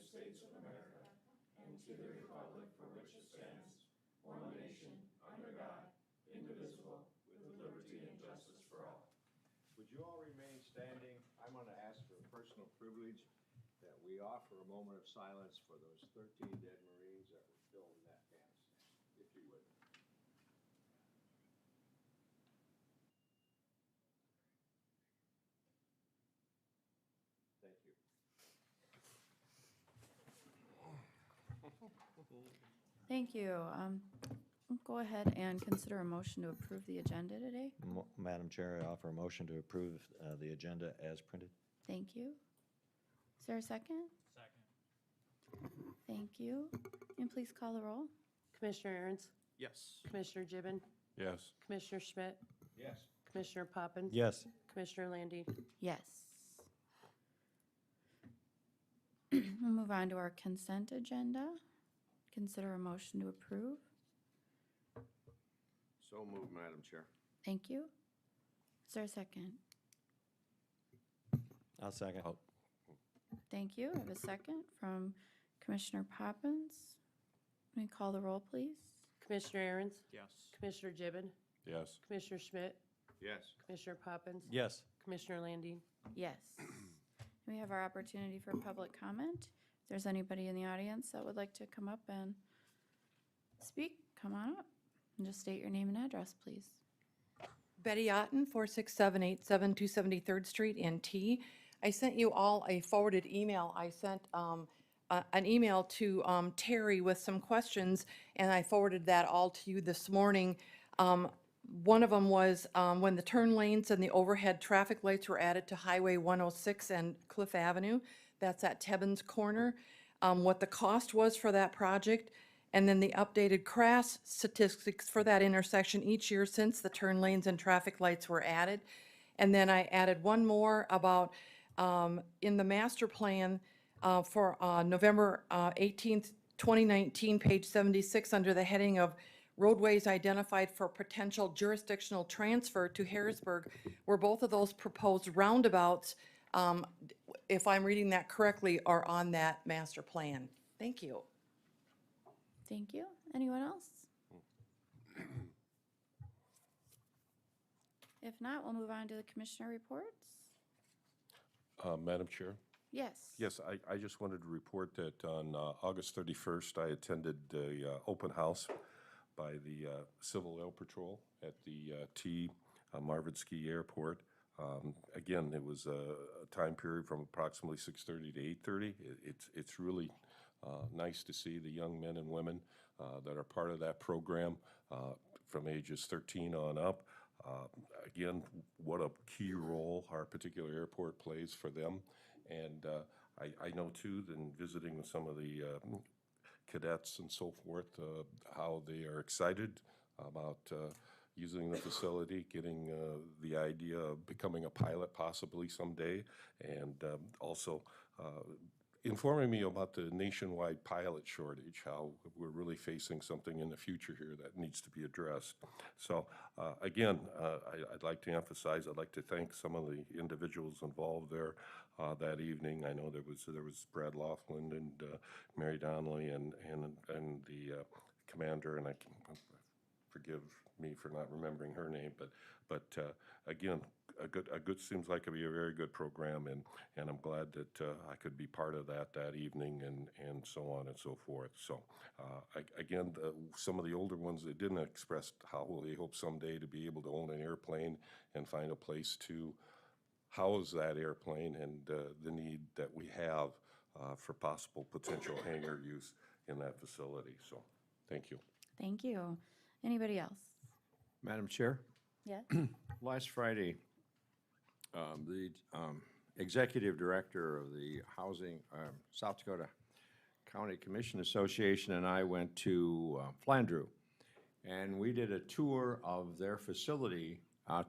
States of America and to the republic for which it stands, one nation, under God, indivisible, with liberty and justice for all. Would you all remain standing? I'm going to ask for a personal privilege that we offer a moment of silence for those 13 dead Marines that were killed in Afghanistan, if you would. Thank you. Thank you. Go ahead and consider a motion to approve the agenda today. Madam Chair, I offer a motion to approve the agenda as printed. Thank you. Is there a second? Second. Thank you. And please call the roll. Commissioner Aaron's, Yes. Commissioner Gibbon, Yes. Commissioner Schmidt, Yes. Commissioner Poppins. Yes. Commissioner Landine. Yes. We'll move on to our consent agenda. Consider a motion to approve. So moved, Madam Chair. Thank you. Is there a second? I'll second. Thank you. I have a second from Commissioner Poppins. Can we call the roll, please? Commissioner Aaron's, Yes. Commissioner Gibbon, Yes. Commissioner Schmidt, Yes. Commissioner Poppins. Yes. Commissioner Landine. Yes. We have our opportunity for public comment. If there's anybody in the audience that would like to come up and speak, come on up and just state your name and address, please. Betty Otten, 46787 273rd Street in T. I sent you all a forwarded email. I sent an email to Terry with some questions, and I forwarded that all to you this morning. One of them was when the turn lanes and the overhead traffic lights were added to Highway 106 and Cliff Avenue. That's at Tebbins Corner. What the cost was for that project, and then the updated crash statistics for that intersection each year since the turn lanes and traffic lights were added. And then I added one more about in the master plan for November 18th, 2019, page 76, under the heading of roadways identified for potential jurisdictional transfer to Harrisburg, where both of those proposed roundabouts, if I'm reading that correctly, are on that master plan. Thank you. Thank you. Anyone else? If not, we'll move on to the commissioner reports. Madam Chair? Yes. Yes, I just wanted to report that on August 31st, I attended the open house by the Civil Air Patrol at the Marvin Ski Airport. Again, it was a time period from approximately 6:30 to 8:30. It's really nice to see the young men and women that are part of that program from ages 13 on up. Again, what a key role our particular airport plays for them. And I know too, in visiting with some of the cadets and so forth, how they are excited about using the facility, getting the idea of becoming a pilot possibly someday, and also informing me about the nationwide pilot shortage, how we're really facing something in the future here that needs to be addressed. So again, I'd like to emphasize, I'd like to thank some of the individuals involved there that evening. I know there was Brad Laughlin and Mary Donnelly and the commander, and forgive me for not remembering her name, but again, a good seems like it'd be a very good program, and I'm glad that I could be part of that evening and so on and so forth. So again, some of the older ones that didn't express how they hope someday to be able to own an airplane and find a place to house that airplane, and the need that we have for possible potential hangar use in that facility. So thank you. Thank you. Anybody else? Madam Chair? Yes. Last Friday, the executive director of the Housing, South Dakota County Commission Association and I went to Flandreau, and we did a tour of their facility at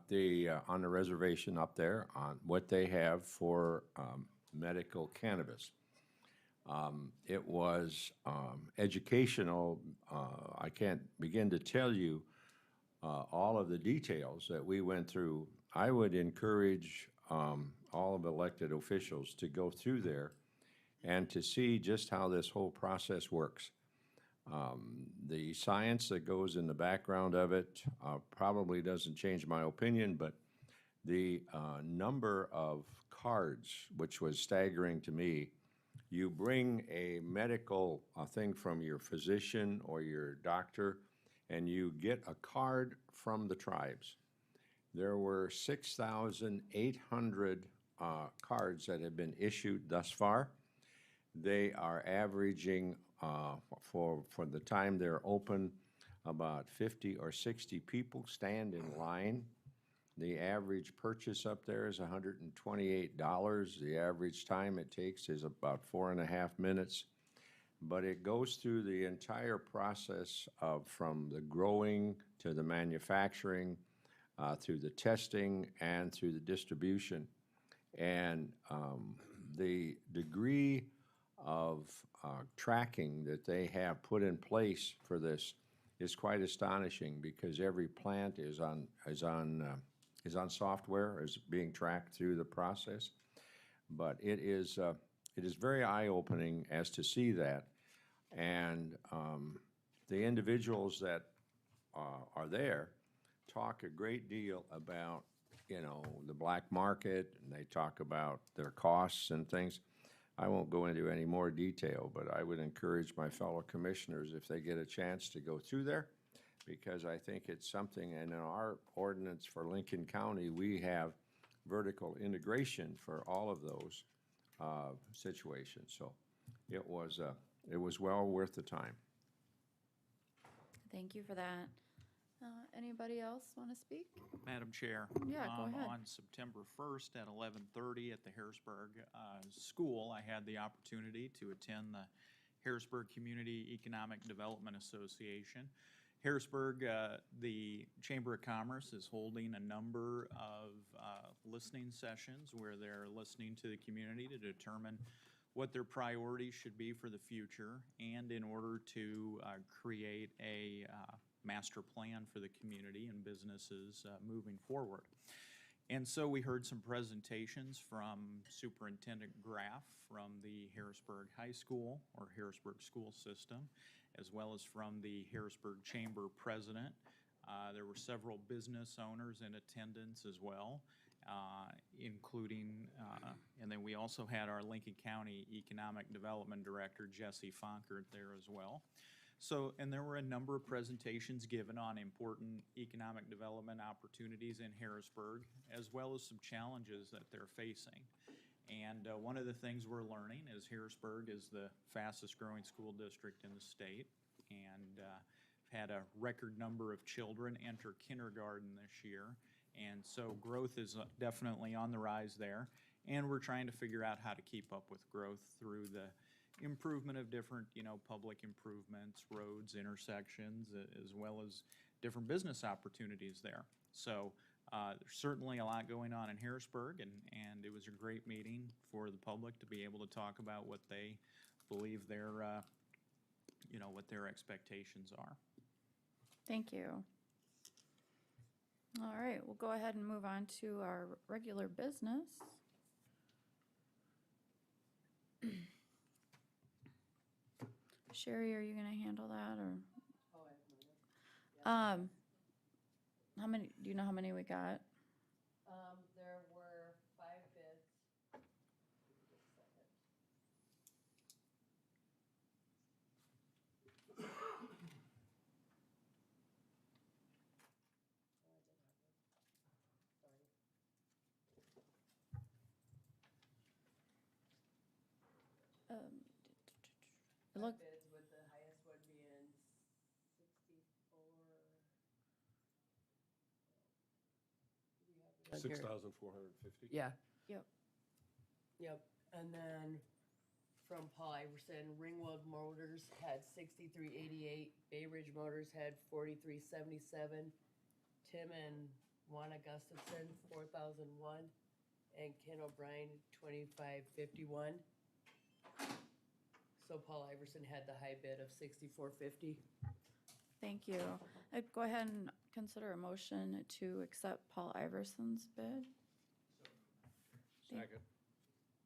on the reservation up there on what they have for medical cannabis. It was educational. I can't begin to tell you all of the details that we went through. I would encourage all of the elected officials to go through there and to see just how this whole process works. The science that goes in the background of it probably doesn't change my opinion, but the number of cards, which was staggering to me, you bring a medical thing from your physician or your doctor, and you get a card from the tribes. There were 6,800 cards that have been issued thus far. They are averaging, for the time they're open, about 50 or 60 people stand in line. The average purchase up there is $128. The average time it takes is about 4.5 minutes. But it goes through the entire process of from the growing to the manufacturing, through the testing and through the distribution. And the degree of tracking that they have put in place for this is quite astonishing, because every plant is on software, is being tracked through the process. But it is very eye-opening as to see that. And the individuals that are there talk a great deal about, the black market, and they talk about their costs and things. I won't go into any more detail, but I would encourage my fellow commissioners, if they get a chance, to go through there, because I think it's something, and in our ordinance for Lincoln County, we have vertical integration for all of those situations. So it was well worth the time. Thank you for that. Anybody else want to speak? Madam Chair. Yeah, go ahead. On September 1st at 11:30 at the Harrisburg School, I had the opportunity to attend the Harrisburg Community Economic Development Association. Harrisburg, the Chamber of Commerce is holding a number of listening sessions where they're listening to the community to determine what their priorities should be for the future, and in order to create a master plan for the community and businesses moving forward. And so we heard some presentations from Superintendent Graff from the Harrisburg High School or Harrisburg School System, as well as from the Harrisburg Chamber President. There were several business owners in attendance as well, including, and then we also had our Lincoln County Economic Development Director, Jesse Fonkert, there as well. So, and there were a number of presentations given on important economic development opportunities in Harrisburg, as well as some challenges that they're facing. And one of the things we're learning is Harrisburg is the fastest growing school district in the state, and had a record number of children enter kindergarten this year. And so growth is definitely on the rise there. And we're trying to figure out how to keep up with growth through the improvement of different, public improvements, roads, intersections, as well as different business opportunities there. So there's certainly a lot going on in Harrisburg, and it was a great meeting for the public to be able to talk about what they believe their, what their expectations are. Thank you. All right, we'll go ahead and move on to our regular business. Sherry, are you going to handle that, or? How many, do you know how many we got? There were 5 bids. It look, Bids with the highest one being 6,450. Yeah. Yep. Yep, and then from Paul Iverson, Ringwood Motors had 6388, Bay Ridge Motors had 4377, Tim and Juana Gustafson 4001, and Ken O'Brien 2551. So Paul Iverson had the high bid of 6450. thank you. I'd go ahead and consider a motion to accept Paul Iverson's bid. Second.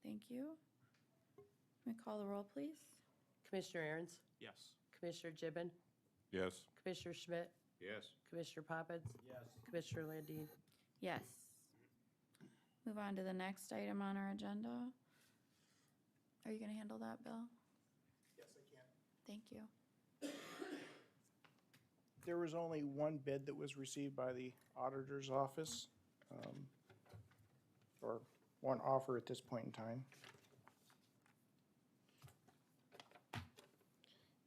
Thank you. Can we call the roll, please? Commissioner Aaron's, Yes. Commissioner Gibbon, Yes. Commissioner Schmidt, Yes. Commissioner Poppins. Yes. Commissioner Landine. Yes. Move on to the next item on our agenda. Are you gonna handle that, Bill? Yes, I can. Thank you. There was only one bid that was received by the auditor's office, or one offer at this point in time.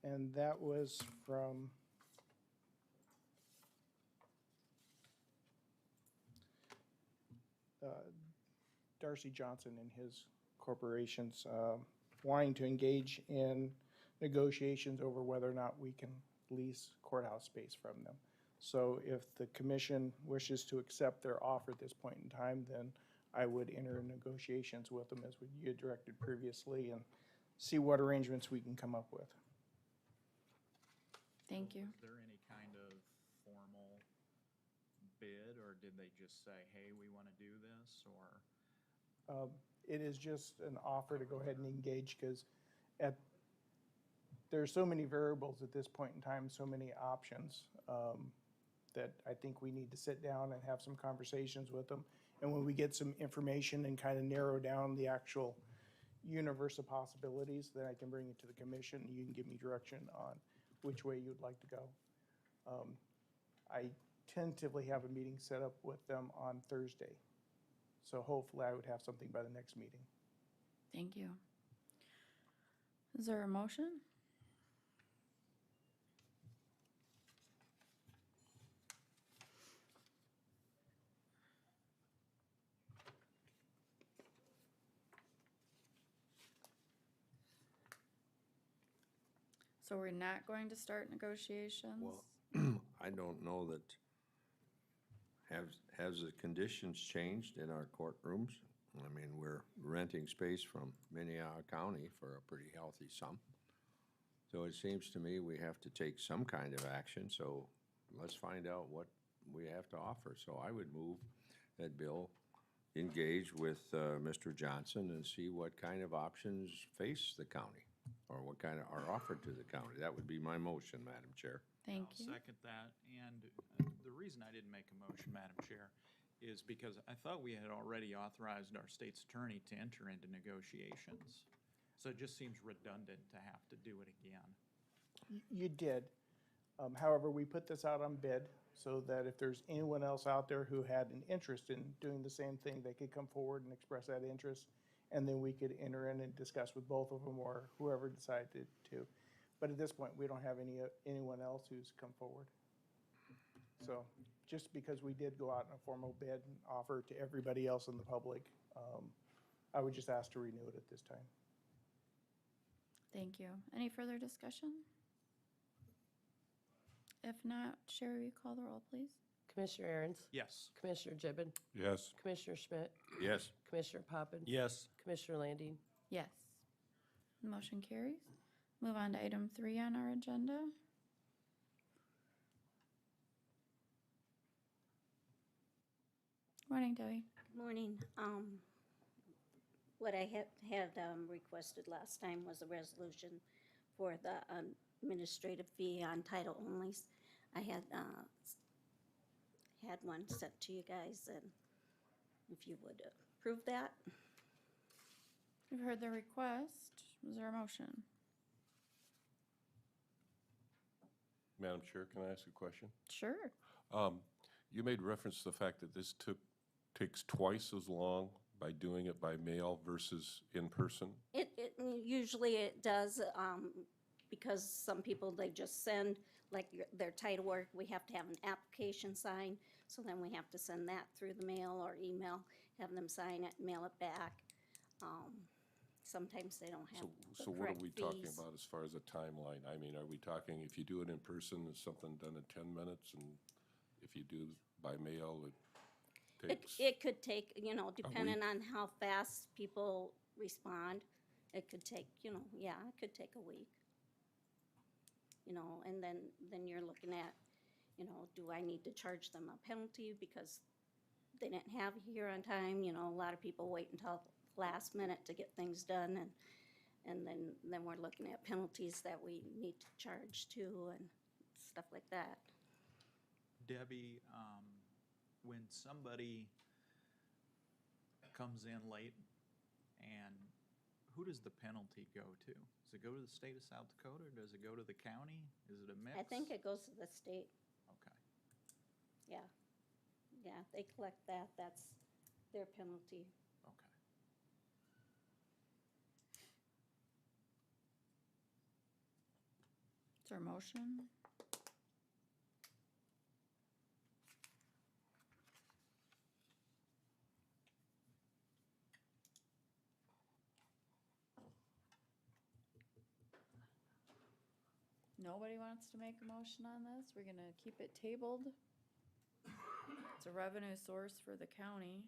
And that was from Darcy Johnson and his corporations, wanting to engage in negotiations over whether or not we can lease courthouse space from them. So if the commission wishes to accept their offer at this point in time, then I would enter negotiations with them as you had directed previously and see what arrangements we can come up with. Thank you. Is there any kind of formal bid, or did they just say, hey, we want to do this, or? It is just an offer to go ahead and engage, because there are so many variables at this point in time, so many options, that I think we need to sit down and have some conversations with them. And when we get some information and kind of narrow down the actual universe of possibilities, then I can bring it to the commission, and you can give me direction on which way you'd like to go. I tentatively have a meeting set up with them on Thursday. So hopefully I would have something by the next meeting. Thank you. Is there a motion? So we're not going to start negotiations? Well, I don't know that, has the conditions changed in our courtrooms? I mean, we're renting space from Minnehaha County for a pretty healthy sum. So it seems to me we have to take some kind of action, so let's find out what we have to offer. So I would move that Bill engage with Mr. Johnson and see what kind of options face the county, or what kind of are offered to the county. That would be my motion, Madam Chair. Thank you. I'll second that, and the reason I didn't make a motion, Madam Chair, is because I thought we had already authorized our state's attorney to enter into negotiations. So it just seems redundant to have to do it again. You did. However, we put this out on bid so that if there's anyone else out there who had an interest in doing the same thing, they could come forward and express that interest, and then we could enter in and discuss with both of them or whoever decided to. But at this point, we don't have anyone else who's come forward. So just because we did go out in a formal bid and offer to everybody else in the public, I would just ask to renew it at this time. Thank you. Any further discussion? If not, Sherry, will you call the roll, please? Commissioner Aaron's, Yes. Commissioner Gibbon, Yes. Commissioner Schmidt, Yes. Commissioner Poppins. Yes. Commissioner Landine. Yes. Motion carries. Move on to item 3 on our agenda. Morning, Debbie. Good morning. What I had requested last time was a resolution for the administrative fee on title onlys. I had one sent to you guys, and if you would approve that. You've heard the request. Is there a motion? Madam Chair, can I ask a question? Sure. You made reference to the fact that this takes twice as long by doing it by mail versus in person. Usually it does, because some people, they just send, like their title work, we have to have an application signed, so then we have to send that through the mail or email, have them sign it, mail it back. Sometimes they don't have the So what are correct we talking fees. about as far as a timeline? I mean, are we talking, if you do it in person, is something done in 10 minutes? And if you do by mail, it takes? It could take, depending on how fast people respond, it could take, it could take a week. And then you're looking at, do I need to charge them a penalty because they didn't have it here on time? A lot of people wait until last minute to get things done, And then we're looking at penalties that we need to charge to and stuff like that. Debbie, when somebody comes in late, and who does the penalty go to? Does it go to the state of South Dakota, or does it go to the county? Is it a mix? I think it goes to the state, Okay. yeah. Yeah, they collect that, that's their penalty. Okay. Is there a motion? Nobody wants to make a motion on this? We're gonna keep it tabled? It's a revenue source for the county.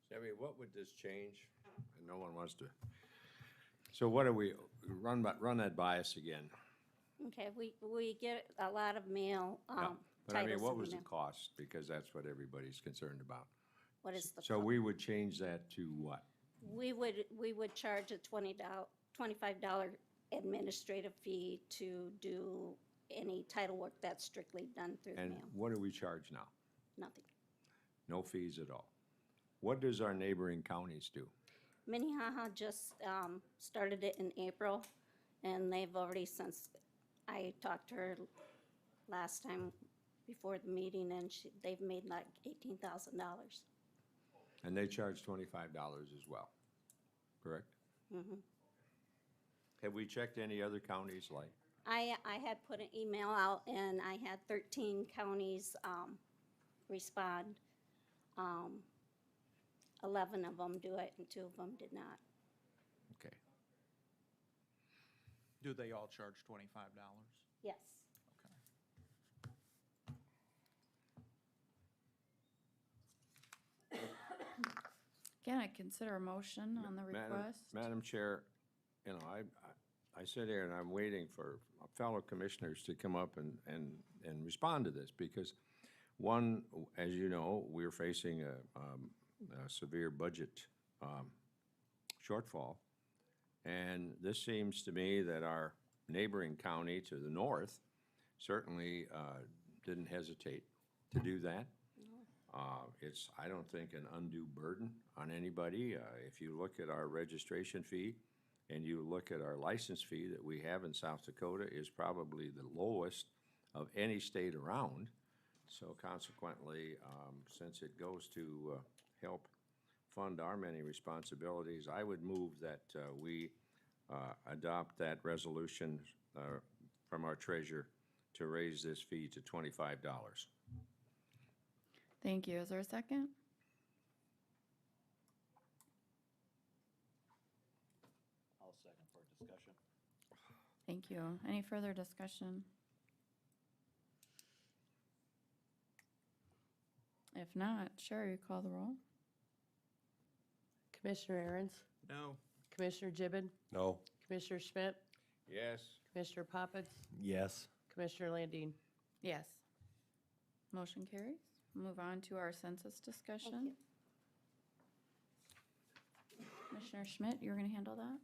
Debbie, what would this change? And no one wants to. So what do we, run that by us again? Okay, we get a lot of mail, Yeah, but I mean, titles what in was the the mail. cost? Because that's what everybody's concerned about. What is the? So we would change that to what? We would charge a $25 administrative fee to do any title work that's strictly done through the And mail. what do we charge now? Nothing. No fees at all. What does our neighboring counties do? Minnehaha just started it in April, and they've already, since I talked to her last time before the meeting, and they've made like $18,000. And they charge $25 as well, correct? Mhm. Have we checked any other counties like? I had put an email out, and I had 13 counties respond. 11 of them do it, and 2 of them did not. Okay. Do they all charge $25? Yes. Okay. Can I consider a motion on the request? Madam Chair, you know, I sit here and I'm waiting for fellow commissioners to come up and respond to this, because one, as you know, we're facing a severe budget shortfall. And this seems to me that our neighboring county to the north certainly didn't hesitate to do that. It's, I don't think, an undue burden on anybody. If you look at our registration fee and you look at our license fee that we have in South Dakota, is probably the lowest of any state around. So consequently, since it goes to help fund our many responsibilities, I would move that we adopt that resolution from our treasurer to raise this fee to $25. Thank you. Is there a second? I'll second for discussion. Thank you. Any further discussion? If not, Sherry, you call the roll. Commissioner Aaron's, No. Commissioner Gibbon, No. Commissioner Schmidt, Yes. Commissioner Poppins, Yes. Commissioner Landine. Yes. Motion carries. Move on to our census discussion. Commissioner Schmidt, you're going to handle that?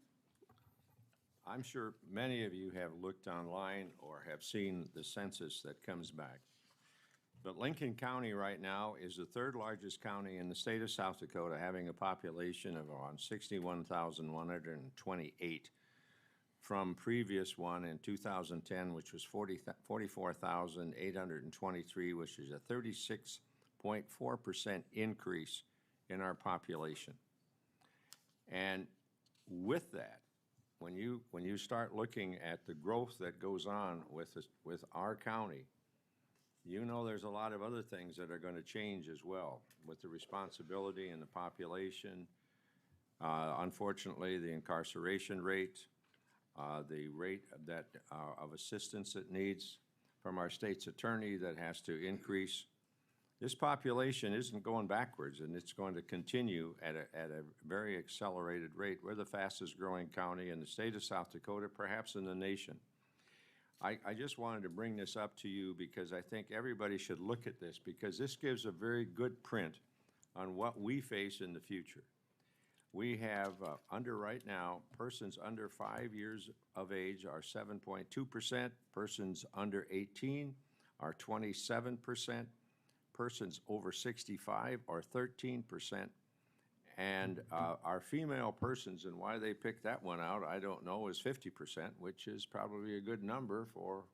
I'm sure many of you have looked online or have seen the census that comes back. But Lincoln County right now is the third largest county in the state of South Dakota, having a population of around 61,128 from previous one in 2010, which was 44,823, which is a 36.4% increase in our population. And with that, when you start looking at the growth that goes on with our county, you know there's a lot of other things that are going to change as well with the responsibility and the population. Unfortunately, the incarceration rate, the rate that of assistance it needs from our state's attorney that has to increase. This population isn't going backwards, and it's going to continue at a very accelerated rate. We're the fastest growing county in the state of South Dakota, perhaps in the nation. I just wanted to bring this up to you because I think everybody should look at this, because this gives a very good print on what we face in the future. We have, right now, persons under 5 years of age are 7.2%, persons under 18 are 27%, persons over 65 are 13%, and our female persons, and why they picked that one out, I don't know, is 50%, which is probably a good number for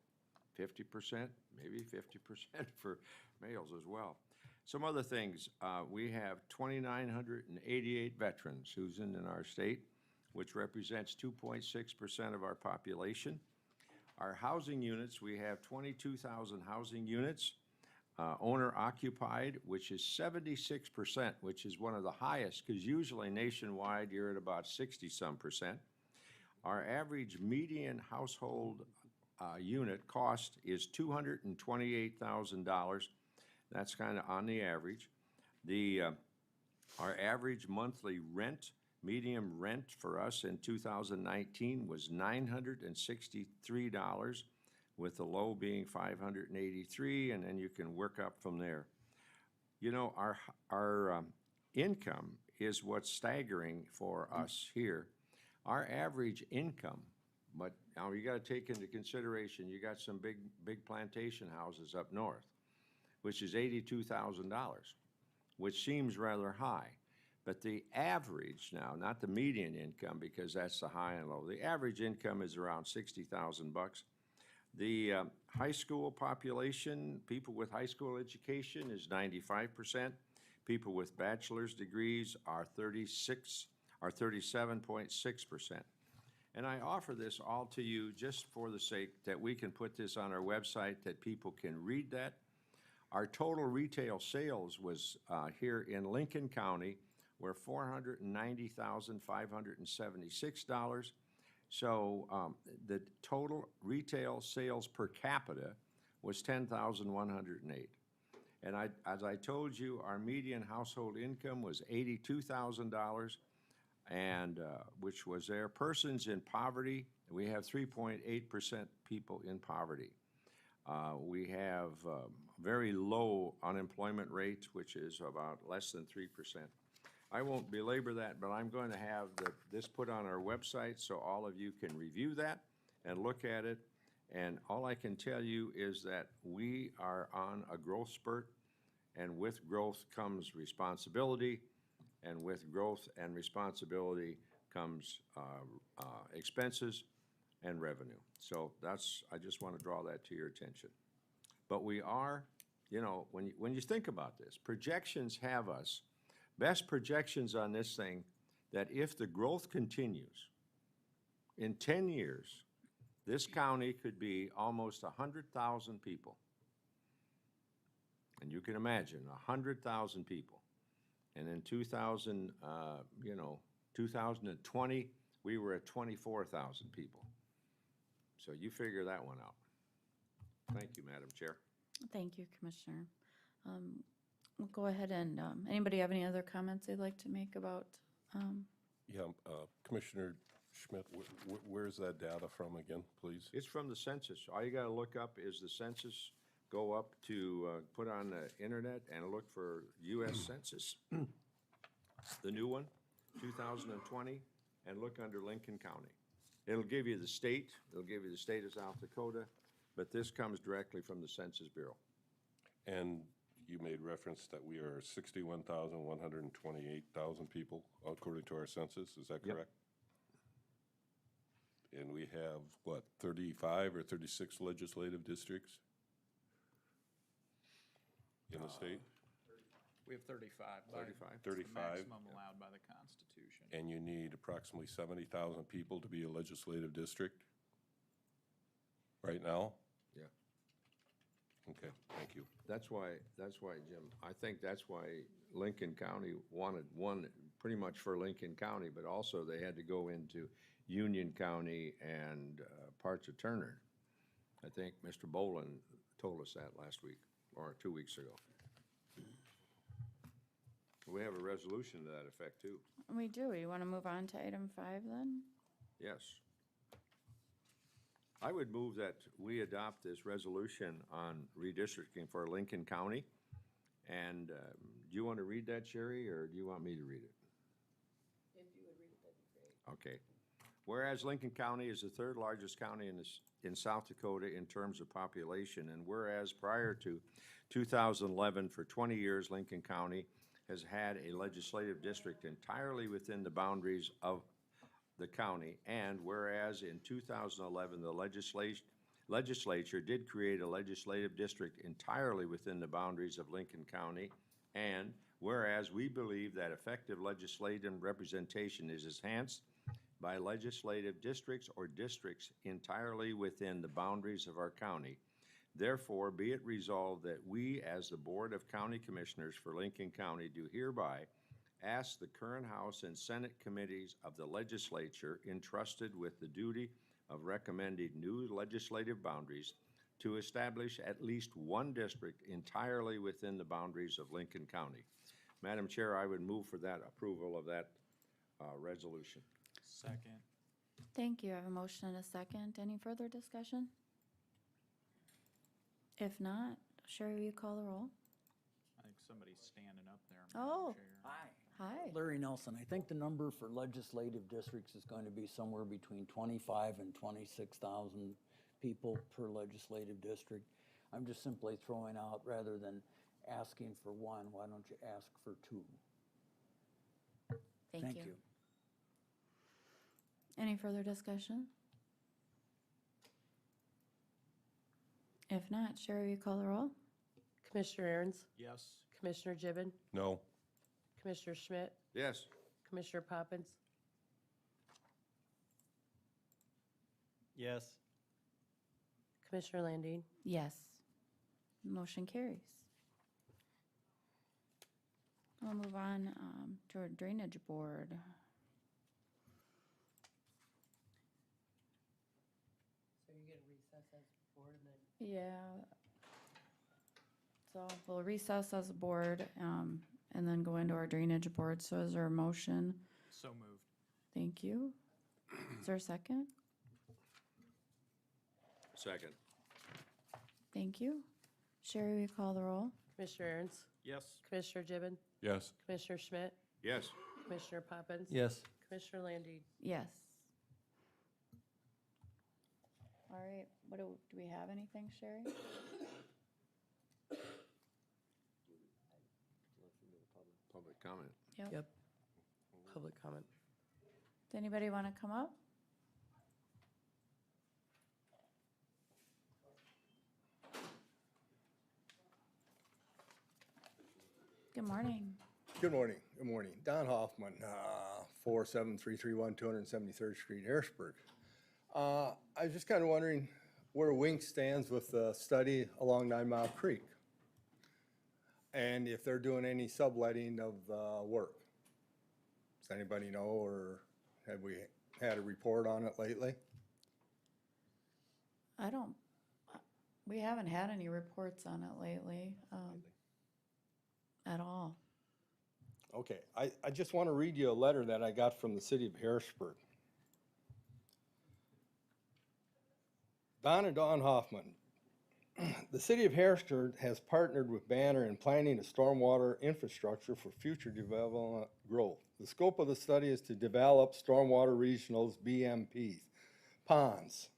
50%, maybe 50% for males as well. Some other things, we have 2,988 veterans who's in our state, which represents 2.6% of our population. Our housing units, we have 22,000 housing units. Owner occupied, which is 76%, which is one of the highest, because usually nationwide you're at about 60-some%. Our average median household unit cost is $228,000. That's kind of on the average. Our average monthly rent, medium rent for us in 2019 was $963, with the low being $583, and then you can work up from there. You know, our income is what's staggering for us here. Our average income, but now you got to take into consideration, you got some big plantation houses up north, which is $82,000, which seems rather high. But the average now, not the median income, because that's the high and low, the average income is around $60,000. The high school population, people with high school education, is 95%. People with bachelor's degrees are 37.6%. And I offer this all to you just for the sake that we can put this on our website, that people can read that. Our total retail sales was here in Lincoln County were $490,576. So the total retail sales per capita was $10,108. And as I told you, our median household income was $82,000, and which was there. Persons in poverty, we have 3.8% people in poverty. We have very low unemployment rates, which is about less than 3%. I won't belabor that, but I'm going to have this put on our website so all of you can review that and look at it. And all I can tell you is that we are on a growth spurt, and with growth comes responsibility, and with growth and responsibility comes expenses and revenue. So I just want to draw that to your attention. But we are, you know, when you think about this, projections have us, best projections on this thing, that if the growth continues, in 10 years, this county could be almost 100,000 people. And you can imagine, 100,000 people. And in 2020, we were at 24,000 people. So you figure that one out. Thank you, Madam Chair. Thank you, Commissioner. We'll go ahead and, anybody have any other comments they'd like to make about? Commissioner Schmidt, where's that data from again, please? It's from the census. All you got to look up is the census. Go up to, put on the internet and look for U.S. Census, the new one, 2020, and look under Lincoln County. It'll give you the state. It'll give you the state of South Dakota, but this comes directly from the Census Bureau. And you made reference that we are 61,128,000 people according to our census. Is that correct? Yep. And we have, what, 35 or 36 legislative districts in the state? We have 35. 35. 35. Maximum allowed by the Constitution. And you need approximately 70,000 people to be a legislative district right now? Yeah. Okay, thank you. That's why, Jim, I think that's why Lincoln County wanted one, pretty much for Lincoln County, but also they had to go into Union County and parts of Turner. I think Mr. Boland told us that last week, or 2 weeks ago. We have a resolution to that effect, too. We do. You want to move on to item 5 then? Yes. I would move that we adopt this resolution on redistricting for Lincoln County And do you want to read that, Sherry, or do you want me to read it? If you would read it, that'd be great. Okay. Whereas Lincoln County is the third largest county in South Dakota in terms of population, and whereas prior to 2011, for 20 years, Lincoln County has had a legislative district entirely within the boundaries of the county, and whereas in 2011, the legislature did create a legislative district entirely within the boundaries of Lincoln County, and whereas we believe that effective legislative representation is enhanced by legislative districts or districts entirely within the boundaries of our county. Therefore, be it resolved that we, as the Board of County Commissioners for Lincoln County, do hereby ask the current House and Senate committees of the legislature entrusted with the duty of recommending new legislative boundaries to establish at least one district entirely within the boundaries of Lincoln County. Madam Chair, I would move for that approval of that resolution. Second. Thank you. I have a motion and a second. Any further discussion? If not, Sherry, will you call the roll? I think somebody's standing up there. Oh. Madam Chair. Hi. Larry Nelson, I think the number for legislative districts is going to be somewhere between 25 and 26,000 people per legislative district. I'm just simply throwing out, rather than asking for one, why don't you ask for two? Thank you. Any further discussion? If not, Sherry, will you call the roll? Commissioner Aaron's, Yes. Commissioner Gibbon, No. Commissioner Schmidt, Yes. Commissioner Poppins, Yes. Commissioner Landine. Yes. Motion carries. We'll move on to our drainage board. So you're gonna recess as board and then? Yeah. So we'll recess as a board and then go into our drainage board. So is there a motion? So moved. Thank you. Is there a second? Second. Thank you. Sherry, will you call the roll? Commissioner Aaron's, Yes. Commissioner Gibbon, Yes. Commissioner Schmidt, Yes. Commissioner Poppins. Yes. Commissioner Landine. Yes. All right, do we have anything, Sherry? Public comment. Yep. Public comment. Does anybody want to come up? Good morning. Good morning, good morning. Don Hoffman, 47331 273rd Street, Harrisburg. I was just kind of wondering where Wink stands with the study along 9 Mile Creek. And if they're doing any subletting of the work. Does anybody know, or have we had a report on it lately? We haven't had any reports on it lately, at all. Okay, I just want to read you a letter that I got from the city of Harrisburg. Don and Dawn Hoffman. The city of Harrisburg has partnered with Banner in planning a stormwater infrastructure for future development growth. The scope of the study is to develop stormwater regionals, BMPs, ponds.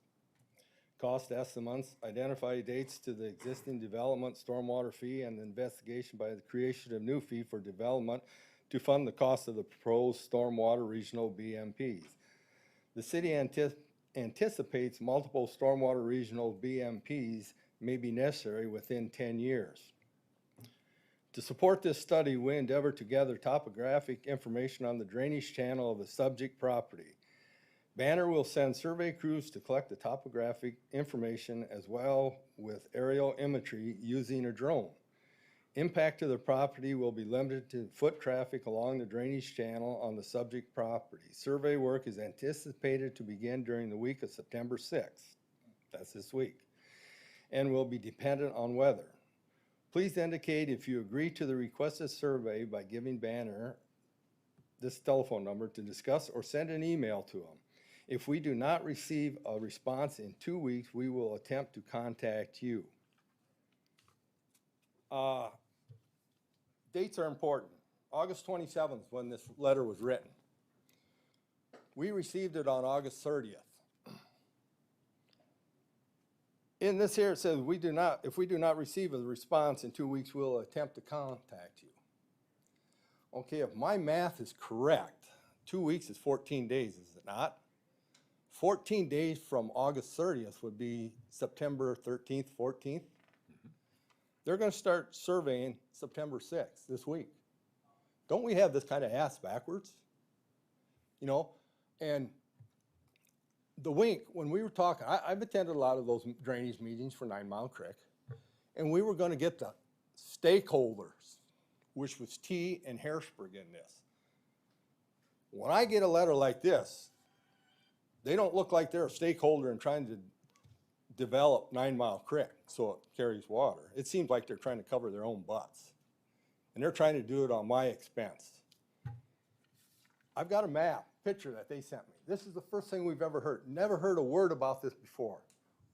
Cost estimates, identify dates to the existing development stormwater fee, and the investigation by the creation of new fee for development to fund the cost of the proposed stormwater regional BMPs. The city anticipates multiple stormwater regional BMPs may be necessary within 10 years. To support this study, we endeavor to gather topographic information on the drainage channel of the subject property. Banner will send survey crews to collect the topographic information as well with aerial imagery using a drone. Impact to the property will be limited to foot traffic along the drainage channel on the subject property. Survey work is anticipated to begin during the week of September 6th. That's this week. And will be dependent on weather. Please indicate if you agree to the requested survey by giving Banner this telephone number to discuss, or send an email to them. If we do not receive a response in 2 weeks, we will attempt to contact you. dates are important. August 27th is when this letter was written. We received it on August 30th. In this here, it says, if we do not receive a response in 2 weeks, we'll attempt to contact you. Okay, if my math is correct, 2 weeks is 14 days, is it not? 14 days from August 30th would be September 13th, 14th. They're gonna start surveying September 6th, this week. Don't we have this kind of ass backwards? You know, and the wink, when we were talking, I've attended a lot of those drainage meetings for 9 Mile Creek, and we were gonna get the stakeholders, which was T and Harrisburg in this. When I get a letter like this, they don't look like they're a stakeholder in trying to develop 9 Mile Creek so it carries water. It seems like they're trying to cover their own butts. And they're trying to do it on my expense. I've got a map, picture that they sent me. This is the first thing we've ever heard. Never heard a word about this before.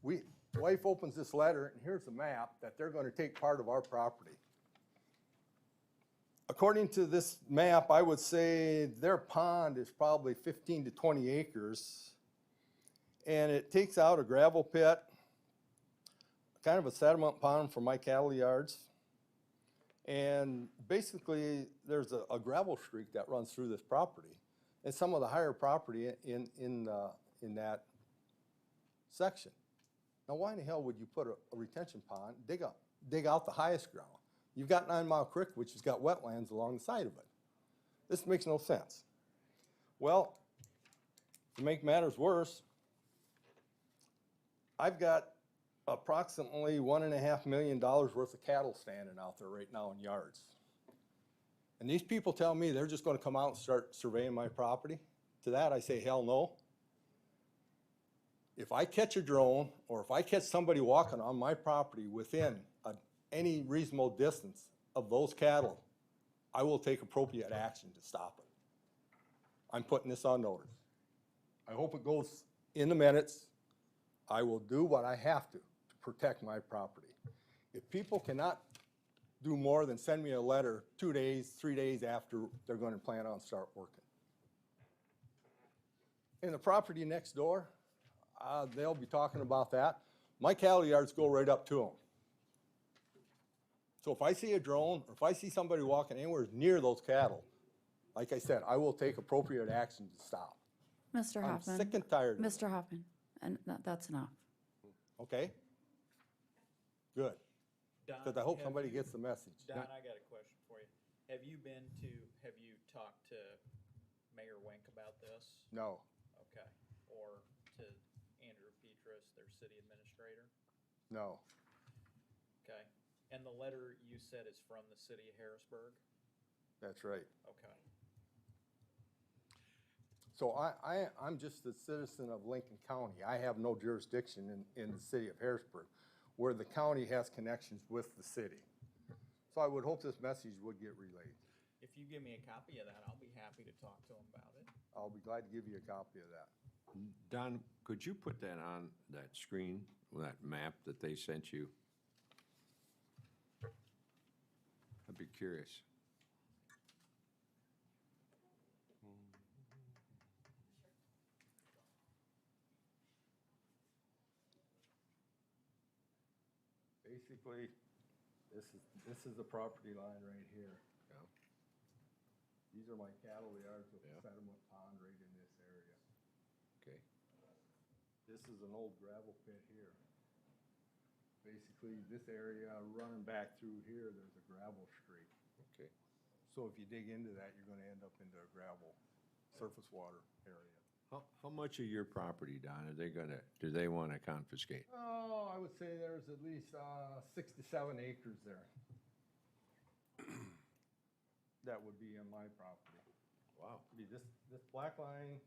Wife opens this letter, and here's the map that they're going to take part of our property. According to this map, I would say their pond is probably 15 to 20 acres. And it takes out a gravel pit, kind of a sediment pond for my cattle yards. And basically, there's a gravel streak that runs through this property. And some of the higher property in that section. Now, why in the hell would you put a retention pond, dig out the highest ground? You've got 9 Mile Creek, which has got wetlands along the side of it. This makes no sense. Well, to make matters worse, I've got approximately $1.5 million worth of cattle standing out there right now in yards. And these people tell me they're just gonna come out and start surveying my property. To that, I say, hell no. If I catch a drone, or if I catch somebody walking on my property within any reasonable distance of those cattle, I will take appropriate action to stop it. I'm putting this on notice. I hope it goes in the minutes. I will do what I have to protect my property. If people cannot do more than send me a letter 2 days, 3 days after they're going to plan on start working. In the property next door, they'll be talking about that. My cattle yards go right up to them. So if I see a drone, or if I see somebody walking anywhere near those cattle, like I said, I will take appropriate action to stop. Mr. I'm Hoffman. sick and tired of it. Mr. Hoffman, and that's enough. Okay? Good. Don, Because I hope have somebody you- gets the message. Don, I got a question for you. Have you talked to Mayor Wink about this? No. Okay. Or to Andrew Petrus, their city administrator? No. Okay. And the letter you said is from the city of Harrisburg? That's right. Okay. So I'm just a citizen of Lincoln County. I have no jurisdiction in the city of Harrisburg, where the county has connections with the city. So I would hope this message would get relayed. If you give me a copy of that, I'll be happy to talk to him about it. I'll be glad to give you a copy of that. Don, could you put that on that screen, that map that they sent you? I'd be curious. Basically, this is the property line right here. Yeah. These are my cattle yards with Yeah. a sediment pond right in this area. Okay. This is an old gravel pit here. Basically, this area running back through here, there's a gravel streak. Okay. So if you dig into that, you're gonna end up into a gravel surface water area. How much of your property, Don, do they want to confiscate? Oh, I would say there's at least 6 to 7 acres there. That would be on my property. Wow. Be this black line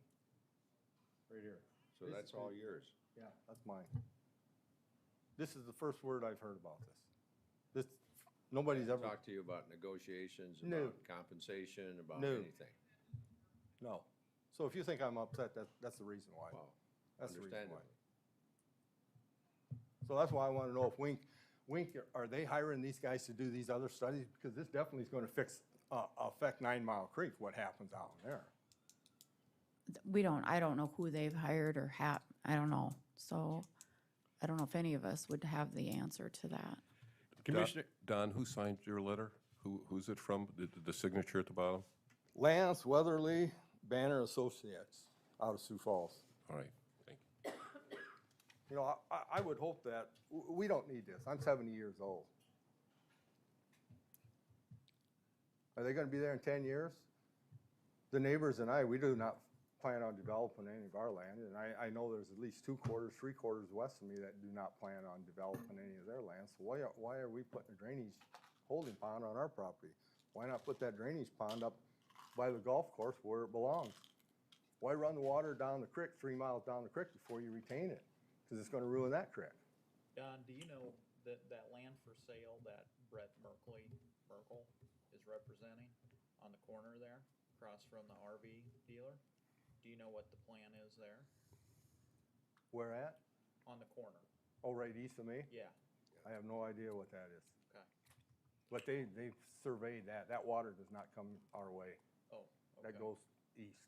right here. So that's all yours? Yeah, that's mine. This is the first word I've heard about this. Nobody's ever. Talked to you about negotiations, No. about compensation, about No. anything? No. So if you think I'm upset, that's the reason why. Wow. That's the reason why. Understandable. So that's why I want to know if Wink, are they hiring these guys to do these other studies? Because this definitely is going to affect 9 Mile Creek, what happens out there. I don't know who they've hired or I don't know. So I don't know if any of us would have the answer to that. Commissioner, Don, who signed your letter? Who's it from, the signature at the bottom? Lance Weatherly, Banner Associates, out of Sioux Falls. All right, thank you. You know, I would hope that, we don't need this. I'm 70 years old. Are they gonna be there in 10 years? The neighbors and I, we do not plan on developing any of our land, and I know there's at least 3/4 west of me that do not plan on developing any of their land. So why are we putting a drainage holding pond on our property? Why not put that drainage pond up by the golf course where it belongs? Why run the water down the creek, 3 miles down the creek before you retain it? Because it's gonna ruin that creek. Don, do you know that land for sale that Brett Merkel is representing on the corner there, across from the RV dealer? Do you know what the plan is there? Where at? On the corner? Oh, right east of me? Yeah, I have no idea what that is. okay. But they've surveyed that. That water does not come our way. Oh, That okay, goes east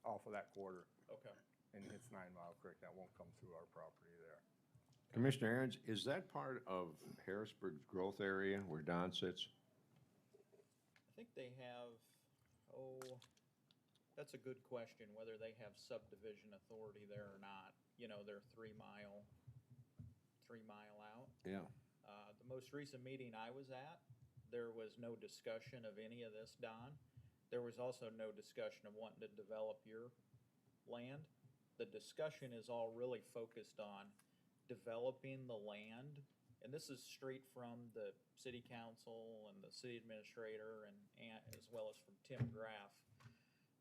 off of that quarter okay. and hits 9 Mile Creek. That won't come through our property there. Commissioner Aaron's, is that part of Harrisburg's growth area where Don sits? I think they have, that's a good question, whether they have subdivision authority there or not. You know, they're 3 mile out. Yeah. The most recent meeting I was at, there was no discussion of any of this, Don. There was also no discussion of wanting to develop your land. The discussion is all really focused on developing the land, and this is straight from the city council and the city administrator and as well as from Tim Graff.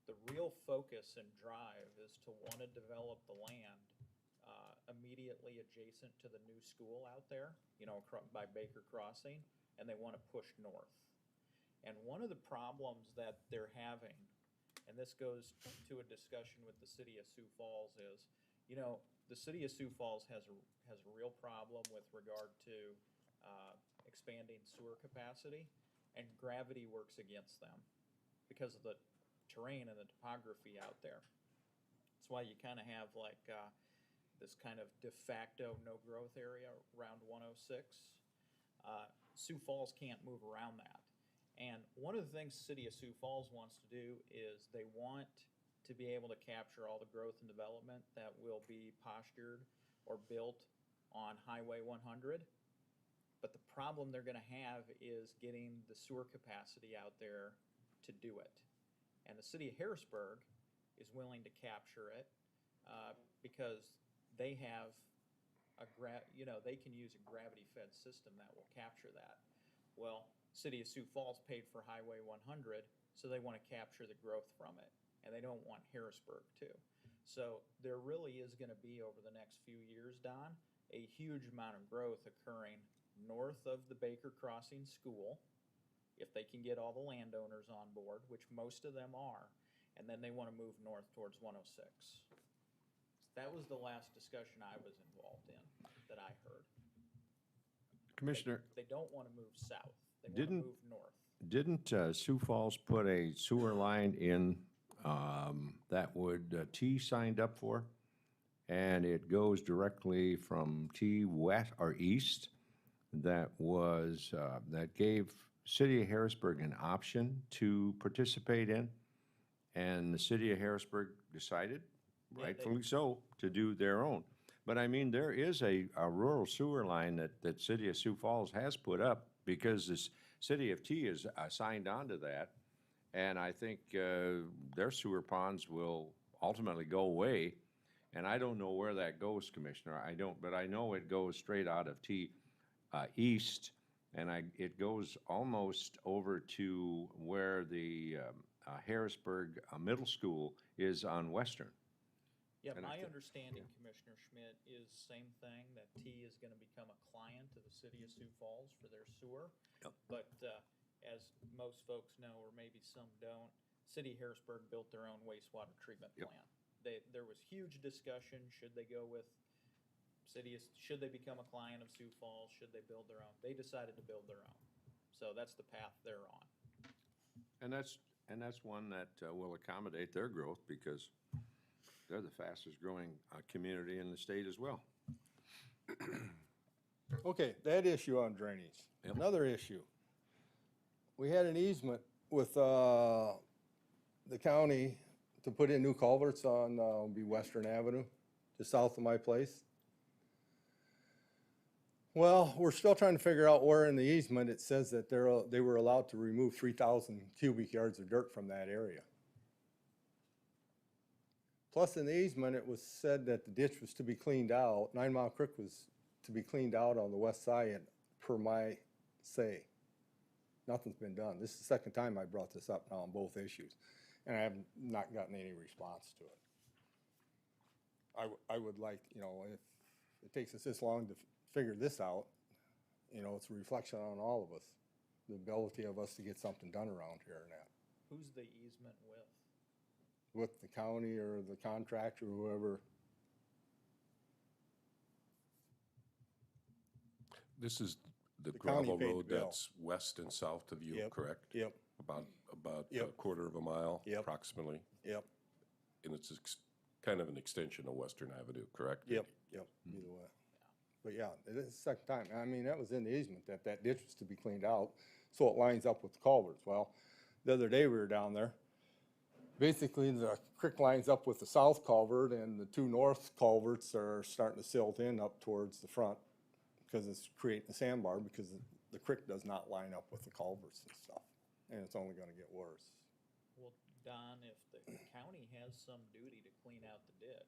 The real focus and drive is to want to develop the land immediately adjacent to the new school out there, you know, by Baker Crossing, and they want to push north. And one of the problems that they're having, and this goes to a discussion with the city of Sioux Falls, is, you know, the city of Sioux Falls has a real problem with regard to expanding sewer capacity, and gravity works against them because of the terrain and the topography out there. That's why you kind of have like this kind of de facto no growth area around 106. Sioux Falls can't move around that. And one of the things the city of Sioux Falls wants to do is they want to be able to capture all the growth and development that will be postured or built on Highway 100. But the problem they're gonna have is getting the sewer capacity out there to do it. And the city of Harrisburg is willing to capture it because they have they can use a gravity-fed system that will capture that. Well, city of Sioux Falls paid for Highway 100, so they want to capture the growth from it, and they don't want Harrisburg to. So there really is going to be, over the next few years, Don, a huge amount of growth occurring north of the Baker Crossing School, if they can get all the landowners on board, which most of them are, and then they want to move north towards 106. That was the last discussion I was involved in, that I heard. Commissioner, They don't want to move south. They want to move north. didn't Sioux Falls put a sewer line in that would T signed up for? And it goes directly from T west or east. That gave City of Harrisburg an option to participate in. And the City of Harrisburg decided, rightfully so, to do their own. But I mean, there is a rural sewer line that City of Sioux Falls has put up because the City of T is signed on to that. And I think their sewer ponds will ultimately go away. And I don't know where that goes, Commissioner. But I know it goes straight out of T east, and it goes almost over to where the Harrisburg Middle School is on Western. Yeah, And my understanding, Commissioner Schmidt, is same thing, that T is gonna become a client of the city of Sioux Falls for their sewer. Yep. But, as most folks know, or maybe some don't, City of Harrisburg built their own wastewater treatment Yep. plant. There was huge discussion, should they go with should they become a client of Sioux Falls, should they build their own? They decided to build their own. So that's the path they're on. And that's one that will accommodate their growth because they're the fastest growing community in the state as well. Okay, that issue on drainage. Yep. Another issue. We had an easement with the county to put in new culverts on be Western Avenue, just south of my place. Well, we're still trying to figure out where in the easement it says that they were allowed to remove 3,000 cubic yards of dirt from that area. Plus, in the easement, it was said that the ditch was to be cleaned out. 9 Mile Creek was to be cleaned out on the west side, per my say. Nothing's been done. This is the second time I brought this up now on both issues, and I have not gotten any response to it. I would like, you know, if it takes us this long to figure this out, you know, it's a reflection on all of us, the ability of us to get something done around here and that. Who's the easement with? With the county or the contractor, whoever. This is the county gravel paid the road bill. that's west and south of you, Yep. correct? Yep. About a Yep. quarter of a mile Yep. approximately. Yep. And it's kind of an extension of Western Avenue, correct? Yep. Either way. But yeah, it is the second time. I mean, that was in the easement, that ditch was to be cleaned out, so it lines up with the culverts. Well, the other day we were down there. Basically, the creek lines up with the south culvert, and the two north culverts are starting to silt in up towards the front because it's creating a sandbar because the creek does not line up with the culverts and stuff, and it's only gonna get worse. Well, Don, if the county has some duty to clean out the ditch.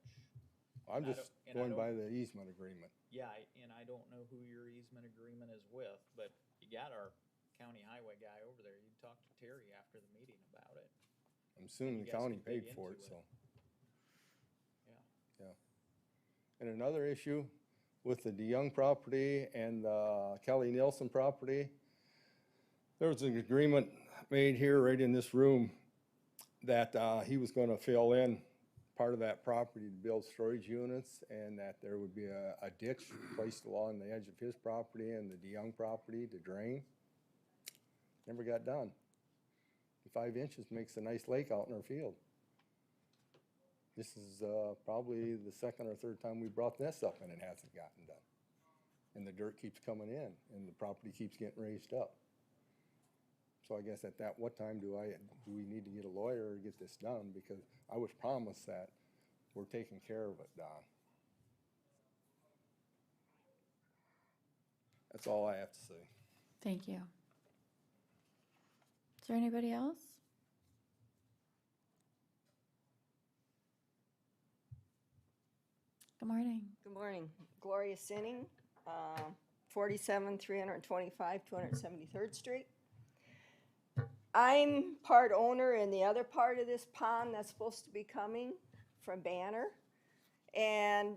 I'm And I just don't- and I going by don't- the easement agreement. Yeah, and I don't know who your easement agreement is with, but you got our county highway guy over there. You talk to Terry after the meeting about it. I'm assuming You the guys county can dig paid for it, into so. Yeah. And another issue with the DeYoung property and the Kelly Nielsen property, there was an agreement made here right in this room that he was gonna fill in part of that property to build storage units and that there would be a ditch placed along the edge of his property and the DeYoung property to drain. Never got done. 5 inches makes a nice lake out in our field. This is probably the second or third time we brought this up and it hasn't gotten done. And the dirt keeps coming in and the property keeps getting raised up. So I guess at that, what time do we need to get a lawyer or get this done? Because I was promised that we're taking care of it, Don. That's all I have to say. Thank you. Is there anybody else? Good morning. Good morning. Gloria Sinning, 47, 325, 273rd Street. I'm part owner in the other part of this pond that's supposed to be coming from Banner. And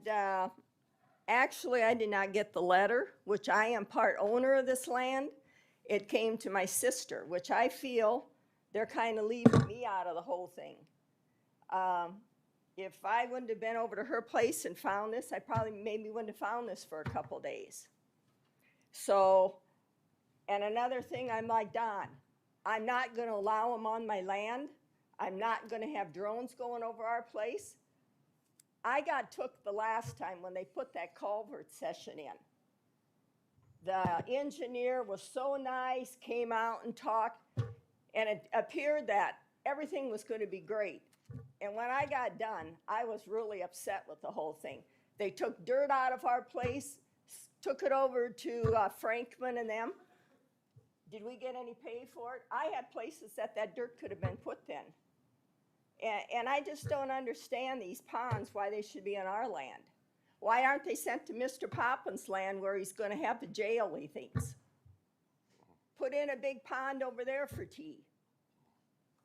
actually, I did not get the letter, which I am part owner of this land. It came to my sister, which I feel they're kind of leaving me out of the whole thing. If I wouldn't have been over to her place and found this, I probably maybe wouldn't have found this for a couple days. So, and another thing, I'm like Don, I'm not gonna allow them on my land. I'm not gonna have drones going over our place. I got took the last time when they put that culvert session in. The engineer was so nice, came out and talked, and it appeared that everything was gonna be great. And when I got done, I was really upset with the whole thing. They took dirt out of our place, took it over to Frankman and them. Did we get any pay for it? I had places that dirt could have been put in. And I just don't understand these ponds, why they should be on our land. Why aren't they sent to Mr. Poppins' land where he's gonna have the jail, he thinks? Put in a big pond over there for tea.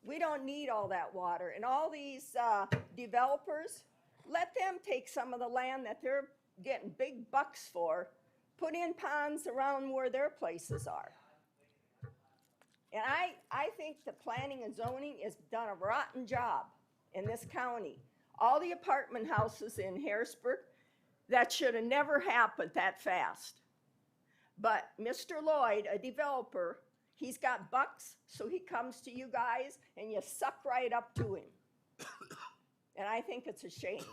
We don't need all that water. And all these developers, let them take some of the land that they're getting big bucks for, put in ponds around where their places are. And I think the planning and zoning has done a rotten job in this county. All the apartment houses in Harrisburg, That should have never happened that fast. But Mr. Lloyd, a developer, he's got bucks, so he comes to you guys and you suck right up to him. And I think it's a shame.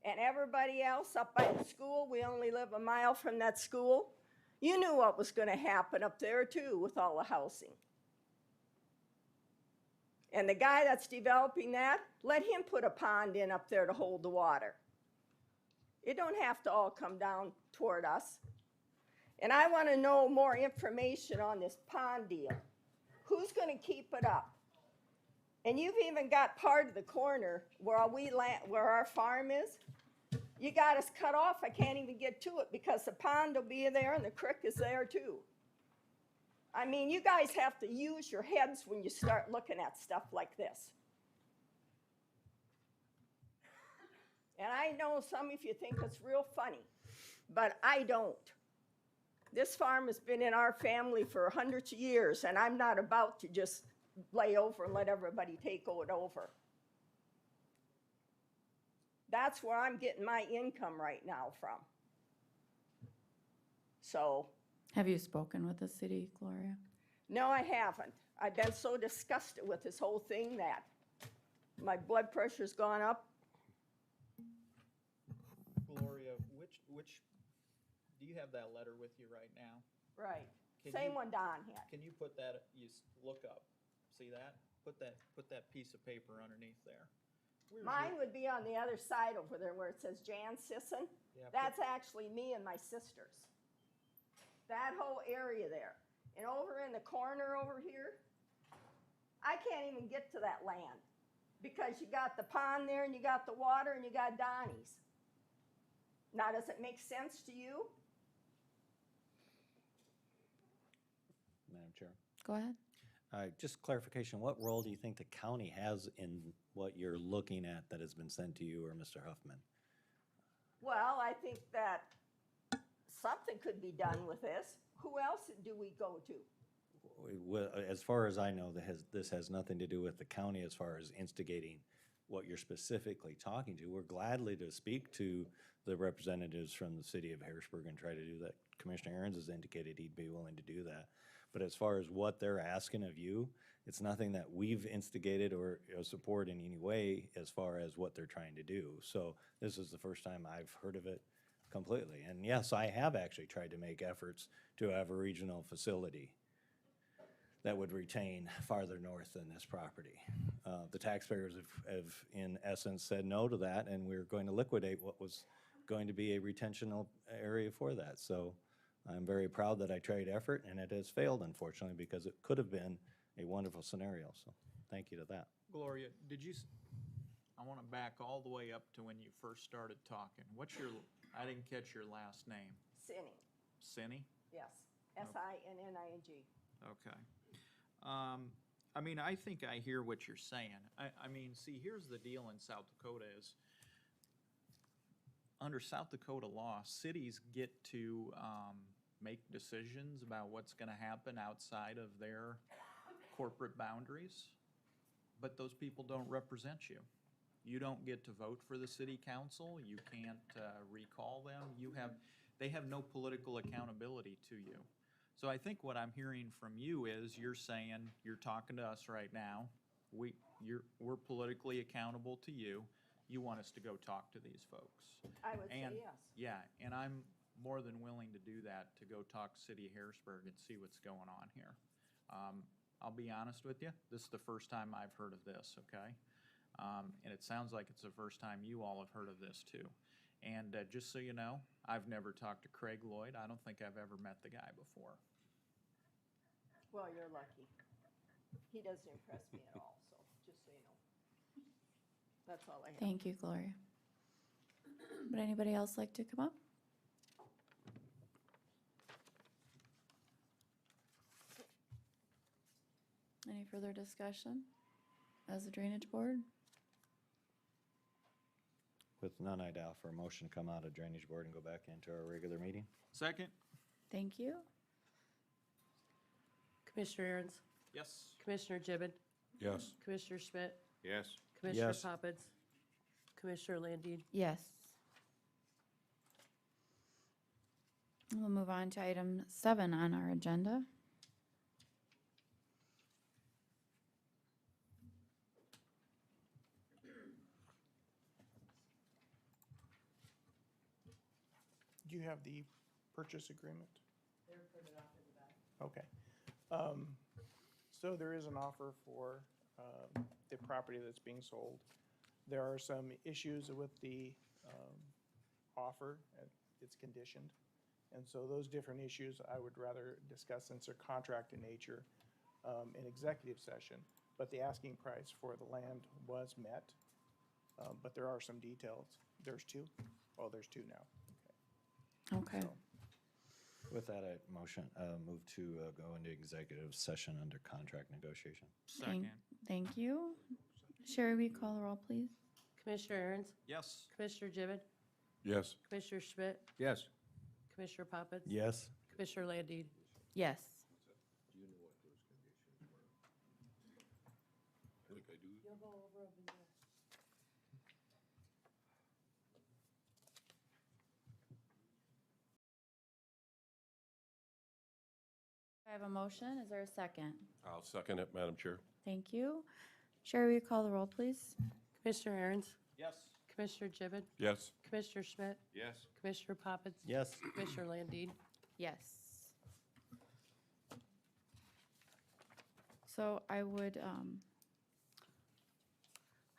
And everybody else up by the school, we only live a mile from that school. You knew what was going to happen up there too with all the housing. And the guy that's developing that, let him put a pond in up there to hold the water. It don't have to all come down toward us. And I want to know more information on this pond deal. Who's going to keep it up? And you've even got part of the corner where our farm is. You got us cut off. I can't even get to it because the pond will be there and the creek is there too. I mean, you guys have to use your heads when you start looking at stuff like this. And I know some of you think it's real funny, but I don't. This farm has been in our family for hundreds of years, and I'm not about to just lay over and let everybody take it over. That's where I'm getting my income right now from. So. Have you spoken with the city, Gloria? No, I haven't. I've been so disgusted with this whole thing that my blood pressure's gone up. Gloria, which, do you have that letter with you right now? Right. Can Same you- one Don had. Can you put that, look up, see that? Put that piece of paper underneath there. Where's Mine your- would be on the other side over there where it says Jan Sisson. Yeah, put- That's actually me and my sisters. That whole area there. And over in the corner over here, I can't even get to that land because you got the pond there and you got the water and you got Donnie's. Now, does it make sense to you? Madam Chair. Go ahead. Just clarification, what role do you think the county has in what you're looking at that has been sent to you or Mr. Huffman? Well, I think that something could be done with this. Who else do we go to? As far as I know, this has nothing to do with the county as far as instigating what you're specifically talking to. We're gladly to speak to the representatives from the city of Harrisburg and try to do that. Commissioner Aaron's has indicated he'd be willing to do that. But as far as what they're asking of you, it's nothing that we've instigated or support in any way as far as what they're trying to do. So this is the first time I've heard of it completely. And yes, I have actually tried to make efforts to have a regional facility that would retain farther north than this property. The taxpayers have in essence said no to that, and we're going to liquidate what was going to be a retentional area for that. So I'm very proud that I tried effort, and it has failed, unfortunately, because it could have been a wonderful scenario. So thank you to that. Gloria, I want to back all the way up to when you first started talking. I didn't catch your last name. Sinning. Sinny? Yes. S-I-N-N-I-N-G. Okay. I mean, I think I hear what you're saying. I mean, see, here's the deal in South Dakota is, under South Dakota law, cities get to make decisions about what's going to happen outside of their corporate boundaries, but those people don't represent you. You don't get to vote for the city council. You can't recall them. They have no political accountability to you. So I think what I'm hearing from you is you're saying, you're talking to us right now, we're politically accountable to you. You want us to go talk to these folks. I would say yes. Yeah, and I'm more than willing to do that, to go talk to City of Harrisburg and see what's going on here. I'll be honest with you, this is the first time I've heard of this, okay? And it sounds like it's the first time you all have heard of this too. And just so you know, I've never talked to Craig Lloyd. I don't think I've ever met the guy before. Well, you're lucky. He doesn't impress me at all, so just so you know. That's all I have. Thank you, Gloria. Would anybody else like to come up? Any further discussion as a drainage board? With none, I'd offer a motion to come out of Drainage Board and go back into our regular meeting. Second? Thank you. Commissioner Aaron's, Yes. Commissioner Gibbon, Yes. Commissioner Schmidt, Yes. Commissioner Yes. Poppins, Commissioner Landine. Yes. We'll move on to item 7 on our agenda. Do you have the purchase agreement? They're printed off in the back. Okay. So there is an offer for the property that's being sold. There are some issues with the offer. It's conditioned. And so those different issues I would rather discuss since they're contract in nature in executive session. But the asking price for the land was met. But there are some details. There's two? Well, there's two now. Okay. So, With that, I move to go into executive session under contract negotiation. Second. Thank you. Sherry, will you call the roll, please? Commissioner Aaron's, Yes. Commissioner Gibbon, Yes. Commissioner Schmidt, Yes. Commissioner Poppins. Yes. Commissioner Landine. Yes. I think I do. You'll go over them in there. I have a motion. Is there a second? I'll second it, Madam Chair. Thank you. Sherry, will you call the roll, please? Commissioner Aaron's, Yes. Commissioner Gibbon, Yes. Commissioner Schmidt, Yes. Commissioner Poppins. Yes. Commissioner Landine. Yes. So I would,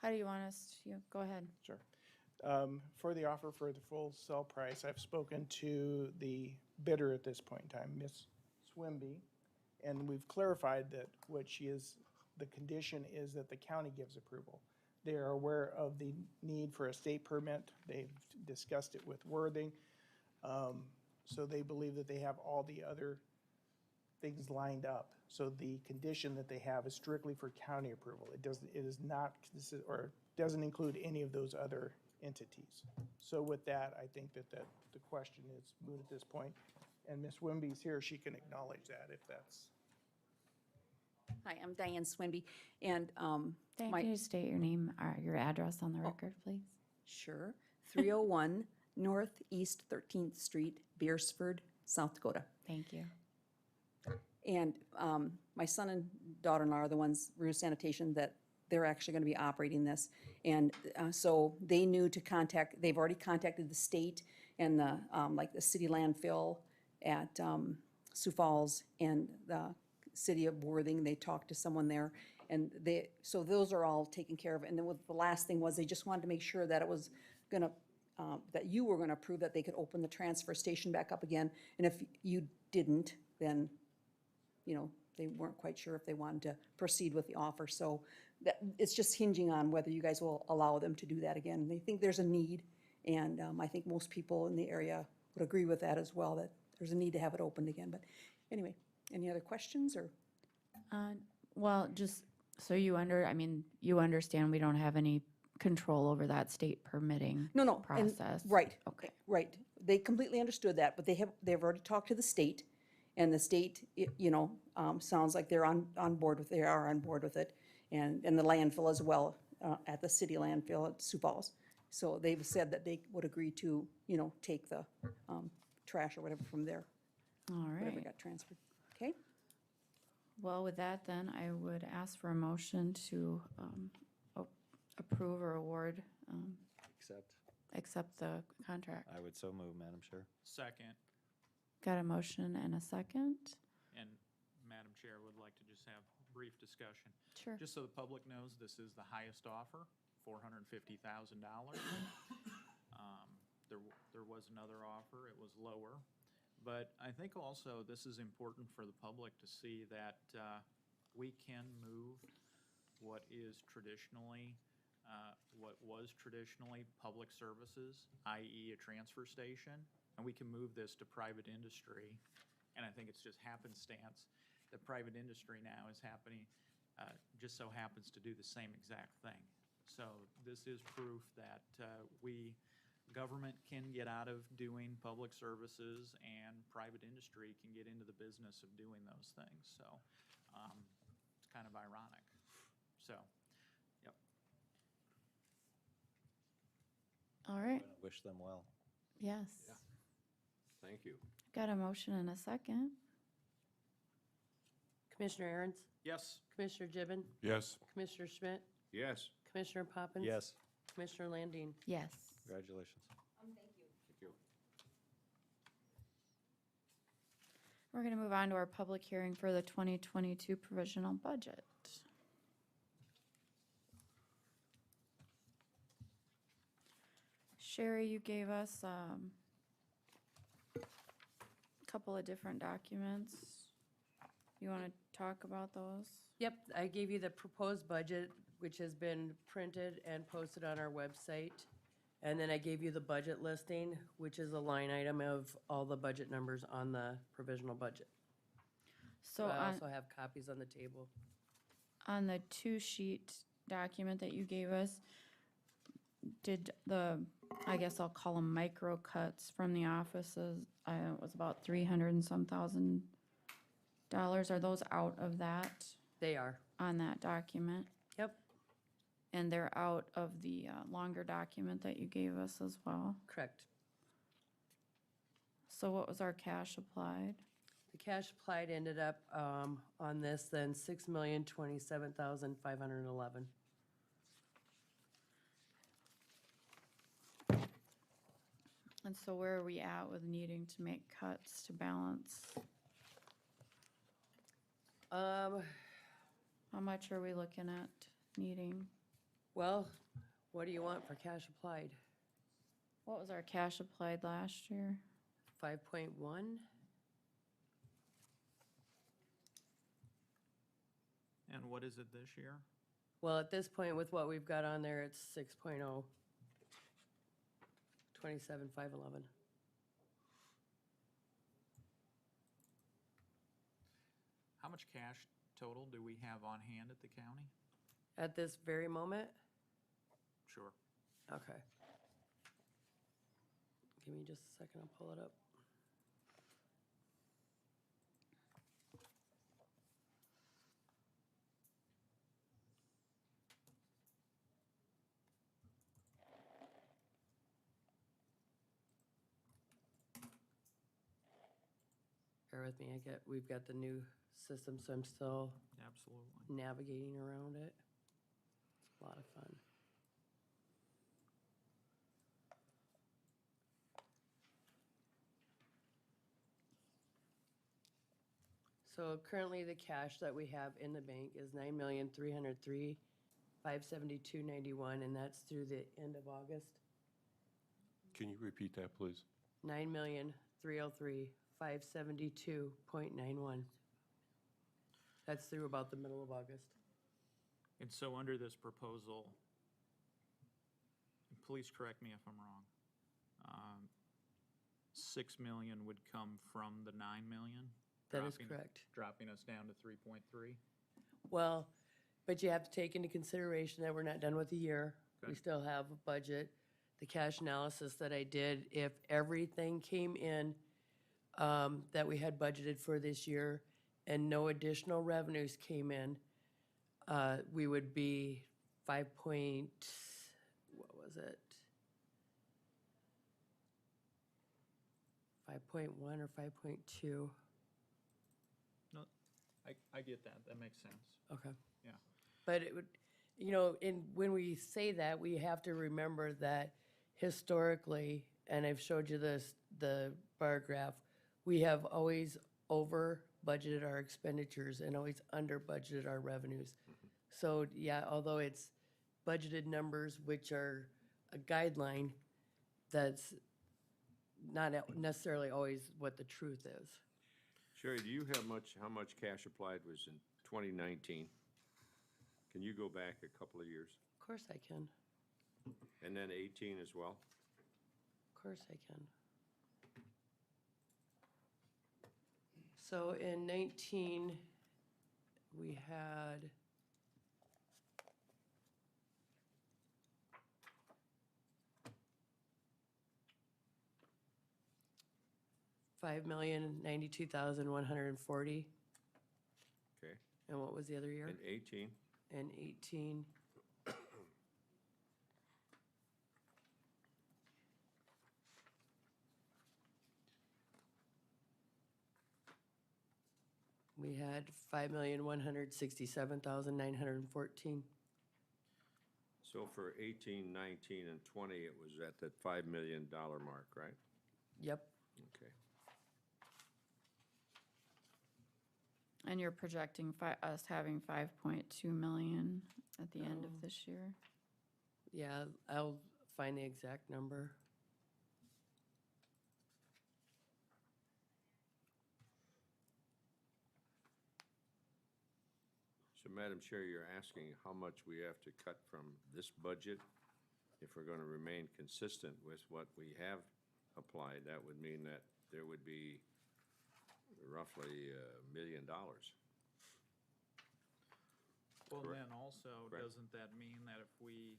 how do you want us to, go ahead. sure. For the offer for the full sell price, I've spoken to the bidder at this point in time, Ms. Swimby, and we've clarified that what she is, the condition is that the county gives approval. They are aware of the need for a state permit. They've discussed it with Worthing. So they believe that they have all the other things lined up. So the condition that they have is strictly for county approval. It is not, or doesn't include any of those other entities. So with that, I think that the question is moot at this point. And Ms. Wimby's here, she can acknowledge that if that's. Hi, I'm Diane Swinby, and Diane, my- can you state your name, your address on the record, please? sure, 301 Northeast 13th Street, Beersford, South Dakota. Thank you. And my son and daughter-in-law are the ones, Rue Sanitation, that they're actually going to be operating this. And so they knew to contact, they've already contacted the state and the, like the city landfill at Sioux Falls and the city of Worthing. They talked to someone there. And so those are all taken care of. And then the last thing was they just wanted to make sure that it was going to, that you were going to approve that they could open the transfer station back up again. And if you didn't, then, you know, they weren't quite sure if they wanted to proceed with the offer. So it's just hinging on whether you guys will allow them to do that again. They think there's a need, and I think most people in the area would agree with that as well, that there's a need to have it opened again. But anyway, any other questions or? Well, just so you you understand we don't have any control over that state permitting No, process. Right. Okay. Right. They completely understood that, but they've already talked to the state, and the state, sounds like they're on board with, they are on board with it, and the landfill as well, at the city landfill at Sioux Falls. So they've said that they would agree to, take the trash or whatever from there, All whatever right. got transferred. Okay? Well, with that then, I would ask for a motion to approve or award, accept the contract. I would so move, Madam Chair. Second. Got a motion and a second? And Madam Chair, would like to just have brief discussion. Sure. Just so the public knows, this is the highest offer, $450,000. There was another offer, it was lower. But I think also this is important for the public to see that we can move what was traditionally public services, i.e. a transfer station, and we can move this to private industry. And I think it's just happenstance that private industry now is just so happens to do the same exact thing. So this is proof that government can get out of doing public services and private industry can get into the business of doing those things. So it's kind of ironic. So, yep. All right. Wish them well. Yes. Thank you. Got a motion and a second. Commissioner Aaron's, Yes. Commissioner Gibbon, Yes. Commissioner Schmidt, Yes. Commissioner Poppins. Yes. Commissioner Landine. Yes. Congratulations. Thank you. We're going to move on to our public hearing for the 2022 provisional budget. Sherry, you gave us a couple of different documents. You want to talk about those? Yep, I gave you the proposed budget, which has been printed and posted on our website. And then I gave you the budget listing, which is a line item of all the budget numbers on the provisional budget. So I on, also have copies on the table. on the two-sheet document that you gave us, did I guess I'll call them micro cuts from the offices, it was about 300 and some thousand dollars. Are those out of that, They are. on that document? Yep, And they're out of the longer document that you gave us as well? correct. So what was our cash applied? The cash applied ended up on this then $6,027,511. And so where are we at with needing to make cuts to balance? How much are we looking at needing? Well, what do you want for cash applied? What was our cash applied last year? 5.1? And what is it this year? Well, at this point, with what we've got on there, it's 6.0. 27,511. How much cash total do we have on hand at the county? At this very moment? Sure. Okay. Give me just a second, I'll pull it up. Bear with me, we've got the new system, so I'm still Absolutely. navigating around it. It's a lot of fun. So currently, the cash that we have in the bank is $9,303,572.91, and that's through the end of August. Can you repeat that, please? $9,303,572.91. That's through about the middle of August. And so under this proposal, and please correct me if I'm wrong, 6 million would come from the 9 million? That is correct. Dropping us down to 3.3? Well, but you have to take into consideration that we're not done with the year. We Okay. still have a budget. The cash analysis that I did, if everything came in that we had budgeted for this year and no additional revenues came in, we would be 5.1 or 5.2. No, I get that. That makes sense. Okay. Yeah. But it would, when we say that, we have to remember that historically, and I've showed you this, the bar graph, we have always over budgeted our expenditures and always under budgeted our revenues. So, yeah, although it's budgeted numbers, which are a guideline, that's not necessarily always what the truth is. Sherry, do you have how much cash applied was in 2019? Can you go back a couple of years? Of course I can. And then 18 as well? Of course I can. So in 19, we had $5,092,140. Okay. And what was the other year? And 18? And 18. We had 5,167,914. So for 18, 19, and 20, it was at that $5 million mark, right? Yep. Okay. And you're projecting us having 5.2 million at the end of this year? Yeah, I'll find the exact number. So Madam Chair, you're asking how much we have to cut from this budget if we're going to remain consistent with what we have applied. That would mean that there would be roughly $1 million. Well, Correct. then also, Correct. doesn't that mean that if we,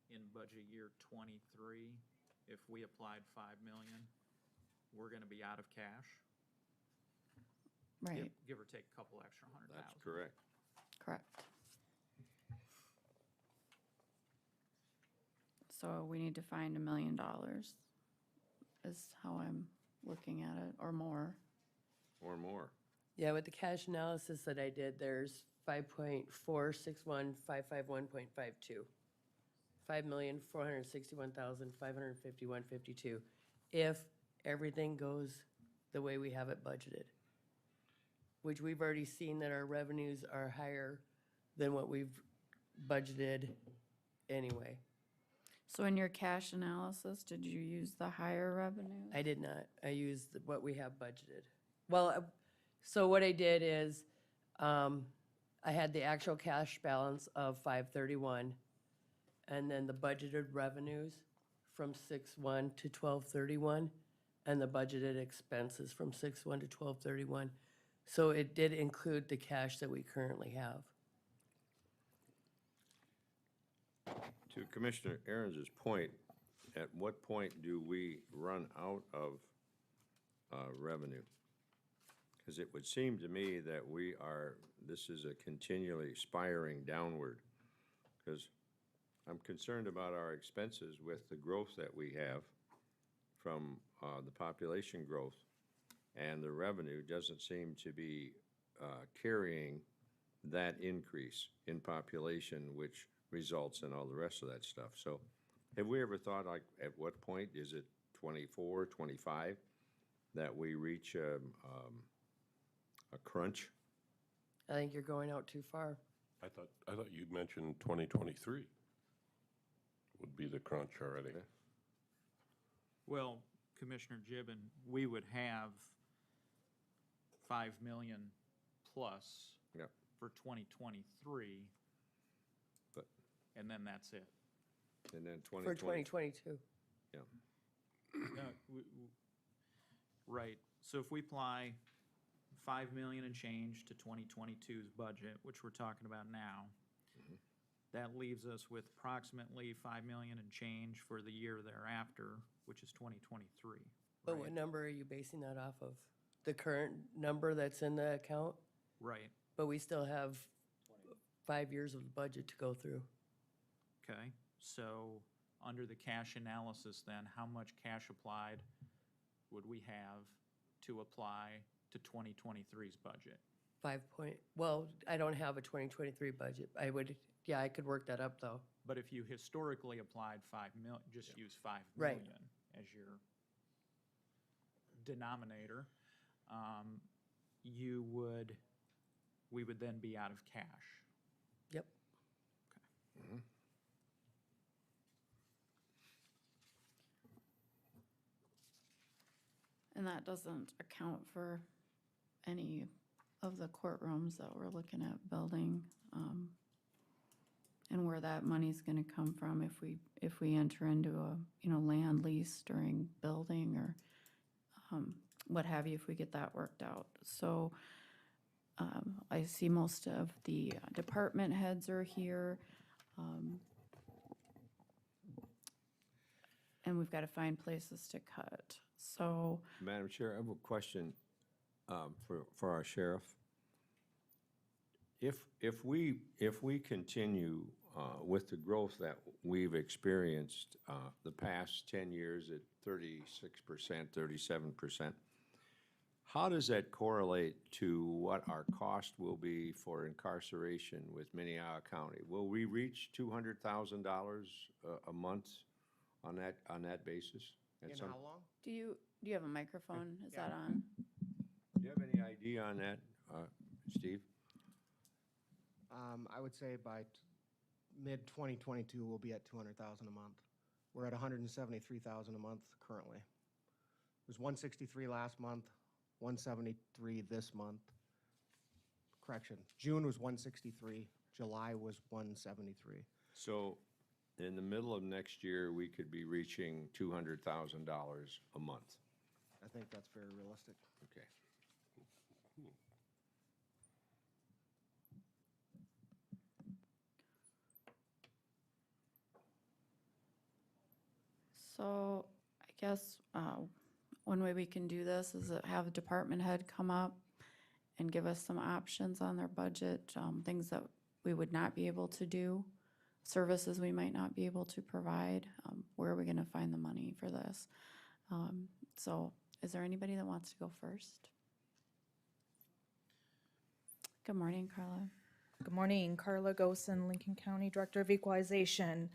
in budget year 23, if we applied 5 million, we're gonna be out of cash? Right, Give or take a couple extra $100,000. That's correct. correct. So we need to find $1 million, is how I'm looking at it, or more. Or more. Yeah, with the cash analysis that I did, there's 5.461551.52. 5,461,551.52. If everything goes the way we have it budgeted, which we've already seen that our revenues are higher than what we've budgeted anyway. So in your cash analysis, did you use the higher revenue? I did not. I used what we have budgeted. Well, so what I did is, I had the actual cash balance of 531, and then the budgeted revenues from 6/1 to 12/31, and the budgeted expenses from 6/1 to 12/31. So it did include the cash that we currently have. To Commissioner Aaron's point, at what point do we run out of revenue? Because it would seem to me that this is a continually spiraling downward. Because I'm concerned about our expenses with the growth that we have from the population growth, and the revenue doesn't seem to be carrying that increase in population, which results in all the rest of that stuff. So have we ever thought, like, at what point, is it 24, 25, that we reach a crunch? I think you're going out too far. I thought you'd mentioned 2023 would be the crunch already. Okay. Well, Commissioner Gibbon, we would have 5 million plus Yeah. for 2023, But, and then that's it. and then For 2020. 2022. Yeah. Right, so if we apply 5 million and change to 2022's budget, which we're talking about now, that leaves us with approximately 5 million and change for the year thereafter, which is 2023. But what number are you basing that off of? The current number that's in the account? Right, But we still have 5 years of the budget to go through. okay, so under the cash analysis then, how much cash applied would we have to apply to 2023's budget? Well, I don't have a 2023 budget. I could work that up though. But if you historically applied 5 million, just use 5 Right. million as your denominator, we would then be out of cash. Yep. And that doesn't account for any of the courtrooms that we're looking at building, and where that money's gonna come from if we enter into a, land lease during building or, what have you, if we get that worked out. So, I see most of the department heads are here. And we've got to find places to cut. So, Madam Chair, I have a question for our sheriff. If we continue with the growth that we've experienced the past 10 years at 36%, 37%, How does that correlate to what our cost will be for incarceration with Minnehaha County? Will we reach $200,000 a month on that basis? In how long? Do you have a microphone? Is Yeah. that on? Do you have any idea on that, Steve? I would say by mid-2022, we'll be at 200,000 a month. We're at 173,000 a month currently. It was 163 last month, 173 this month. Correction, June was 163, July was 173. So in the middle of next year, we could be reaching $200,000 a month. I think that's very realistic. Okay. So I guess one way we can do this is have a department head come up and give us some options on their budget, things that we would not be able to do, services we might not be able to provide. Where are we going to find the money for this? So is there anybody that wants to go first? Good morning, Carla. Good morning, Carla Gosen, Lincoln County Director of Equalization.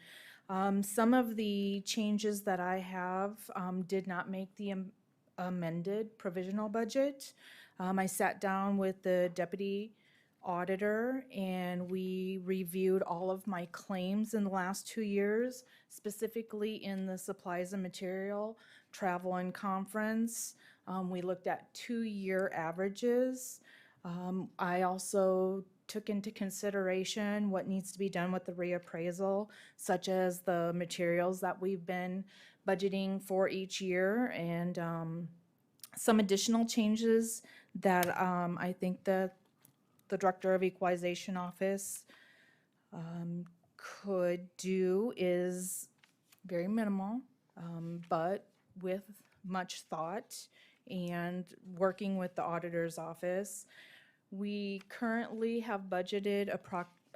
Some of the changes that I have did not make the amended provisional budget. I sat down with the deputy auditor and we reviewed all of my claims in the last 2 years, specifically in the supplies and material, travel and conference. We looked at 2-year averages. I also took into consideration what needs to be done with the reappraisal, such as the materials that we've been budgeting for each year, and some additional changes that I think that the Director of Equalization Office could do is very minimal, but with much thought and working with the Auditor's Office. We currently have budgeted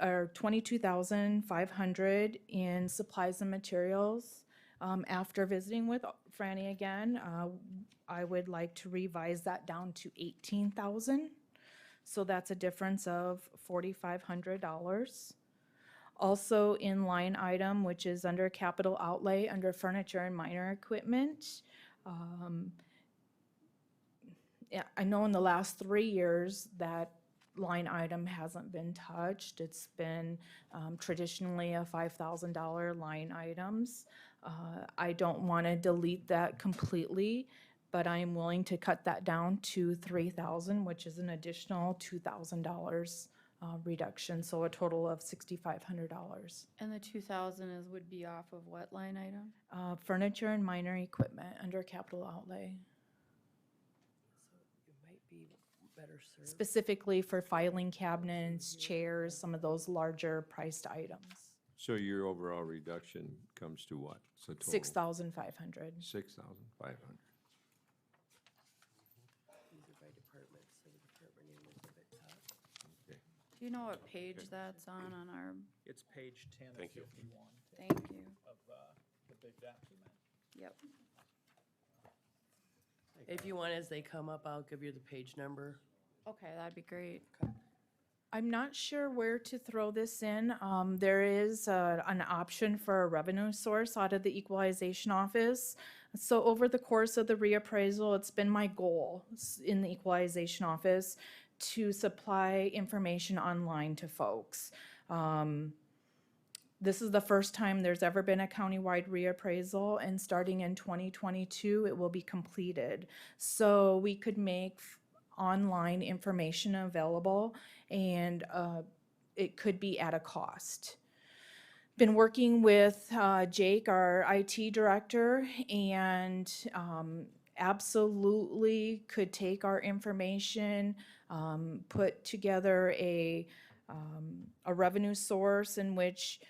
$22,500 in supplies and materials. After visiting with Franny again, I would like to revise that down to $18,000. So that's a difference of $4,500. Also in line item, which is under capital outlay, under furniture and minor equipment. Yeah, I know in the last 3 years that line item hasn't been touched. It's been traditionally a $5,000 line items. I don't want to delete that completely, but I am willing to cut that down to $3,000, which is an additional $2,000 reduction, so a total of $6,500. And the 2,000 would be off of what line item? Furniture and minor equipment under capital outlay. It might be better served. Specifically for filing cabinets, chairs, some of those larger priced items. So your overall reduction comes to what? So total? 6,500. 6,500. These are by department, so the department name is up at top. Okay. Do you know what page that's on our? It's page 10 of Thank you. 51. Thank you. Of the big document. Yep. If you want, as they come up, I'll give you the page number. Okay, that'd be great. I'm not sure where to throw this in. There is an option for a revenue source out of the Equalization Office. So over the course of the reappraisal, it's been my goal in the Equalization Office to supply information online to folks. This is the first time there's ever been a countywide reappraisal, and starting in 2022, it will be completed. So we could make online information available, and it could be at a cost. Been working with Jake, our IT director, and absolutely could take our information, put together a revenue source in which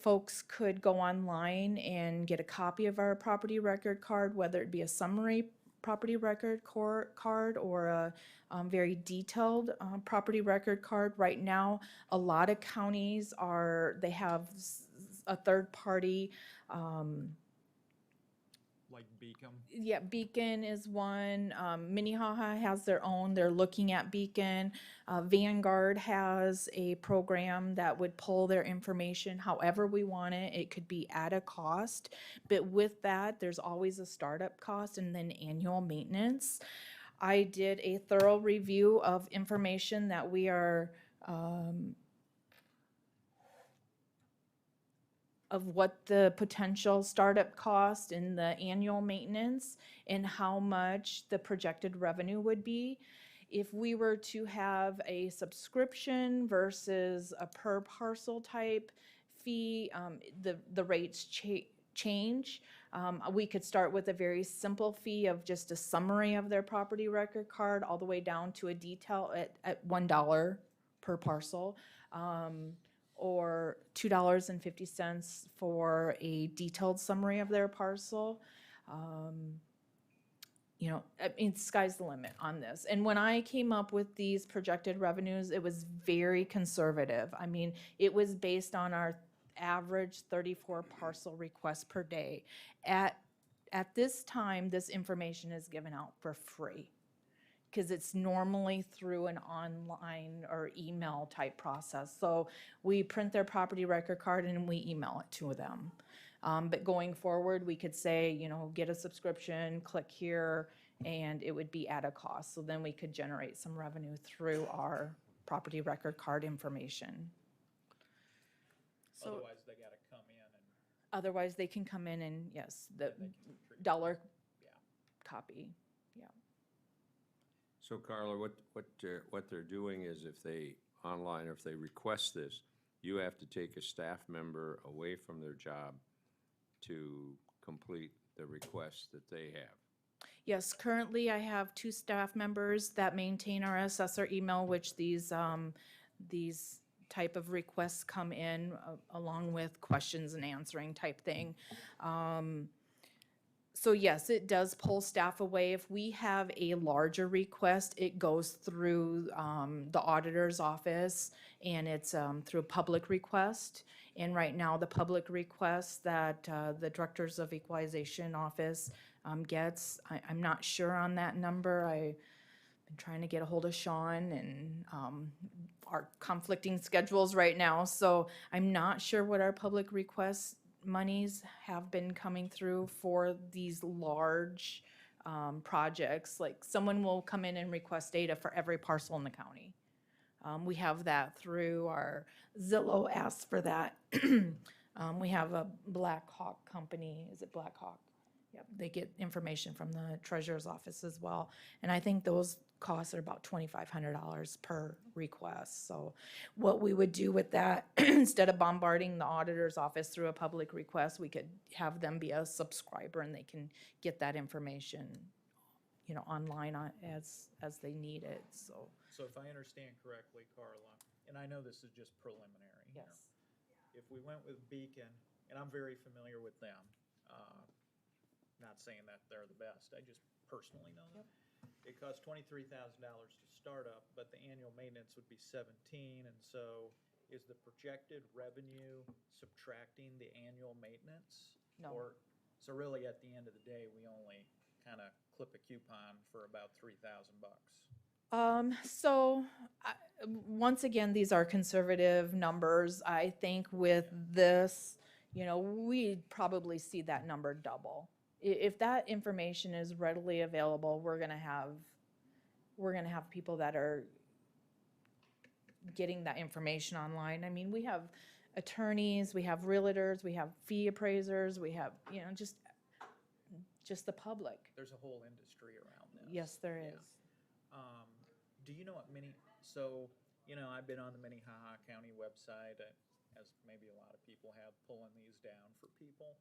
folks could go online and get a copy of our property record card, whether it be a summary property record card or a very detailed property record card. Right now, a lot of counties they have a third party Like Beacon. Yeah, Beacon is one. Minnehaha has their own. They're looking at Beacon. Vanguard has a program that would pull their information however we want it. It could be at a cost, but with that, there's always a startup cost and then annual maintenance. I did a thorough review of information that we are of what the potential startup cost and the annual maintenance and how much the projected revenue would be. If we were to have a subscription versus a per parcel type fee, the rates change. We could start with a very simple fee of just a summary of their property record card all the way down to a detail at $1 per parcel. Or $2.50 for a detailed summary of their parcel. You know, I mean, sky's the limit on this. And when I came up with these projected revenues, it was very conservative. I mean, it was based on our average 34 parcel requests per day. At this time, this information is given out for free, because it's normally through an online or email type process. So we print their property record card and we email it to them. But going forward, we could say, you know, get a subscription, click here, and it would be at a cost. So then we could generate some revenue through our property record card information. So Otherwise, they gotta come in and. otherwise, they can come in and, yes, the they can treat- dollar Yeah. copy. So Carla, what they're doing is if they online, or if they request this, you have to take a staff member away from their job to complete the request that they have. Yes, currently I have 2 staff members that maintain our assessor email, which these type of requests come in along with questions and answering type thing. So yes, it does pull staff away. If we have a larger request, it goes through the auditor's office, and it's through public request. And right now, the public request that the Directors of Equalization Office gets, I'm not sure on that number. I've been trying to get a hold of Sean and our conflicting schedules right now. So I'm not sure what our public requests monies have been coming through for these large projects. Like someone will come in and request data for every parcel in the county. We have that through our Zillow asks for that. We have a Black Hawk company. Is it Black Hawk? Yep, they get information from the treasurer's office as well. And I think those costs are about $2,500 per request. So what we would do with that, instead of bombarding the auditor's office through a public request, we could have them be a subscriber and they can get that information, you know, online as they need it, so. So if I understand correctly, Carla, and I know this is just preliminary here. Yes. If we went with Beacon, and I'm very familiar with them, not saying that they're the best, I just personally know them. It costs $23,000 to start up, but the annual maintenance would be 17, and so is the projected revenue subtracting the annual maintenance? No. Or, so really at the end of the day, we only kind of clip a coupon for about $3,000 bucks. Once again, these are conservative numbers. I think with this, you know, we'd probably see that number double. If that information is readily available, we're gonna have people that are getting that information online. I mean, we have attorneys, we have realtors, we have fee appraisers, we have, you know, just the public. There's a whole industry around this. Yes, there is. Do you know what so, you know, I've been on the Minnehaha County website, as maybe a lot of people have, pulling these down for people.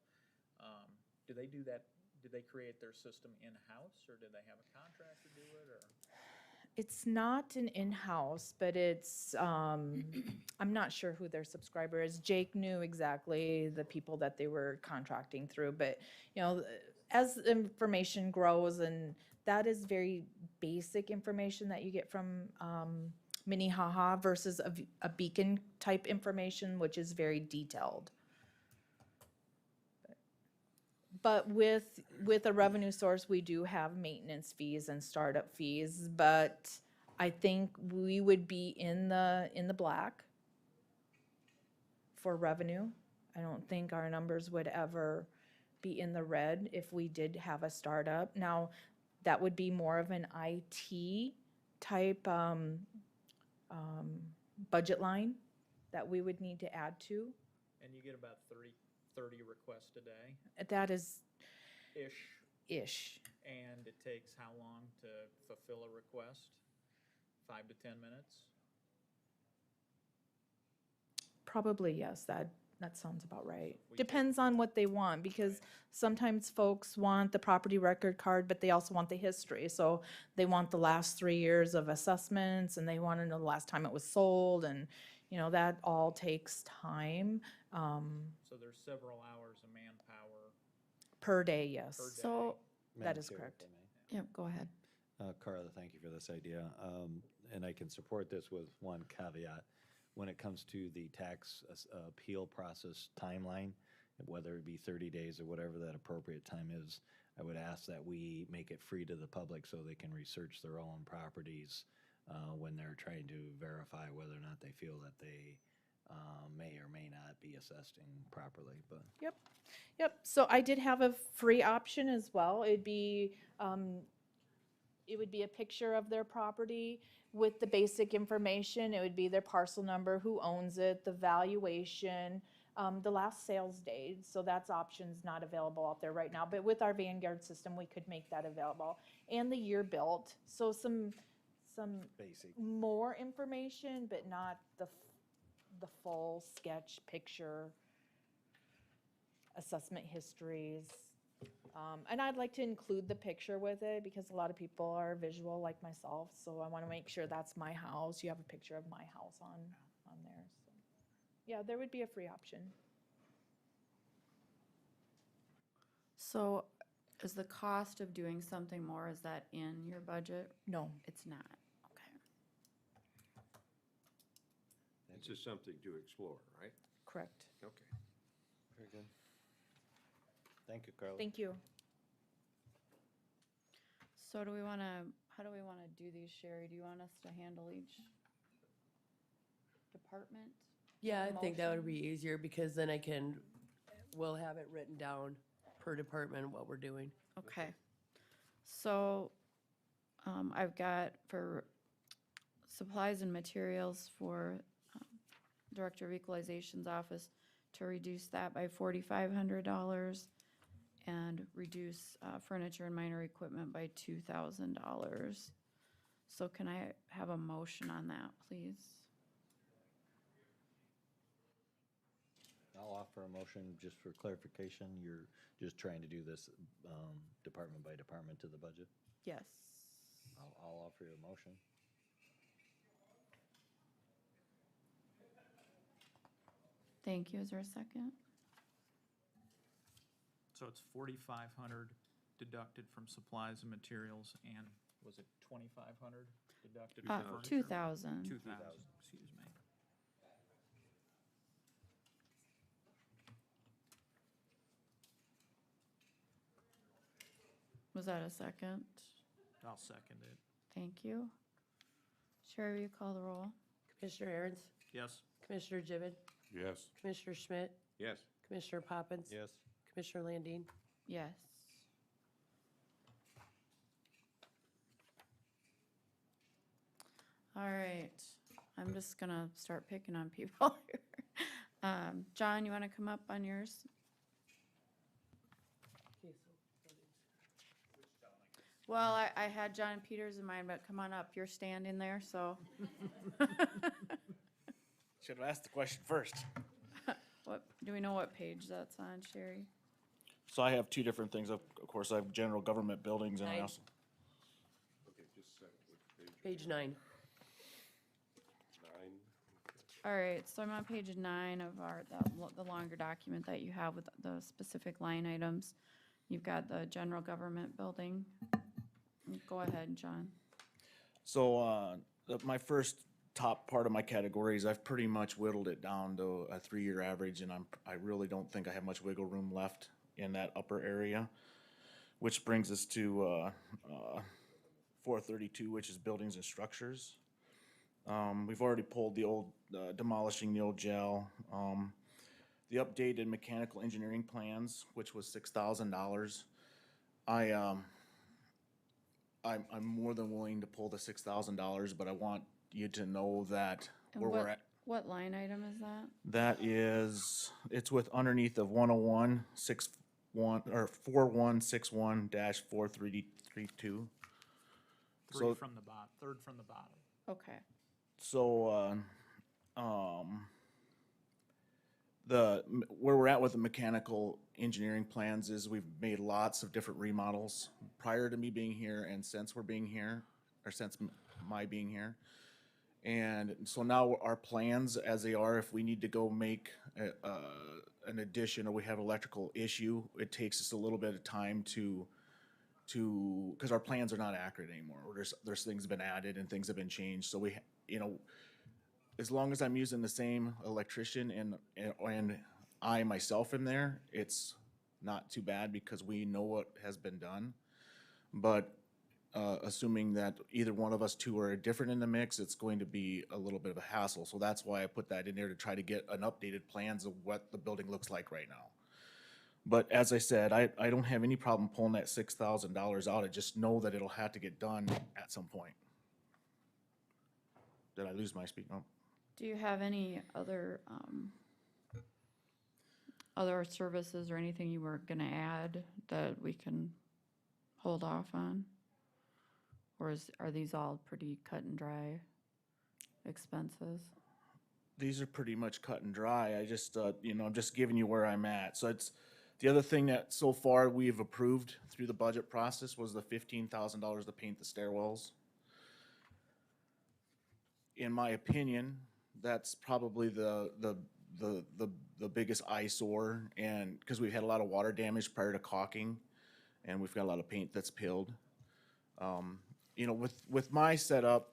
Do they do that, did they create their system in-house, or did they have a contractor do it, or? It's not an in-house, but it's, I'm not sure who their subscriber is. Jake knew exactly the people that they were contracting through, but, you know, as information grows, and that is very basic information that you get from Minnehaha versus a Beacon type information, which is very detailed. But with a revenue source, we do have maintenance fees and startup fees, but I think we would be in the black for revenue. I don't think our numbers would ever be in the red if we did have a startup. Now, that would be more of an IT type budget line that we would need to add to. And you get about 30 requests a day-ish, That is ish. and it takes how long to fulfill a request? 5 to 10 minutes? Probably, yes, that sounds about right. Depends on what they want, because sometimes folks want the property record card, but they also want the history. So they want the last 3 years of assessments, and they want to know the last time it was sold, and, you know, that all takes time. So there's several hours of manpower. Per day, yes. Per day. So, That Madam is Chair, if correct. I may. yep, go ahead. Carla, thank you for this idea. And I can support this with one caveat. When it comes to the tax appeal process timeline, whether it be 30 days or whatever that appropriate time is, I would ask that we make it free to the public so they can research their own properties when they're trying to verify whether or not they feel that they may or may not be assessing properly, but. Yep, so I did have a free option as well. It would be a picture of their property with the basic information. It would be their parcel number, who owns it, the valuation, the last sales date. So that's options not available out there right now. But with our Vanguard system, we could make that available. And the year built. So some Basic. more information, but not the full sketch picture, assessment histories. And I'd like to include the picture with it because a lot of people are visual like myself, so I want to make sure that's my house. You have a picture of my house on there. So. Yeah, there would be a free option. So is the cost of doing something more, is that in your budget? No. It's not, okay. It's just something to explore, right? Correct. Okay. Very good. Thank you, Carla. Thank you. So how do we want to do these, Sherry? Do you want us to handle each department? Yeah, I think that would be Motion? easier because then we'll have it written down per department what we're doing. Okay. So, I've got for supplies and materials for Director of Equalization's office to reduce that by $4,500 and reduce furniture and minor equipment by $2,000. So can I have a motion on that, please? I'll offer a motion just for clarification. You're just trying to do this department by department to the budget? Yes. I'll offer you a motion. Thank you. Is there a second? So it's 4,500 deducted from supplies and materials, and was it 2,500 deducted? from furniture? 2,000. 2,000, excuse me. Was that a second? I'll second it. Thank you. Sherry, will you call the roll? Commissioner Aaron's, Yes. Commissioner Gibbon, Yes. Commissioner Schmidt, Yes. Commissioner Poppins. Yes. Commissioner Landine. Yes. All right, I'm just gonna start picking on people here. John, you wanna come up on yours? Well, I had John Peters in mind, but come on up, you're standing there, so. Should have asked the question first. What, do we know what page that's on, Sherry? So I have two different things. Of course, I have general government buildings and I Nine. also, Okay, just a second, which page? Page 9. 9. All right, so I'm on page 9 of the longer document that you have with the specific line items. You've got the general government building. Go ahead, John. so my first top part of my categories, I've pretty much whittled it down to a 3-year average, and I really don't think I have much wiggle room left in that upper area, which brings us to 432, which is buildings and structures. We've already pulled the old, demolishing the old jail. The updated mechanical engineering plans, which was $6,000. I'm more than willing to pull the $6,000, but I want you to know that And where we're at. what line item is that? That is, it's with underneath of 10161 or 4161-4332. Third from the bottom. Okay. So, where we're at with the mechanical engineering plans is we've made lots of different remodels prior to me being here and since we're being here, or since my being here. And so now our plans as they are, if we need to go make an addition or we have electrical issue, it takes us a little bit of time because our plans are not accurate anymore. There's things have been added and things have been changed. So as long as I'm using the same electrician and I myself in there, it's not too bad because we know what has been done. But assuming that either one of us two are different in the mix, it's going to be a little bit of a hassle. So that's why I put that in there to try to get an updated plans of what the building looks like right now. But as I said, I don't have any problem pulling that $6,000 out. I just know that it'll have to get done at some point. Did I lose my speak? No. Do you have any other services or anything you were gonna add that we can hold off on? Or are these all pretty cut and dry expenses? These are pretty much cut and dry. I just, I'm just giving you where I'm at. So it's, the other thing that so far we've approved through the budget process was the $15,000 to paint the stairwells. In my opinion, that's probably the biggest eyesore, and because we've had a lot of water damage prior to caulking, and we've got a lot of paint that's peeled. With my setup,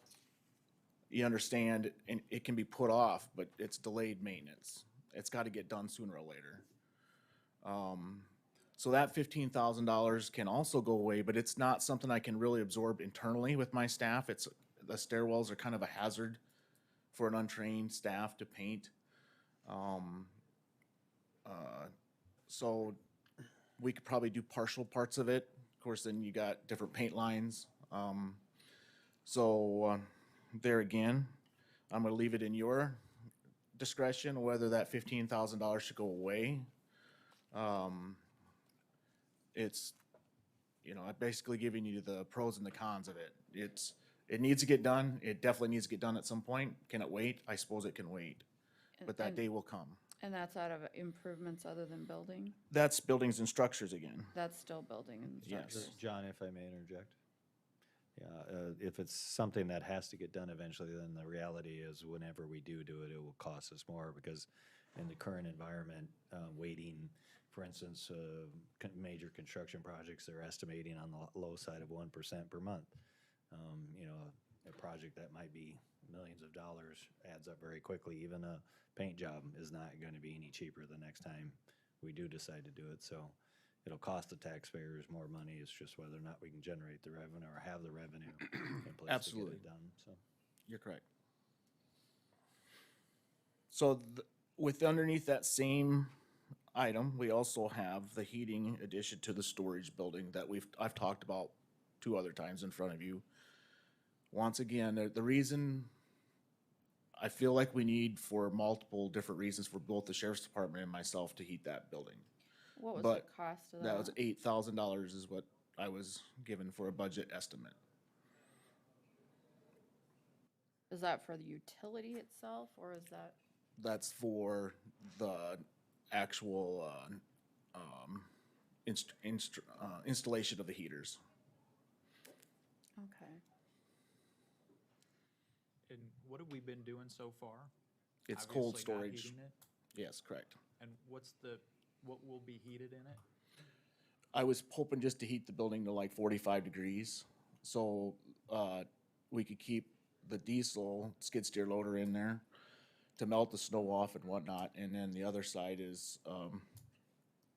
you understand, and it can be put off, but it's delayed maintenance. It's got to get done sooner or later. So that $15,000 can also go away, but it's not something I can really absorb internally with my staff. The stairwells are kind of a hazard for an untrained staff to paint. So we could probably do partial parts of it. Of course, then you got different paint lines. There again, I'm gonna leave it in your discretion whether that $15,000 should go away. I'm basically giving you the pros and the cons of it. It needs to get done. It definitely needs to get done at some point. Can it wait? I suppose it can wait, but that day will come. And that's out of improvements other than building? That's buildings and structures again. That's still building and structures? Yes. John, if I may interject? Yeah, if it's something that has to get done eventually, then the reality is whenever we do it, it will cost us more because in the current environment, waiting, for instance, major construction projects, they're estimating on the low side of 1% per month. A project that might be millions of dollars adds up very quickly. Even a paint job is not going to be any cheaper the next time we do decide to do it. So it'll cost the taxpayers more money. It's just whether or not we can generate the revenue or have the revenue in place Absolutely. to get it done. So You're correct. So with underneath that same item, we also have the heating addition to the storage building that I've talked about 2 other times in front of you. Once again, the reason I feel like we need for multiple different reasons for both the sheriff's department and myself to heat that building. What was But the cost of that? that was $8,000 is what I was given for a budget estimate. Is that for the utility itself, or is that? That's for the actual installation of the heaters. Okay. And what have we been doing so far? It's cold Obviously not storage. heating it. Yes, correct. And what will be heated in it? I was hoping just to heat the building to like 45 degrees, so we could keep the diesel skid steer loader in there to melt the snow off and whatnot, and then the other side is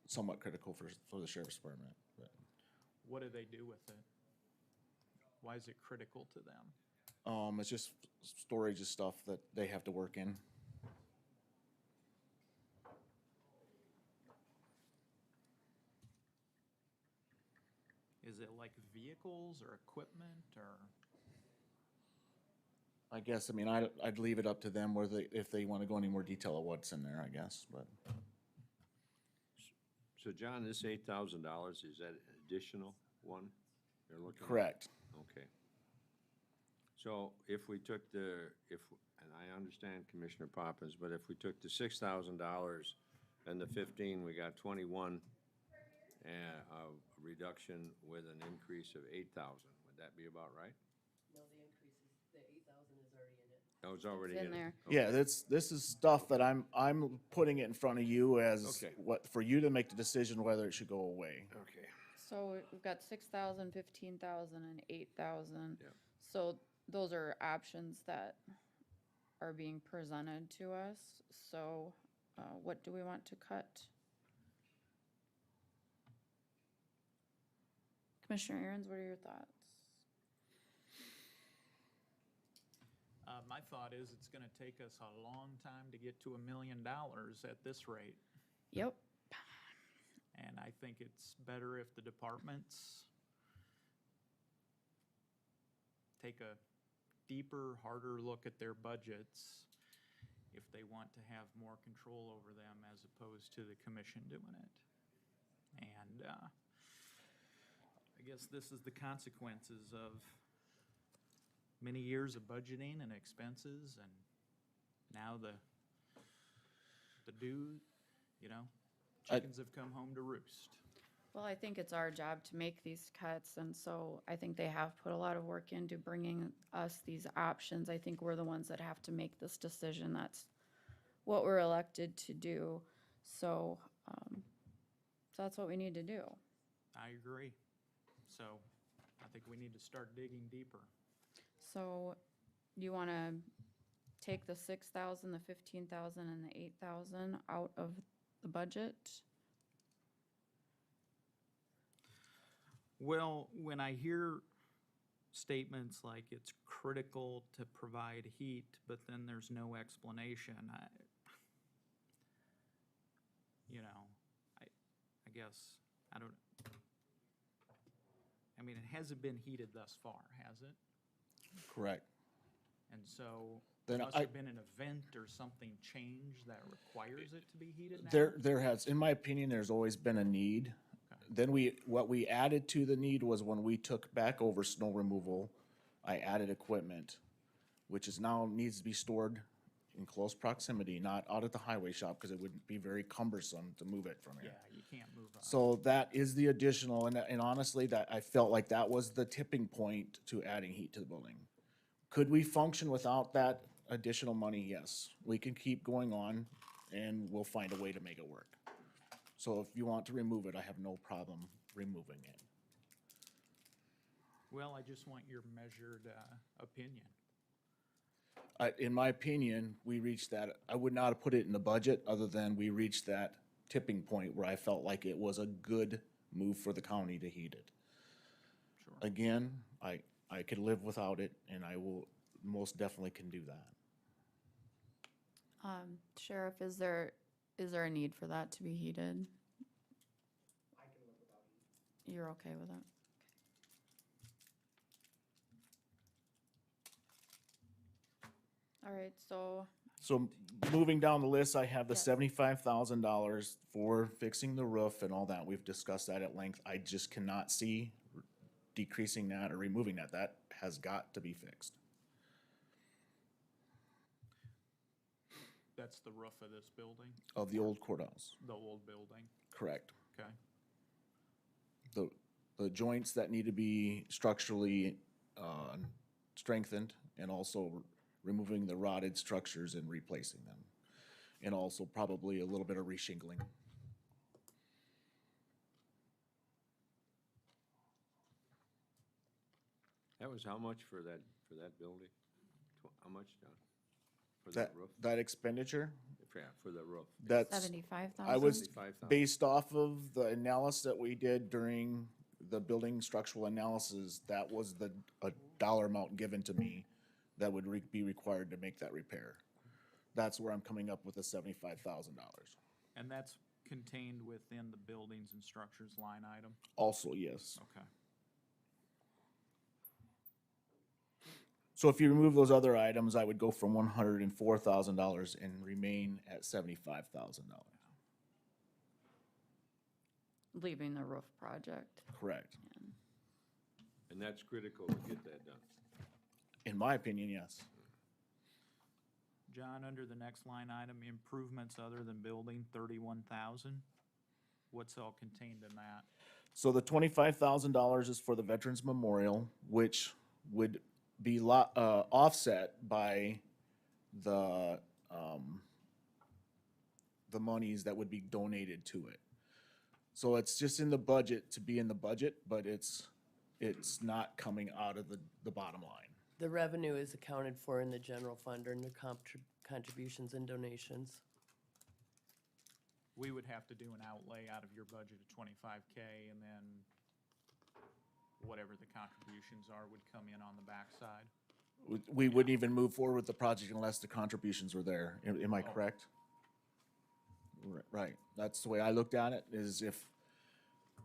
somewhat critical for the sheriff's department. But, What do they do with it? Why is it critical to them? it's just storage of stuff that they have to work in. Is it like vehicles or equipment or? I guess, I mean, I'd leave it up to them whether if they want to go any more detail of what's in there, I guess, but. So John, this $8,000, is that additional one you're looking at? Correct. Okay. So if we took and I understand Commissioner Poppins, but if we took the $6,000 and the 15, we got 21, a reduction with an increase of 8,000. Would that be about right? No, the increase is, the 8,000 is already in it. That was already in in there. it? Yeah, this is stuff that I'm putting it in front of you as Okay. for you to make the decision whether it should go away. Okay. So we've got 6,000, 15,000, and 8,000. Yep. So those are options that are being presented to us. So what do we want to cut? Commissioner Aaron's, what are your thoughts? My thought is it's gonna take us a long time to get to $1 million at this rate. Yep. And I think it's better if the departments take a deeper, harder look at their budgets if they want to have more control over them as opposed to the commission doing it. And I guess this is the consequences of many years of budgeting and expenses, and now the chickens have come home to roost. Well, I think it's our job to make these cuts, and so I think they have put a lot of work into bringing us these options. I think we're the ones that have to make this decision. That's what we're elected to do. So, that's what we need to do. I agree. So I think we need to start digging deeper. So, you want to take the 6,000, the 15,000, and the 8,000 out of the budget? Well, when I hear statements like it's critical to provide heat, but then there's no explanation, I guess, it hasn't been heated thus far, has it? Correct. And so Then must have been an event or something changed that requires it to be heated now? There has, in my opinion, there's always been a need. Then what we added to the need was when we took back over snow removal, I added equipment, which is now needs to be stored in close proximity, not out at the highway shop, because it would be very cumbersome to move it from Yeah, here. you can't move on. So that is the additional, and honestly, that I felt like that was the tipping point to adding heat to the building. Could we function without that additional money? Yes. We can keep going on, and we'll find a way to make it work. So if you want to remove it, I have no problem removing it. Well, I just want your measured opinion. In my opinion, we reached that, I would not have put it in the budget, other than we reached that tipping point where I felt like it was a good move for the county to heat it. Sure. Again, I could live without it, and I will, most definitely can do that. Sheriff, is there a need for that to be heated? I can live without heat. You're okay with it? All right, so, So moving down the list, I have the Yes. $75,000 for fixing the roof and all that. We've discussed that at length. I just cannot see decreasing that or removing that. That has got to be fixed. That's the roof of this building, Of the old courthouse, the old building, correct. okay? The joints that need to be structurally strengthened, and also removing the rotted structures and replacing them. And also probably a little bit of reshingling. That was how much for that building? How much, John? For that roof? That expenditure for the roof? That's, 75,000? I was 75,000. based off of the analysis that we did during the building structural analysis. That was a dollar amount given to me that would be required to make that repair. That's where I'm coming up with the $75,000. And that's contained within the buildings and structures line item? Also, yes. Okay. So if you remove those other items, I would go from $104,000 and remain at $75,000. Leaving the roof project. Correct. And that's critical to get that done. In my opinion, yes. John, under the next line item, improvements other than building, 31,000. What's all contained in that? So the $25,000 is for the Veterans Memorial, which would be offset by the monies that would be donated to it. So it's just in the budget to be in the budget, but it's not coming out of the bottom line. The revenue is accounted for in the general fund under contributions and donations. We would have to do an outlay out of your budget of 25K, and then whatever the contributions are would come in on the backside. We wouldn't even move forward with the project unless the contributions were there. Am I correct? Right. That's the way I looked at it, is if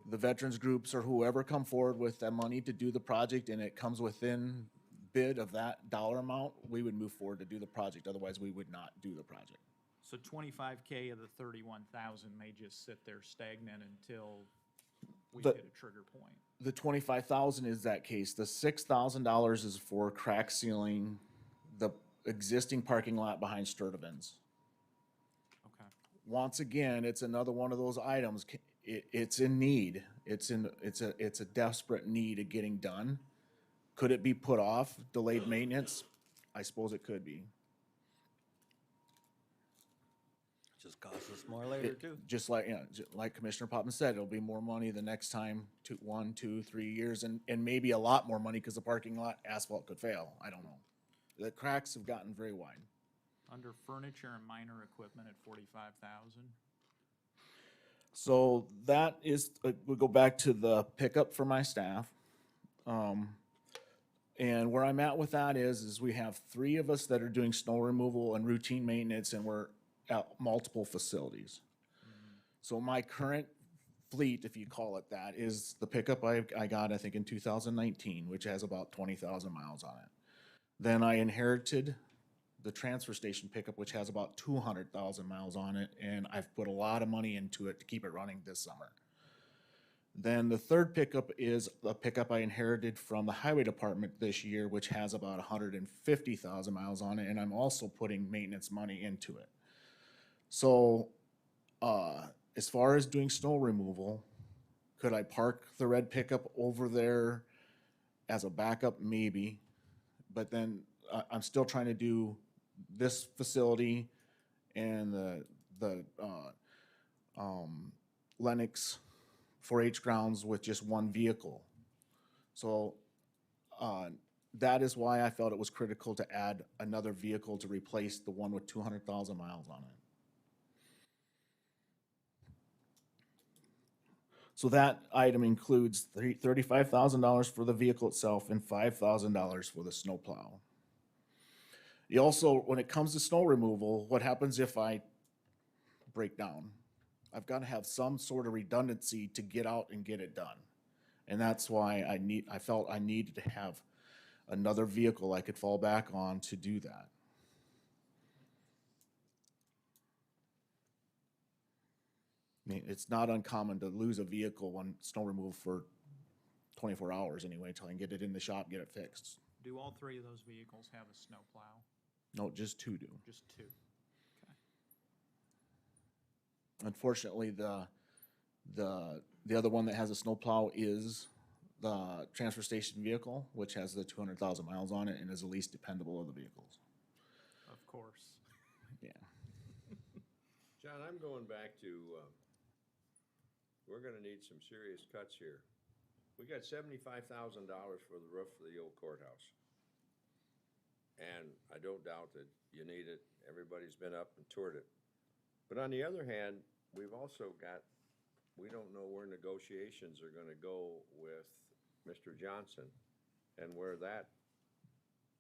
the veterans groups or whoever come forward with that money to do the project and it comes within bid of that dollar amount, we would move forward to do the project. Otherwise, we would not do the project. So 25K of the 31,000 may just sit there stagnant until we hit a trigger point. The 25,000 is that case. The $6,000 is for crack sealing the existing parking lot behind Sturtevant's. Okay. Once again, it's another one of those items. It's in need. It's a desperate need of getting done. Could it be put off, delayed maintenance? I suppose it could be. Just costs us more later too. Just like, like Commissioner Popman said, it'll be more money the next time, 1, 2, 3 years, and maybe a lot more money because the parking lot asphalt could fail. I don't know. The cracks have gotten very wide. Under furniture and minor equipment at 45,000. So that is, we'll go back to the pickup for my staff. And where I'm at with that is we have 3 of us that are doing snow removal and routine maintenance, and we're at multiple facilities. So my current fleet, if you call it that, is the pickup I got, I think, in 2019, which has about 20,000 miles on it. Then I inherited the transfer station pickup, which has about 200,000 miles on it, and I've put a lot of money into it to keep it running this summer. Then the third pickup is a pickup I inherited from the highway department this year, which has about 150,000 miles on it, and I'm also putting maintenance money into it. So, as far as doing snow removal, could I park the red pickup over there as a backup? Maybe. But then I'm still trying to do this facility and the Lennox 4-H grounds with just one vehicle. So that is why I felt it was critical to add another vehicle to replace the one with 200,000 miles on it. So that item includes $35,000 for the vehicle itself and $5,000 for the snowplow. You also, when it comes to snow removal, what happens if I break down? I've got to have some sort of redundancy to get out and get it done. And that's why I felt I needed to have another vehicle I could fall back on to do that. I mean, it's not uncommon to lose a vehicle on snow removal for 24 hours anyway, till I can get it in the shop, get it fixed. Do all 3 of those vehicles have a snowplow? No, just 2 do. Just 2. Okay. Unfortunately, the other one that has a snowplow is the transfer station vehicle, which has the 200,000 miles on it and is the least dependable of the vehicles. Of course. Yeah. John, I'm going back to, we're gonna need some serious cuts here. We got $75,000 for the roof of the old courthouse. And I don't doubt that you need it. Everybody's been up and toured it. But on the other hand, we've also got, we don't know where negotiations are gonna go with Mr. Johnson and where that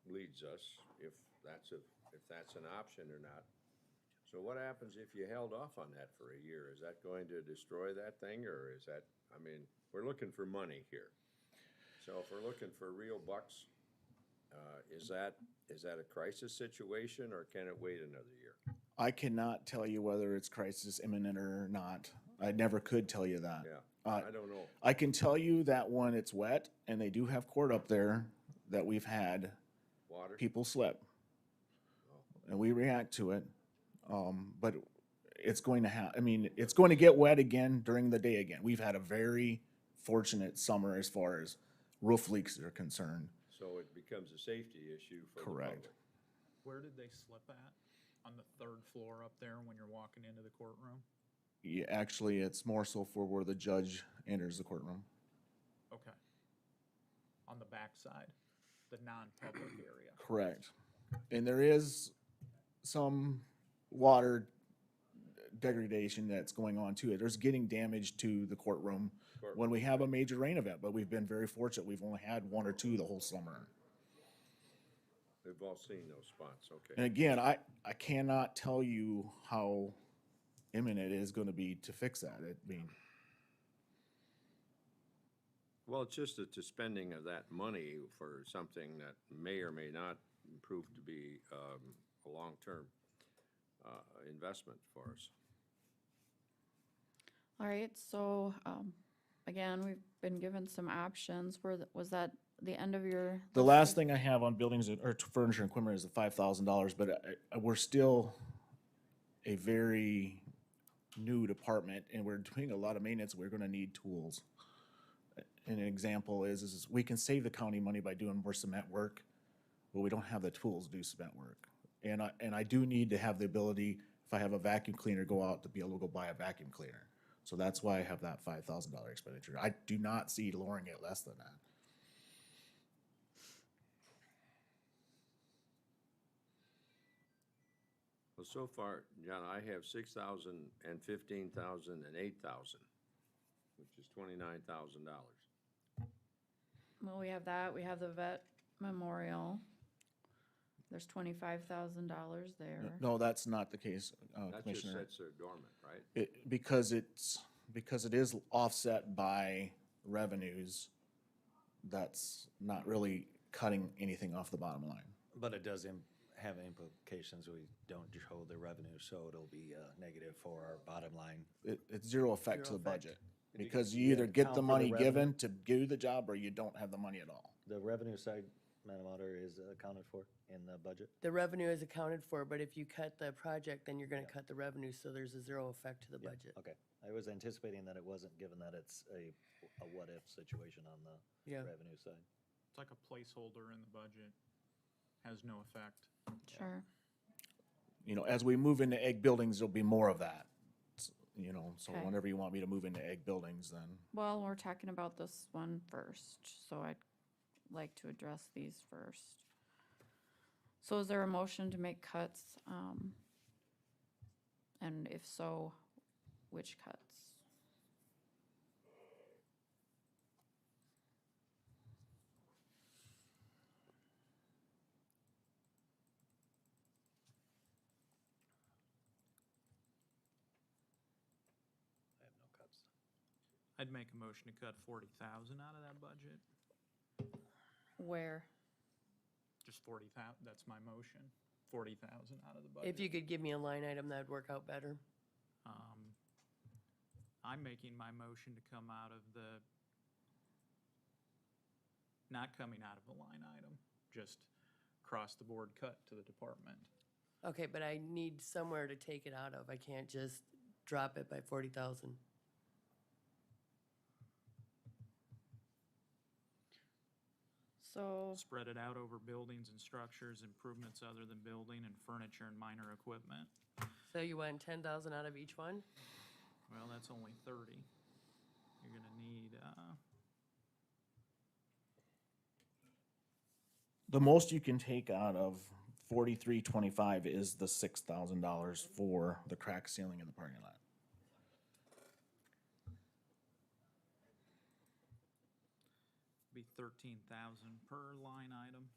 leads us, if that's an option or not. So what happens if you held off on that for a year? Is that going to destroy that thing, or is that, I mean, we're looking for money here. So if we're looking for real bucks, is that a crisis situation, or can it wait another year? I cannot tell you whether it's crisis imminent or not. I never could tell you that. Yeah, I don't know. I can tell you that when it's wet, and they do have court up there, that we've had Water? people slip. And we react to it. But it's going to it's going to get wet again during the day again. We've had a very fortunate summer as far as roof leaks are concerned. So it becomes a safety issue for the Correct. public. Where did they slip at? On the third floor up there when you're walking into the courtroom? Yeah, actually, it's more so for where the judge enters the courtroom. Okay. On the back side, the non-public area. Correct. And there is some water degradation that's going on to it. There's getting damage to the courtroom when we have a major rain event, but we've been very fortunate. We've only had one or two the whole summer. We've all seen those spots, okay. And again, I cannot tell you how imminent it is going to be to fix that. Well, it's just that the spending of that money for something that may or may not prove to be a long-term investment for us. All right, so, again, we've been given some options. Was that the end of your? The last thing I have on buildings or furniture and equipment is the $5,000, but we're still a very new department, and we're doing a lot of maintenance. We're gonna need tools. An example is we can save the county money by doing more cement work, but we don't have the tools to do cement work. And I do need to have the ability, if I have a vacuum cleaner, go out to be able to go buy a vacuum cleaner. So that's why I have that $5,000 expenditure. I do not see lowering it less than that. Well, so far, John, I have 6,000 and 15,000 and 8,000, which is $29,000. Well, we have that. We have the vet memorial. There's $25,000 there. No, that's not the case, That just Commissioner. sits there dormant, right? Because it is offset by revenues, that's not really cutting anything off the bottom line. But it does have implications. We don't show the revenue, so it'll be negative for our bottom line. It's zero effect to the Zero effect. budget. Because you either get the money given to do the job or you don't have the money at all. The revenue side, Madam Auditor, is accounted for in the budget? The revenue is accounted for, but if you cut the project, then you're gonna cut the revenue, so there's a zero effect to the Yeah, budget. Okay. I was anticipating that it wasn't, given that it's a what-if situation on the Yeah. revenue side. It's like a placeholder in the budget, has no effect. Sure. You know, as we move into egg buildings, there'll be more of that. You know, so Okay. whenever you want me to move into egg buildings, then. Well, we're talking about this one first, so I'd like to address these first. So is there a motion to make cuts? And if so, which cuts? I have no cuts. I'd make a motion to cut 40,000 out of that budget. Where? Just 40,000, that's my motion. 40,000 out of the budget. If you could give me a line item, that'd work out better. I'm making my motion to come out of the, not coming out of the line item, just across the board cut to the department. Okay, but I need somewhere to take it out of. I can't just drop it by 40,000. So, Spread it out over buildings and structures, improvements other than building, and furniture and minor equipment. So you want 10,000 out of each one? Well, that's only 30. You're gonna need, The most you can take out of 4325 is the $6,000 for the crack ceiling in the parking lot. Be 13,000 per line item.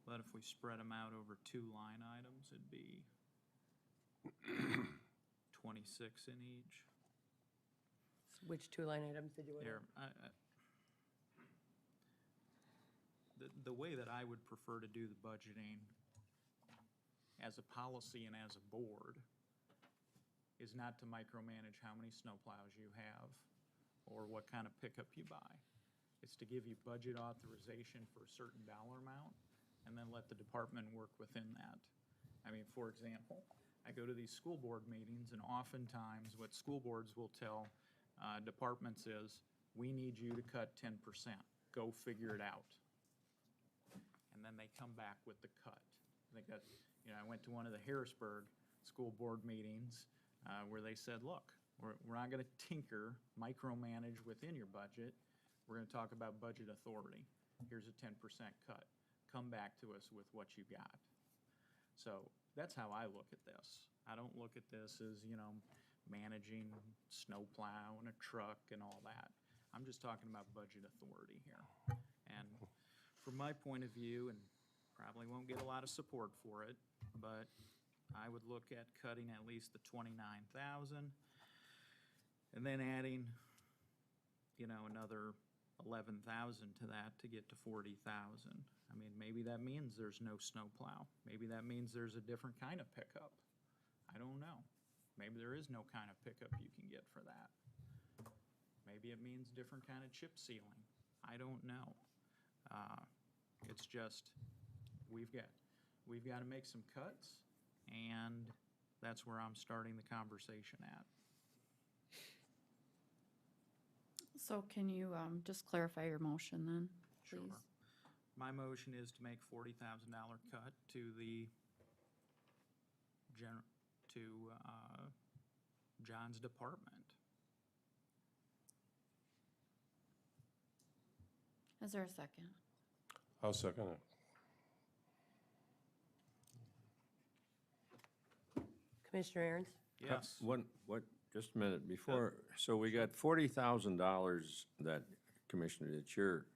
But if we spread them out over 2 line items, it'd be 26 in each. Which 2 line items did you want? Here, the way that I would prefer to do the budgeting as a policy and as a board is not to micromanage how many snowplows you have or what kind of pickup you buy. It's to give you budget authorization for a certain dollar amount and then let the department work within that. I mean, for example, I go to these school board meetings and oftentimes what school boards will tell departments is, we need you to cut 10%. Go figure it out. And then they come back with the cut. I think that, I went to one of the Harrisburg school board meetings where they said, look, we're not going to tinker, micromanage within your budget. We're going to talk about budget authority. Here's a 10% cut. Come back to us with what you got. So that's how I look at this. I don't look at this as, managing snowplow and a truck and all that. I'm just talking about budget authority here. And from my point of view, and probably won't get a lot of support for it, but I would look at cutting at least the 29,000 and then adding, another 11,000 to that to get to 40,000. I mean, maybe that means there's no snowplow. Maybe that means there's a different kind of pickup. I don't know. Maybe there is no kind of pickup you can get for that. Maybe it means different kind of chip sealing. I don't know. It's just, we've got to make some cuts, and that's where I'm starting the conversation at. So can you just clarify your motion then, please? Sure. My motion is to make $40,000 cut to the John's department. Is there a second? I'll second it. Commissioner Aaron's? Yes. Just a minute before, so we got $40,000 that, Commissioner,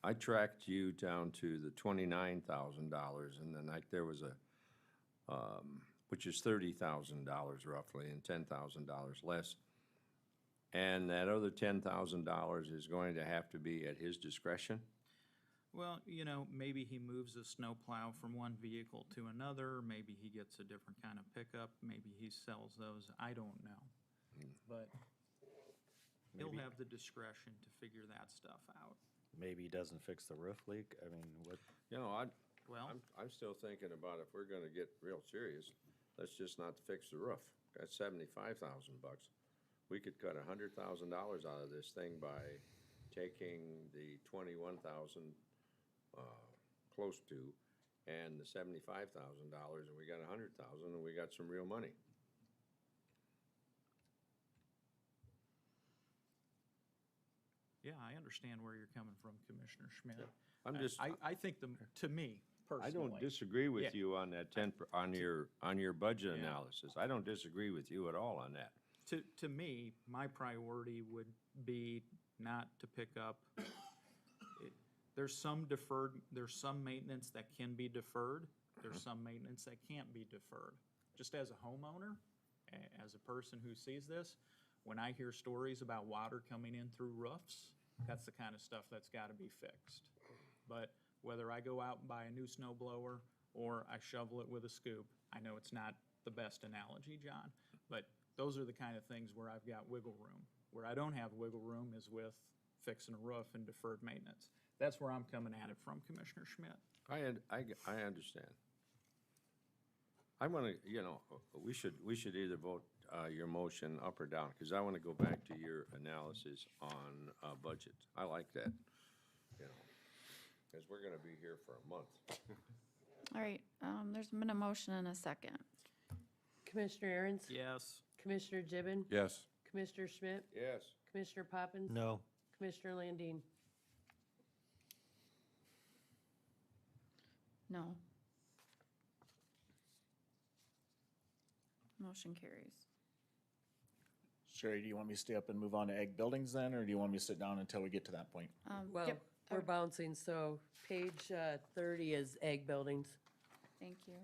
I tracked you down to the $29,000 and then there was which is $30,000 roughly and $10,000 less. And that other $10,000 is going to have to be at his discretion? Well, maybe he moves a snowplow from one vehicle to another, maybe he gets a different kind of pickup, maybe he sells those, I don't know. But he'll Maybe. have the discretion to figure that stuff out. Maybe he doesn't fix the roof leak. I mean, what? I'm still thinking about if we're gonna get real serious, let's just not fix the roof. That's $75,000 bucks. We could cut $100,000 out of this thing by taking the 21,000 close to and the $75,000 and we got 100,000 and we got some real money. Yeah, I understand where you're coming from, Commissioner Schmidt. I'm just. I think to me, personally. I don't disagree with Yeah. you on that on your budget analysis. I don't disagree with you at all on that. To me, my priority would be not to pick up, there's some maintenance that can be deferred, there's some maintenance that can't be deferred. Just as a homeowner, as a person who sees this, when I hear stories about water coming in through roofs, that's the kind of stuff that's got to be fixed. But whether I go out and buy a new snow blower or I shovel it with a scoop, I know it's not the best analogy, John, but those are the kind of things where I've got wiggle room. Where I don't have wiggle room is with fixing a roof and deferred maintenance. That's where I'm coming at it from, Commissioner Schmidt. I understand. I want to, we should either vote your motion up or down, because I want to go back to your analysis on budget. I like that, because we're going to be here for a month. All right, there's been a motion and a second. Commissioner Aaron's? Yes. Commissioner Gibbon? Yes. Commissioner Schmidt? Yes. Commissioner Poppins? No. Commissioner Landine? No. Motion carries. Sherry, do you want me to stay up and move on to ag buildings then, or do you want me to sit down until we get to that point? Well, Yep, we're bouncing, so page 30 is ag buildings. thank you.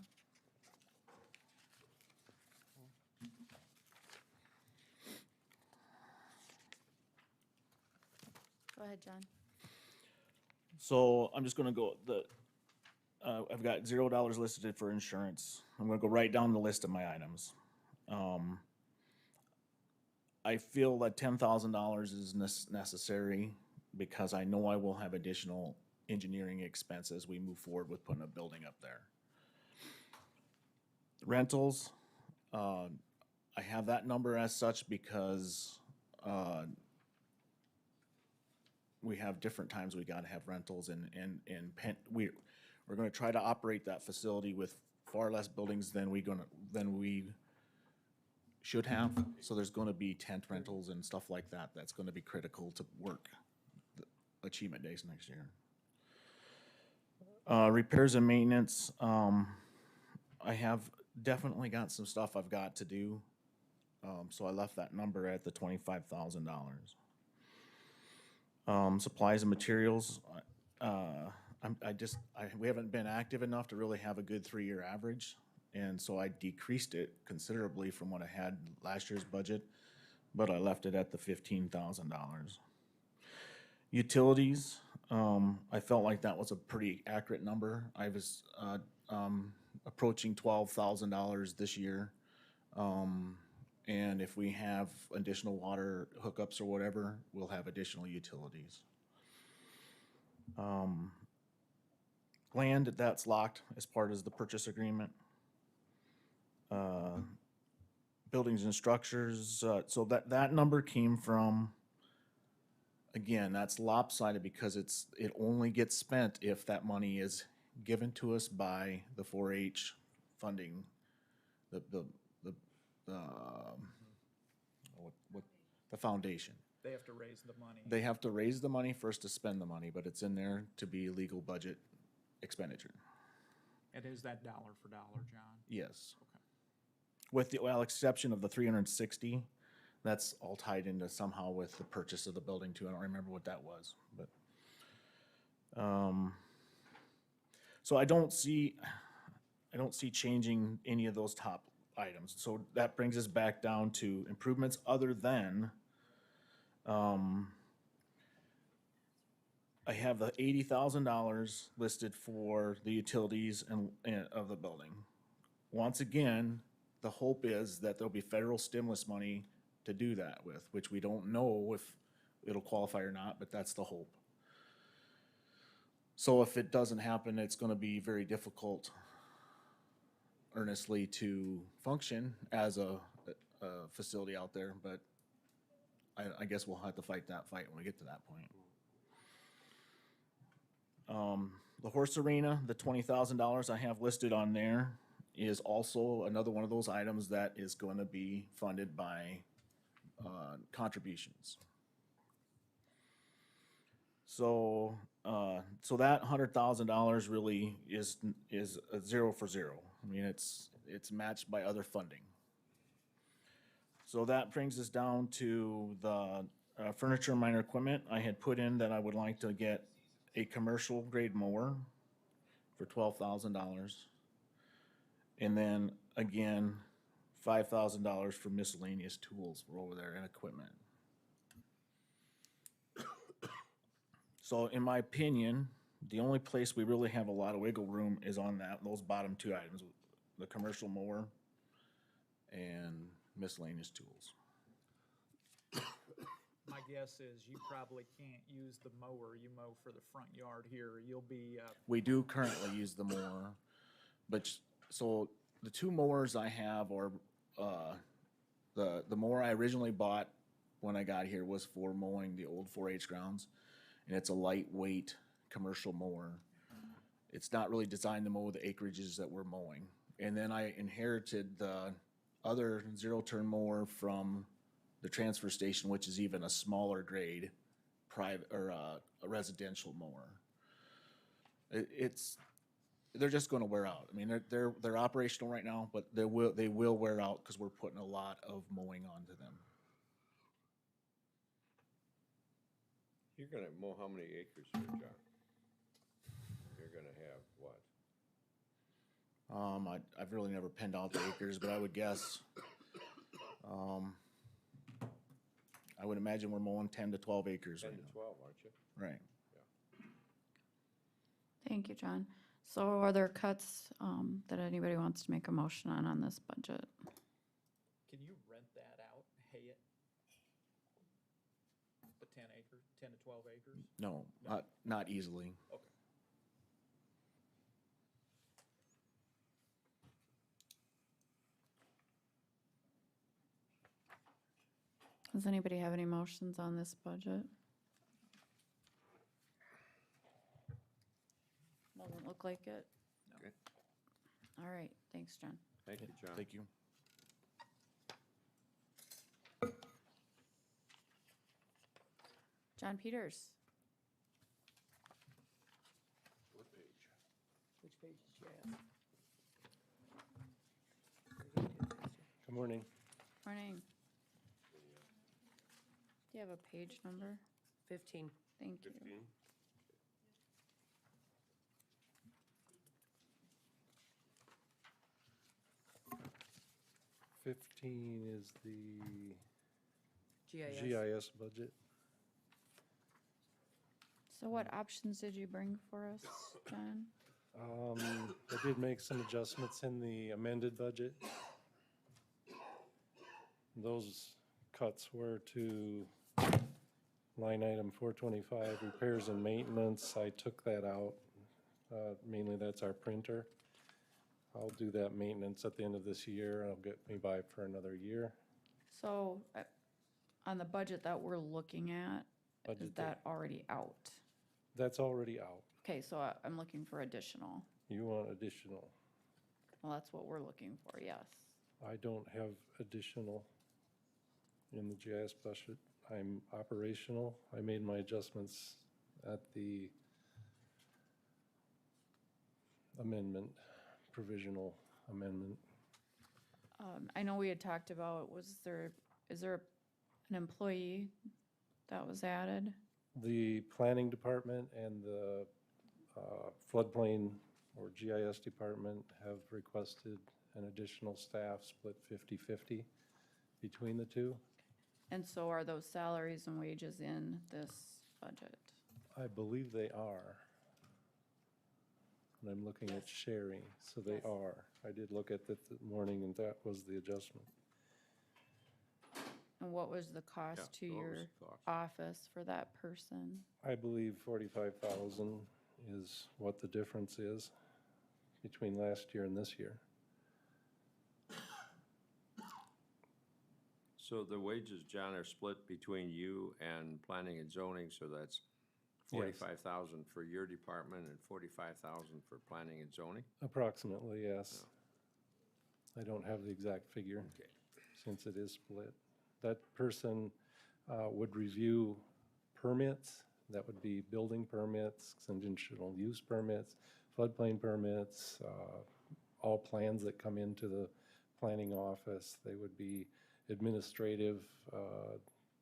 Go ahead, John. So I'm just gonna go, I've got $0 listed for insurance. I'm gonna go right down the list of my items. I feel that $10,000 is necessary because I know I will have additional engineering expense as we move forward with putting a building up there. Rentals, I have that number as such because, we have different times we gotta have rentals and we're gonna try to operate that facility with far less buildings than we should have. So there's gonna be tent rentals and stuff like that. That's gonna be critical to work the achievement days next year. Repairs and maintenance, I have definitely got some stuff I've got to do. So I left that number at the $25,000. Supplies and materials, we haven't been active enough to really have a good 3-year average. And so I decreased it considerably from what I had last year's budget, but I left it at the $15,000. Utilities, I felt like that was a pretty accurate number. I was, approaching $12,000 this year. And if we have additional water hookups or whatever, we'll have additional utilities. Land, that's locked as part of the purchase agreement. Buildings and structures, so that number came from, again, that's lopsided because it only gets spent if that money is given to us by the 4-H funding, the foundation. They have to raise the money. They have to raise the money first to spend the money, but it's in there to be legal budget expenditure. And is that dollar for dollar, John? Yes. Okay. With the, well, exception of the 360, that's all tied into somehow with the purchase of the building too. I don't remember what that was, but, so I don't see changing any of those top items. So that brings us back down to improvements other than, I have the $80,000 listed for the utilities and of the building. Once again, the hope is that there'll be federal stimulus money to do that with, which we don't know if it'll qualify or not, but that's the hope. So if it doesn't happen, it's gonna be very difficult earnestly to function as a facility out there, but I guess we'll have to fight that fight when we get to that point. The horse arena, the $20,000 I have listed on there is also another one of those items that is going to be funded by contributions. So that $100,000 really is a 0 for 0. I mean, it's matched by other funding. So that brings us down to the furniture and minor equipment. I had put in that I would like to get a commercial grade mower for $12,000. And then again, $5,000 for miscellaneous tools for over there and equipment. So in my opinion, the only place we really have a lot of wiggle room is on those bottom two items, the commercial mower and miscellaneous tools. My guess is you probably can't use the mower you mow for the front yard here. You'll be, We do currently use the mower, but so the two mowers I have are, the mower I originally bought when I got here was for mowing the old 4-H grounds, and it's a lightweight commercial mower. It's not really designed to mow the acreages that we're mowing. And then I inherited the other zero-turn mower from the transfer station, which is even a smaller grade, private or a residential mower. they're just gonna wear out. I mean, they're operational right now, but they will wear out because we're putting a lot of mowing onto them. You're gonna mow how many acres here, John? You're gonna have what? I've really never pinned out the acres, but I would guess, I would imagine we're mowing 10 to 12 acres 10 right to now. 12, aren't you? Right. Thank you, John. So are there cuts that anybody wants to make a motion on this budget? Can you rent that out, hay it? The 10 acre, 10 to 12 acres? No, not easily. Okay. Does anybody have any motions on this budget? Doesn't look like it. Okay. All right, thanks, John. Thank you, John. Thank you. John Peters. What page? Which page did you ask? Good morning. Morning. Do you have a page number? 15. Thank you. 15? 15 is the GIS. GIS budget. So what options did you bring for us, John? I did make some adjustments in the amended budget. Those cuts were to line item 425, repairs and maintenance. I took that out. Mainly that's our printer. I'll do that maintenance at the end of this year. It'll get me by for another year. So on the budget that we're looking at, is Budget that already out? That's already out. Okay, so I'm looking for additional. You want additional? Well, that's what we're looking for, yes. I don't have additional in the GIS budget. I'm operational. I made my adjustments at the amendment, provisional amendment. I know we had talked about, is there an employee that was added? The planning department and the floodplain or GIS department have requested an additional staff split 50-50 between the two. And so are those salaries and wages in this budget? I believe they are. And I'm looking at sharing, so they are. I did look at it this morning and that was the adjustment. And what was the cost to your office for that person? I believe 45,000 is what the difference is between last year and this year. So the wages, John, are split between you and planning and zoning, so that's Yes. 45,000 for your department and 45,000 for planning and zoning? Approximately, yes. I don't have the exact figure Okay. since it is split. That person would review permits. That would be building permits, conditional use permits, floodplain permits, all plans that come into the planning office. They would be administrative,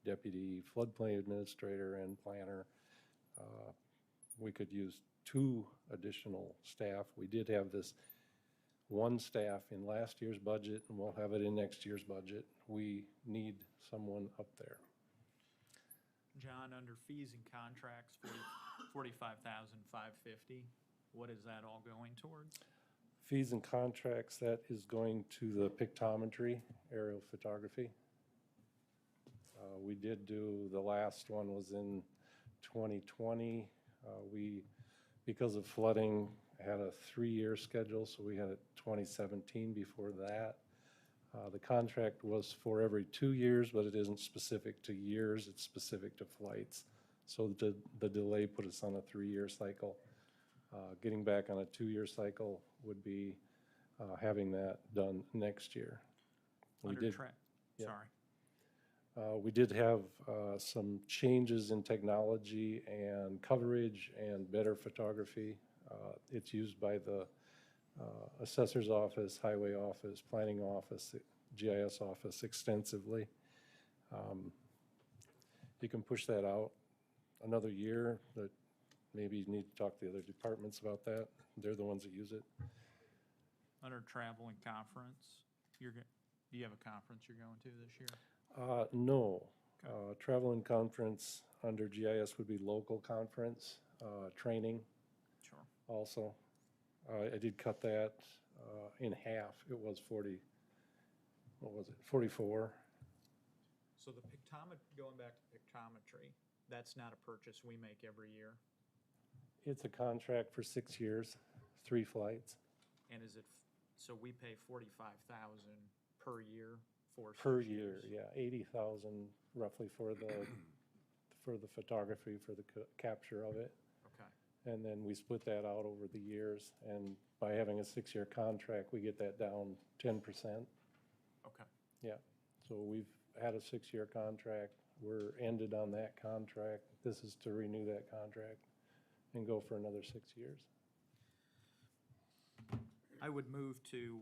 deputy floodplain administrator and planner. We could use 2 additional staff. We did have this 1 staff in last year's budget, and we'll have it in next year's budget. We need someone up there. John, under fees and contracts, 45,550, what is that all going towards? Fees and contracts, that is going to the pictometry, aerial photography. We did do, the last one was in 2020. We, because of flooding, had a 3-year schedule, so we had it 2017 before that. The contract was for every 2 years, but it isn't specific to years, it's specific to flights. So the delay put us on a 3-year cycle. Getting back on a 2-year cycle would be having that done next year. We did have some changes in technology and coverage and better photography It's used by the assessor's office, highway office, planning office, GIS office extensively. You can push that out another year, but maybe you need to talk to the other departments about that. They're the ones that use it. Under travel and conference, do you have a conference you're going to this year? No. Travel and conference under GIS would be local conference, training Sure. also. I did cut that in half. It was 40, what was it, 44? So the going back to pictometry, that's not a purchase we make every year? It's a contract for 6 years, 3 flights. And is it, so we pay 45,000 per year for Per 6 year, years? yeah, 80,000 roughly for the photography, for the capture of it. Okay. And then we split that out over the years, and by having a 6-year contract, we get that down 10%. Okay. Yeah, so we've had a 6-year contract. We're ended on that contract. This is to renew that contract and go for another 6 years. I would move to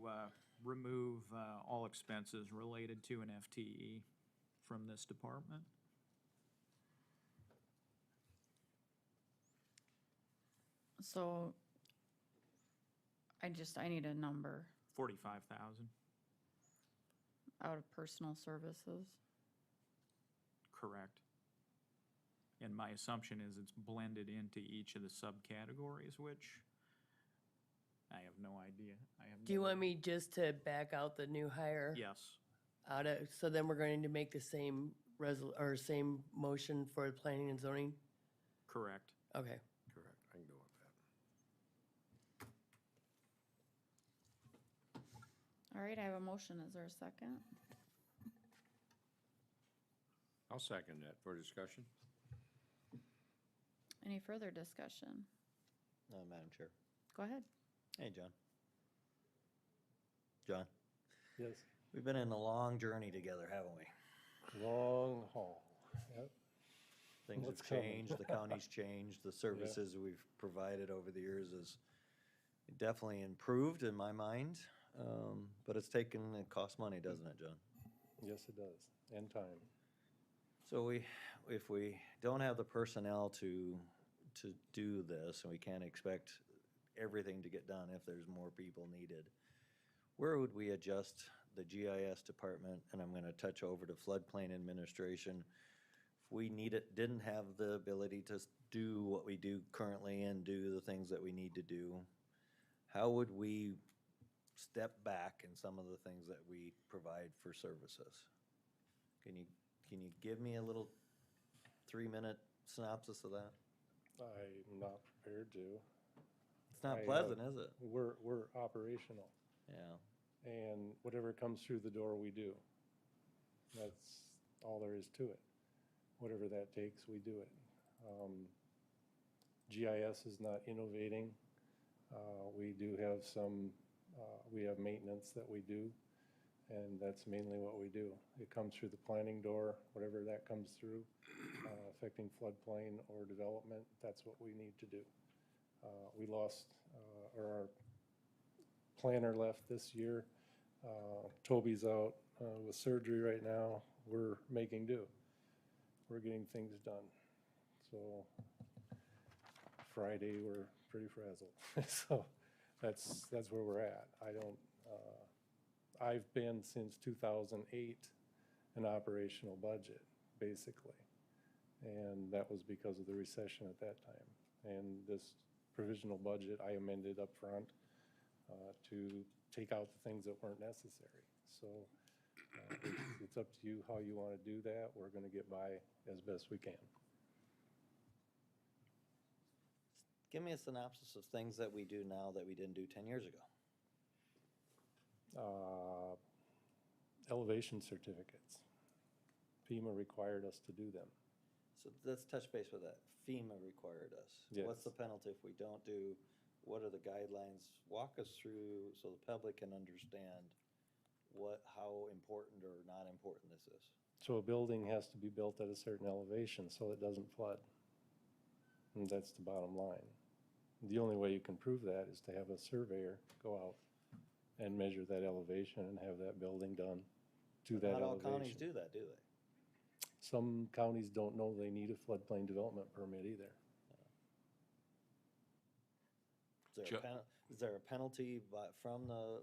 remove all expenses related to an FTE from this department. So I need a number 45,000, out of personal services. correct. And my assumption is it's blended into each of the subcategories, which I have no idea. Do you want me just to back out the new hire? Yes. So then we're going to make the same same motion for planning and zoning? Correct. Okay. Correct, I can go with that. All right, I have a motion. Is there a second? I'll second that for discussion. Any further discussion? Madam Chair. Go ahead. Hey, John. John, Yes, we've been in a long journey together, haven't we? long haul. Yep. Things What's have coming? changed, the county's changed, the services we've provided over the years is definitely improved in my mind. But it costs money, doesn't it, John? Yes, it does, and time. So if we don't have the personnel to do this, and we can't expect everything to get done if there's more people needed, where would we adjust the GIS department? And I'm gonna touch over to floodplain administration. If we didn't have the ability to do what we do currently and do the things that we need to do, how would we step back in some of the things that we provide for services? Can you give me a little 3-minute synopsis of that? I'm not prepared to. It's not pleasant, is it? We're operational, Yeah. and whatever comes through the door, we do. That's all there is to it. Whatever that takes, we do it. GIS is not innovating. We do have we have maintenance that we do, and that's mainly what we do. It comes through the planning door, whatever that comes through, affecting floodplain or development, that's what we need to do. We lost, or our planner left this year. Toby's out with surgery right now. We're making do. We're getting things done. So Friday, we're pretty frazzled. So that's where we're at. I've been since 2008 an operational budget, basically. And that was because of the recession at that time. And this provisional budget, I amended up front to take out the things that weren't necessary. So it's up to you how you want to do that. We're going to get by as best we can. Give me a synopsis of things that we do now that we didn't do 10 years ago. Elevation certificates. FEMA required us to do them. So let's touch base with that. FEMA required us. Yes. What's the penalty if we don't do? What are the guidelines? Walk us through so the public can understand how important or not important this is. So a building has to be built at a certain elevation so it doesn't flood. And that's the bottom line. The only way you can prove that is to have a surveyor go out and measure that elevation and have that building done to that Not all counties elevation. do that, do they? Some counties don't know they need a floodplain development permit either. Is there a penalty from the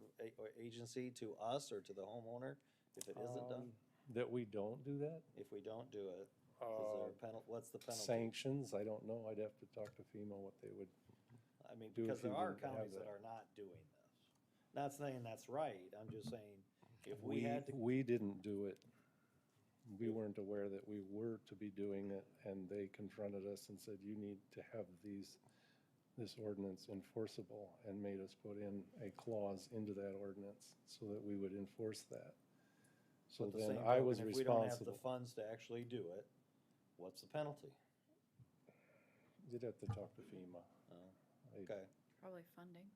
agency to us or to the homeowner if it isn't done? That we don't do that? If we don't do it, is there a what's the penalty? Sanctions, I don't know. I'd have to talk to FEMA what they would I mean, do because if you there are didn't have counties that that. are not doing this. Not saying that's right, I'm just saying, if we had to. We didn't do it. We weren't aware that we were to be doing it, and they confronted us and said, you need to have this ordinance enforceable, and made us put in a clause into that ordinance so that we would enforce that. So But the then same I was token, if we don't have the responsible. funds to actually do it, what's the penalty? You'd have to talk to FEMA. Okay, Probably funding.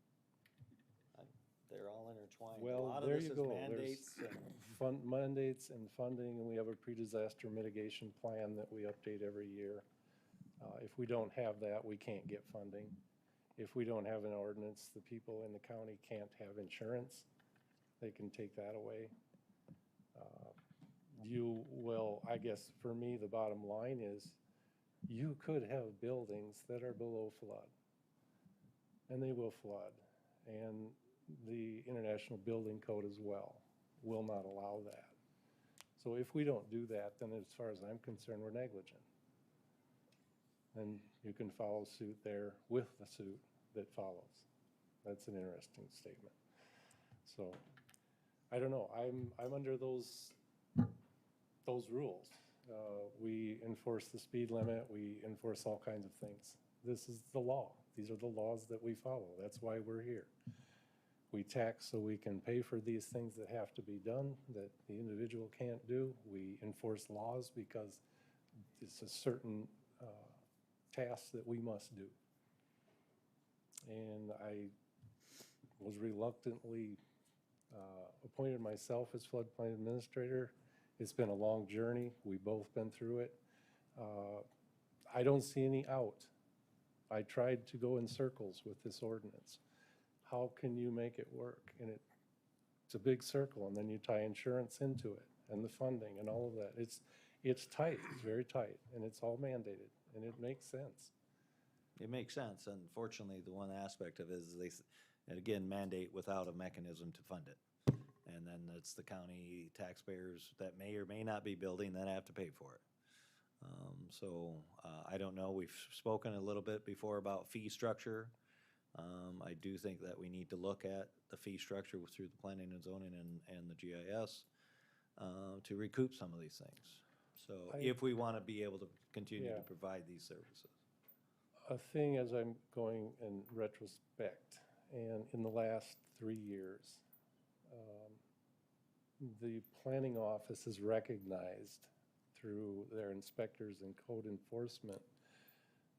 they're all intertwined. A Well, lot of there this you is go. mandates There's and mandates and funding, and we have a pre-disaster mitigation plan that we update every year. If we don't have that, we can't get funding. If we don't have an ordinance, the people in the county can't have insurance. They can take that away. I guess for me, the bottom line is, you could have buildings that are below flood, and they will flood. And the International Building Code as well will not allow that. So if we don't do that, then as far as I'm concerned, we're negligent. And you can follow suit there with the suit that follows. That's an interesting statement. So, I don't know, I'm under those rules. We enforce the speed limit, we enforce all kinds of things. This is the law. These are the laws that we follow. That's why we're here. We tax so we can pay for these things that have to be done, that the individual can't do. We enforce laws because it's a certain task that we must do. And I was reluctantly appointed myself as floodplain administrator. It's been a long journey. We've both been through it. I don't see any out. I tried to go in circles with this ordinance. How can you make it work? And it's a big circle, and then you tie insurance into it, and the funding, and all of that. It's tight, it's very tight, and it's all mandated, and it makes sense. it makes sense. Unfortunately, the one aspect of it is and again, mandate without a mechanism to fund it. And then it's the county taxpayers that may or may not be building that have to pay for it. I don't know, we've spoken a little bit before about fee structure. I do think that we need to look at the fee structure through the planning and zoning and the GIS to recoup some of these things. So if we want to be able to continue to provide these services. A thing as I'm going in retrospect, and in the last 3 years, the planning office has recognized through their inspectors and code enforcement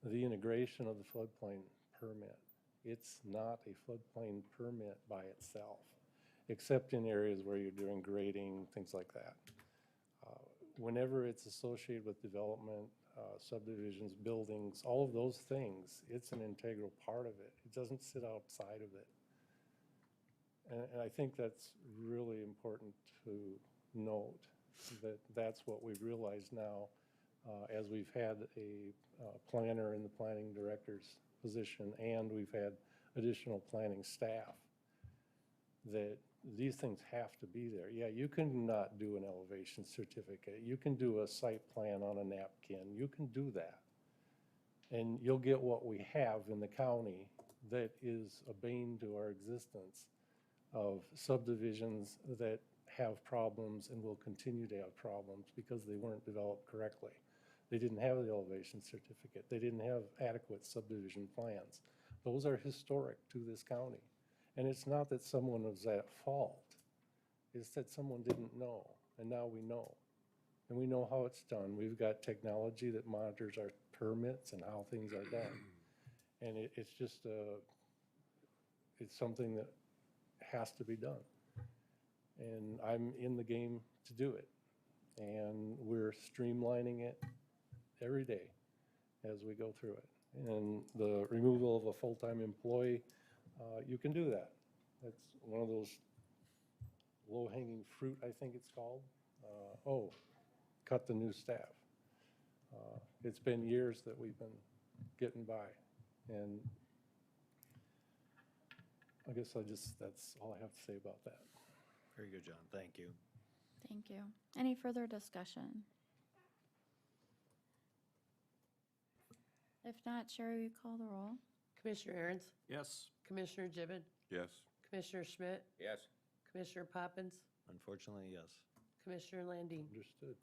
the integration of the floodplain permit. It's not a floodplain permit by itself, except in areas where you're doing grading, things like that. Whenever it's associated with development, subdivisions, buildings, all of those things, it's an integral part of it. It doesn't sit outside of it. And I think that's really important to note, that that's what we've realized now as we've had a planner in the planning director's position, and we've had additional planning staff, that these things have to be there. Yeah, you can not do an elevation certificate. You can do a site plan on a napkin. You can do that. And you'll get what we have in the county that is a bane to our existence, of subdivisions that have problems and will continue to have problems because they weren't developed correctly. They didn't have the elevation certificate. They didn't have adequate subdivision plans. Those are historic to this county. And it's not that someone was at fault. It's that someone didn't know, and now we know. And we know how it's done. We've got technology that monitors our permits and how things are done. And it's just it's something that has to be done. And I'm in the game to do it. And we're streamlining it every day as we go through it. and the removal of a full-time employee, you can do that. That's one of those low-hanging fruit, I think it's called. Oh, cut the new staff. It's been years that we've been getting by, and I guess that's all I have to say about that. Very good, John. Thank you. Thank you. Any further discussion? If not, Sherry, will you call the roll? Commissioner Aaron's, Yes. Commissioner Gibbon, Yes. Commissioner Schmidt, Yes. Commissioner Poppins, Unfortunately, yes. Commissioner Landine. Understood.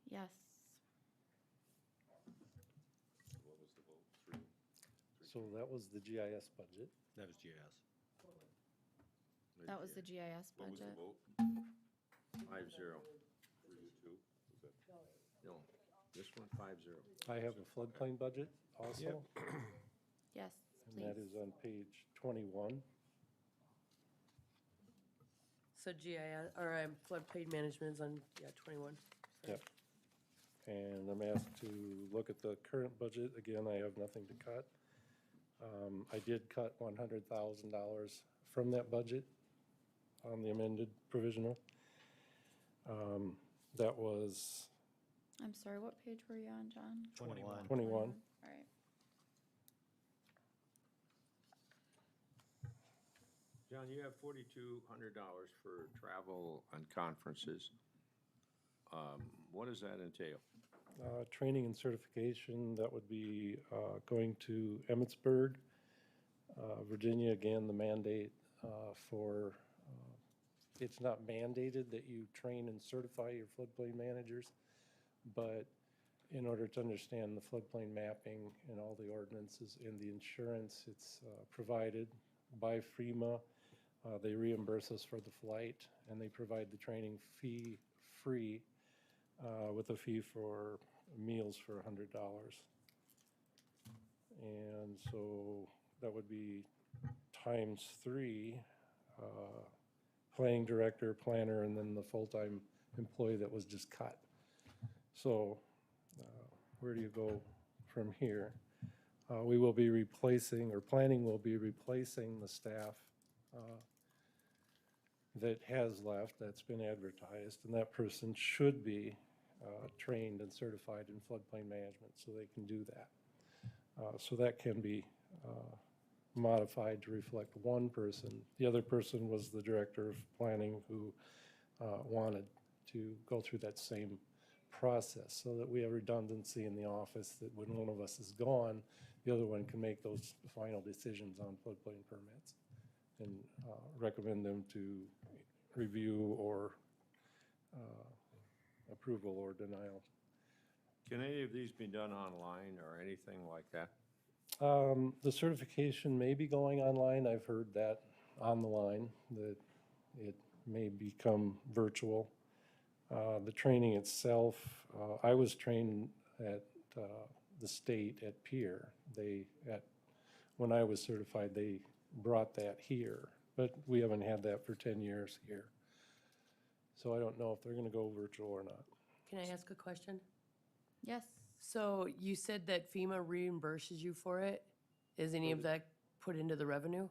Yes. What was the vote? So that was the GIS budget. That was GIS. That was the GIS What was the budget. vote? 5-0. 3-2? Was that? No, this one 5-0. I have a floodplain budget also, Yes, and that please. is on page 21. So GIS, or floodplain management is on, 21. Yep. And I'm asked to look at the current budget. Again, I have nothing to cut. I did cut $100,000 from that budget on the amended provisional. That was I'm sorry, what page were you on, John? 21. 21. All right. John, you have $4,200 for travel and conferences. What does that entail? Training and certification, that would be going to Emmitsburg, Virginia. Again, the mandate for, it's not mandated that you train and certify your floodplain managers, but in order to understand the floodplain mapping and all the ordinances and the insurance, it's provided by FEMA. They reimburse us for the flight, and they provide the training fee free with a fee for meals for $100. And so that would be times 3, planning director, planner, and then the full-time employee that was just cut. So where do you go from here? We will be replacing, or planning will be replacing the staff that has left, that's been advertised, and that person should be trained and certified in floodplain management, so they can do that. So that can be modified to reflect one person. The other person was the director of planning who wanted to go through that same process so that we have redundancy in the office, that when one of us is gone, the other one can make those final decisions on floodplain permits and recommend them to review or approval or denial. Can any of these be done online or anything like that? The certification may be going online. I've heard that on the line, that it may become virtual. The training itself, I was trained at the state at Pier. When I was certified, they brought that here, but we haven't had that for 10 years here. So I don't know if they're going to go virtual or not. Can I ask a question? Yes. So you said that FEMA reimburses you for it. Is any of that put into the revenue?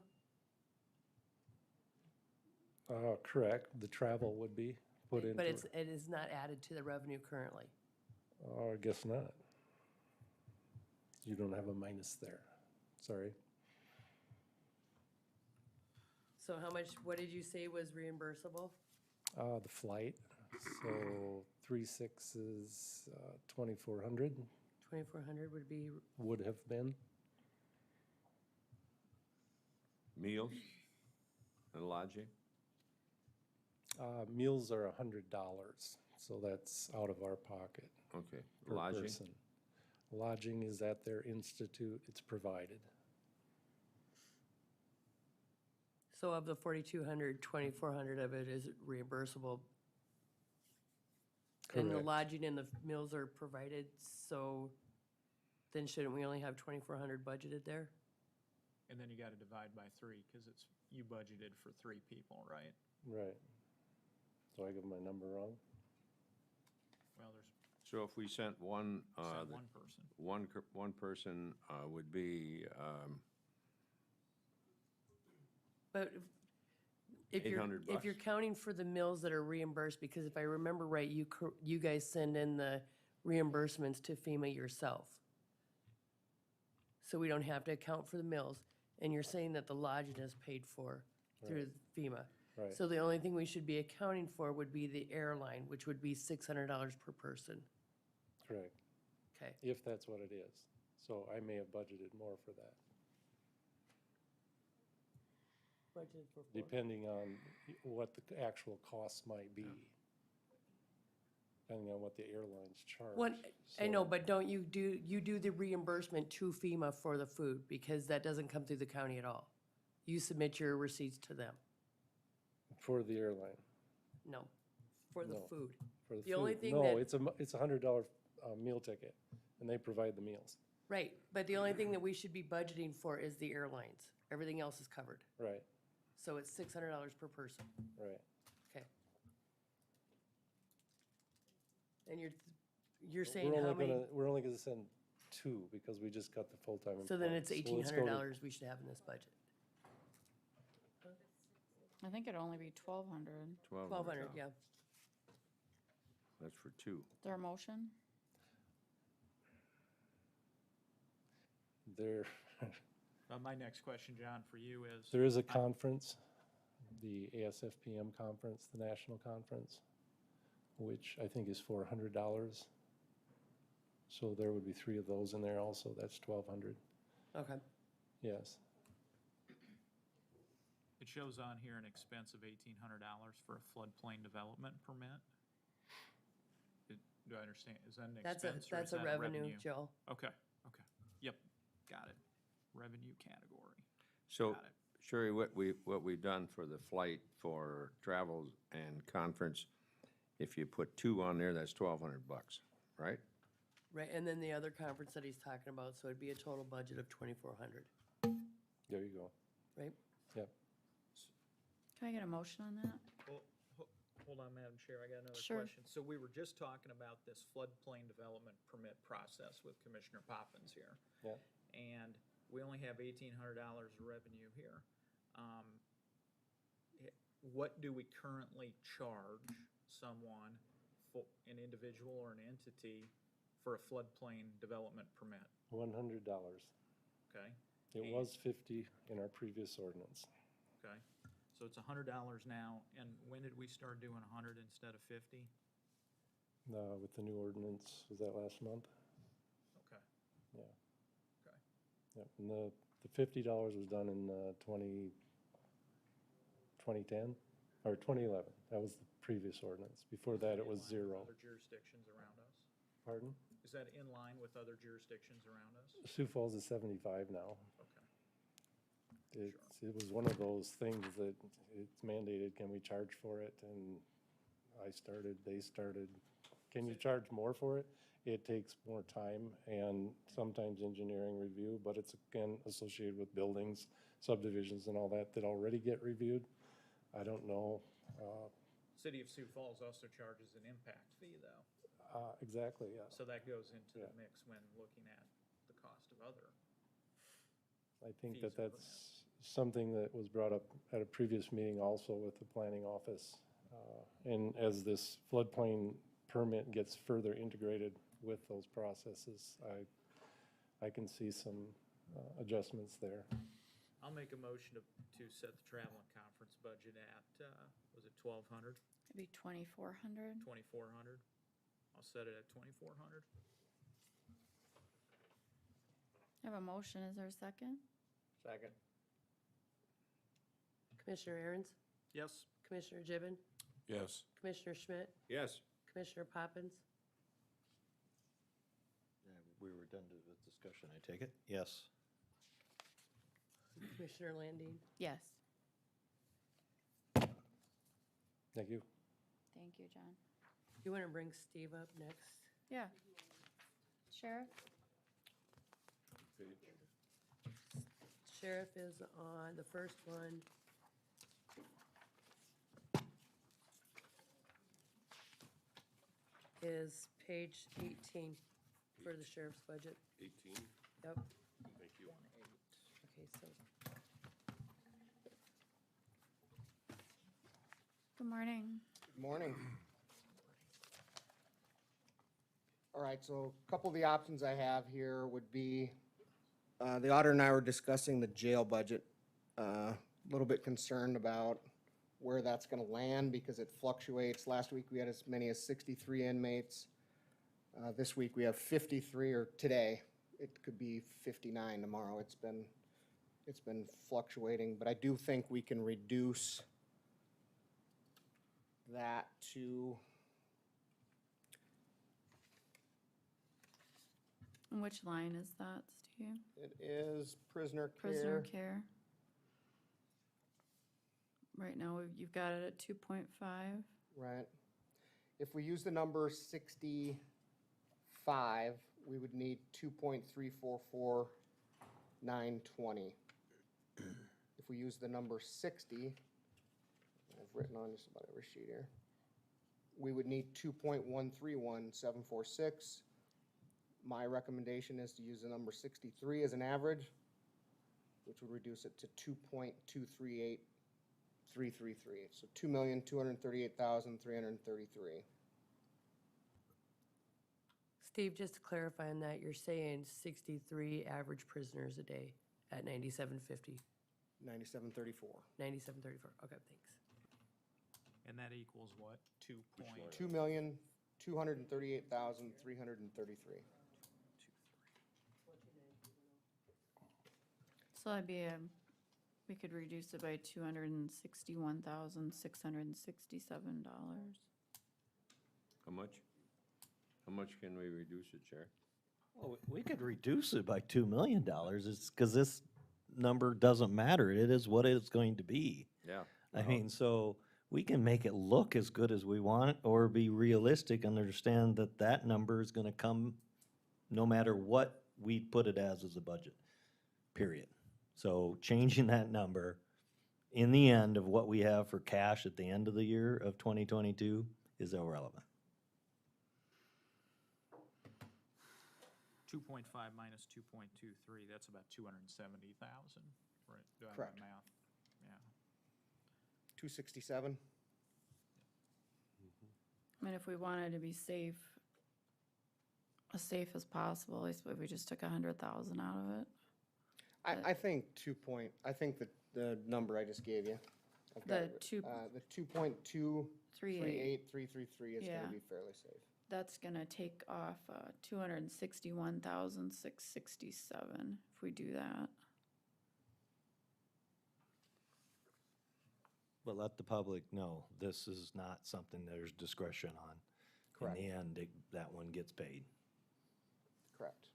Correct. The travel would be put into But it. it is not added to the revenue currently. I guess not. You don't have a minus there. Sorry. So how much, what did you say was reimbursable? The flight, so 3/6 is 2,400 2,400 would be, would have been. Meals and lodging? Meals are $100, so that's out of our pocket. Okay. Per Lodging? person. Lodging is at their institute, it's provided. so of the 4,200, 2,400 of it is reimbursable. And the Correct. lodging and the meals are provided, so then shouldn't we only have 2,400 budgeted there? And then you gotta divide by 3, because it's, you budgeted for 3 people, right? Right. So I give my number wrong? Well, there's So if we sent one, Send one person. one person would be, But if you're, $800 if you're counting for the mills that are reimbursed, because if I remember right, you guys send in the reimbursements to FEMA yourself. So we don't have to account for the mills, and you're saying that the lodging is paid for through FEMA. Right. So the only thing we should be accounting for would be the airline, which would be $600 per person. Correct. Okay. If that's what it is. So I may have budgeted more for that, Budgeted for four. depending on what the actual costs might be. Depending on what the airlines charge. One, I know, So- but don't you do the reimbursement to FEMA for the food, because that doesn't come through the county at all? You submit your receipts to them? For the airline, No, for the No. food. for the The only food. thing No, that- it's $100 meal ticket, and they provide the meals. Right, but the only thing that we should be budgeting for is the airlines. Everything else is covered. Right, So it's $600 per person. right. Okay. And you're saying We're how only many? gonna, we're only gonna send 2 because we just got the full-time employees. So then it's let's go to- $1,800 we should have in this budget. I think it'd only be 1,200. 1,200, yeah. That's for 2. Is there a motion? There, My next question, John, for you is. there is a conference, the ASFPM conference, the national conference, which I think is $400. So there would be 3 of those in there also, that's 1,200, Okay. yes. It shows on here an expense of $1,800 for a floodplain development permit. Do I understand, is that an That's expense or is a that a revenue, revenue? Joe. Okay, okay, yep, got it. Revenue category. So, Got it. Sherry, what we've done for the flight for travels and conference, if you put 2 on there, that's $1,200, right? Right, and then the other conference that he's talking about, so it'd be a total budget of 2,400, There you go, right? yep. Can I get a motion on that? Well, hold on, Madam Chair, I got another Sure. question. So we were just talking about this floodplain development permit process with Commissioner Poppins here. Yeah. And we only have $1,800 of revenue here. What do we currently charge someone, for an individual or an entity, for a floodplain development permit? $100. Okay, It was 50 in our previous ordinance. okay. So it's $100 now, and when did we start doing 100 instead of 50? With the new ordinance, was that last month? Okay, Yeah. okay. Yep, and the $50 was done in 2010, or 2011. That was the previous ordinance. Before that, it was In line with 0. Other jurisdictions around us? Pardon? Is that in line with other jurisdictions around us? Sioux Falls is 75 now. Okay. It was one of those things that it's mandated, can we charge for it? And they started, can you charge more for it? It takes more time and sometimes engineering review, but it's again associated with buildings, subdivisions and all that that already get reviewed. I don't know. City of Sioux Falls also charges an impact fee, though. Exactly, yeah. So that goes into the Yeah. mix when looking at the cost of other. I think fees that and that's something that was brought up at a previous meeting also with the planning office. And as this floodplain permit gets further integrated with those processes, I can see some adjustments there. I'll make a motion to set the travel and conference budget at, was it 1,200, It'd be 2,400. 2,400? I'll set it at 2,400. I have a motion. Is there a second? Second. Commissioner Aaron's, Yes? Commissioner Gibbon, Yes. Commissioner Schmidt, Yes. Commissioner Poppins, We were done with discussion, I take it? Yes. Commissioner Landine. Yes. Thank you. Thank you, John. You want to bring Steve up next? Yeah. Sheriff? Sheriff is on the first one. is page 18 for the sheriff's budget. 18? Yep. Thank you. Okay, so Good morning. Good morning. All right, so a couple of the options I have here would be, the auditor and I were discussing the jail budget. A little bit concerned about where that's gonna land because it fluctuates. Last week, we had as many as 63 inmates. This week, we have 53, or today, it could be 59 tomorrow. It's been fluctuating, but I do think we can reduce that to, Which line is that, Steve? it is prisoner care. Prisoner care. Right now, you've got it at 2.5. Right. If we use the number 65, we would need 2.344920. If we use the number 60, I've written on just about every sheet here, we would need 2.131746. My recommendation is to use the number 63 as an average, which would reduce it to 2.238333. So 2,238,333. Steve, just to clarify on that, you're saying 63 average prisoners a day at 97.50, 9734. 97.34. Okay, thanks. And that equals what? 2,238,333. So that'd be we could reduce it by $261,667. How much? How much can we reduce it, Sheriff? Well, we could reduce it by $2 million. It's because this number doesn't matter. It is what it's going to be. Yeah. I mean, so we can make it look as good as we want or be realistic and understand that that number is going to come no matter what we put it as a budget, period. So changing that number in the end of what we have for cash at the end of the year of 2022 is irrelevant. 2.5 minus 2.23, that's about 270,000, right? Do I have Correct. my math? Yeah. 267. I mean, if we wanted to be safe, as safe as possible, if we just took 100,000 out of it. I think I think the number I just gave you. I've got The it. two- The 2.238333 is Yeah. gonna be fairly safe. That's gonna take off 261,667 if we do that. But let the public know, this is not something there's discretion on. Correct. In the end, that one gets paid. Correct.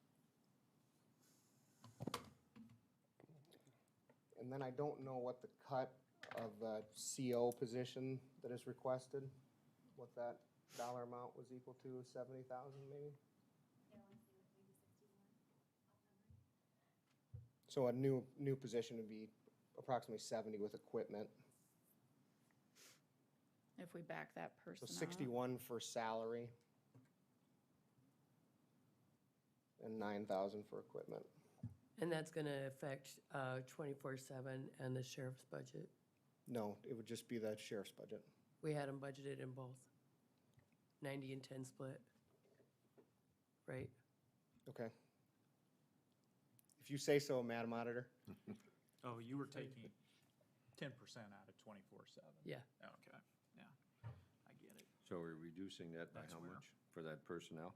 And then I don't know what the cut of the CO position that is requested, what that dollar amount was equal to, 70,000 maybe? So a new position would be approximately 70 with equipment. If we back that person So out. 61 for salary. And 9,000 for equipment. And that's going to affect 24/7 and the sheriff's budget. No, it would just be the sheriff's budget. We had them budgeted in both. 90 and 10 split. Right? Okay. If you say so, Madam Auditor. Oh, you were taking 10% out of 24/7? Yeah. Okay, yeah, I get it. So we're reducing that by That's how where- much for that personnel?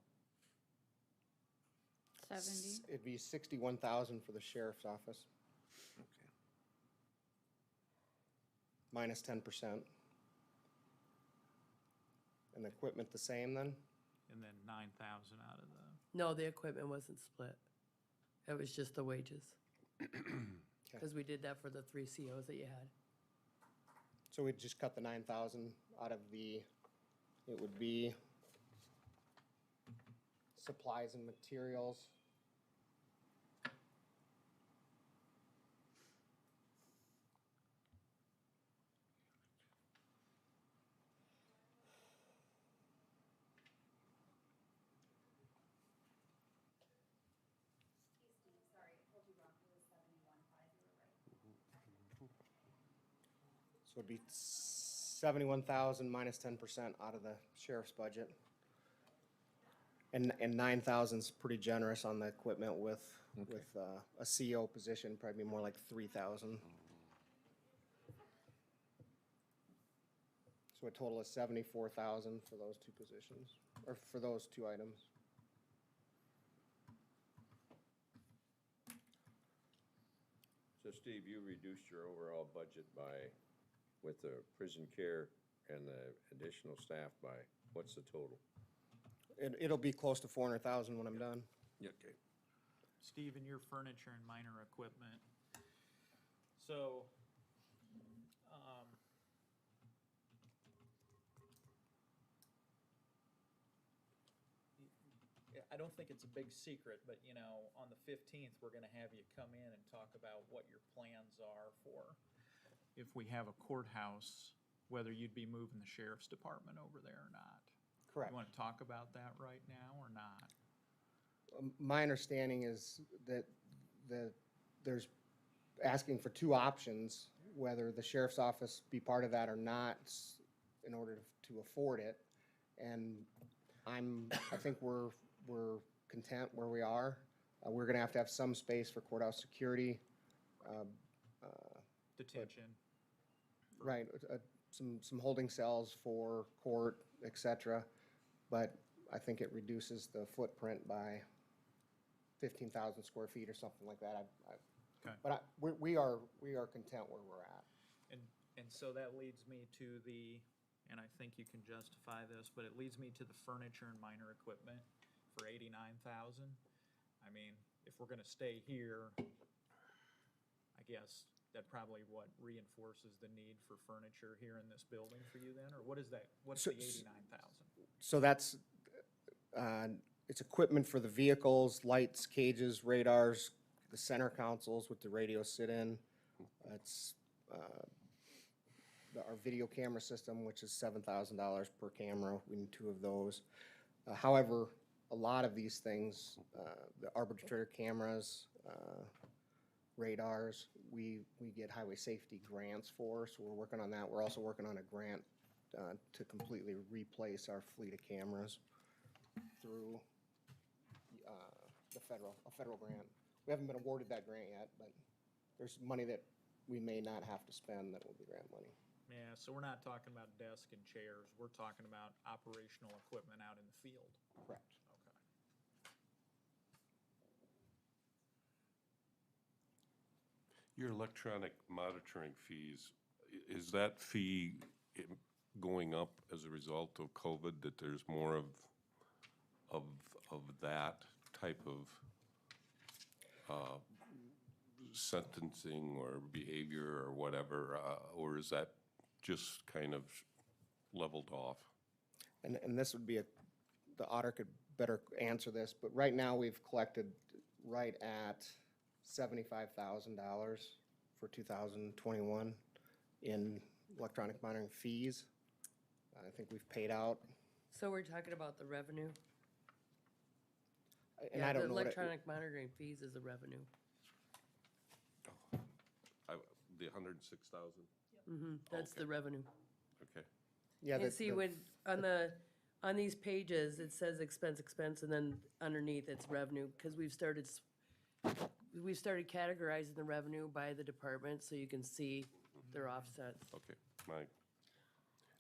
70? It'd be 61,000 for the sheriff's office. Okay. Minus 10%. And the equipment the same then? And then 9,000 out of the, No, the equipment wasn't split. It was just the wages. Because we did that for the 3 COs that you had. So we'd just cut the 9,000 out of the, it would be supplies and materials. it'd be 71,000 minus 10% out of the sheriff's budget. And 9,000's pretty generous on the equipment with, a CO position, probably more like 3,000. So a total of 74,000 for those two positions, or for those two items. So Steve, you reduced your overall budget by, with the prison care and the additional staff by, what's the total? It'll be close to 400,000 when I'm done. Yeah, okay. Steve, in your furniture and minor equipment, so, I don't think it's a big secret, but, you know, on the 15th, we're gonna have you come in and talk about what your plans are for, if we have a courthouse, whether you'd be moving the sheriff's department over there or not. Correct. You wanna talk about that right now or not? My understanding is that there's asking for two options, whether the sheriff's office be part of that or not, in order to afford it. And I think we're content where we are. We're gonna have to have some space for courthouse security. Detention. Right, some holding cells for court, et cetera. But I think it reduces the footprint by 15,000 square feet or something like that. Okay. But we are content where we're at. And so that leads me to and I think you can justify this, but it leads me to the furniture and minor equipment for 89,000. I mean, if we're gonna stay here, I guess that probably reinforces the need for furniture here in this building for you then, or what is that, what's the 89,000? So that's, it's equipment for the vehicles, lights, cages, radars, the center consoles with the radios sit in. It's our video camera system, which is $7,000 per camera. We need two of those. However, a lot of these things, the arbitrator cameras, radars, we get highway safety grants for, so we're working on that. We're also working on a grant to completely replace our fleet of cameras through a federal grant. We haven't been awarded that grant yet, but there's money that we may not have to spend that will be grant money. Yeah, so we're not talking about desks and chairs, we're talking about operational equipment out in the field. Correct. Okay. Your electronic monitoring fees, is that fee going up as a result of COVID, that there's more of that type of sentencing or behavior or whatever, or is that just kind of leveled off? And this would be the auditor could better answer this, but right now we've collected right at $75,000 for 2021 in electronic monitoring fees. I think we've paid out. So we're talking about the revenue? And Yeah, I don't the know what it- electronic monitoring fees is the revenue. The 106,000? Mm-hmm, that's Okay. the revenue. Okay. Yeah, And see, when, on these pages, it says expense, and then underneath it's revenue, because we've started categorizing the revenue by the department, so you can see their offsets. Okay,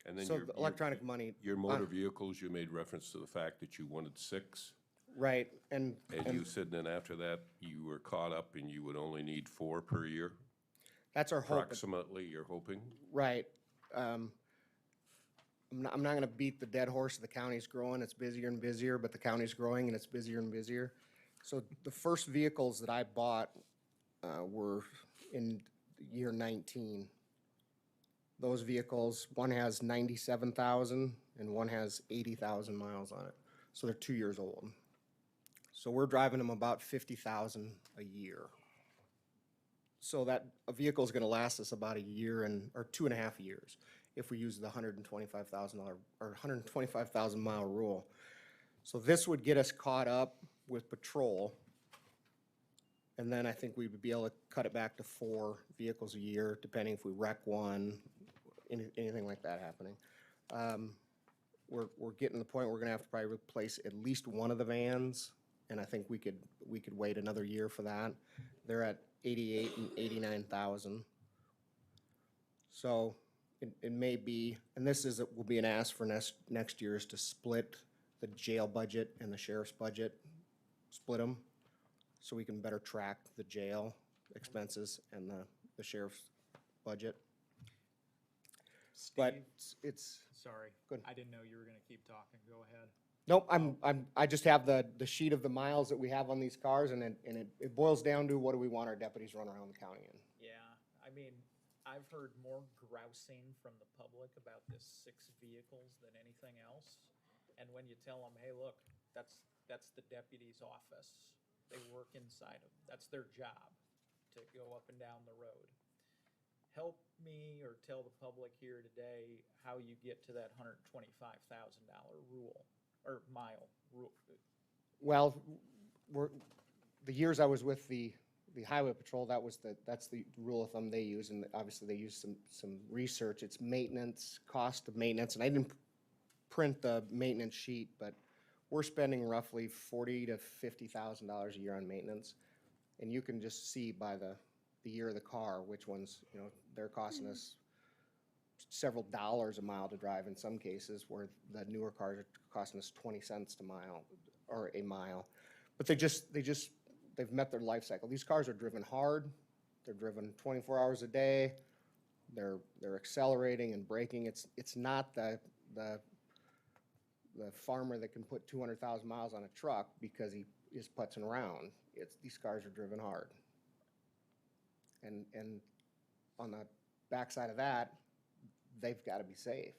and then So your the electronic money. Your motor vehicles, you made reference to the fact that you wanted 6. Right, and You said then after that, you were caught up and you would only need 4 per year? that's our hope. Approximately, you're hoping? Right. I'm not gonna beat the dead horse. The county's growing, it's busier and busier, but the county's growing and it's busier and busier. So the first vehicles that I bought were in the year 19. Those vehicles, one has 97,000 and one has 80,000 miles on it. So they're 2 years old. So we're driving them about 50,000 a year. So that a vehicle is gonna last us about a year or 2.5 years if we use the $125,000 or 125,000 mile rule. So this would get us caught up with patrol. And then I think we would be able to cut it back to 4 vehicles a year, depending if we wreck one, anything like that happening. We're getting to the point, we're gonna have to probably replace at least one of the vans, and I think we could wait another year for that. They're at 88 and 89,000. So it may be, and will be an ask for next year, is to split the jail budget and the sheriff's budget, split them, so we can better track the jail expenses and the sheriff's budget. But it's, Sorry. Good. I didn't know you were gonna keep talking. Go ahead. nope, I just have the sheet of the miles that we have on these cars, and it boils down to what do we want our deputies run around the county in? Yeah, I mean, I've heard more grousing from the public about this 6 vehicles than anything else. And when you tell them, hey, look, that's the deputy's office. They work inside of, that's their job, to go up and down the road. Help me or tell the public here today how you get to that $125,000 rule, or mile rule. Well, the years I was with the highway patrol, that's the rule of thumb they use, and obviously they use some research. It's maintenance, cost of maintenance, and I didn't print the maintenance sheet, but we're spending roughly $40,000 to $50,000 a year on maintenance, and you can just see by the year of the car which ones, they're costing us several dollars a mile to drive in some cases, where the newer cars are costing us 20 cents a mile. But they've met their life cycle. These cars are driven hard. They're driven 24 hours a day. They're accelerating and braking. It's not the farmer that can put 200,000 miles on a truck because he is putzing around. These cars are driven hard. And on the backside of that, they've got to be safe.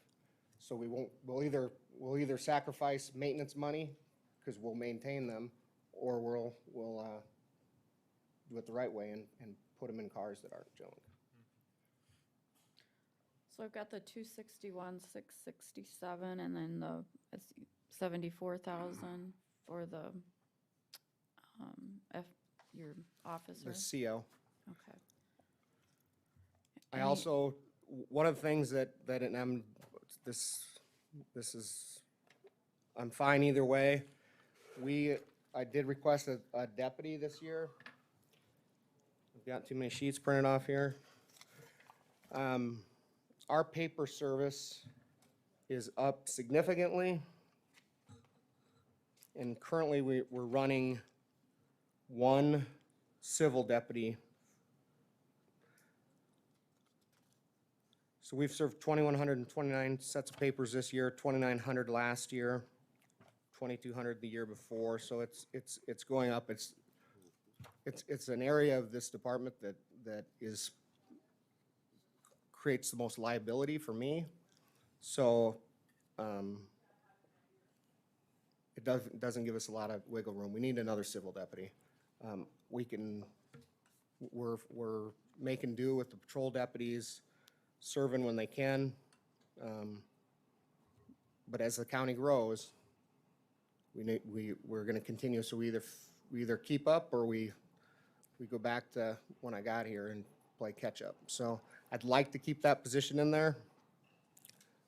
So we'll either sacrifice maintenance money because we'll maintain them, or we'll do it the right way and put them in cars that aren't junk. So I've got the 261, 667, and then it's 74,000 for your officer. The CO. Okay. I also, one of the things and I'm fine either way. I did request a deputy this year. I've got too many sheets printed off here. Our paper service is up significantly. And currently we're running one civil deputy. So we've served 2,129 sets of papers this year, 2,900 last year, 2,200 the year before. So it's going up. It's an area of this department that creates the most liability for me. So it doesn't give us a lot of wiggle room. We need another civil deputy. We're making do with the patrol deputies, serving when they can. But as the county grows, we're gonna continue. So we either keep up or we go back to when I got here and play catch up. So I'd like to keep that position in there.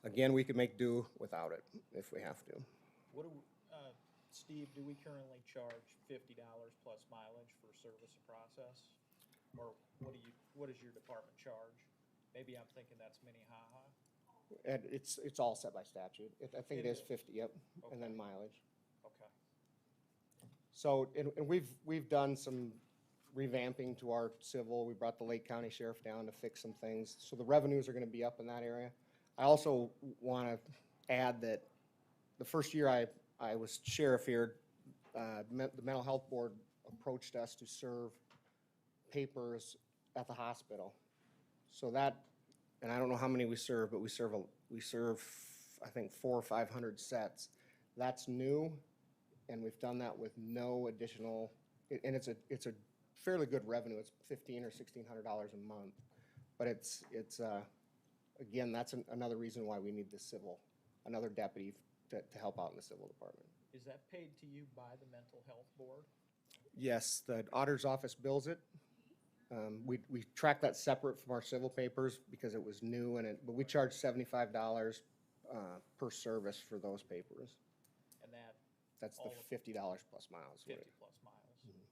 Again, we could make do without it if we have to. Steve, do we currently charge $50 plus mileage for service of process? Or what does your department charge? Maybe I'm thinking that's Minnehaha. And it's all set by statute. I think it is 50, yep, Okay. and then mileage. Okay. So, and we've done some revamping to our civil. We brought the Lake County Sheriff down to fix some things. So the revenues are gonna be up in that area. I also wanna add that the first year I was sheriff here, the Mental Health Board approached us to serve papers at the hospital. So that, and I don't know how many we serve, but we serve I think 400 or 500 sets. That's new, and we've done that with no additional, and it's a fairly good revenue. It's $1,500 or $1,600 a month, but it's again, that's another reason why we need this civil, another deputy to help out in the civil department. Is that paid to you by the mental health board? Yes, the auditor's office bills it. We tracked that separate from our civil papers because it was new but we charge $75 per service for those papers. And That's the all of $50 plus miles. 50 right? plus miles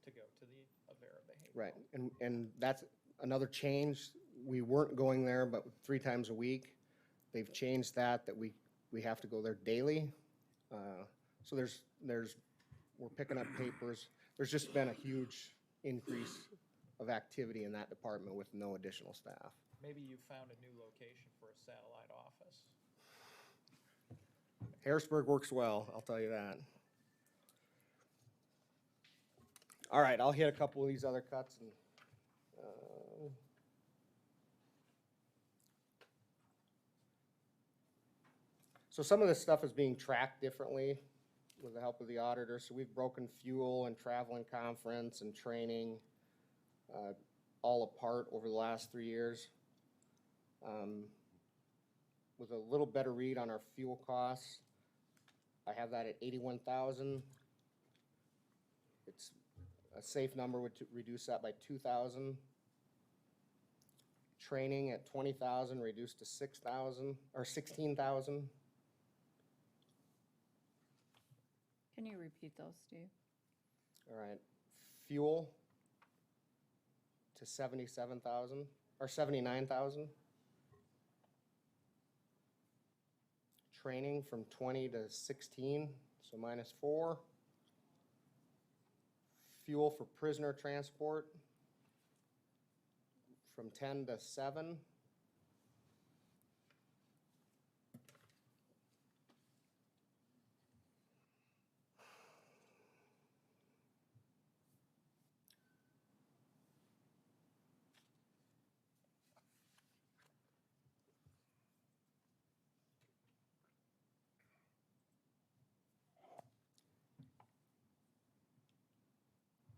to go to the Avera behavioral. Right, and that's another change. We weren't going there, but 3 times a week. They've changed that we have to go there daily. So we're picking up papers. There's just been a huge increase of activity in that department with no additional staff. Maybe you found a new location for a satellite office. Harrisburg works well, I'll tell you that. All right, I'll hit a couple of these other cuts and, so some of this stuff is being tracked differently with the help of the auditor. So we've broken fuel and travel and conference and training all apart over the last 3 years. With a little better read on our fuel costs, I have that at 81,000. It's a safe number would reduce that by 2,000. Training at 20,000 reduced to 6,000 or 16,000. Can you repeat those, Steve? All right, fuel to 77,000 or 79,000. Training from 20 to 16, so -4. Fuel for prisoner transport from 10 to 7.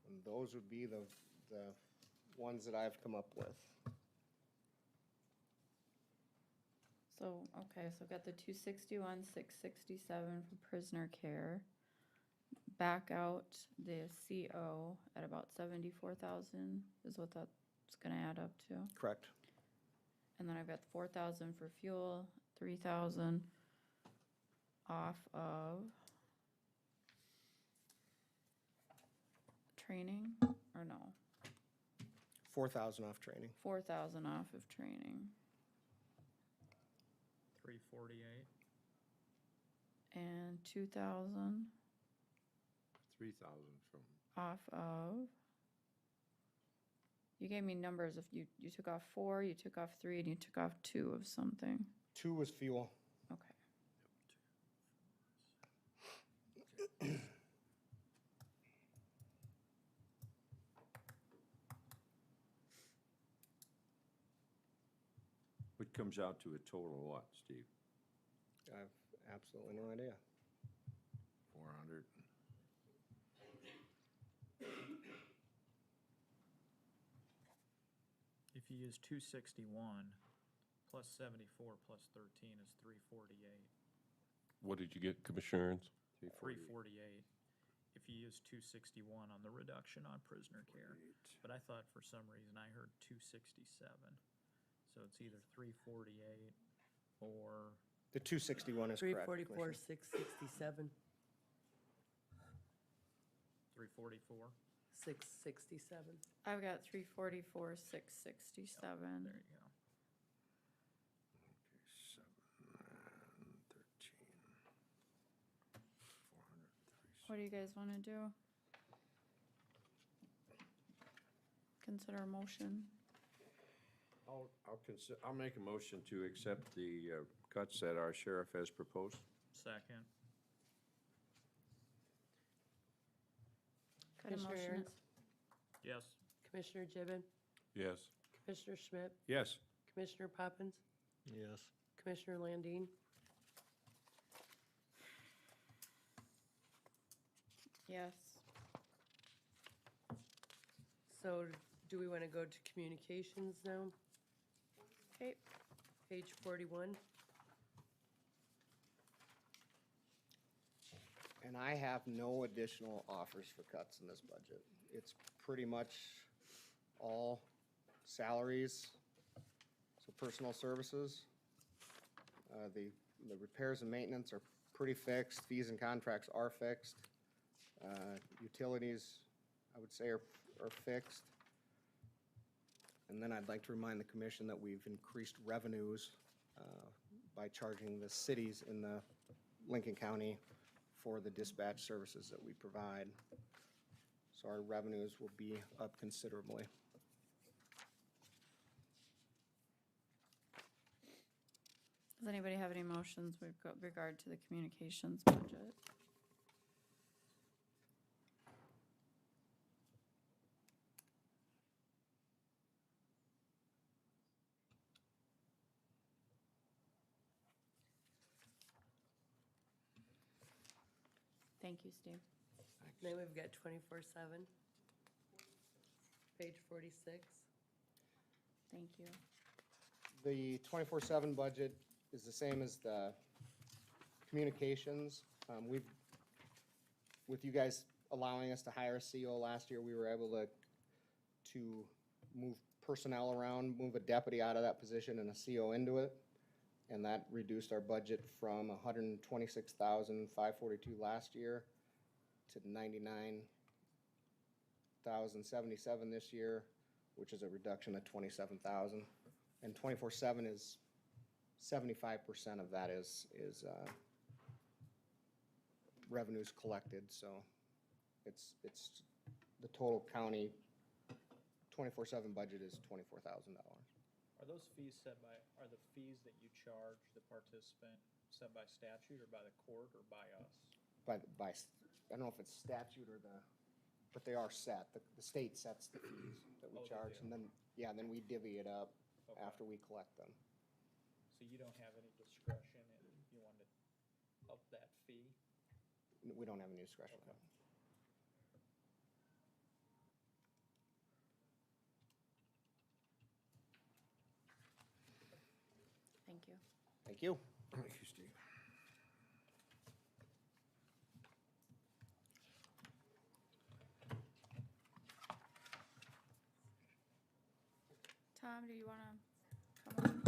And those would be the ones that I've come up with. So, okay, so I've got the 261, 667 for prisoner care. Back out the CO at about 74,000 is what that's gonna add up to. Correct. And then I've got 4,000 for fuel, 3,000 off of training, or no, 4,000 off training. 4,000 off of training. 348. And 2,000 3,000 from, off of, you gave me numbers, if you took off 4, you took off 3, and you took off 2 of something. 2 was fuel. Okay. which comes out to a total of what, Steve? I have absolutely no idea. 400. If you use 261 plus 74 plus 13 is 348. What did you get, Commissioner Aaron's? 348. If you use 261 on the reduction on prisoner care. But I thought for some reason I heard 267. So it's either 348 or The 261 is correct. 344, Commissioner. 667, 344. 667. I've got 344, 667. There you go. What do you guys want to do? Consider a motion. I'll make a motion to accept the cuts that our sheriff has proposed. Second. Got a Commissioner motion. Aaron's? Yes. Commissioner Gibbon, Yes. Commissioner Schmidt, Yes. Commissioner Poppins, Yes. Commissioner Landine. Yes. So do we want to go to communications now? Okay. Page 41. And I have no additional offers for cuts in this budget. It's pretty much all salaries, so personal services. The repairs and maintenance are pretty fixed, fees and contracts are fixed. Utilities, I would say, are fixed. And then I'd like to remind the commission that we've increased revenues by charging the cities in the Lincoln County for the dispatch services that we provide. So our revenues will be up considerably. Does anybody have any motions with regard to the communications budget? Thank you, Steve. Then we've got 24/7, page 46. Thank you. The 24/7 budget is the same as the communications. With you guys allowing us to hire a CO last year, we were able to move personnel around, move a deputy out of that position and a CO into it. And that reduced our budget from 126,542 last year to 99,077 this year, which is a reduction of 27,000. And 24/7 is 75% of that is revenues collected. So it's the total county 24/7 budget is $24,000. Are those fees are the fees that you charge the participant set by statute or by the court or by us? By, I don't know if it's statute or but they are set. The state sets the fees that we charge, and then, then we divvy it up after we collect them. So you don't have any discretion and you want to up that fee? We don't have any discretion. Okay. Thank you. Thank you. Thank you, Steve. Tom, do you want to come on?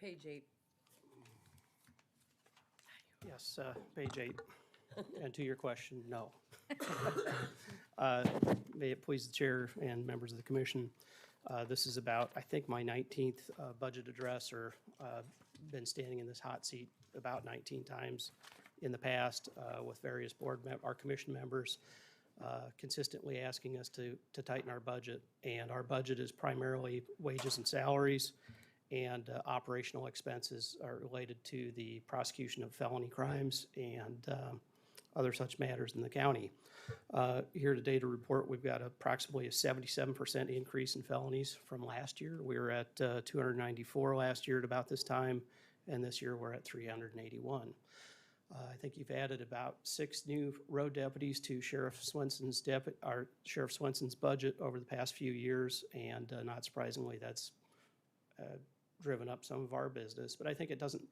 Page 8. Yes, page 8. And to your question, no. May it please the chair and members of the commission, this is about, I think, my 19th budget address, or been standing in this hot seat about 19 times in the past with various our commission members consistently asking us to tighten our budget. And our budget is primarily wages and salaries, and operational expenses are related to the prosecution of felony crimes and other such matters in the county. Here today to report, we've got approximately a 77% increase in felonies from last year. We were at 294 last year at about this time, and this year we're at 381. I think you've added about 6 new road deputies to Sheriff Swenson's budget over the past few years, and not surprisingly, that's driven up some of our business. But I think it doesn't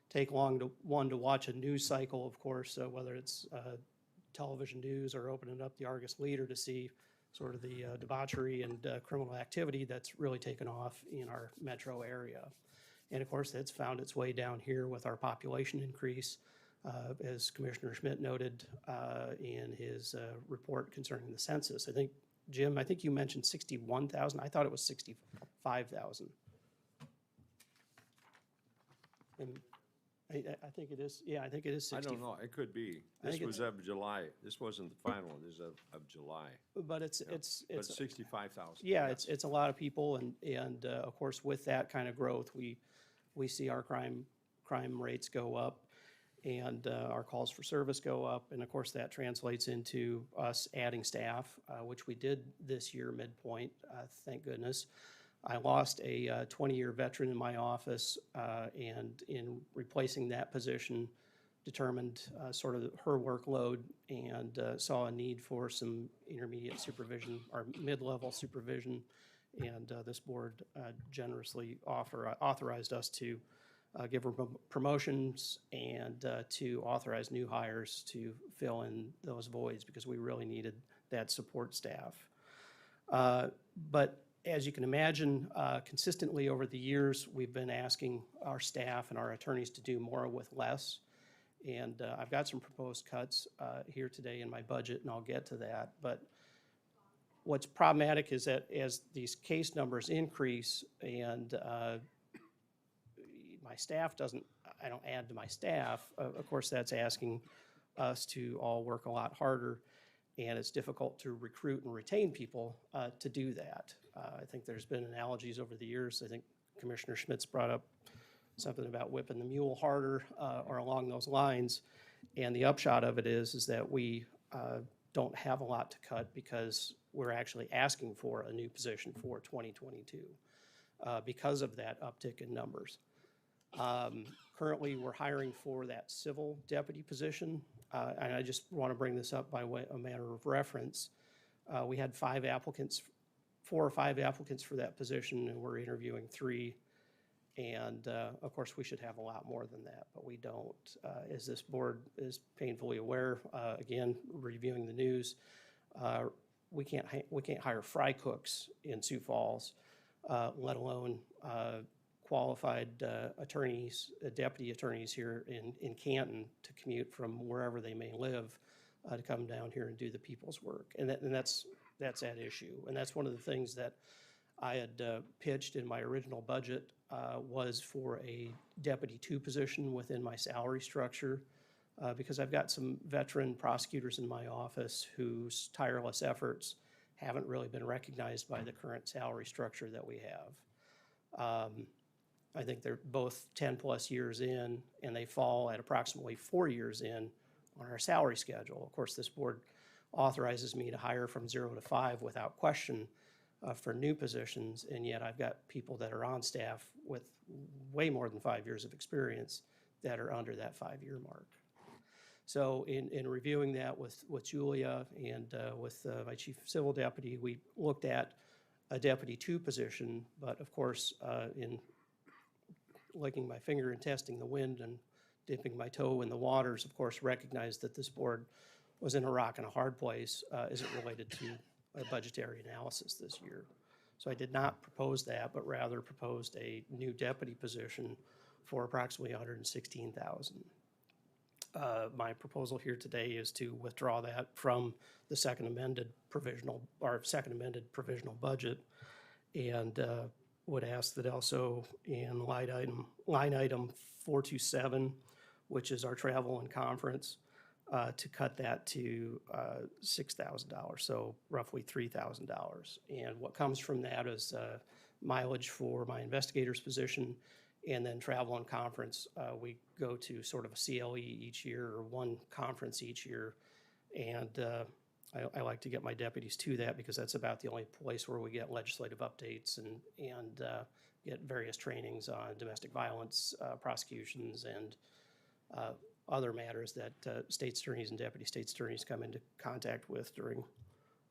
take long to watch a news cycle, of course, whether it's television news or opening up the Argus Leader to see sort of the debauchery and criminal activity that's really taken off in our metro area. And of course, that's found its way down here with our population increase, as Commissioner Schmidt noted in his report concerning the census. I think, Jim, you mentioned 61,000. I thought it was 65,000. And I think it is, I think it is 60. I don't know, it could be. This was of July. This wasn't the final one, this is of July. But it's But 65,000. Yeah, yes. it's a lot of people, and of course, with that kind of growth, we see our crime rates go up, and our calls for service go up, and of course, that translates into us adding staff, which we did this year midpoint, thank goodness. I lost a 20-year veteran in my office, and in replacing that position, determined sort of her workload, and saw a need for some intermediate supervision or mid-level supervision, and this board generously authorized us to give promotions, and to authorize new hires to fill in those voids because we really needed that support staff. But as you can imagine, consistently over the years, we've been asking our staff and our attorneys to do more with less. And I've got some proposed cuts here today in my budget, and I'll get to that. But what's problematic is that as these case numbers increase and my staff I don't add to my staff, of course, that's asking us to all work a lot harder, and it's difficult to recruit and retain people to do that. I think there's been analogies over the years. I think Commissioner Schmitz brought up something about whipping the mule harder or along those lines. And the upshot of it is that we don't have a lot to cut because we're actually asking for a new position for 2022 because of that uptick in numbers. Currently, we're hiring for that civil deputy position. And I just want to bring this up by way, a matter of reference. We had 4 or 5 applicants for that position, and we're interviewing 3. And of course, we should have a lot more than that, but we don't. As this board is painfully aware, again, reviewing the news, we can't hire fry cooks in Sioux Falls, let alone qualified attorneys, deputy attorneys here in Canton to commute from wherever they may live to come down here and do the people's work. And that's at issue. And that's one of the things that I had pitched in my original budget was for a Deputy 2 position within my salary structure because I've got some veteran prosecutors in my office whose tireless efforts haven't really been recognized by the current salary structure that we have. I think they're both 10-plus years in, and they fall at approximately 4 years in on our salary schedule. Of course, this board authorizes me to hire from 0 to 5 without question for new positions, and yet I've got people that are on staff with way more than 5 years of experience that are under that 5-year mark. So in reviewing that with Julia and with my chief civil deputy, we looked at a Deputy 2 position, but of course, in licking my finger and testing the wind and dipping my toe in the waters, of course, recognized that this board was in a rock and a hard place as it related to a budgetary analysis this year. So I did not propose that, but rather proposed a new deputy position for approximately $116,000. My proposal here today is to withdraw that from the second amended provisional budget, and would ask that also in line item 427, which is our travel and conference, to cut that to $6,000, so roughly $3,000. And what comes from that is mileage for my investigator's position, and then travel and conference. We go to sort of a CLE each year, or one conference each year, and I like to get my deputies to that because that's about the only place where we get legislative updates and get various trainings on domestic violence prosecutions and other matters that state attorneys and deputy state attorneys come into contact with during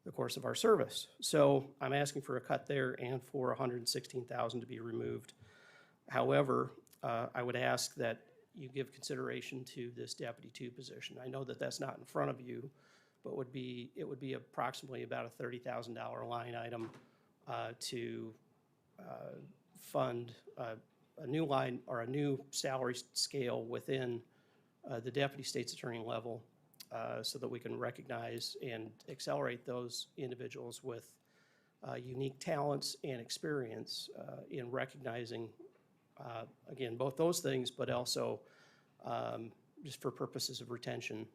the course of our service. So I'm asking for a cut there and for $116,000 to be removed. However, I would ask that you give consideration to this Deputy 2 position. I know that that's not in front of you, but it would be approximately about a $30,000 line item to fund a new line or a new salary scale within the deputy state's attorney level so that we can recognize and accelerate those individuals with unique talents and experience in recognizing, again, both those things, but also just for purposes of retention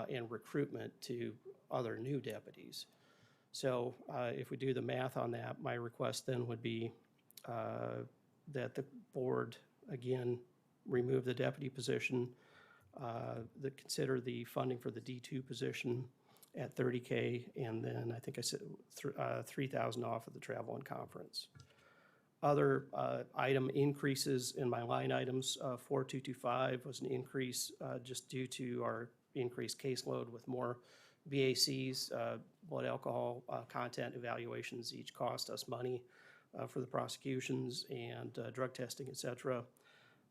and recruitment to other new deputies. So if we do the math on that, my request then would be that the board, again, remove the deputy position, consider the funding for the D2 position at $30K, and then I think I said $3,000 off of the travel and conference. Other item increases in my line items, 4225 was an increase just due to our increased caseload with more BACs, blood alcohol content evaluations each cost us money for the prosecutions and drug testing, et cetera.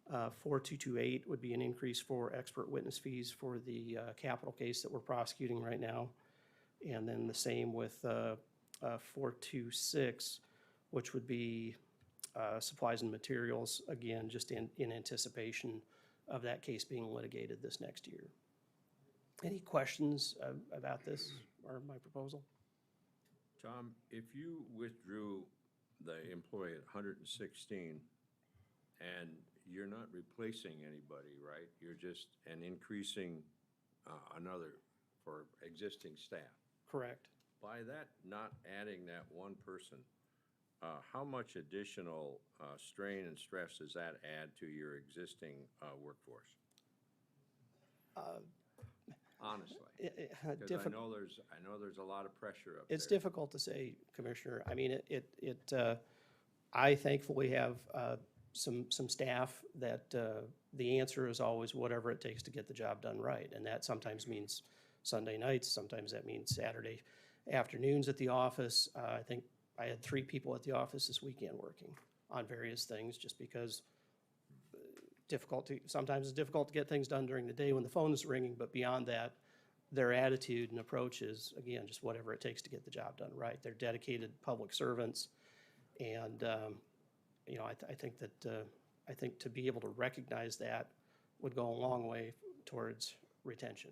4228 would be an increase for expert witness fees for the capital case that we're prosecuting right now. And then the same with 426, which would be supplies and materials, again, just in anticipation of that case being litigated this next year. Any questions about this or my proposal? Tom, if you withdrew the employee at 116 and you're not replacing anybody, right? You're just increasing another for existing staff. Correct. By that, not adding that one person, how much additional strain and stress does that add to your existing workforce? Honestly, because I know there's a lot of pressure up there. It's difficult to say, Commissioner. I mean, I thankfully have some staff that the answer is always whatever it takes to get the job done right. And that sometimes means Sunday nights, sometimes that means Saturday afternoons at the office. I think I had 3 people at the office this weekend working on various things just because sometimes it's difficult to get things done during the day when the phone is ringing, but beyond that, their attitude and approach is, again, just whatever it takes to get the job done right. They're dedicated public servants, and you know, I think to be able to recognize that would go a long way towards retention.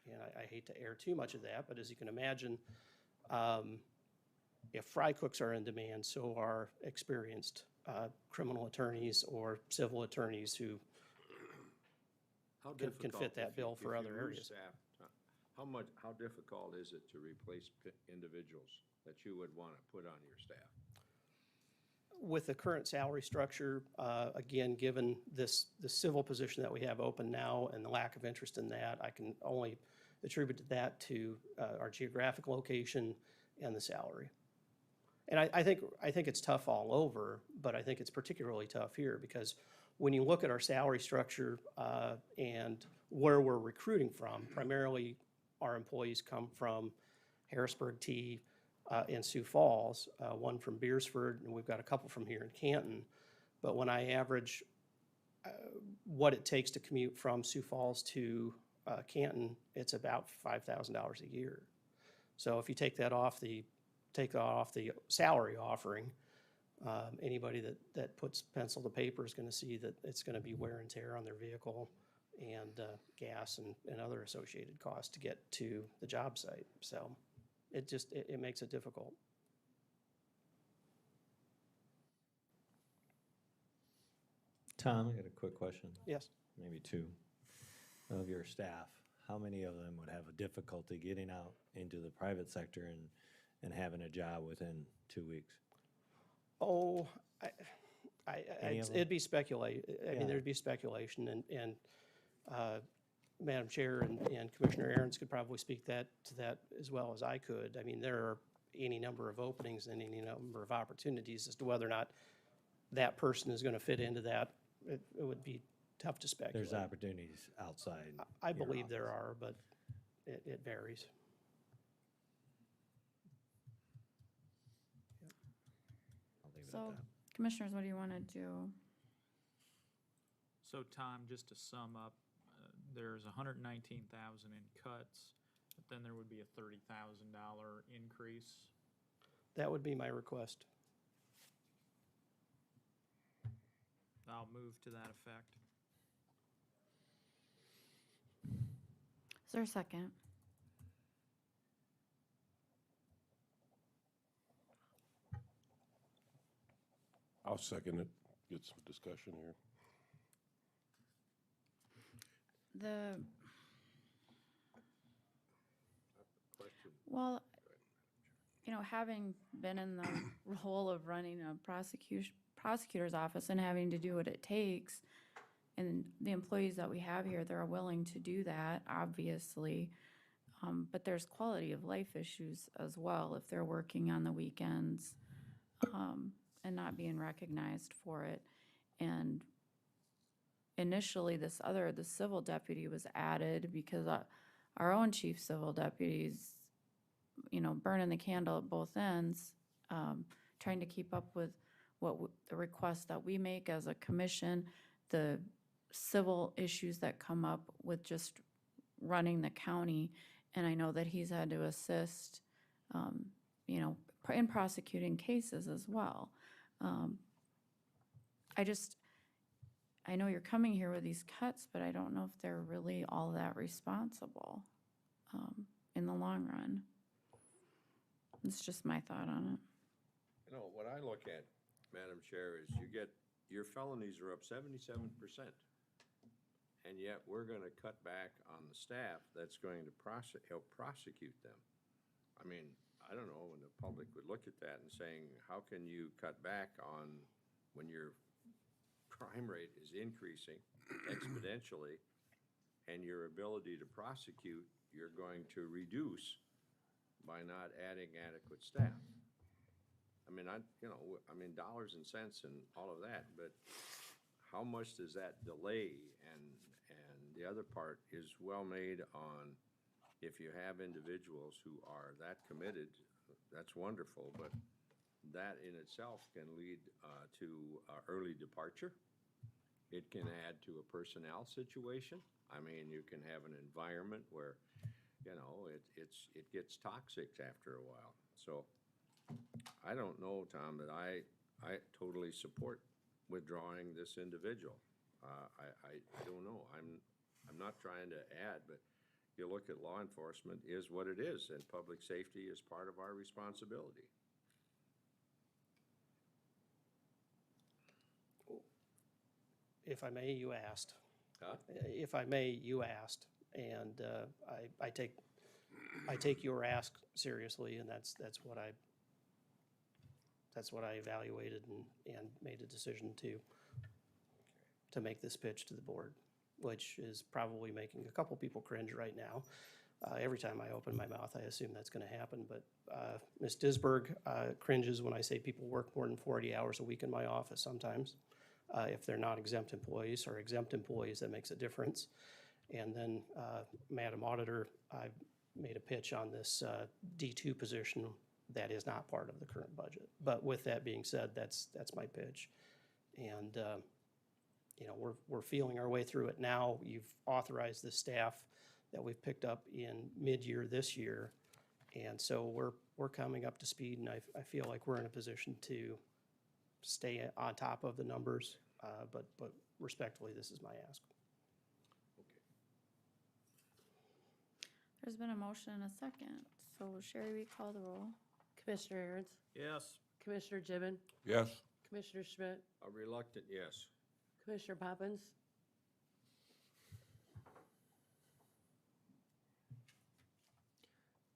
And I hate to air too much of that, but as you can imagine, if fry cooks are in demand, so are experienced criminal attorneys or civil attorneys who can fit that bill for other areas. How difficult is it to replace individuals that you would want to put on your staff? With the current salary structure, again, given the civil position that we have open now and the lack of interest in that, I can only attribute that to our geographic location and the salary. And I think it's tough all over, but I think it's particularly tough here because when you look at our salary structure and where we're recruiting from, primarily our employees come from Harrisburg, T, and Sioux Falls, one from Beersford, and we've got a couple from here in Canton. But when I average what it takes to commute from Sioux Falls to Canton, it's about $5,000 a year. So if you take that off the salary offering, anybody that puts pencil to paper is going to see that it's going to be wear and tear on their vehicle and gas and other associated costs to get to the job site. So it makes it difficult. Tom, I got a quick question. Yes. Maybe 2. Of your staff, how many of them would have a difficulty getting out into the private sector and having a job within 2 weeks? Oh, it'd be Yeah. I mean, there'd be speculation, and Madam Chair and Commissioner Ahrens could probably speak to that as well as I could. I mean, there are any number of openings and any number of opportunities as to whether or not that person is going to fit into that. It would be tough to speculate. There's opportunities outside. I believe there are, but it varies. I'll leave it So, at that. Commissioners, what do you want to do? So Tom, just to sum up, there's 119,000 in cuts, but then there would be a $30,000 increase. That would be my request. I'll move to that effect. Is there a second? I'll second it. Get some discussion here. Well, you know, having been in the role of running a prosecutor's office and having to do what it takes, and the employees that we have here, they're willing to do that, obviously. But there's quality of life issues as well if they're working on the weekends and not being recognized for it. And initially, the civil deputy was added because our own chief civil deputies, you know, burning the candle at both ends, trying to keep up with the requests that we make as a commission the civil issues that come up with just running the county. And I know that he's had to assist, you know, in prosecuting cases as well. I know you're coming here with these cuts, but I don't know if they're really all that responsible in the long run. It's just my thought on it. You know, what I look at, Madam Chair, is your felonies are up 77%. And yet we're gonna cut back on the staff that's going to help prosecute them. I mean, I don't know when the public would look at that and saying, how can you cut back on when your crime rate is increasing exponentially and your ability to prosecute, you're going to reduce by not adding adequate staff. I mean, dollars and cents and all of that, but how much does that delay? And the other part is well made on, if you have individuals who are that committed, that's wonderful, but that in itself can lead to early departure. It can add to a personnel situation. I mean, you can have an environment where, you know, it gets toxic after a while. So I don't know, Tom, that I totally support withdrawing this individual. I don't know. I'm not trying to add, but you look at law enforcement is what it is, and public safety is part of our responsibility. If I may, you asked. Huh? If I may, you asked, and I take your ask seriously, and that's what I evaluated and made a decision to make this pitch to the board, which is probably making a couple people cringe right now. Every time I open my mouth, I assume that's going to happen, but Ms. Disberg cringes when I say people work more than 40 hours a week in my office sometimes. If they're not exempt employees or exempt employees, that makes a difference. And then, Madam Auditor, I made a pitch on this D2 position that is not part of the current budget. But with that being said, that's my pitch. And, you know, we're feeling our way through it now. You've authorized the staff that we've picked up in mid-year this year. And so we're coming up to speed, and I feel like we're in a position to stay on top of the numbers, but respectfully, this is my ask. There's been a motion and a second. So Sherry, we call the roll. Commissioner Aaron's, Yes. Commissioner Gibbon, Yes. Commissioner Schmidt, A reluctant yes. Commissioner Poppins,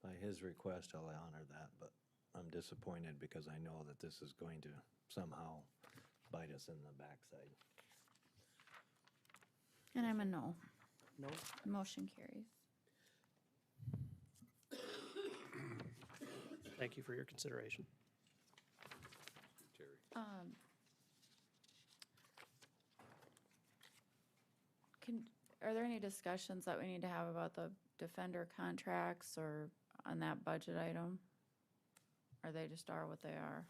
By his request, I'll honor that, but I'm disappointed because I know that this is going to somehow bite us in the backside. And I'm a no. no. Motion carries. Thank you for your consideration. Terry. Are there any discussions that we need to have about the defender contracts or on that budget item? Or they just are what they are?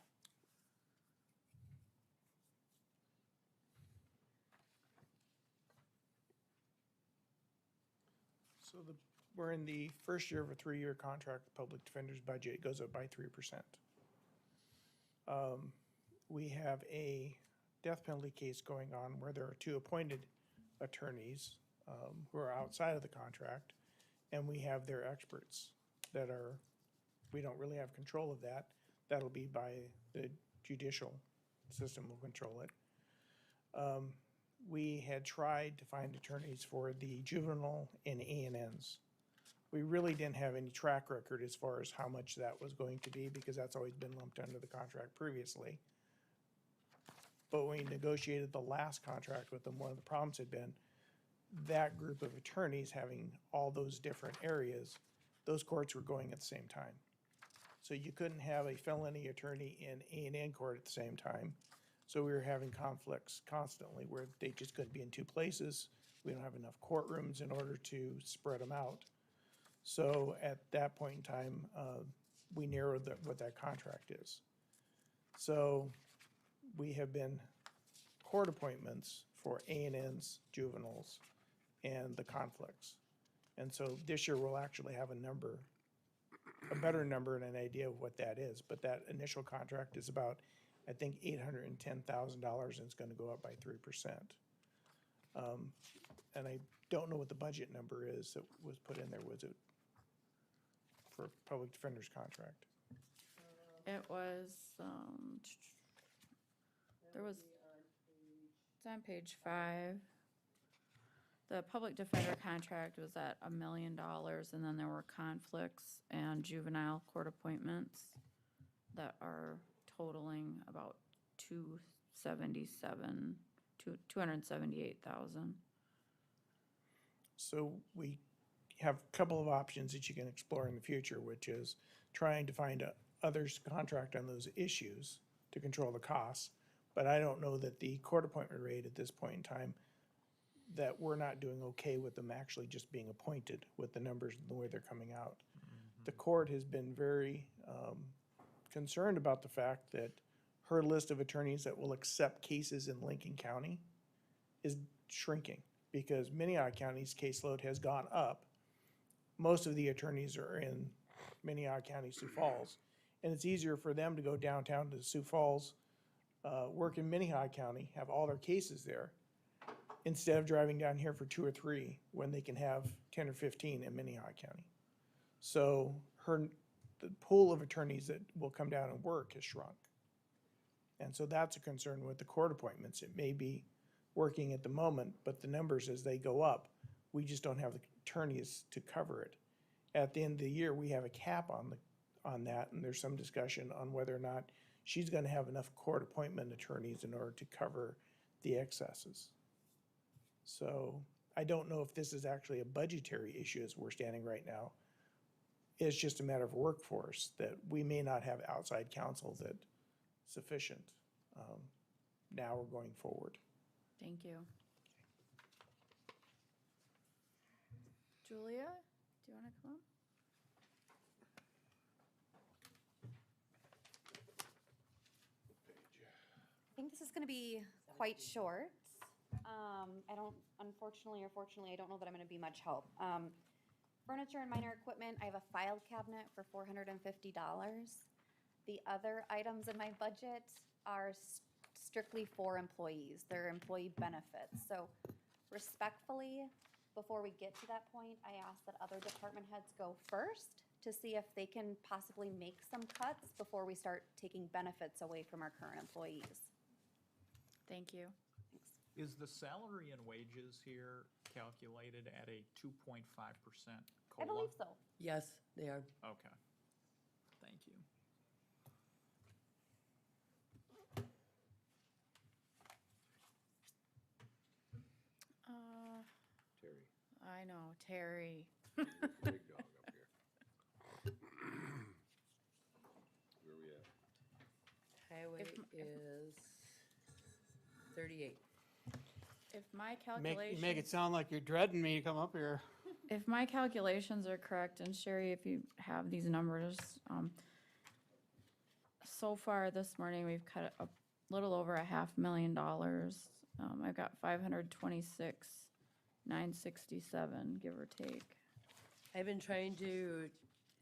So we're in the first year of a 3-year contract, the public defender's budget goes up by 3%. We have a death penalty case going on where there are 2 appointed attorneys who are outside of the contract, and we have their experts that are, we don't really have control of that. That'll be by the judicial system will control it. We had tried to find attorneys for the juvenile and ANNs. We really didn't have any track record as far as how much that was going to be, because that's always been lumped under the contract previously. But when we negotiated the last contract with them, one of the problems had been that group of attorneys having all those different areas, those courts were going at the same time. So you couldn't have a felony attorney in A&N court at the same time. So we were having conflicts constantly where they just couldn't be in 2 places. We don't have enough courtrooms in order to spread them out. So at that point in time, we narrowed what that contract is. So we have been court appointments for A&Ns, juveniles, and the conflicts. And so this year we'll actually have a number, a better number and an idea of what that is. But that initial contract is about, I think, $810,000, and it's gonna go up by 3%. And I don't know what the budget number is that was put in there. Was it for public defender's contract? It was, it's on page 5. The public defender contract was at $1 million, and then there were conflicts and juvenile court appointments that are totaling about 278,000. So we have a couple of options that you can explore in the future, which is trying to find others to contract on those issues to control the costs. But I don't know that the court appointment rate at this point in time, that we're not doing okay with them actually just being appointed with the numbers and the way they're coming out. The court has been very concerned about the fact that her list of attorneys that will accept cases in Lincoln County is shrinking because Minnehaha County's caseload has gone up. Most of the attorneys are in Minnehaha County, Sioux Falls, and it's easier for them to go downtown to Sioux Falls, work in Minnehaha County, have all their cases there, instead of driving down here for 2 or 3 when they can have 10 or 15 in Minnehaha County. So the pool of attorneys that will come down and work has shrunk. And so that's a concern with the court appointments. It may be working at the moment, but the numbers as they go up, we just don't have the attorneys to cover it. At the end of the year, we have a cap on that, and there's some discussion on whether or not she's gonna have enough court appointment attorneys in order to cover the excesses. So I don't know if this is actually a budgetary issue as we're standing right now. It's just a matter of workforce that we may not have outside counsel that sufficient now or going forward. Thank you. Julia, do you want to come up? I think this is going to be quite short. I don't, unfortunately or fortunately, I don't know that I'm going to be much help. Furniture and minor equipment, I have a file cabinet for $450. The other items in my budget are strictly for employees. They're employee benefits. So respectfully, before we get to that point, I ask that other department heads go first to see if they can possibly make some cuts before we start taking benefits away from our current employees. Thank you. Is the salary and wages here calculated at a 2.5% COLA? I believe so. Yes, they are. Okay. Thank you. Terry. I know, Terry. Big dog up here. Where we at? Highway is 38. If my You calculations. make it sound like you're dreading me to come up here. If my calculations are correct, and Sherry, if you have these numbers, so far this morning, we've cut a little over $500,000. I've got 526,967, give or take. I've been trying to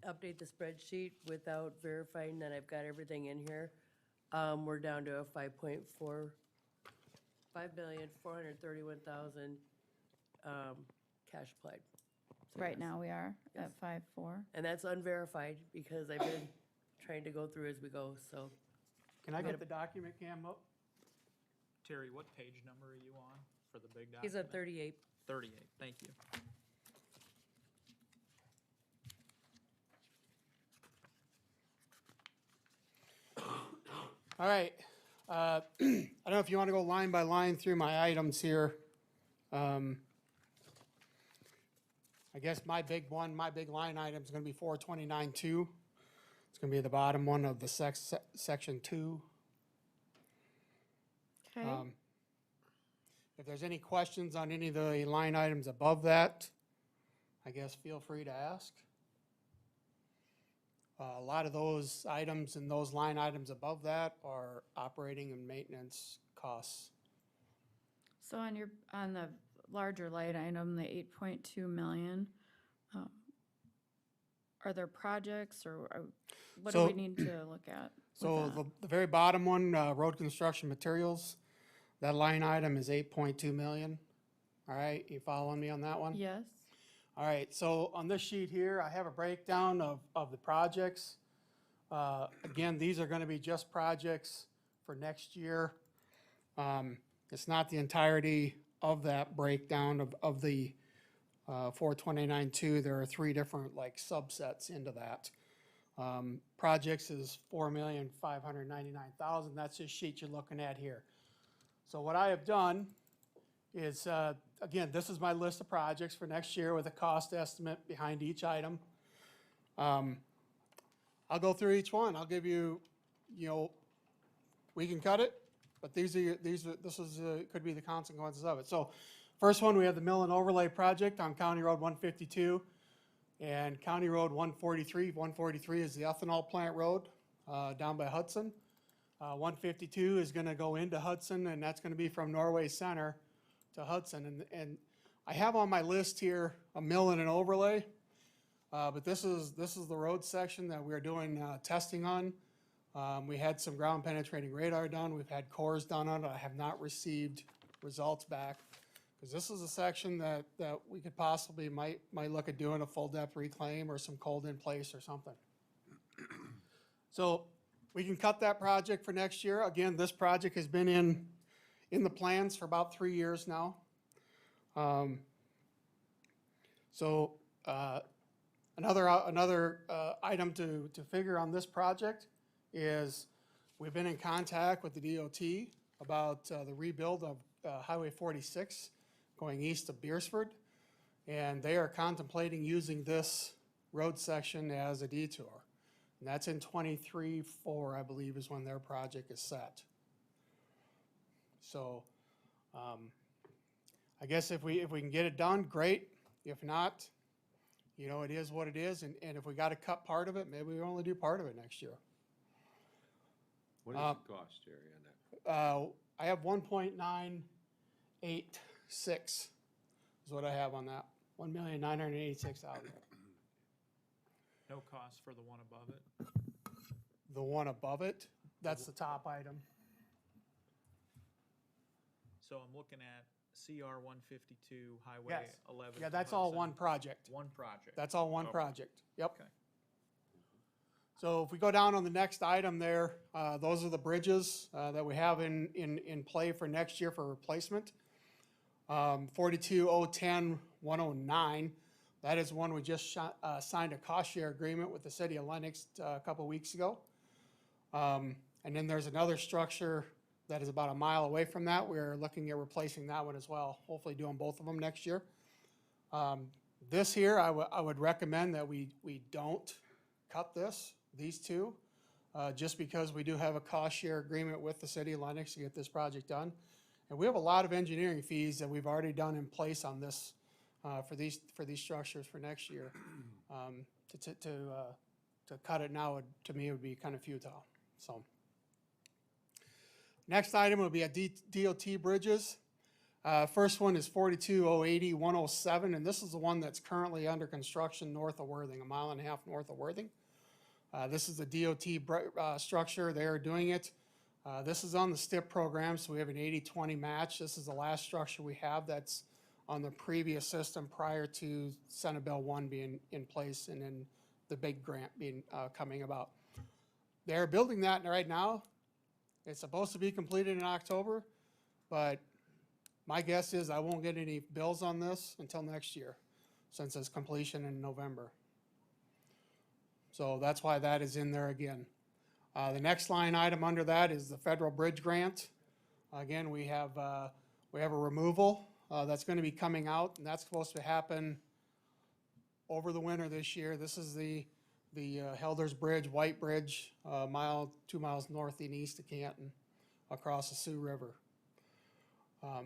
update the spreadsheet without verifying that I've got everything in here. We're down to a 5,431,000 cash applied. So Right yes. now, we are Yes. at 5.4. And that's unverified because I've been trying to go through as we go, so. Can I get the document cam up? Terry, what page number are you on for the big document? He's at 38. 38, thank you. All right. I don't know if you want to go line by line through my items here. I guess my big line item is going to be 429.2. It's going to be the bottom one of the section 2. Okay. If there's any questions on any of the line items above that, I guess feel free to ask. A lot of those items and those line items above that are operating and maintenance costs So on the larger light item, the 8.2 million, are there projects or what do So- we need to look at? with So that? the very bottom one, road construction materials, that line item is 8.2 million. All right, you following me on that one? Yes, All right, so on this sheet here, I have a breakdown of the projects. Again, these are gonna be just projects for next year. It's not the entirety of that breakdown of the 429.2. There are three different like subsets into that. Projects is 4,599,000. That's this sheet you're looking at here. So what I have done is, again, this is my list of projects for next year with a cost estimate behind each item. I'll go through each one. I'll give you, we can cut it, but this could be the consequences of it. So first one, we have the mill and overlay project on County Road 152 and County Road 143. 143 is the ethanol plant road down by Hudson. 152 is going to go into Hudson, and that's going to be from Norway Center to Hudson. And I have on my list here a mill and an overlay, but this is the road section that we're doing testing on. We had some ground penetrating radar done. We've had cores done on it. I have not received results back because this is a section that we could possibly might look at doing a full depth reclaim or some cold in place or something. So we can cut that project for next year. Again, this project has been in the plans for about 3 years now. Another item to figure on this project is we've been in contact with the DOT about the rebuild of Highway 46 going east of Beersford, and they are contemplating using this road section as a detour. And that's in 23-4, I believe, is when their project is set. So I guess if we can get it done, great. If not, it is what it is. And if we got to cut part of it, maybe we only do part of it next year. What is the cost area on that? I have 1.986 is what I have on that. 1,986,000. No cost for the one above it? The one above it, that's the top item. So I'm looking at CR 152, Highway Yes. 11. Yeah, to that's all Hudson. one project. One project. That's all one Okay. project. Yep. Okay. So if we go down on the next item there, those are the bridges that we have in play for next year for replacement. 42-010-109, that is one we just signed a cost share agreement with the city of Lenox a couple weeks ago. And then there's another structure that is about a mile away from that. We're looking at replacing that one as well, hopefully doing both of them next year. This here, I would recommend that we don't cut these two, just because we do have a cost share agreement with the city of Lenox to get this project done. And we have a lot of engineering fees that we've already done in place on this, for these structures for next year. To cut it now, to me, would be kind of futile, so. Next item will be at DOT bridges. First one is 42-080-107, and this is the one that's currently under construction north of Worthing, a mile and a half north of Worthing. This is the DOT structure. They're doing it. This is on the STIP program, so we have an 80-20 match. This is the last structure we have that's on the previous system prior to Senate Bill 1 being in place and then the big grant being coming about. They're building that right now. It's supposed to be completed in October, but my guess is I won't get any bills on this until next year, since it's completion in November. So that's why that is in there again. The next line item under that is the federal bridge grant. Again, we have a removal that's going to be coming out, and that's supposed to happen over the winter this year. This is the Helders Bridge, White Bridge, 2 miles north and east of Canton, across the Sioux River.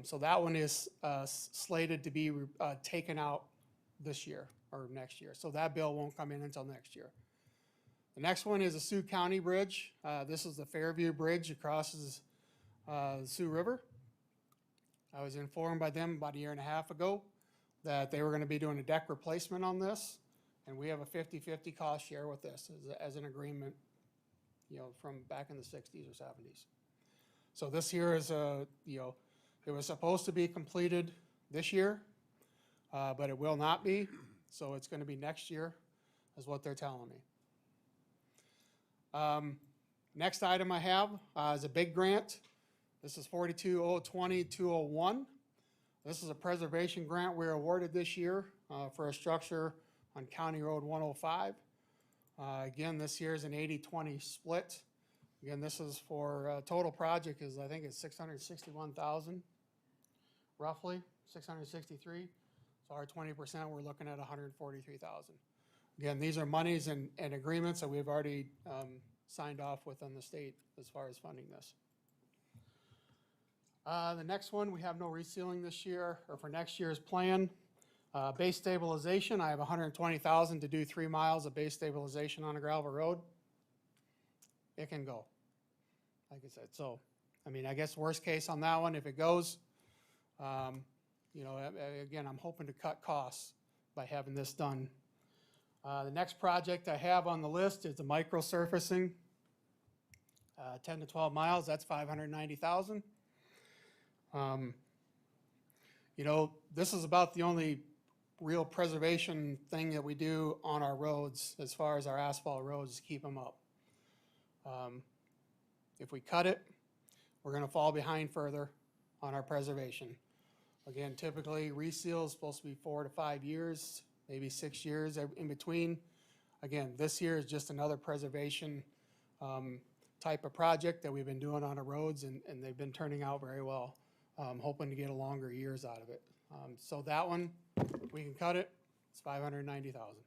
So that one is slated to be taken out this year or next year. So that bill won't come in until next year. The next one is the Sioux County Bridge. This is the Fairview Bridge across the Sioux River. I was informed by them about a year and a half ago that they were gonna be doing a deck replacement on this, and we have a 50-50 cost share with this as an agreement, you know, from back in the 60s or 70s. So this here is you know, it was supposed to be completed this year, but it will not be, so it's gonna be next year, is what they're telling me. Next item I have is a big grant. This is 42-020-201. This is a preservation grant we were awarded this year for a structure on County Road 105. Again, this year is an 80-20 split. Again, this is for, total project is, I think it's 661,000, roughly, 663. So our 20%, we're looking at 143,000. Again, these are monies and agreements that we've already signed off with on the state as far as funding this. The next one, we have no resealing this year, or for next year's plan. Base stabilization, I have 120,000 to do 3 miles of base stabilization on a gravel road. It can go, like I said. So, I mean, I guess worst case on that one, if it goes, you know, again, I'm hoping to cut costs by having this done. The next project I have on the list is the micro surfacing, 10 to 12 miles, that's 590,000. You know, this is about the only real preservation thing that we do on our roads as far as our asphalt roads to keep them up. If we cut it, we're gonna fall behind further on our preservation. Again, typically reseal is supposed to be 4 to 5 years, maybe 6 years in between. Again, this year is just another preservation type of project that we've been doing on our roads, and they've been turning out very well. Hoping to get a longer years out of it. So that one, we can cut it, it's 590,000.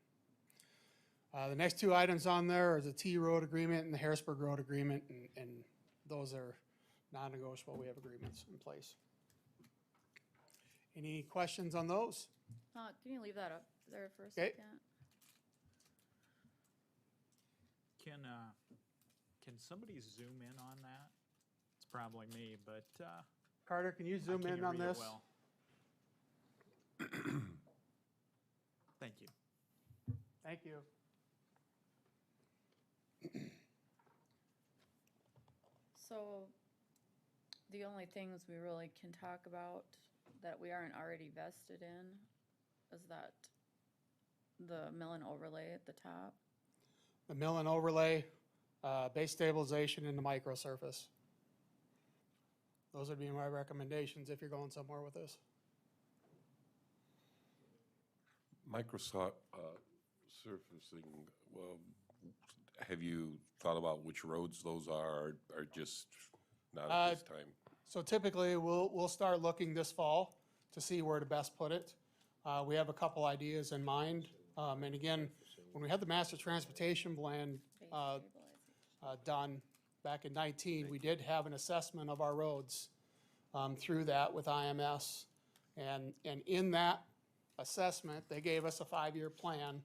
The next 2 items on there is the T Road agreement and the Harrisburg Road agreement, and those are non-negotiable. We have agreements in place. Any questions on those? Can you leave that up there for a Okay. second? Can somebody zoom in on that? It's probably me, but Carter, can you I zoom can't in on read it this? well. Thank you. Thank you. So the only things we really can talk about that we aren't already vested in is that the mill and overlay at the top. The mill and overlay, base stabilization, and the micro surface. Those would be my recommendations if you're going somewhere with this. Microsoft surfacing, well, have you thought about which roads those are, or just not at this time? So typically, we'll start looking this fall to see where to best put it. We have a couple ideas in mind. And again, when we had the master transportation plan done back in 19, we did have an assessment of our roads through that with IMS. And in that assessment, they gave us a 5-year plan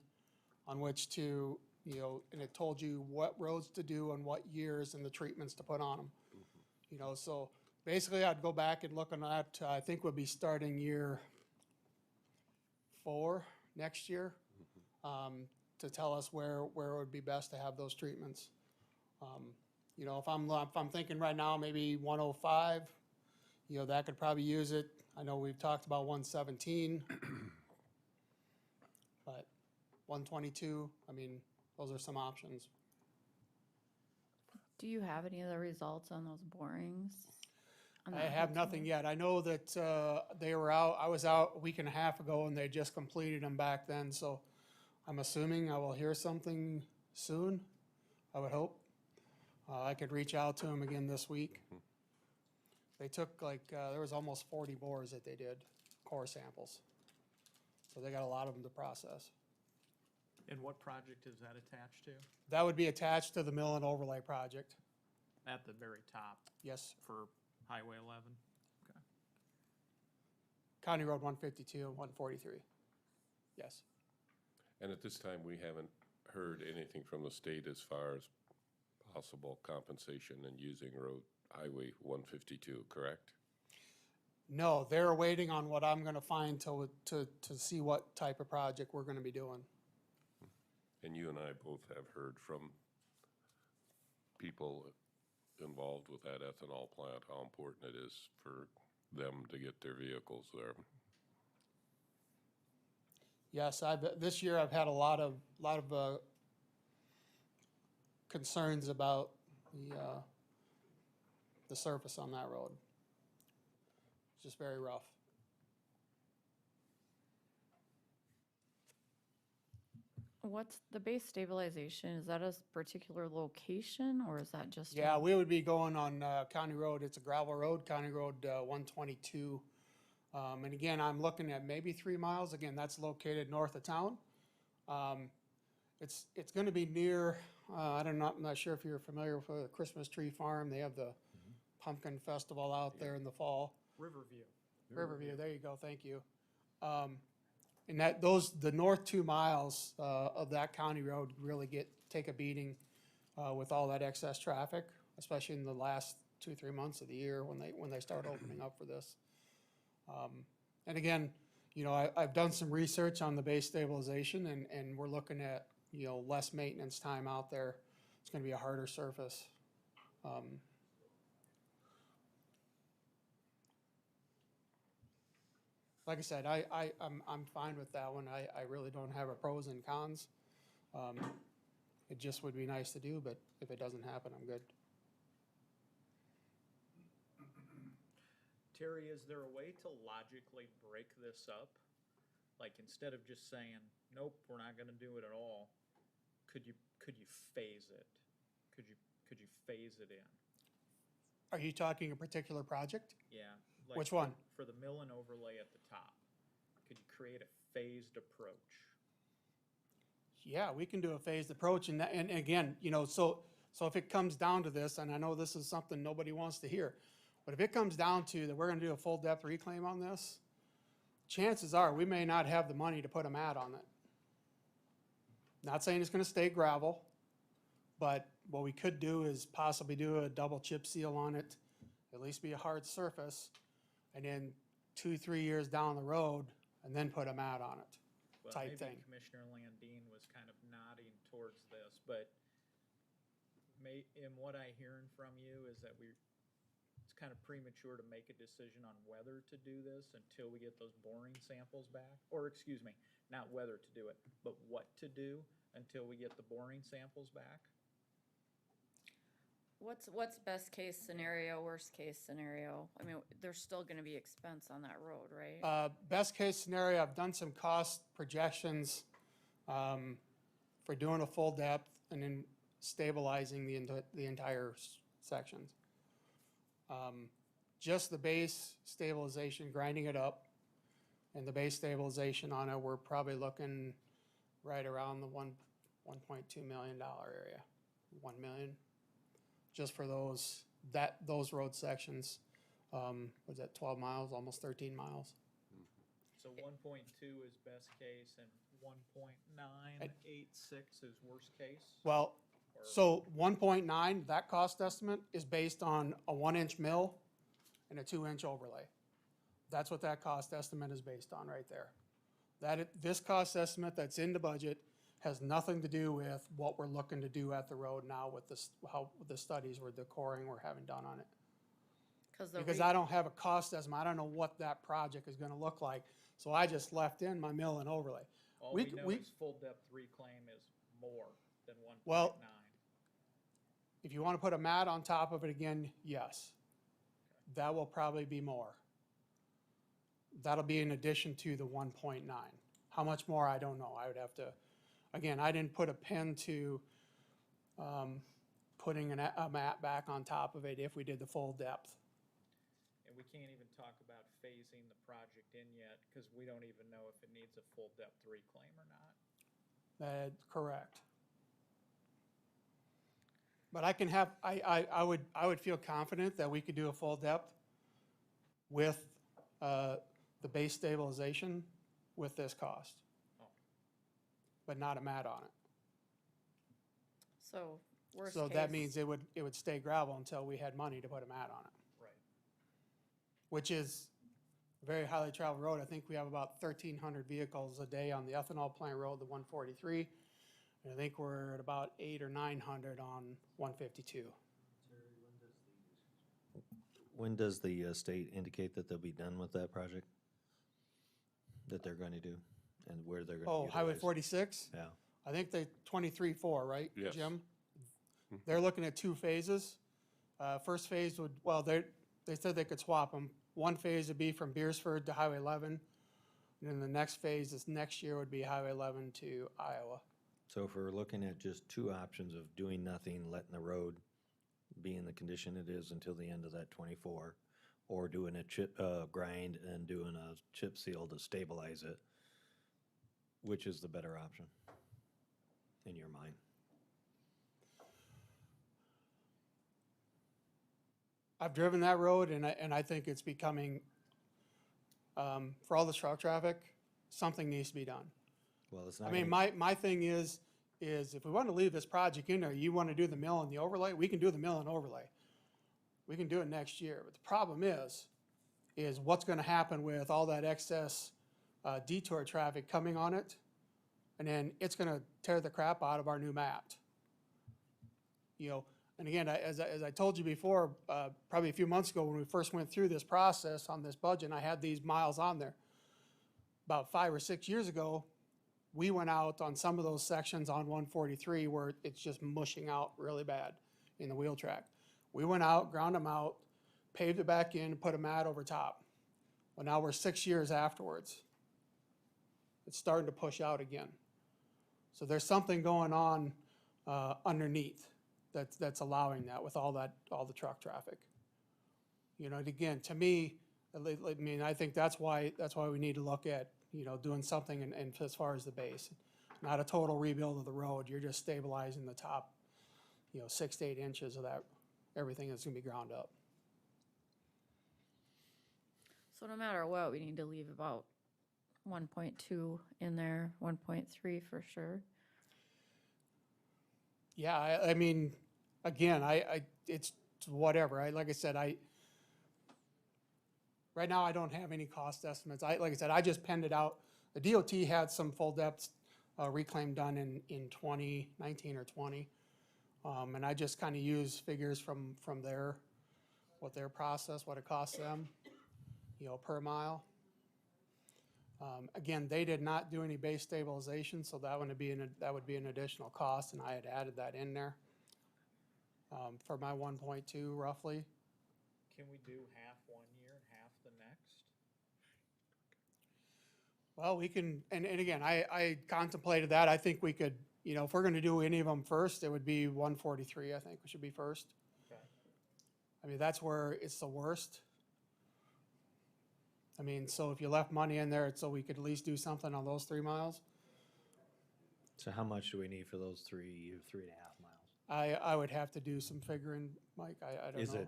on which to, you know, and it told you what roads to do and what years and the treatments to put on them. You know, so basically I'd go back and look on that, I think we'll be starting year 4 next year to tell us where it would be best to have those treatments. You know, if I'm thinking right now, maybe 105, you know, that could probably use it. I know we've talked about 117, but 122, I mean, those are some options. Do you have any of the results on those borings? I have nothing yet. I know that they were out, I was out a week and a half ago and they just completed them back then, so I'm assuming I will hear something soon, I would hope. I could reach out to them again this week. They took like, there was almost 40 bores that they did, core samples. So they got a lot of them to process. And what project is that attached to? That would be attached to the mill and overlay project. At the very top? Yes. For Highway 11? Okay. County Road 152 and 143. Yes. And at this time, we haven't heard anything from the state as far as possible compensation and using Highway 152, correct? No, they're waiting on what I'm gonna find to see what type of project we're gonna be doing. And you and I both have heard from people involved with that ethanol plant, how important it is for them to get their vehicles there. Yes, this year I've had a lot of concerns about the surface on that road. It's just very rough. What's the base stabilization? Is that a particular location or is that just? Yeah, we would be going on County Road, it's a gravel road, County Road 122. And again, I'm looking at maybe 3 miles. Again, that's located north of town. It's going to be near, I'm not sure if you're familiar with the Christmas Tree Farm. They have the pumpkin festival out there in the fall. Riverview, there you go, thank you. And the north 2 miles of that county road really take a beating with all that excess traffic, especially in the last 2-3 months of the year when they start opening up for this. And again, I've done some research on the base stabilization and we're looking at, less maintenance time out there. It's gonna be a harder surface. Like I said, I'm fine with that one. I really don't have a pros and cons. It just would be nice to do, but if it doesn't happen, I'm good. Terry, is there a way to logically break this up? Like, instead of just saying, nope, we're not gonna do it at all, could you phase it? Could you phase it in? Are you talking a particular project? Yeah. Like Which one? For the mill and overlay at the top, could you create a phased approach? Yeah, we can do a phased approach, and again, so if it comes down to this, and I know this is something nobody wants to hear, but if it comes down to that we're gonna do a full depth reclaim on this, chances are we may not have the money to put a mat on it. Not saying it's gonna stay gravel, but what we could do is possibly do a double chip seal on it, at least be a hard surface, and then 2-3 years down the road, and then put a mat on it, type thing. Commissioner Landine was kind of nodding towards this, but in what I'm hearing from you is that it's kind of premature to make a decision on whether to do this until we get those boring samples back, or excuse me, not whether to do it, but what to do until we get the boring samples back. What's best case scenario, worst case scenario? I mean, there's still gonna be expense on that road, right? Best case scenario, I've done some cost projections for doing a full depth and then stabilizing the entire sections. Just the base stabilization, grinding it up, and the base stabilization on it, we're probably looking right around the $1.2 million area, 1 million. Just for those road sections, was that 12 miles, almost 13 miles? So 1.2 is best case and 1.986 is worst case? Well, so 1.9, that cost estimate is based on a 1-inch mill and a 2-inch overlay. That's what that cost estimate is based on right there. This cost estimate that's in the budget has nothing to do with what we're looking to do at the road now with the studies or the coring we're having done on it. Because I don't have a cost estimate, I don't know what that project is gonna look like, so I just left in my mill and overlay. All we know is full depth reclaim is more than 1.9. Well, if you wanna put a mat on top of it again, yes. That will probably be more. That'll be in addition to the 1.9. How much more, I don't know, I would have to. Again, I didn't put a pen to putting a mat back on top of it if we did the full depth. And we can't even talk about phasing the project in yet because we don't even know if it needs a full depth reclaim or not. Correct. But I can have, I would feel confident that we could do a full depth with the base stabilization with this cost. But not a mat on it. So worst So case. that means it would stay gravel until we had money to put a mat on it. Right. Which is very highly traveled road. I think we have about 1,300 vehicles a day on the ethanol plant road, the 143. And I think we're at about 800 or 900 on 152. When does the state indicate that they'll be done with that project? That they're going to do, and where they're going to Oh, Highway utilize? 46? Yeah. I think they 23-4, right, Yes. Jim? They're looking at 2 phases. First phase would, well, they said they could swap them. One phase would be from Beersford to Highway 11, and then the next phase is next year would be Highway 11 to Iowa. So if we're looking at just 2 options of doing nothing, letting the road be in the condition it is until the end of that 24, or doing a chip, grind and doing a chip seal to stabilize it, which is the better option in your mind? I've driven that road, and I think it's becoming, for all the truck traffic, something needs to be done. Well, it's not. I mean, my thing is if we want to leave this project in there, you want to do the mill and the overlay, we can do the mill and overlay. We can do it next year, but the problem is what's going to happen with all that excess detour traffic coming on it, and then it's going to tear the crap out of our new mat. You know, and again, as I told you before, probably a few months ago when we first went through this process on this budget, and I had these miles on there. About 5 or 6 years ago, we went out on some of those sections on 143 where it's just mushing out really bad in the wheel track. We went out, ground them out, paved it back in, and put a mat over top. Well, now we're 6 years afterwards. It's starting to push out again. So there's something going on underneath that's allowing that with all the truck traffic. You know, and again, to me, I mean, I think that's why we need to look at, you know, doing something and as far as the base, not a total rebuild of the road. You're just stabilizing the top, you know, 6 to 8 inches of that, everything that's gonna be ground up. So no matter what, we need to leave about 1.2 in there, 1.3 for sure. Yeah, I mean, again, it's whatever. Like I said, right now I don't have any cost estimates. Like I said, I just penned it out. The DOT had some full depth reclaim done in 2019 or 20. And I just kind of use figures from what their process, what it costs them, you know, per mile. Again, they did not do any base stabilization, so that would be an additional cost, and I had added that in there for my 1.2 roughly. Can we do half 1 year and half the next? Well, we can, and again, I contemplated that. I think we could, you know, if we're going to do any of them first, it would be 143. I think we should be first. Okay. I mean, that's where it's the worst. I mean, so if you left money in there, so we could at least do something on those 3 miles. So how much do we need for those 3.5 miles? I would have to do some figuring, Mike. I don't know. Is it,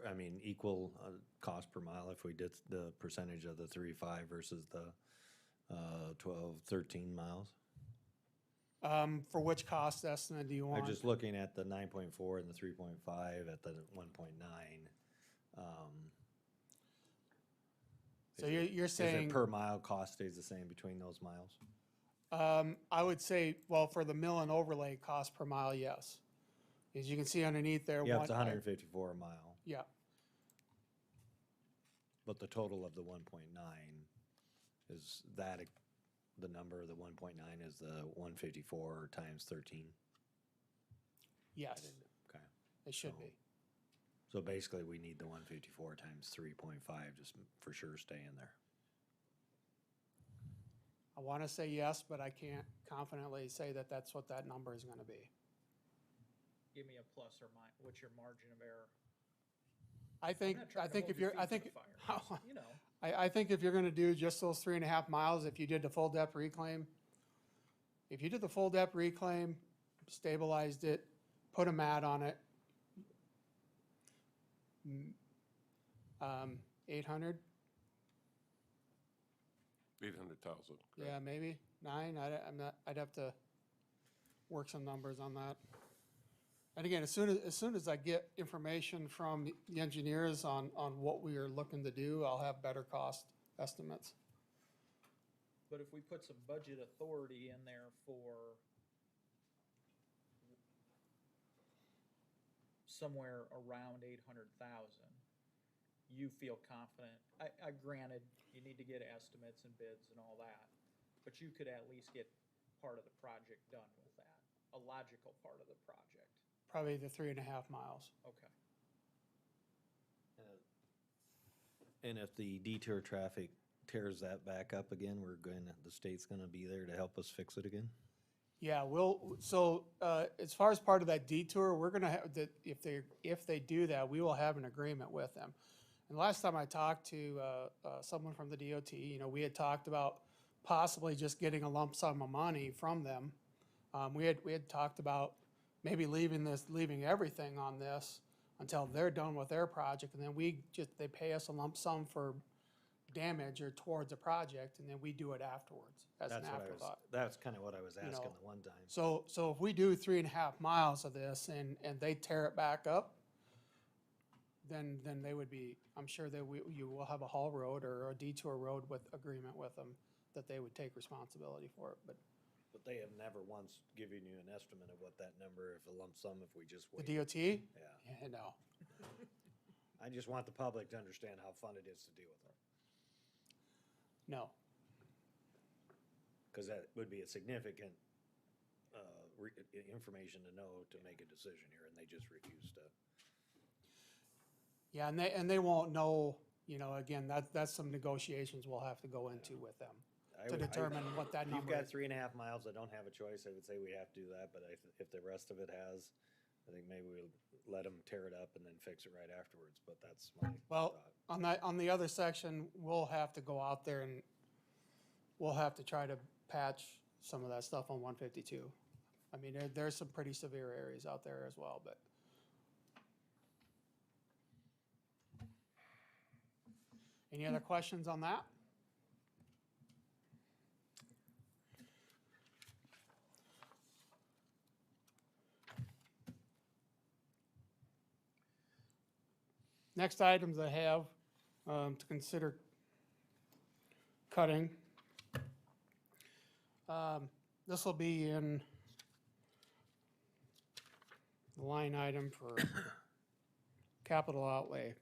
I mean, equal cost per mile if we did the percentage of the 3.5 versus the 12, 13 miles? For which cost estimate do you want? I'm just looking at the 9.4 and the 3.5 at the 1.9. So you're saying. Is it per mile cost stays the same between those miles? I would say, well, for the mill and overlay cost per mile, yes. As you can see underneath there. Yeah, it's 154 a mile. Yeah. But the total of the 1.9, is that the number of the 1.9 is the 154 times 13? Yes. Okay. It should be. So basically, we need the 154 times 3.5 just for sure stay in there. I want to say yes, but I can't confidently say that that's what that number is going to be. Give me a plus or minus, what's your margin of error? I think if you're, You know. I think if you're going to do just those 3.5 miles, if you did the full depth reclaim, stabilized it, put a mat on it, 800. 800,000. Yeah, maybe 9. I'd have to work some numbers on that. And again, as soon as I get information from the engineers on what we are looking to do, I'll have better cost estimates. But if we put some budget authority in there for somewhere around 800,000, you feel confident, I granted, you need to get estimates and bids and all that, but you could at least get part of the project done with that, a logical part of the project. Probably the 3.5 miles. Okay. And if the detour traffic tears that back up again, the state's gonna be there to help us fix it again? Yeah, as far as part of that detour, we're gonna have, that if they do that, we will have an agreement with them. And last time I talked to someone from the DOT, we had talked about possibly just getting a lump sum of money from them. We had talked about maybe leaving everything on this until they're done with their project, and then they pay us a lump sum for damage or towards a project, and then we do it afterwards as an afterthought. That's kind of what I was asking the one time. So if we do 3.5 miles of this and they tear it back up, then they would be, I'm sure that you will have a haul road or a detour road with agreement with them that they would take responsibility for it, but. But they have never once given you an estimate of what that number, if a lump sum, if we just wait. The DOT? Yeah. Yeah, no. I just want the public to understand how fun it is to deal with them. No. Because that would be a significant information to know to make a decision here, and they just refuse to. Yeah, and they won't know, again, that's some negotiations we'll have to go into with them to determine what that number is. You've got 3.5 miles, I don't have a choice, I would say we have to do that, but if the rest of it has, I think maybe we'll let them tear it up and then fix it right afterwards, but that's my thought. On the other section, we'll have to go out there and we'll have to try to patch some of that stuff on 152. I mean, there's some pretty severe areas out there as well, but. Any other questions on that? Next items I have to consider cutting. This will be in the line item for capital outlay.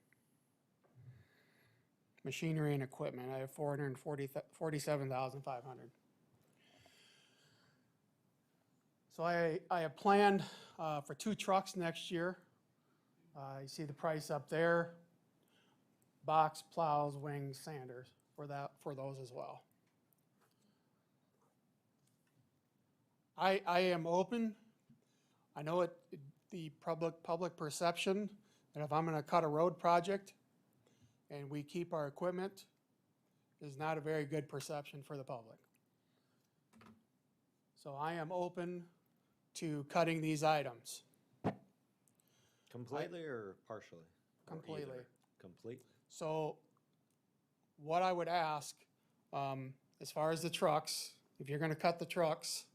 Machinery and equipment, I have $447,500. So I have planned for 2 trucks next year. You see the price up there. Box, plows, wings, sanders for those as well. I am open. I know the public perception that if I'm going to cut a road project and we keep our equipment is not a very good perception for the public. So I am open to cutting these items. Completely or partially? Completely. Complete? So what I would ask, as far as the trucks, if you're gonna cut the trucks,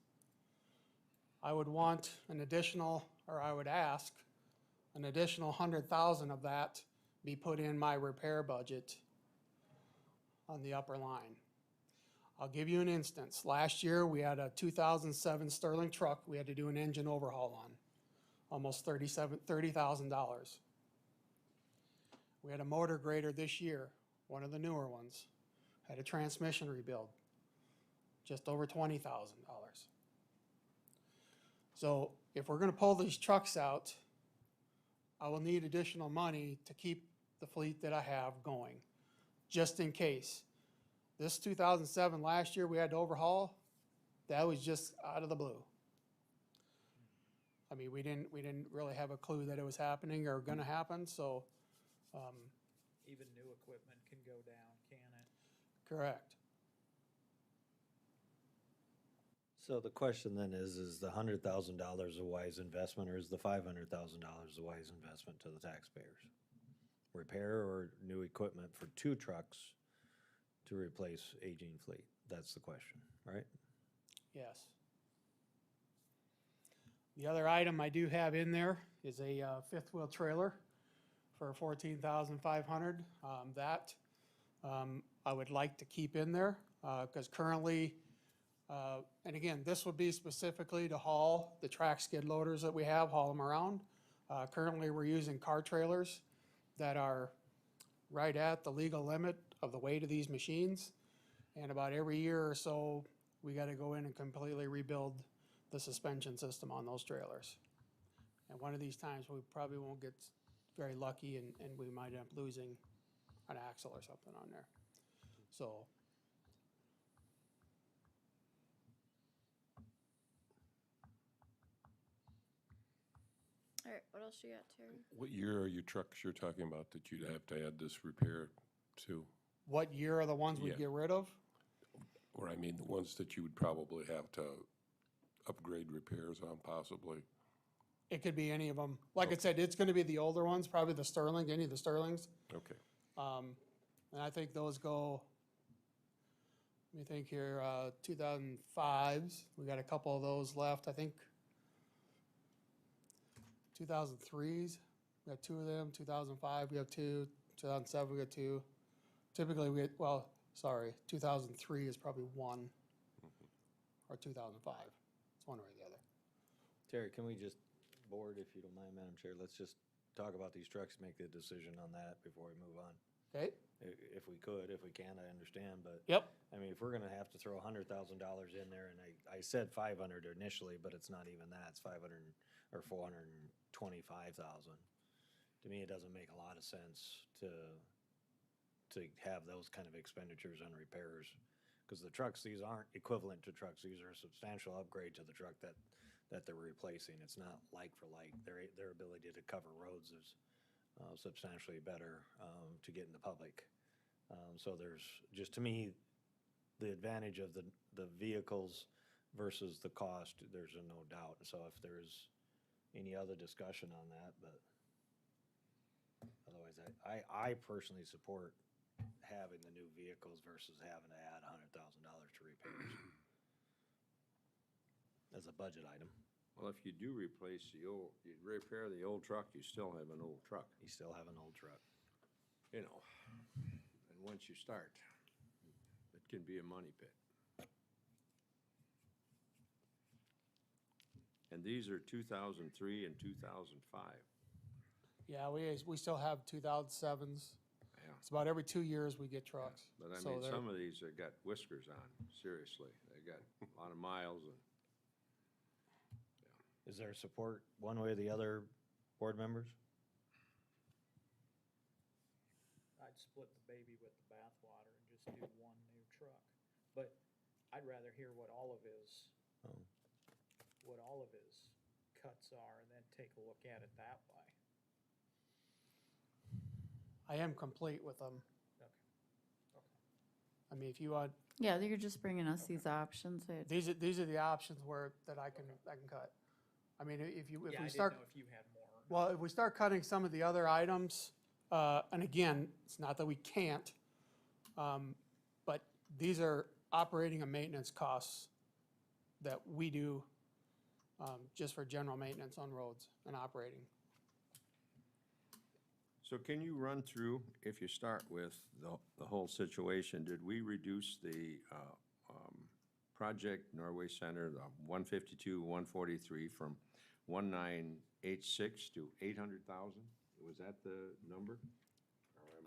I would want an additional, or I would ask an additional 100,000 of that be put in my repair budget on the upper line. I'll give you an instance. Last year, we had a 2007 Sterling truck we had to do an engine overhaul on, almost $30,000. We had a motor grader this year, one of the newer ones, had a transmission rebuild, just over $20,000. So if we're gonna pull these trucks out, I will need additional money to keep the fleet that I have going, just in case. This 2007, last year we had to overhaul, that was just out of the blue. I mean, we didn't really have a clue that it was happening or gonna happen, so. Even new equipment can go down, can it? Correct. So the question then is the $100,000 a wise investment, or is the $500,000 a wise investment to the taxpayers? Repair or new equipment for 2 trucks to replace aging fleet? That's the question, right? Yes. The other item I do have in there is a 5th wheel trailer for $14,500. That I would like to keep in there, because currently, and again, this would be specifically to haul the track skid loaders that we have, haul them around. Currently, we're using car trailers that are right at the legal limit of the weight of these machines. And about every year or so, we gotta go in and completely rebuild the suspension system on those trailers. And one of these times, we probably won't get very lucky and we might end up losing an axle or something on there. So, All right, what else you got, Terry? What year are your trucks you're talking about that you'd have to add this repair to? what year are the ones we Yeah. get rid of? Or I mean, the ones that you would probably have to upgrade repairs on possibly? It could be any of them. Like I said, it's gonna be the older ones, probably the Sterling, any of the Sterlings. Okay. And I think those go, let me think here, 2005s. We got a couple of those left, I think. 2003s, we got 2 of them. 2005, we have 2. 2007, we got 2. Typically, we get, 2003 is probably 1. Or 2005. It's one way or the other. Terry, can we just, board, if you don't mind, Madam Chair, let's just talk about these trucks, make the decision on that before we move on. Okay? If we could, if we can, I understand, but. Yep. I mean, if we're gonna have to throw $100,000 in there, and I said 500 initially, but it's not even that, it's 500 or 425,000. To me, it doesn't make a lot of sense to have those kind of expenditures on repairs. Because the trucks, these aren't equivalent to trucks, these are a substantial upgrade to the truck that they're replacing. It's not like for like, their ability to cover roads is substantially better to get in the public. So there's, just to me, the advantage of the vehicles versus the cost, there's a no doubt. So if there's any other discussion on that, but otherwise, I personally support having the new vehicles versus having to add $100,000 to repairs as a budget item. Well, if you do replace you repair the old truck, you still have an old truck, You still have an old truck. you know. And once you start, it can be a money pit. And these are 2003 and 2005. Yeah, we still have 2007s. Yeah. It's about every 2 years we get trucks. But I So mean, they're- some of these have got whiskers on, seriously. They got a lot of miles and. Is there support one way or the other, board members? I'd split the baby with the bathwater and just do one new truck. But I'd rather hear what all of his cuts are and then take a look at it that way. I am complete with them. Okay. I mean, if you want, Yeah, you're just bringing us these options. these are the options that I can cut. I mean, if Yeah, we I start, didn't know if you had more. well, if we start cutting some of the other items, and again, it's not that we can't, but these are operating and maintenance costs that we do just for general maintenance on roads and operating. So can you run through, if you start with the whole situation, did we reduce the project Norway Center, the 152, 143 from 1986 to 800,000? Was that the number?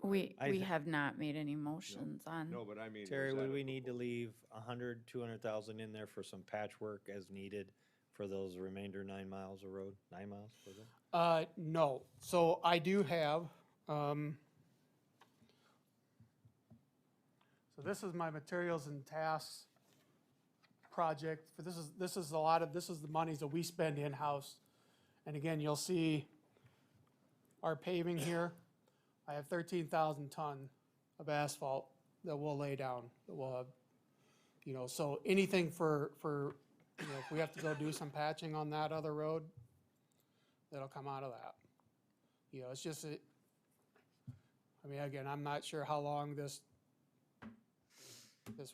Or am I- We have not made any motions on. No, but I mean. Terry, was would that we a need to leave 100, 200,000 in there for some patchwork as needed for those remainder 9 miles of road? 9 miles, was it? No, so I do have, so this is my materials and tasks project. This is the monies that we spend in-house. And again, you'll see our paving here. I have 13,000 ton of asphalt that we'll lay down, that we'll have, so anything for, if we have to go do some patching on that other road, that'll come out of that. It's just, I mean, again, I'm not sure how long this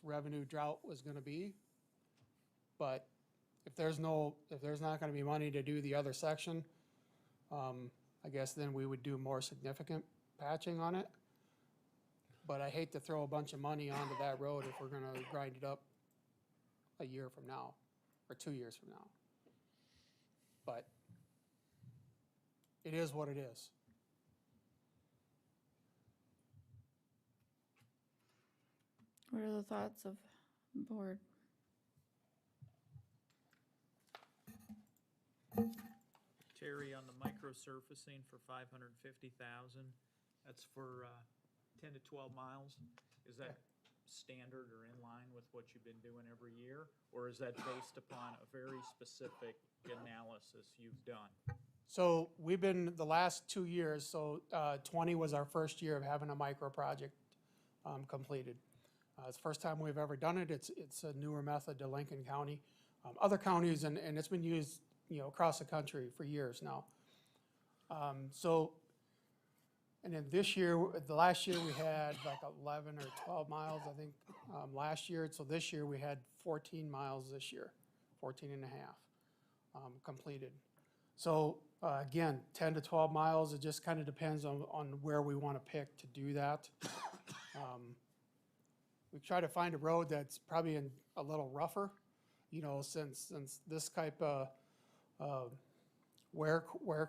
revenue drought was gonna be. But if there's not gonna be money to do the other section, I guess then we would do more significant patching on it. But I hate to throw a bunch of money onto that road if we're gonna grind it up a year from now, or 2 years from now. But it is what it is. What are the thoughts of the board? Terry, on the microsurfacing for 550,000, that's for 10 to 12 miles. Is that standard or in line with what you've been doing every year? Or is that based upon a very specific analysis you've done? So we've been, the last 2 years, so 20 was our first year of having a micro project completed. It's the first time we've ever done it. It's a newer method to Lincoln County. Other counties, and it's been used, across the country for years now. And then this year, the last year we had like 11 or 12 miles, I think, last year. So this year we had 14 miles this year, 14 and a half completed. So again, 10 to 12 miles, it just kind of depends on where we want to pick to do that. We try to find a road that's probably a little rougher, since this type of wear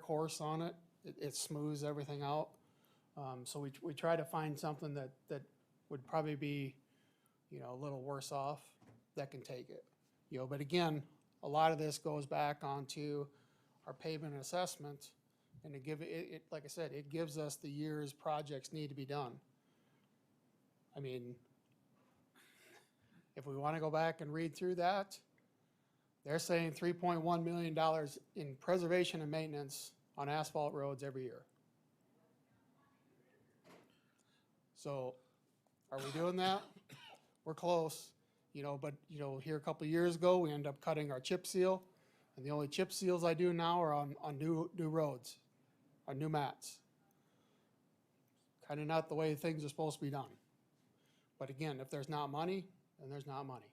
course on it, it smooths everything out. So we try to find something that would probably be, a little worse off that can take it. But again, a lot of this goes back onto our pavement assessment, and like I said, it gives us the years projects need to be done. I mean, if we want to go back and read through that, they're saying $3.1 million in preservation and maintenance on asphalt roads every year. So are we doing that? We're close, but here a couple of years ago, we ended up cutting our chip seal. And the only chip seals I do now are on new roads, on new mats. Kind of not the way things are supposed to be done. But again, if there's not money, then there's not money,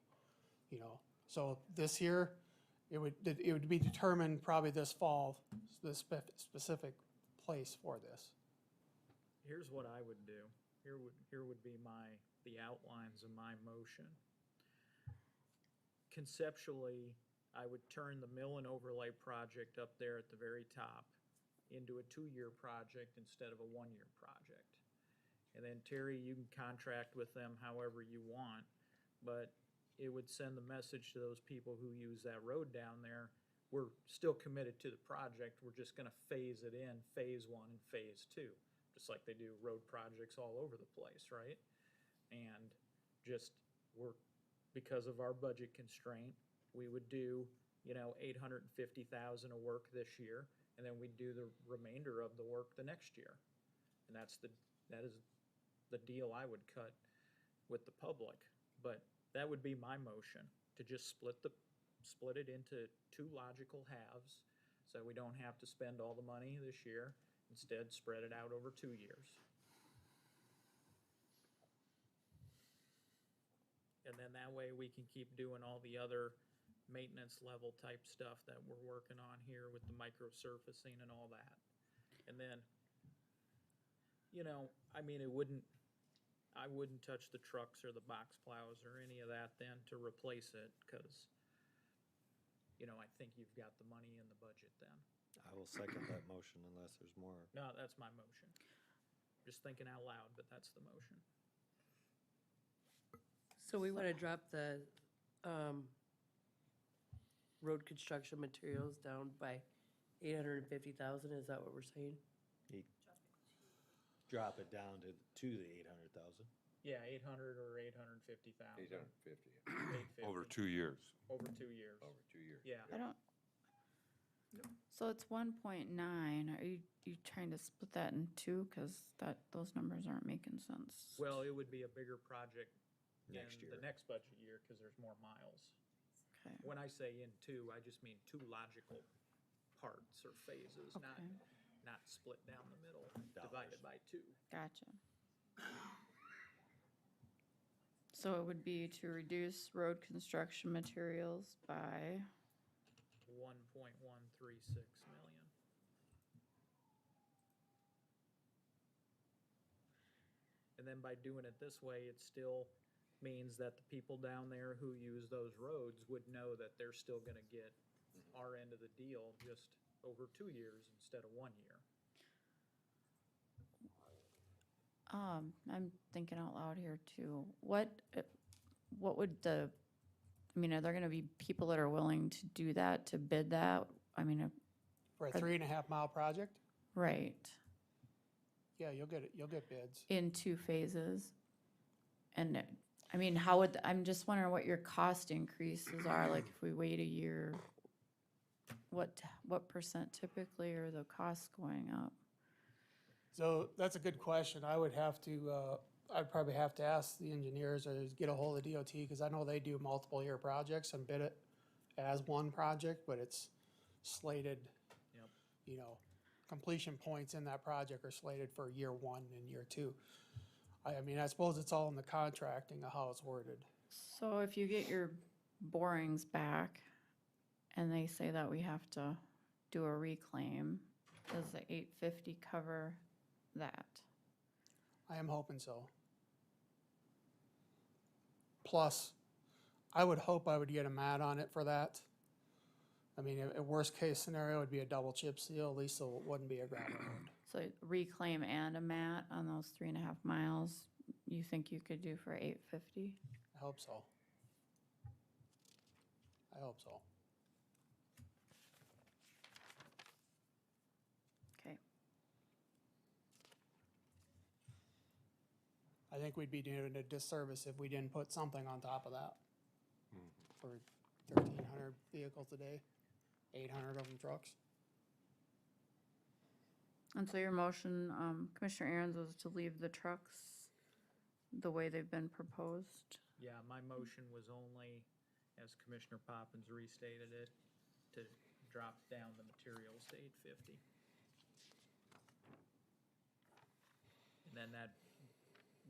So this year, it would be determined probably this fall, the specific place for this. Here's what I would do. Here would be the outlines of my motion. Conceptually, I would turn the mill and overlay project up there at the very top into a 2-year project instead of a 1-year project. And then Terry, you can contract with them however you want, but it would send the message to those people who use that road down there, we're still committed to the project, we're just gonna phase it in, phase 1 and phase 2, just like they do road projects all over the place, right? And because of our budget constraint, we would do, $850,000 of work this year, and then we'd do the remainder of the work the next year. And that is the deal I would cut with the public. But that would be my motion, to just split it into 2 logical halves, so we don't have to spend all the money this year. Instead, spread it out over 2 years. And then that way we can keep doing all the other maintenance level type stuff that we're working on here with the microsurfacing and all that. And then, I wouldn't touch the trucks or the box plows or any of that then to replace it, because, I think you've got the money in the budget then. I will second that motion unless there's more. No, that's my motion. Just thinking out loud, but that's the motion. So we want to drop the road construction materials down by 850,000, is that what we're saying? Drop it down to the 800,000. Yeah, 800 or 850,000. 850. Over 2 years. Over 2 years. Over 2 years. Yeah. I don't, so it's 1.9. Are you trying to split that in 2? Because those numbers aren't making sense. Well, it would be a bigger project Next in year. the next budget year, because there's more miles. Okay. When I say in 2, I just mean 2 logical parts or phases, not split down the middle, divided by 2. Gotcha. So it would be to reduce road construction materials by, 1.136 million. And And then by doing it this way, it still means that the people down there who use those roads would know that they're still gonna get our end of the deal just over 2 years instead of 1 year. I'm thinking out loud here too. What would I mean, are there gonna be people that are willing to do that, to bid that? I mean, For a 3.5 mile project, right, yeah, you'll get bids. in 2 phases? And, I mean, I'm just wondering what your cost increases are, like if we wait a year, what percent typically are the costs going up? So that's a good question. I would have to, I'd probably have to ask the engineers or get a hold of DOT, because I know they do multiple year projects and bid it as one project, but it's slated, Yep. you know, completion points in that project are slated for year 1 and year 2. I mean, I suppose it's all in the contracting of how it's worded. So if you get your borings back and they say that we have to do a reclaim, does the 850 cover that? I am hoping so. Plus, I would hope I would get a mat on it for that. I mean, a worst case scenario would be a double chip seal, at least so it wouldn't be a gravel road. So reclaim and a mat on those 3.5 miles, you think you could do for 850? I hope so. I hope so. Okay. I think we'd be doing a disservice if we didn't put something on top of that. For 1,300 vehicles a day, 800 of them trucks. And so your motion, Commissioner Aaron's, was to leave the trucks the way they've been proposed? Yeah, my motion was only, as Commissioner Poppins restated it, to drop down the materials to 850. And then that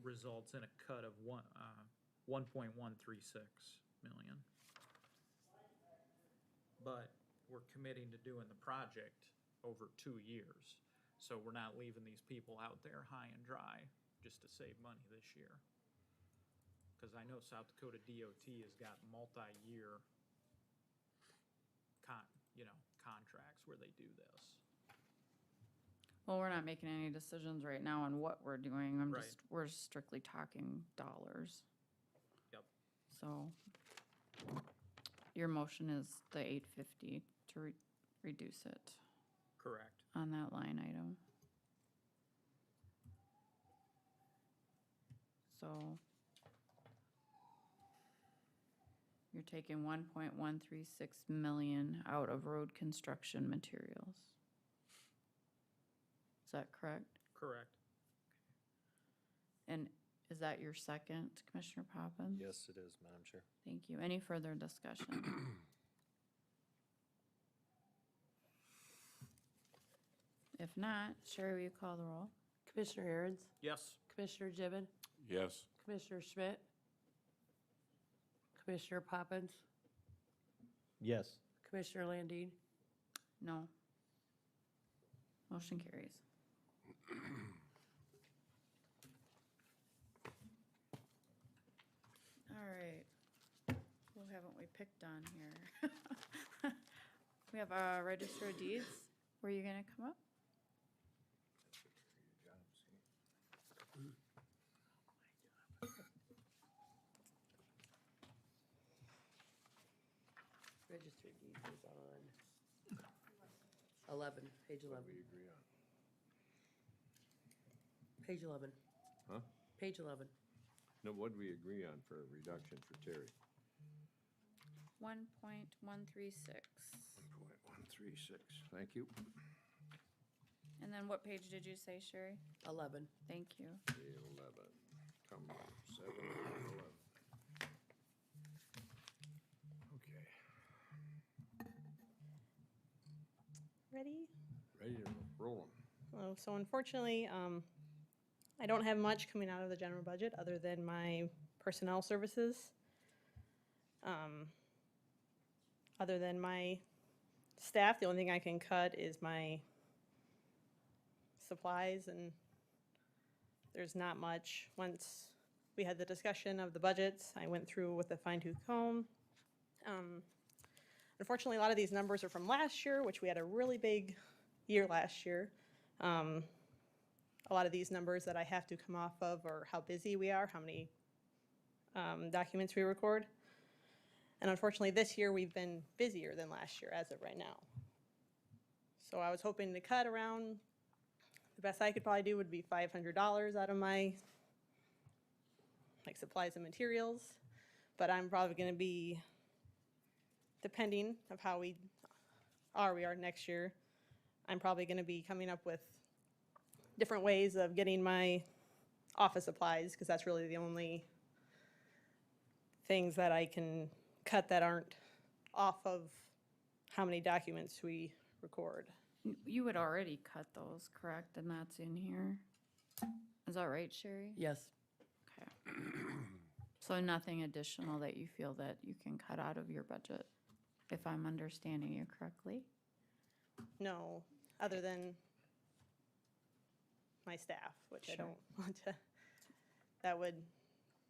results in a cut of 1.136 million. But we're committing to doing the project over 2 years. So we're not leaving these people out there high and dry just to save money this year. Because I know South Dakota DOT has got multi-year contracts where they do this. Well, we're not making any decisions right now on what we're doing. Right. We're strictly talking dollars. Yep. So your motion is the 850 to reduce it Correct. on that line item. So you're taking 1.136 million out of road construction materials. Is that correct? Correct. And is that your second, Commissioner Poppins? Yes, it is, Madam Chair. Thank you. Any further discussion? If not, Sherry, will you call the roll? Commissioner Aaron's, Yes. Commissioner Gibbon, Yes. Commissioner Schmidt, Commissioner Poppins, Yes. Commissioner Landine. No. Motion carries. All right. Who haven't we picked on here? We have a register of deeds. Were you gonna come up? Registered deeds is on 11, page 11. We agree on. Page 11. Huh? Page 11. No, what did we agree on for a reduction for Terry? 1.136. 1.136, thank you. And then what page did you say, Sherry? 11. Thank you. 11, come on, 7, 11. Okay, Ready? ready to roll them. Oh, so unfortunately, I don't have much coming out of the general budget other than my personnel services. Other than my staff, the only thing I can cut is my supplies, and there's not much. Once we had the discussion of the budgets, I went through with a fine-tooth comb. Unfortunately, a lot of these numbers are from last year, which we had a really big year last year. A lot of these numbers that I have to come off of are how busy we are, how many documents we record. And unfortunately, this year we've been busier than last year as of right now. So I was hoping to cut around, the best I could probably do would be $500 out of my supplies and materials. But I'm probably going to be, depending of how we are next year, I'm probably going to be coming up with different ways of getting my office supplies, because that's really the only things that I can cut that aren't off of how many documents we record. You would already cut those, correct? And that's in here? Is that right, Sherry? Yes. Okay. So nothing additional that you feel that you can cut out of your budget, if I'm understanding you correctly? No, other than my staff, which I Sure. don't want to, that would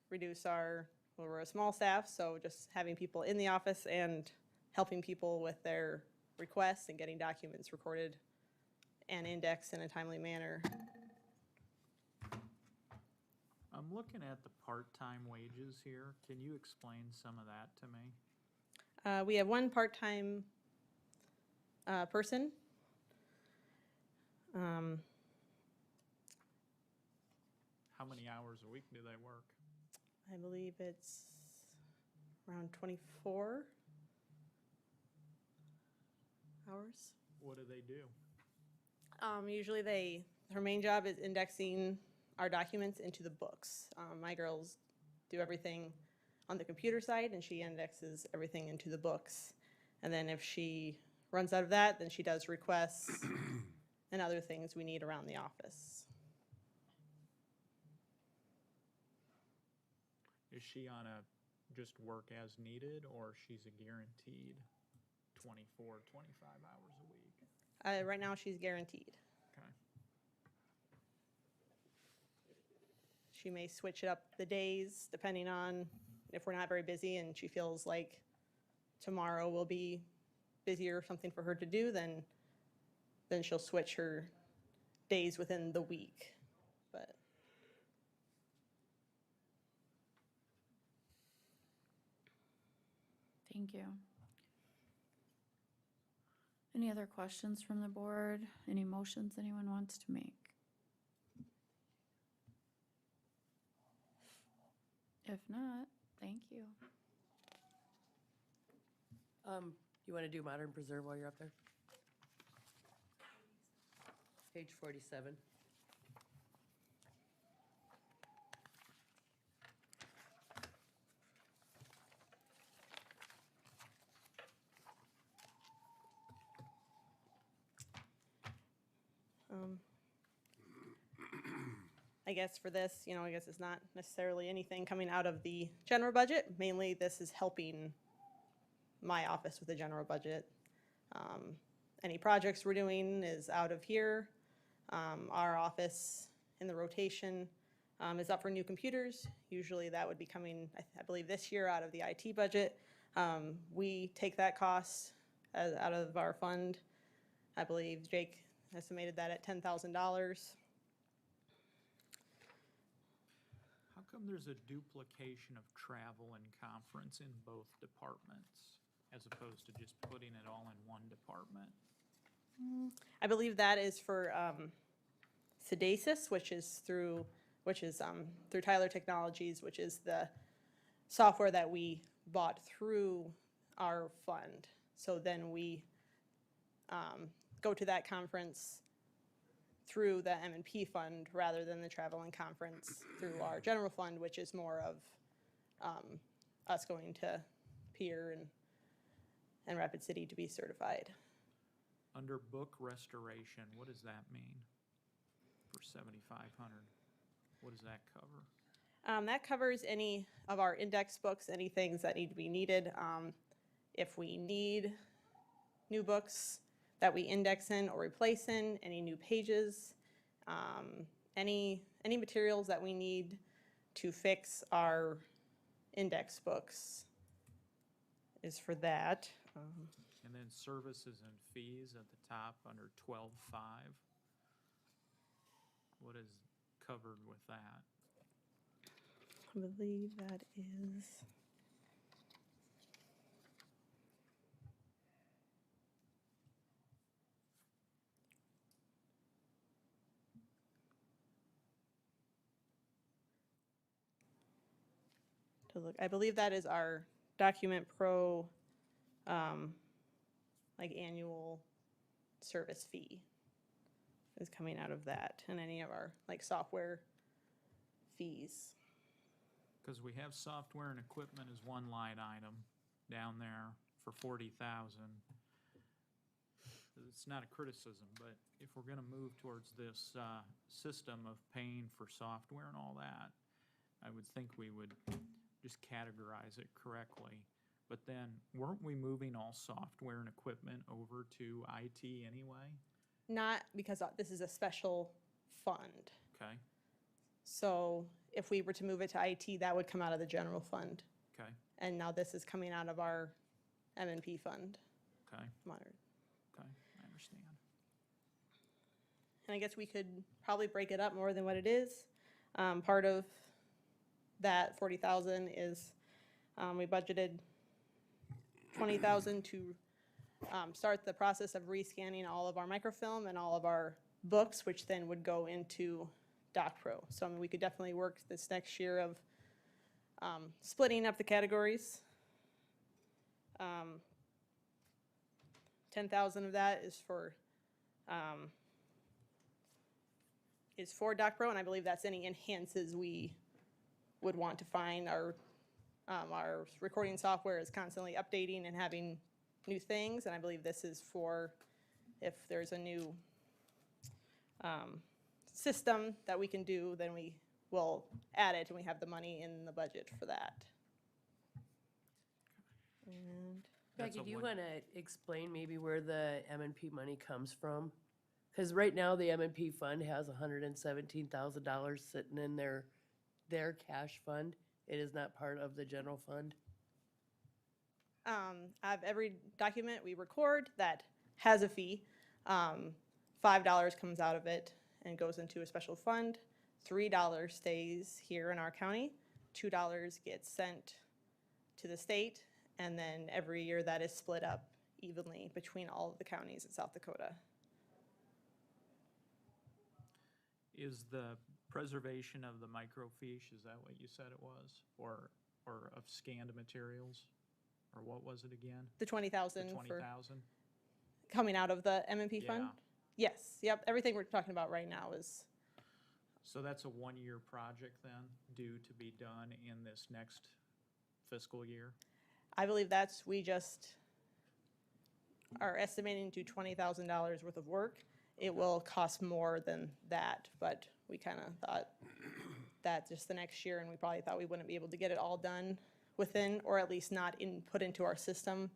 reduce our, well, we're a small staff, so just having people in the office and helping people with their requests and getting documents recorded and indexed in a timely manner. I'm looking at the part-time wages here. Can you explain some of that to me? We have one part-time person. How many hours a week do they work? I believe it's around 24 hours. What do they do? Usually her main job is indexing our documents into the books. My girls do everything on the computer side, and she indexes everything into the books. And then if she runs out of that, then she does requests and other things we need around the office. Is she on a just work as needed, or she's a guaranteed 24, 25 hours a week? Right now, she's guaranteed. Okay. She may switch it up the days depending on if we're not very busy and she feels like tomorrow will be busier or something for her to do, then she'll switch her days within the week. But Thank you. Any other questions from the board? Any motions anyone wants to make? If not, thank you. You want to do Modern Preserve while you're up there? Page 47. I guess for this, I guess it's not necessarily anything coming out of the general budget. Mainly, this is helping my office with the general budget. Any projects we're doing is out of here. Our office in the rotation is up for new computers. Usually that would be coming, I believe this year, out of the IT budget. We take that cost out of our fund. I believe Jake estimated that at $10,000. How come there's a duplication of travel and conference in both departments, as opposed to just putting it all in one department? I believe that is for Sedasis, which is through Tyler Technologies, which is the software that we bought through our fund. So then we go to that conference through the M&P fund rather than the travel and conference through our general fund, which is more of us going to Pier and Rapid City to be certified. Under book restoration, what does that mean for 7,500? What does that cover? That covers any of our index books, any things that need to be needed. If we need new books that we index in or replace in, any new pages, any materials that we need to fix our index books is for that. And then services and fees at the top under 12.5. What is covered with that? I believe that is. To look, I believe that is our Document Pro, like annual service fee is coming out of that, and any of our like software fees. Because we have software and equipment as one line item down there for 40,000. It's not a criticism, but if we're gonna move towards this system of paying for software and all that, I would think we would just categorize it correctly. But then, weren't we moving all software and equipment over to IT anyway? Not because this is a special fund. Okay, So if we were to move it to IT, that would come out of the general fund. okay, And now this is coming out of our M&P fund. okay, Monitored. okay, I understand. And I guess we could probably break it up more than what it is. Part of that 40,000 is, we budgeted 20,000 to start the process of rescanning all of our microfilm and all of our books, which then would go into DocPro. So I mean, we could definitely work this next year of splitting up the categories. 10,000 of that is for DocPro, and I believe that's any enhances we would want to find. Our recording software is constantly updating and having new things, and I believe this is for if there's a new system that we can do, then we will add it, and we have the money in the budget for that. And Becky, do you want to explain maybe where the M&P money comes from? Because right now, the M&P fund has $117,000 sitting in their cash fund. It is not part of the general fund. I have every document we record that has a fee. $5 comes out of it and goes into a special fund. $3 stays here in our county. $2 gets sent to the state, and then every year that is split up evenly between all of the counties in South Dakota. Is the preservation of the microfiche, is that what you said it was? Or of scanned materials? Or what was it again? The 20,000 The for 20,000? coming out of the M&P fund? Yeah. Yes, yep, everything we're talking about right now is, So that's a one-year project then, due to be done in this next fiscal year? I believe we just are estimating to $20,000 worth of work. It will cost more than that, but we kind of thought that just the next year, and we probably thought we wouldn't be able to get it all done within, or at least not put into our system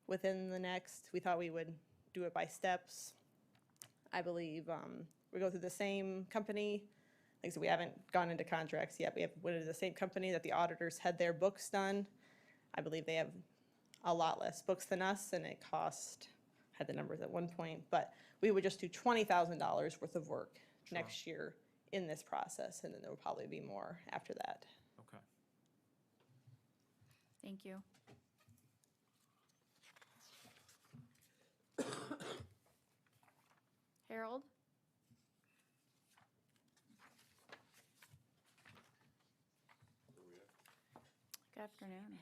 within the next. We thought we would do it by steps. I believe we go through the same company. Like I said, we haven't gone into contracts yet. We went into the same company that the auditors had their books done. I believe they have a lot less books than us, and it cost, had the numbers at one point, but we would just do $20,000 worth of work next year in this process, and then there will probably be more after that. Okay. Thank you. Harold? Good afternoon.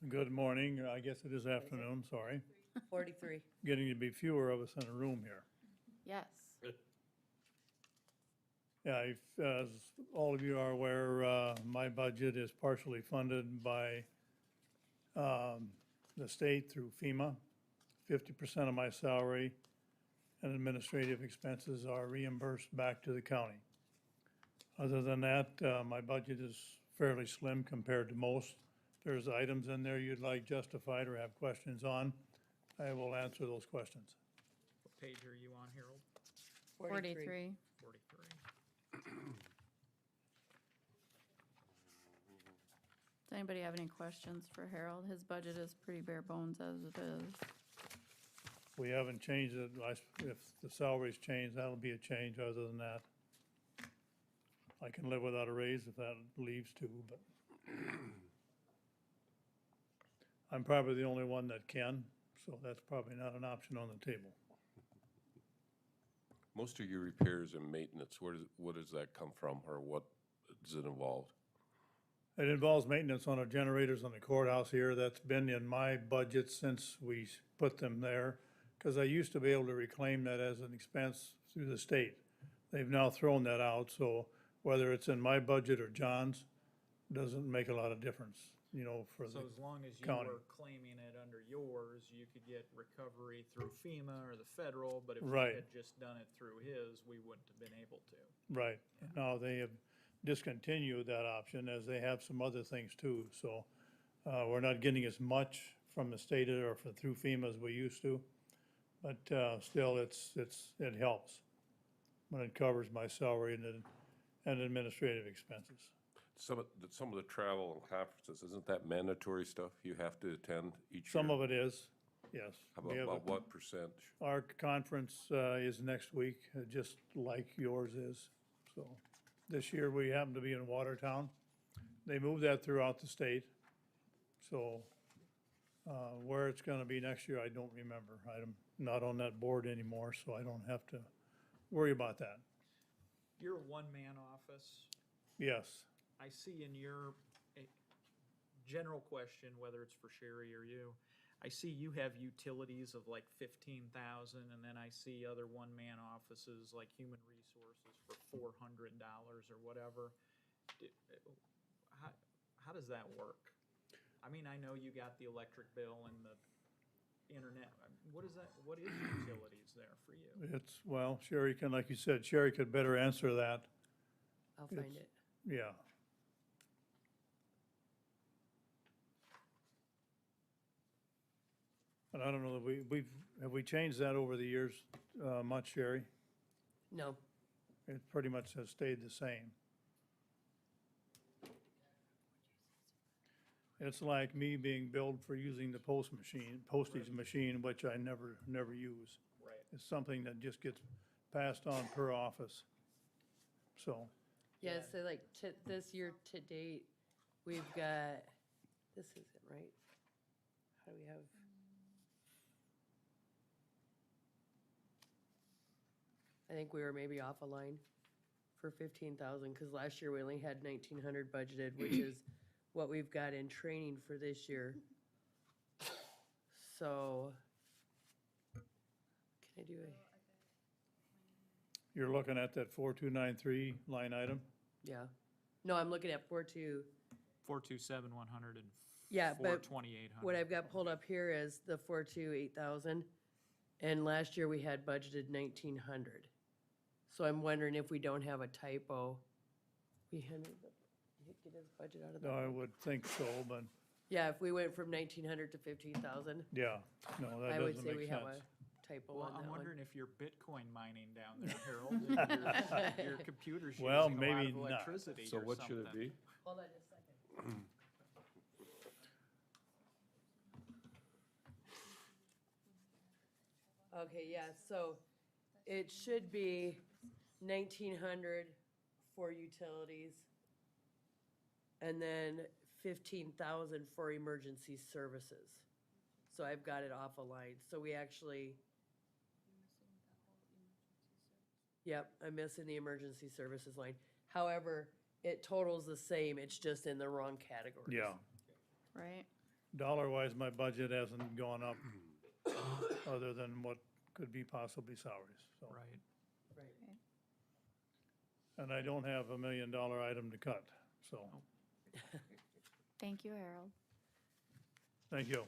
Good morning, I guess it is afternoon, sorry. 43. Getting to be fewer of us in a room here. Yes. Yeah, as all of you are aware, my budget is partially funded by the state through FEMA. 50% of my salary and administrative expenses are reimbursed back to the county. Other than that, my budget is fairly slim compared to most. There's items in there you'd like justified or have questions on, I will answer those questions. What page are you on, Harold? 43. 43. Does anybody have any questions for Harold? His budget is pretty bare bones as it is. We haven't changed it. If the salaries change, that'll be a change. Other than that, I can live without a raise if that leaves too, but I'm probably the only one that can, so that's probably not an option on the table. Most of your repairs and maintenance, what does that come from, or what does it involve? It involves maintenance on our generators on the courthouse here. That's been in my budget since we put them there, because I used to be able to reclaim that as an expense through the state. They've now thrown that out, so whether it's in my budget or John's, doesn't make a lot of difference, you know, for the So as long as you county. were claiming it under yours, you could get recovery through FEMA or the federal, but if you Right. had just done it through his, we wouldn't have been able to. Right. Now, they have discontinued that option as they have some other things too, so we're not getting as much from the state or through FEMA as we used to. But still, it helps when it covers my salary and administrative expenses. Some of the travel and conferences, isn't that mandatory stuff you have to attend each year? Some of it is, yes. How We have about what percent? Our conference is next week, just like yours is. So this year, we happen to be in Watertown. They moved that throughout the state. So where it's gonna be next year, I don't remember. I'm not on that board anymore, so I don't have to worry about that. You're a one-man office. Yes. I see in your general question, whether it's for Sherry or you, I see you have utilities of like 15,000, and then I see other one-man offices like Human Resources for $400 or whatever. How does that work? I mean, I know you got the electric bill and the internet. What is that? What is utilities there for you? It's, well, Sherry can, like you said, Sherry could better answer that. I'll find It's- it. Yeah. And I don't know, have we changed that over the years much, Sherry? No. It pretty much has stayed the same. It's like me being billed for using the postage machine, which I never use. Right. It's something that just gets passed on per office. So, Yeah, so like this year to date, we've got, this isn't right. How do we have? I think we were maybe off a line for 15,000, because last year we only had 1,900 budgeted, which is what we've got in training for this year. So, can I do you're looking at that 4293 line item? yeah. No, I'm looking at 4.2. 427,100 and Yeah, but 42800. what I've got pulled up here is the 8,000. And last year we had budgeted 1,900. So I'm wondering if we don't have a typo. We had, get his budget out of that. I would think so, but Yeah, if we went from 1,900 to 15,000, yeah, no, that I would doesn't say make we sense. have a typo Well, on I'm that one. wondering if you're Bitcoin mining down there, Harold. Your computer's Well, using a lot maybe of not. electricity So or what should it something. be? Hold on just a second. Okay, yeah, so it should be 1,900 for utilities, and then 15,000 for emergency services. So I've got it off a line, so we actually. Yep, I'm missing the emergency services line. However, it totals the same, it's just in the wrong categories. Yeah, Right? dollar-wise, my budget hasn't gone up other than what could be possibly salaries, so. Right. Right. And I don't have $1 million item to cut, so, Thank you, Harold. thank you.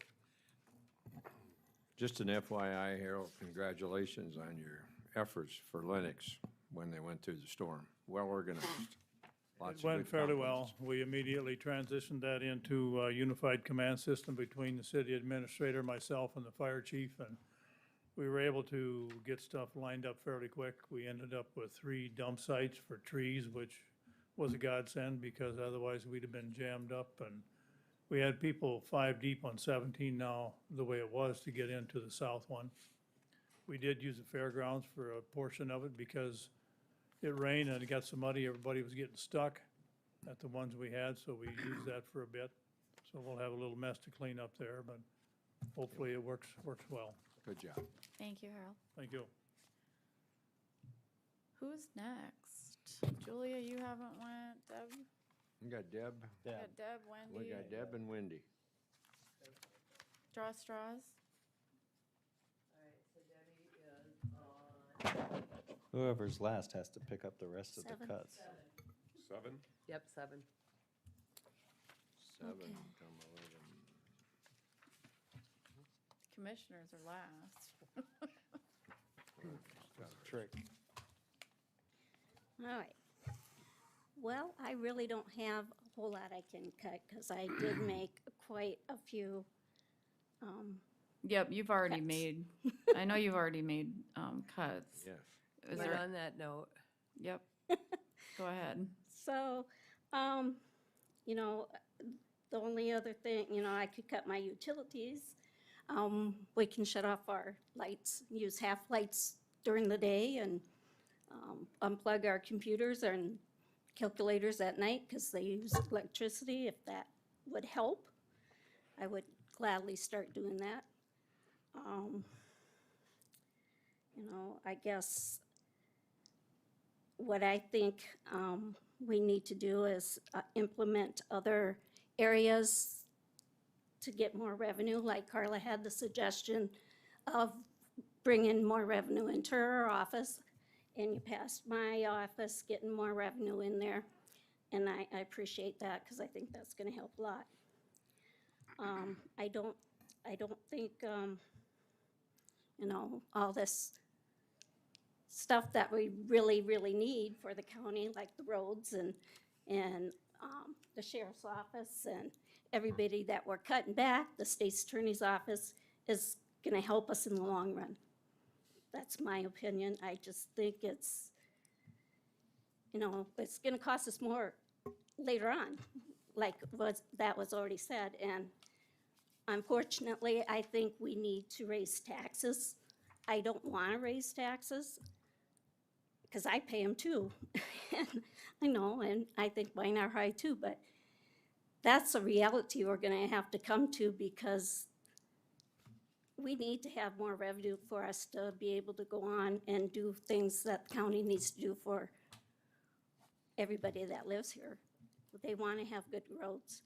Just an FYI, Harold, congratulations on your efforts for Linux when they went through the storm. Well organized. Lots It of went good fairly compliments. well. We immediately transitioned that into a unified command system between the city administrator, myself, and the fire chief, and we were able to get stuff lined up fairly quick. We ended up with 3 dump sites for trees, which was a godsend, because otherwise we'd have been jammed up, and We had people 5 deep on 17 now, the way it was to get into the south one. We did use the fairgrounds for a portion of it because it rained and it got so muddy, everybody was getting stuck at the ones we had, so we used that for a bit. So we'll have a little mess to clean up there, but hopefully it works well. Good job. Thank you, Harold. Thank you. Who's next? Julia, you haven't went. Deb? We got Deb. We got Deb, We Wendy. got Deb and Wendy. Draw straws. Whoever's last has to pick up the rest of the Seven. cuts. 7? Yep, 7. 7, Okay. come 11. Commissioners are last. Trick. All right. Well, I really don't have a whole lot I can cut because I did make quite a few. Yep, you've already Cuts. made, I know you've already made cuts. Yes. Is But there, on that note, yep, go ahead. So, you know, the only other thing, you know, I could cut my utilities. We can shut off our lights, use half lights during the day and unplug our computers and calculators at night because they use electricity. If that would help, I would gladly start doing that. You know, I guess what I think we need to do is implement other areas to get more revenue, like Carla had the suggestion of bringing more revenue into her office, and you passed my office, getting more revenue in there, and I appreciate that, because I think that's gonna help a lot. I don't think, you know, all this stuff that we really, really need for the county, like the roads and the sheriff's office and everybody that we're cutting back, the state's attorney's office is gonna help us in the long run. That's my opinion. I just think it's, you know, it's gonna cost us more later on, like that was already said. And unfortunately, I think we need to raise taxes. I don't wanna raise taxes, because I pay them too. And I know, and I think mine are high too, but that's a reality we're gonna have to come to, because we need to have more revenue for us to be able to go on and do things that the county needs to do for everybody that lives here. They wanna have good roads.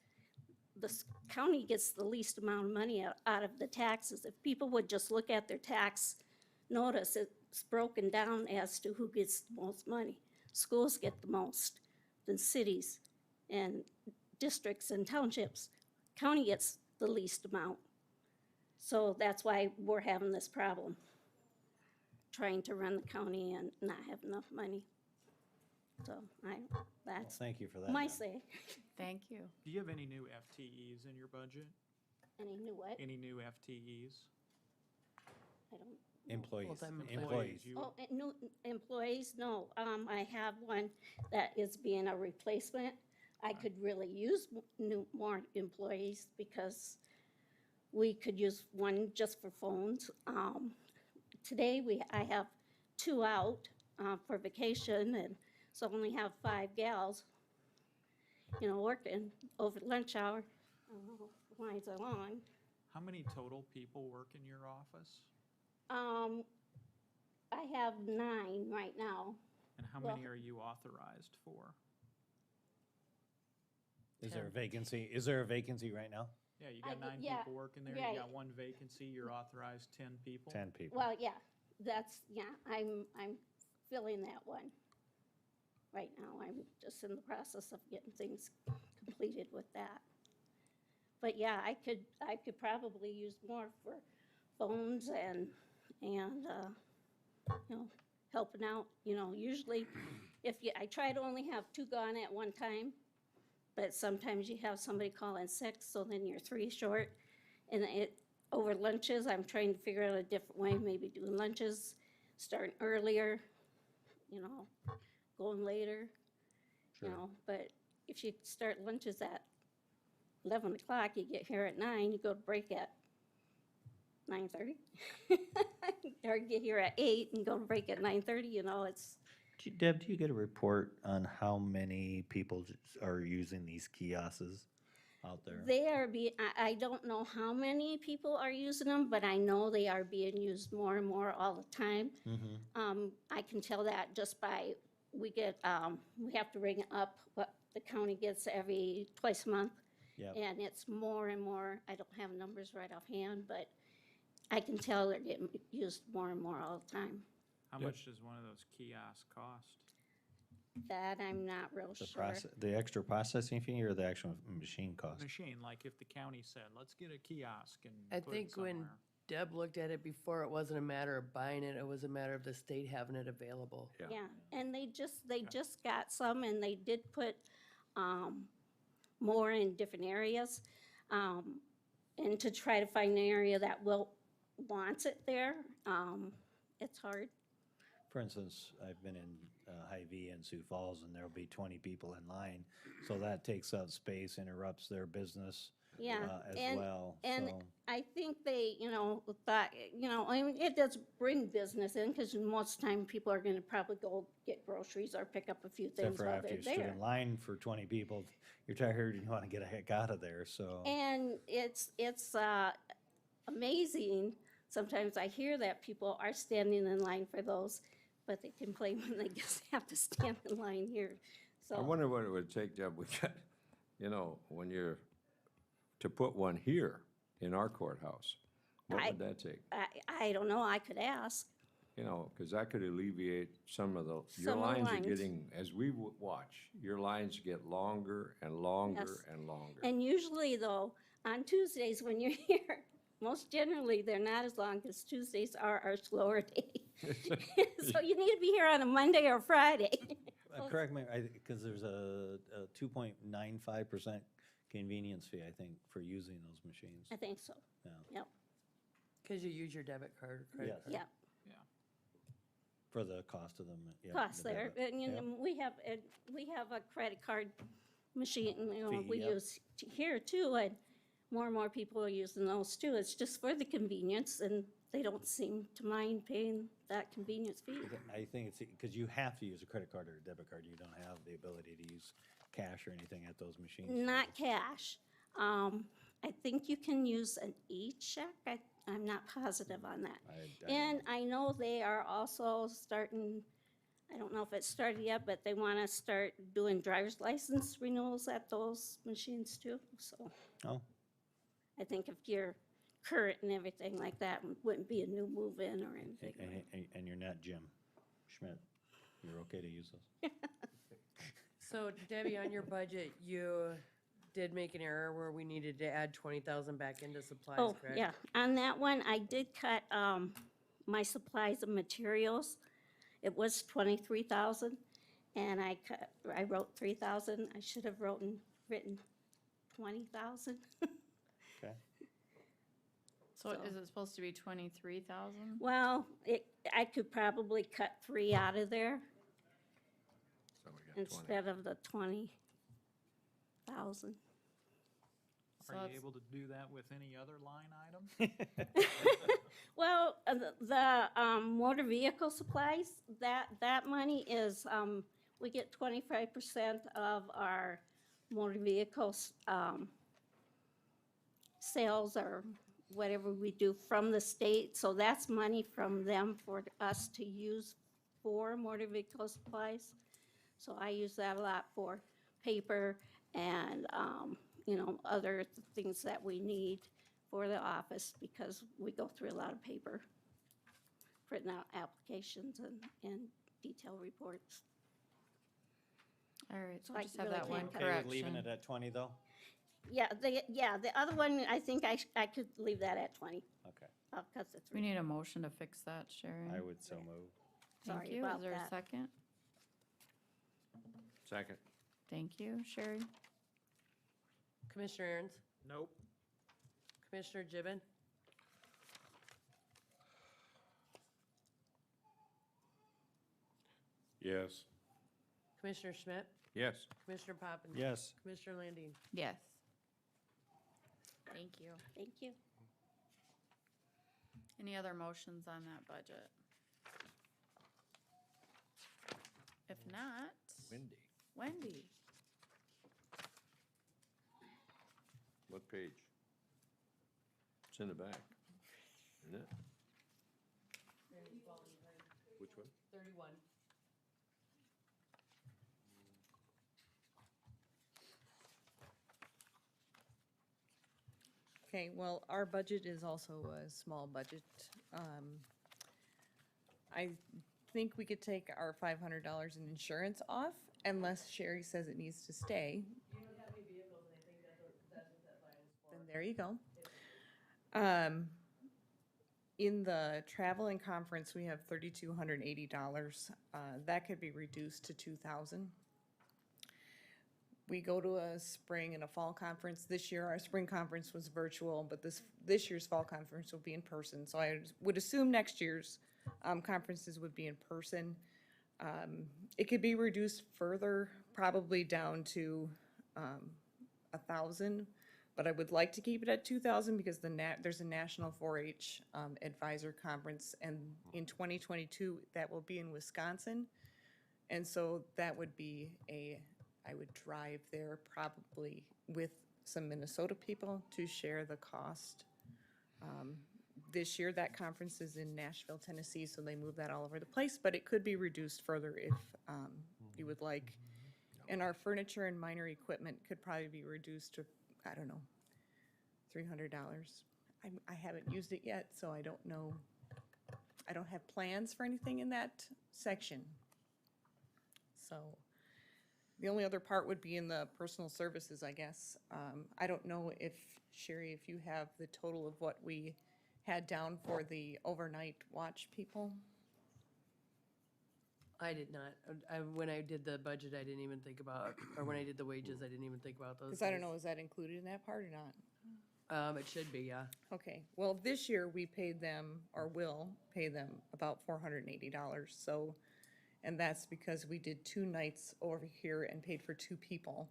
The county gets the least amount of money out of the taxes. If people would just look at their tax notice, it's broken down as to who gets the most money. Schools get the most, then cities and districts and townships. County gets the least amount. So that's why we're having this problem, trying to run the county and not have enough money. So that's Thank you for that. my Deb. say. Thank you. Do you have any new FTEs in your budget? Any new what? Any new FTEs? I don't. Employees, Full-time employees. You- Oh, and new employees, no, I have one that is being a replacement. I could really use more employees, because we could use one just for phones. Today, I have 2 out, for vacation, and so I only have 5 gals, you know, working over lunch hour. Lines are long. How many total people work in your office? I have 9 right now. And how Well- many are you authorized for? Is there a vacancy? Is there a vacancy right now? Yeah, you I got d- 9 yeah, people working there, right. you got 1 vacancy, you're authorized 10 people? 10 people. Well, yeah, I'm filling that one. Right now, I'm just in the process of getting things completed with that. But yeah, I could probably use more for phones and, you know, helping out, you know, usually I try to only have 2 gone at one time, but sometimes you have somebody call in sick, so then you're 3 short. And over lunches, I'm trying to figure out a different way, maybe doing lunches, starting earlier, you know, going later, you know. But if you start lunches at 11 o'clock, you get here at 9, you go to break at 9:30. Or you get here at 8 and go to break at 9:30, you know, it's, Deb, do you get a report on how many people are using these kiosks out there? they are I don't know how many people are using them, but I know they are being used more and more all the time. I can tell that just by, we have to ring up what the county gets twice a month. Yep. And it's more and more, I don't have numbers right offhand, but I can tell they're getting used more and more all the time. How much does one of those kiosks cost? That I'm not real sure. The extra processing fee or the actual machine cost? Machine, like if the county said, let's get a kiosk and I put it think when somewhere. Deb looked at it before, it wasn't a matter of buying it, it was a matter of the state having it available. Yeah, and they just got some, and they did put more in different areas, and to try to find an area that wants it there, it's hard. For instance, I've been in Hy-Vee in Sioux Falls, and there'll be 20 people in line, so that takes up space, interrupts their business Yeah, as well. And so. I think they, thought, I mean, it does bring business in, because most of the time people are gonna probably go get groceries or pick up a few Except things for while after they're you stood there. in line for 20 people, you're tired and you want to get a heck out of there, so. And it's amazing, sometimes I hear that people are standing in line for those, but they complain when they just have to stand in line here, I so. wonder what it would take, Deb, we got, when you're, to put one here in our courthouse, what would that take? I don't know, I could ask. Because that could alleviate some of your Some of the lines are lines. getting, as we watch, your lines get longer and longer Yes. and longer. And usually though, on Tuesdays when you're here, most generally, they're not as long, because Tuesdays are our slower day. So you need to be here on a Monday or Friday. Correct me, because there's a 2.95% convenience fee, I think, for using those machines. I think so, Yeah. yep, Because you use your debit card or credit Yes. card. yeah. For the cost of them, yeah. Costs the there, debit. and Yeah. we have a credit card machine, Fee, we yep. use here too, and more people are using those too. It's just for the convenience, and they don't seem to mind paying that convenience fee. I think it's, because you have to use a credit card or a debit card, you don't have the ability to use cash or anything at those machines. Not cash. I think you can use an e-check. I'm not positive on that. And I know they are also starting, I don't know if it started yet, but they want to start doing driver's license renewals at those machines too, so. Oh. I think if you're current and everything like that, wouldn't be a new move-in or anything. And you're not Jim Schmidt, you're okay to use those? So Debbie, on your budget, you did make an error where we needed to add 20,000 back into supplies, Oh, correct? yeah, on that one, I did cut, my supplies and materials. It was 23,000, and I wrote 3,000. I should have written 20,000. Okay. So is it supposed to be 23,000? Well, I could probably cut 3 out of there So we got 20. instead of the 20,000. Are you able to do that with any other line item? Well, the motor vehicle supplies, that money is, we get 25% of our motor vehicles sales or whatever we do from the state. So that's money from them for us to use for motor vehicle supplies. So I use that a lot for paper and, other things that we need for the office, because we go through a lot of paper, printing out applications and detail reports. All right, so I just have really that one can't cut Okay with correction. leaving it at 20, though? Yeah, the other one, I think I could leave that at 20, Okay, because it's. We need a motion to fix that, Sharon. I would so move. Thank Sorry you. about Is there a that. second? Second. Thank you, Sherry. Commissioner Aaron's, Nope. Commissioner Gibbon, Yes. Commissioner Schmidt, Yes. Commissioner Poppins. Yes. Commissioner Landine. Yes. Thank you. Thank you. Any other motions on that budget? If not, Wendy, Wendy. what page? It's in the back, isn't it? Which one? 31. Okay, well, our budget is also a small budget. I think we could take our $500 in insurance off unless Sherry says it needs to stay. You don't have any vehicles, and I think that's what that line is for. Then there you go. In the travel and conference, we have $3,280. That could be reduced to $2,000. We go to a spring and a fall conference. This year, our spring conference was virtual, but this year's fall conference will be in person. So I would assume next year's conferences would be in person. It could be reduced further, probably down to 1,000, but I would like to keep it at 2,000 because there's a National 4-H Advisor Conference, and in 2022, that will be in Wisconsin. And so that would be I would drive there probably with some Minnesota people to share the cost. This year, that conference is in Nashville, Tennessee, so they move that all over the place, but it could be reduced further if you would like. And our furniture and minor equipment could probably be reduced to, I don't know, $300. I haven't used it yet, so I don't know. I don't have plans for anything in that section. So the only other part would be in the personal services, I guess. I don't know if, Sherry, if you have the total of what we had down for the overnight watch people. I did not. When I did the budget, I didn't even think about, or when I did the wages, I didn't even think about those. Because I don't know, is that included in that part or not? It should be, yeah. Okay, well, this year we paid them, or will pay them, about $480, so, and that's because we did 2 nights over here and paid for 2 people.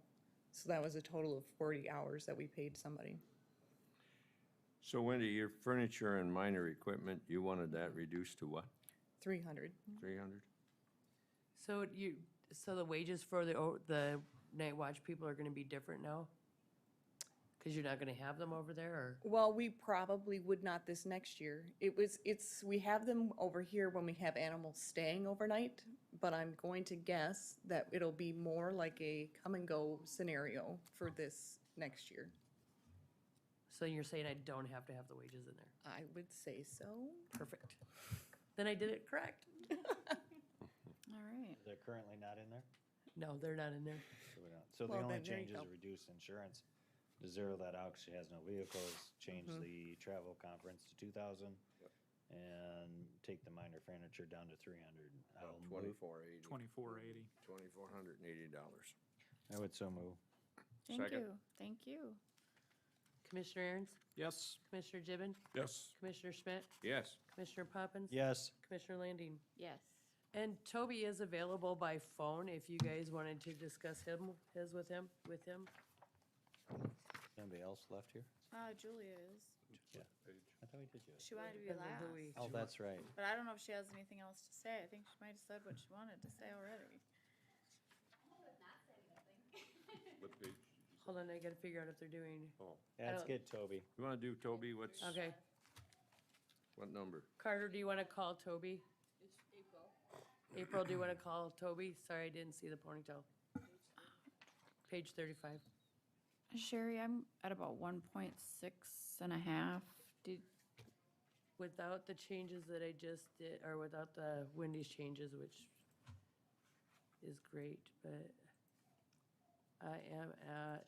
So that was a total of 40 hours that we paid somebody. So Wendy, your furniture and minor equipment, you wanted that reduced to what? 300. 300? So the wages for the night watch people are gonna be different now? Because you're not gonna have them over there, or? Well, we probably would not this next year. We have them over here when we have animals staying overnight, but I'm going to guess that it'll be more like a come and go scenario for this next year. So you're saying I don't have to have the wages in there? I would say so. Perfect. Then I did it correct. All right. They're currently not in there? No, they're not in there. So we don't, so the Well, only then there you change is go. reduce insurance, to zero that out 'cause she has no vehicles, change the travel conference to 2,000, and take the minor furniture down to 300. I'll move. $2,480. $2,480. I would so move. Thank Second. you. Thank you. Commissioner Aaron's? Yes. Commissioner Gibbon? Yes. Commissioner Schmidt? Yes. Commissioner Poppins? Yes. Commissioner Landine? Yes. And Toby is available by phone if you guys wanted to discuss his with him. Anybody else left here? Julia is. Yeah. I thought we did yours. She wanted to be Depends on last. who we- Oh, that's right. But I don't know if she has anything else to say. I think she might have said what she wanted to say already. What page? Hold on, I gotta figure out if they're doing, That's don't- good, Toby. You want to do Toby? What's, okay. what number? Carter, do you wanna call Toby? It's April. April, do you wanna call Toby? Sorry, I didn't see the ponytail. Page 35. Sherry, I'm at about 1.6 and a half. Without the changes that I just did, or without the Wendy's changes, which is great, but I am at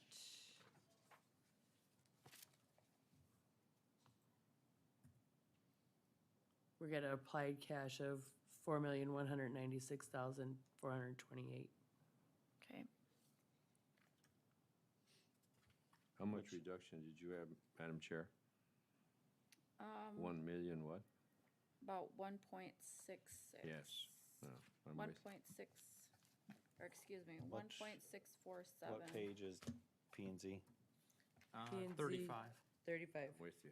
we're gonna applied cash of $4,196,428. Okay. How much reduction did you have, Madam Chair? 1 million what? About 1.66. Yes. No, I'm with- 1.6, or excuse me, What- 1.647. What page is P and Z? P&Z. 35. 35. With you.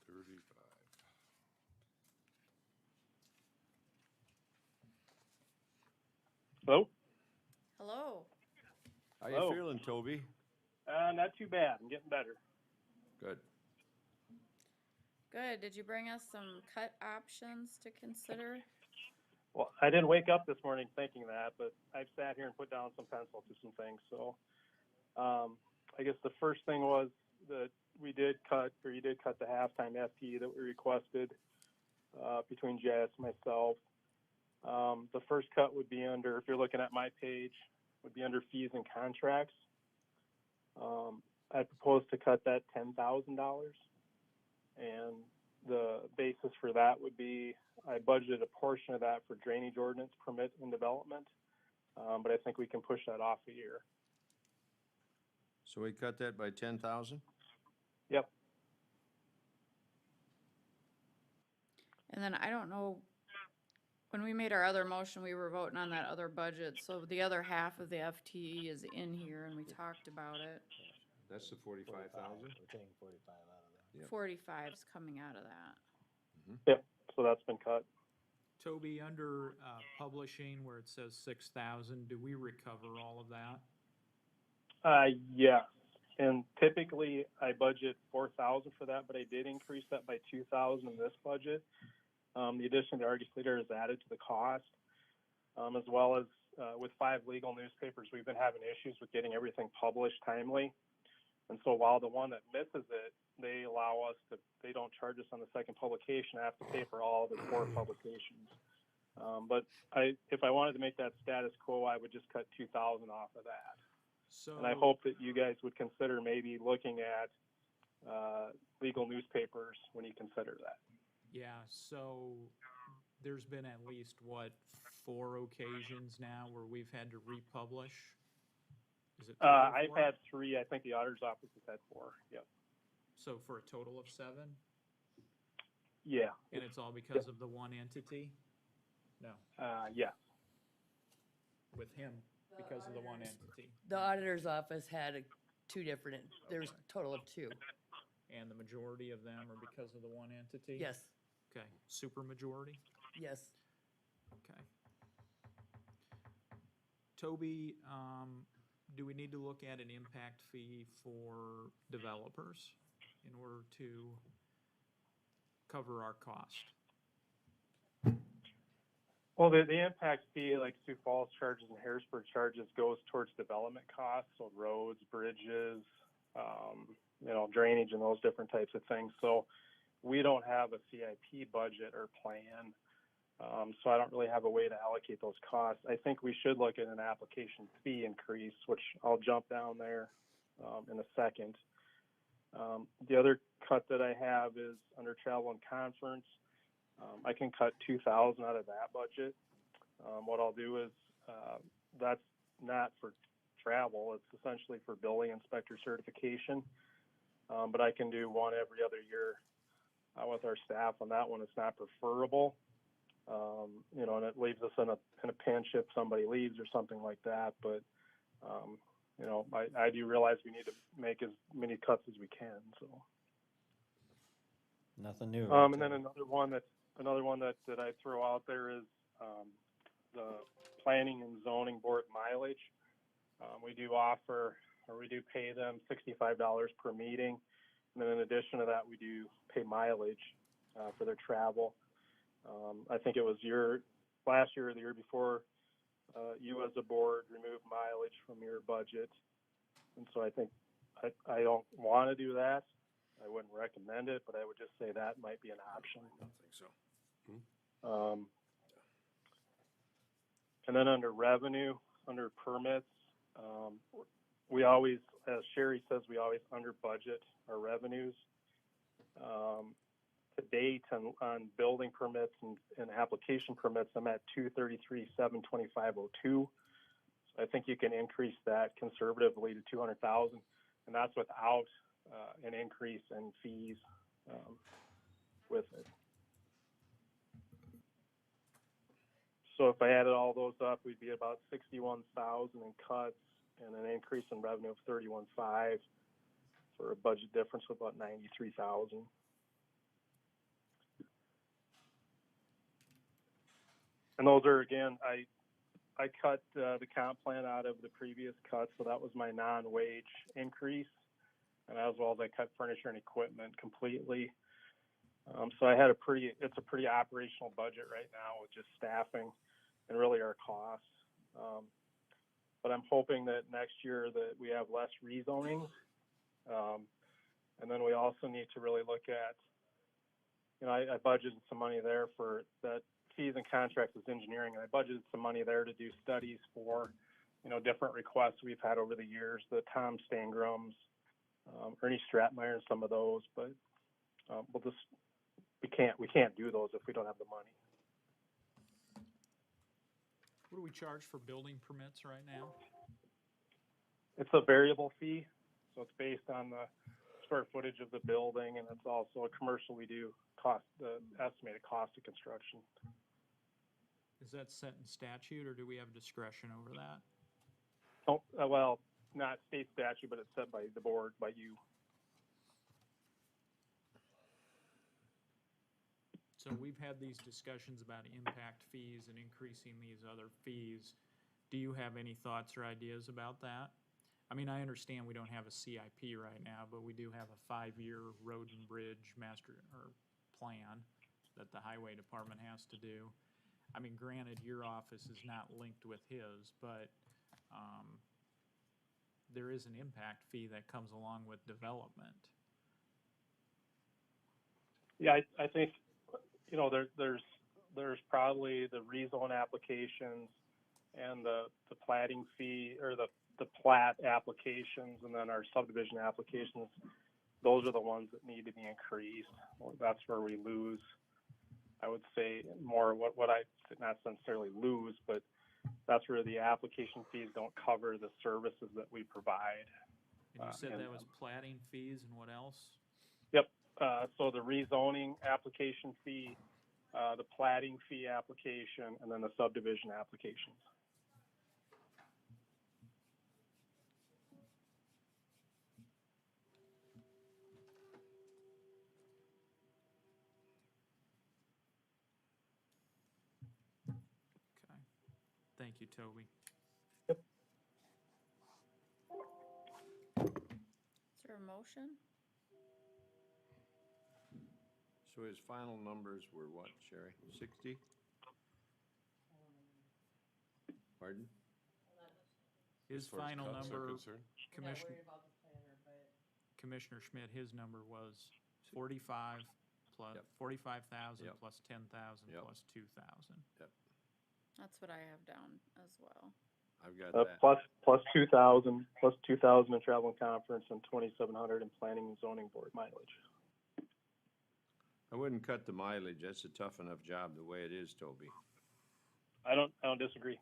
35. Hello? Hello. How you Hello. feeling, Toby? Not too bad. I'm getting better. Good. Good. Did you bring us some cut options to consider? Well, I didn't wake up this morning thinking that, but I've sat here and put down some pencil to some things. So I guess the first thing was that we did cut, or you did cut the halftime FTE that we requested between Jess and myself. The first cut would be under, if you're looking at my page, would be under fees and contracts. I proposed to cut that $10,000. And the basis for that would be, I budgeted a portion of that for drainage ordinance permit and development, but I think we can push that off a year. So we cut that by 10,000? Yep. And then I don't know, when we made our other motion, we were voting on that other budget, so the other half of the FTE is in here, and we talked about it. That's the 45,000? We're taking 45 out of that. Yep. 45's coming out of that. Yep, so that's been cut. Toby, under publishing where it says 6,000, do we recover all of that? Yes, and typically I budget 4,000 for that, but I did increase that by 2,000 in this budget. The addition of the Argus Leader is added to the cost, as well as with 5 legal newspapers, we've been having issues with getting everything published timely. And so while the one that misses it, they allow us to, they don't charge us on the second publication. I have to pay for all the 4 publications. But if I wanted to make that status quo, I would just cut 2,000 off of that. So, And I hope that you guys would consider maybe looking at legal newspapers when you consider that. yeah, so there's been at least, what, 4 occasions now where we've had to republish? Is it 3 or I've 4? had 3. I think the auditor's office has had 4. Yep. So for a total of 7? Yeah. And it's all because of the one entity? No, Yeah. with him, because of the one entity. The auditor's office had 2 different, there's a total of 2. And the majority of them are because of the one entity? Yes, Okay, super majority? yes. Okay. Toby, do we need to look at an impact fee for developers in order to cover our cost? Well, the impact fee, like Sioux Falls charges and Harrisburg charges, goes towards development costs, so roads, bridges, drainage and those different types of things. So we don't have a CIP budget or plan, so I don't really have a way to allocate those costs. I think we should look at an application fee increase, which I'll jump down there in a second. The other cut that I have is under travel and conference. I can cut 2,000 out of that budget. What I'll do is, that's not for travel, it's essentially for building inspector certification. But I can do one every other year with our staff on that one. It's not preferable, and it leaves us in a pinch if somebody leaves or something like that. But, I do realize we need to make as many cuts as we can, so. Nothing new. And then another one that I throw out there is the planning and zoning board mileage. We do offer, or we do pay them $65 per meeting, and then in addition to that, we do pay mileage for their travel. I think it was last year or the year before, you as a board removed mileage from your budget, and so I think I don't want to do that. I wouldn't recommend it, but I would just say that might be an option. I don't think so. And then under revenue, under permits, we always, as Sherry says, we always under budget our revenues. To date on building permits and application permits, I'm at 233,725.02. So I think you can increase that conservatively to 200,000, and that's without an increase in fees with it. So if I added all those up, we'd be about 61,000 in cuts and an increase in revenue of 31.5. for a budget difference of about 93,000. And those are, again, I cut the comp plan out of the previous cut, so that was my non-wage increase. And as well as I cut furniture and equipment completely. So I had it's a pretty operational budget right now with just staffing and really our costs. But I'm hoping that next year that we have less rezonings. And then we also need to really look at, I budgeted some money there for that fees and contracts with engineering, and I budgeted some money there to do studies for, different requests we've had over the years, the Tom Stangrams, Ernie Stratmeyer, and some of those, but we can't do those if we don't have the money. What do we charge for building permits right now? It's a variable fee, so it's based on the square footage of the building, and it's also a commercial we do the estimated cost of construction. Is that set in statute, or do we have discretion over that? Oh, well, not state statute, but it's set by the board, by you. So we've had these discussions about impact fees and increasing these other fees. Do you have any thoughts or ideas about that? I mean, I understand we don't have a CIP right now, but we do have a 5-year road and bridge master or plan that the highway department has to do. I mean, granted, your office is not linked with his, but there is an impact fee that comes along with development. Yeah, I think, there's probably the rezone applications and the platting fee, or the plat applications, and then our subdivision applications. Those are the ones that need to be increased. That's where we lose, I would say, more what I not necessarily lose, but that's where the application fees don't cover the services that we provide. And you said that was platting fees and what else? Yep. So the rezoning application fee, the platting fee application, and then the subdivision applications. Okay. Thank you, Toby. Yep. Is there a motion? So his final numbers were what, Sherry? 60? Pardon? His As far as final cuts are number, concerned? Commissioner Schmidt, his number was 45 plus, Yep. 45,000 Yep. plus 10,000 Yep. plus 2,000. Yep, That's what I have down as well. I've got that. Plus 2,000 in travel and conference, and 2,700 in planning and zoning board mileage. I wouldn't cut the mileage. That's a tough enough job the way it is, Toby. I don't disagree.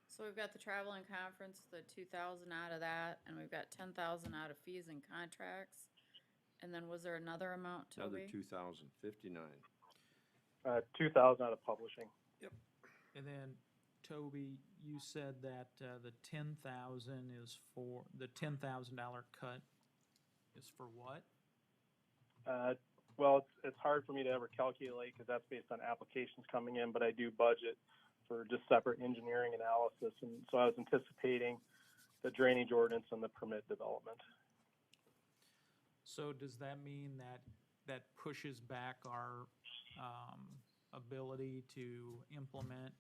So we've got the travel and conference, the 2,000 out of that, and we've got 10,000 out of fees and contracts. And then was there another amount, Another Toby? 2,059. 2,000 out of publishing. And then, Toby, you said that the 10,000 is for, the $10,000 cut is for what? Well, it's hard for me to ever calculate because that's based on applications coming in, but I do budget for just separate engineering analysis. And so I was anticipating the drainage ordinance and the permit development. So does that mean that that pushes back our ability to implement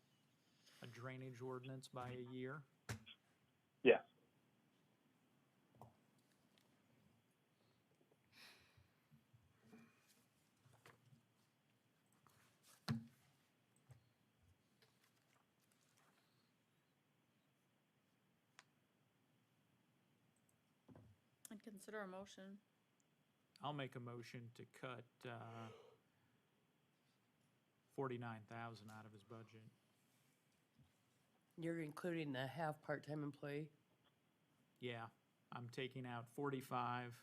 a drainage ordinance by a year? Yes. I'd consider a motion. I'll make a motion to cut 49,000 out of his budget. You're including the half part-time employee? Yeah, I'm taking out 45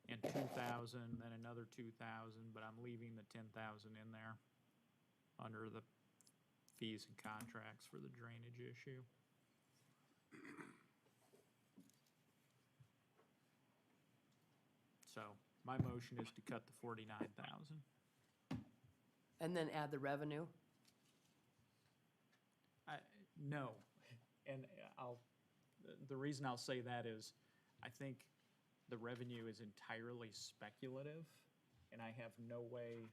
and 2,000, then another 2,000, but I'm leaving the 10,000 in there under the fees and contracts for the drainage issue. So my motion is to cut the 49,000. And then add the revenue? No, and the reason I'll say that is, I think the revenue is entirely speculative, and I have no way,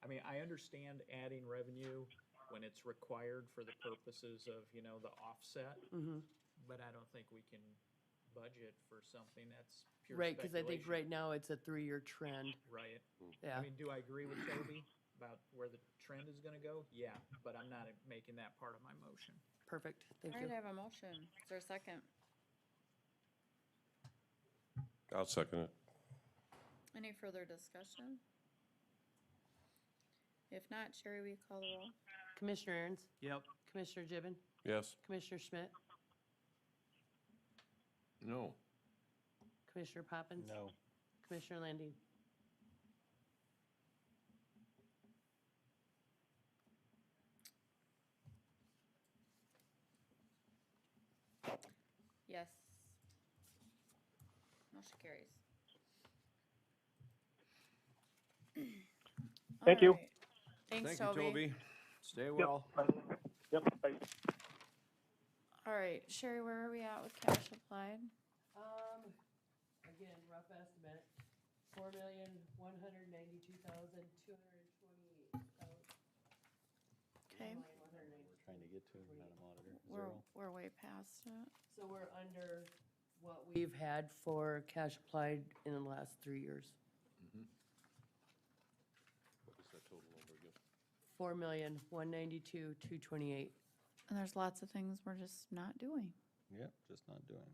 I mean, I understand adding revenue when it's required for the purposes of, you know, the offset, but I don't think we can budget for something that's pure Right, because I think speculation. right now it's a 3-year trend. Right. Yeah. I mean, do I agree with Toby about where the trend is gonna go? Yeah, but I'm not making that part of my motion. Perfect, thank All you. right, I have a motion. Is there a second? I'll second it. Any further discussion? If not, Sherry, will you call the roll? Commissioner Aaron's, Yep. Commissioner Gibbon, Yes. Commissioner Schmidt, No. Commissioner Poppins. No. Commissioner Landine. Yes. Motion carries. Thank you. All right. Thanks, Thank you, Toby. Stay well. Yep, bye. All right, Sherry, where are we at with cash applied? Again, rough estimate, $4,192,228. Okay. We're trying to get to, Madam Auditor, We're, 0. we're way past it. So we're under what we've had for cash applied in the last 3 years. What was that total number again? $4,192,228. And there's lots of things we're just not doing. Yep, just not doing.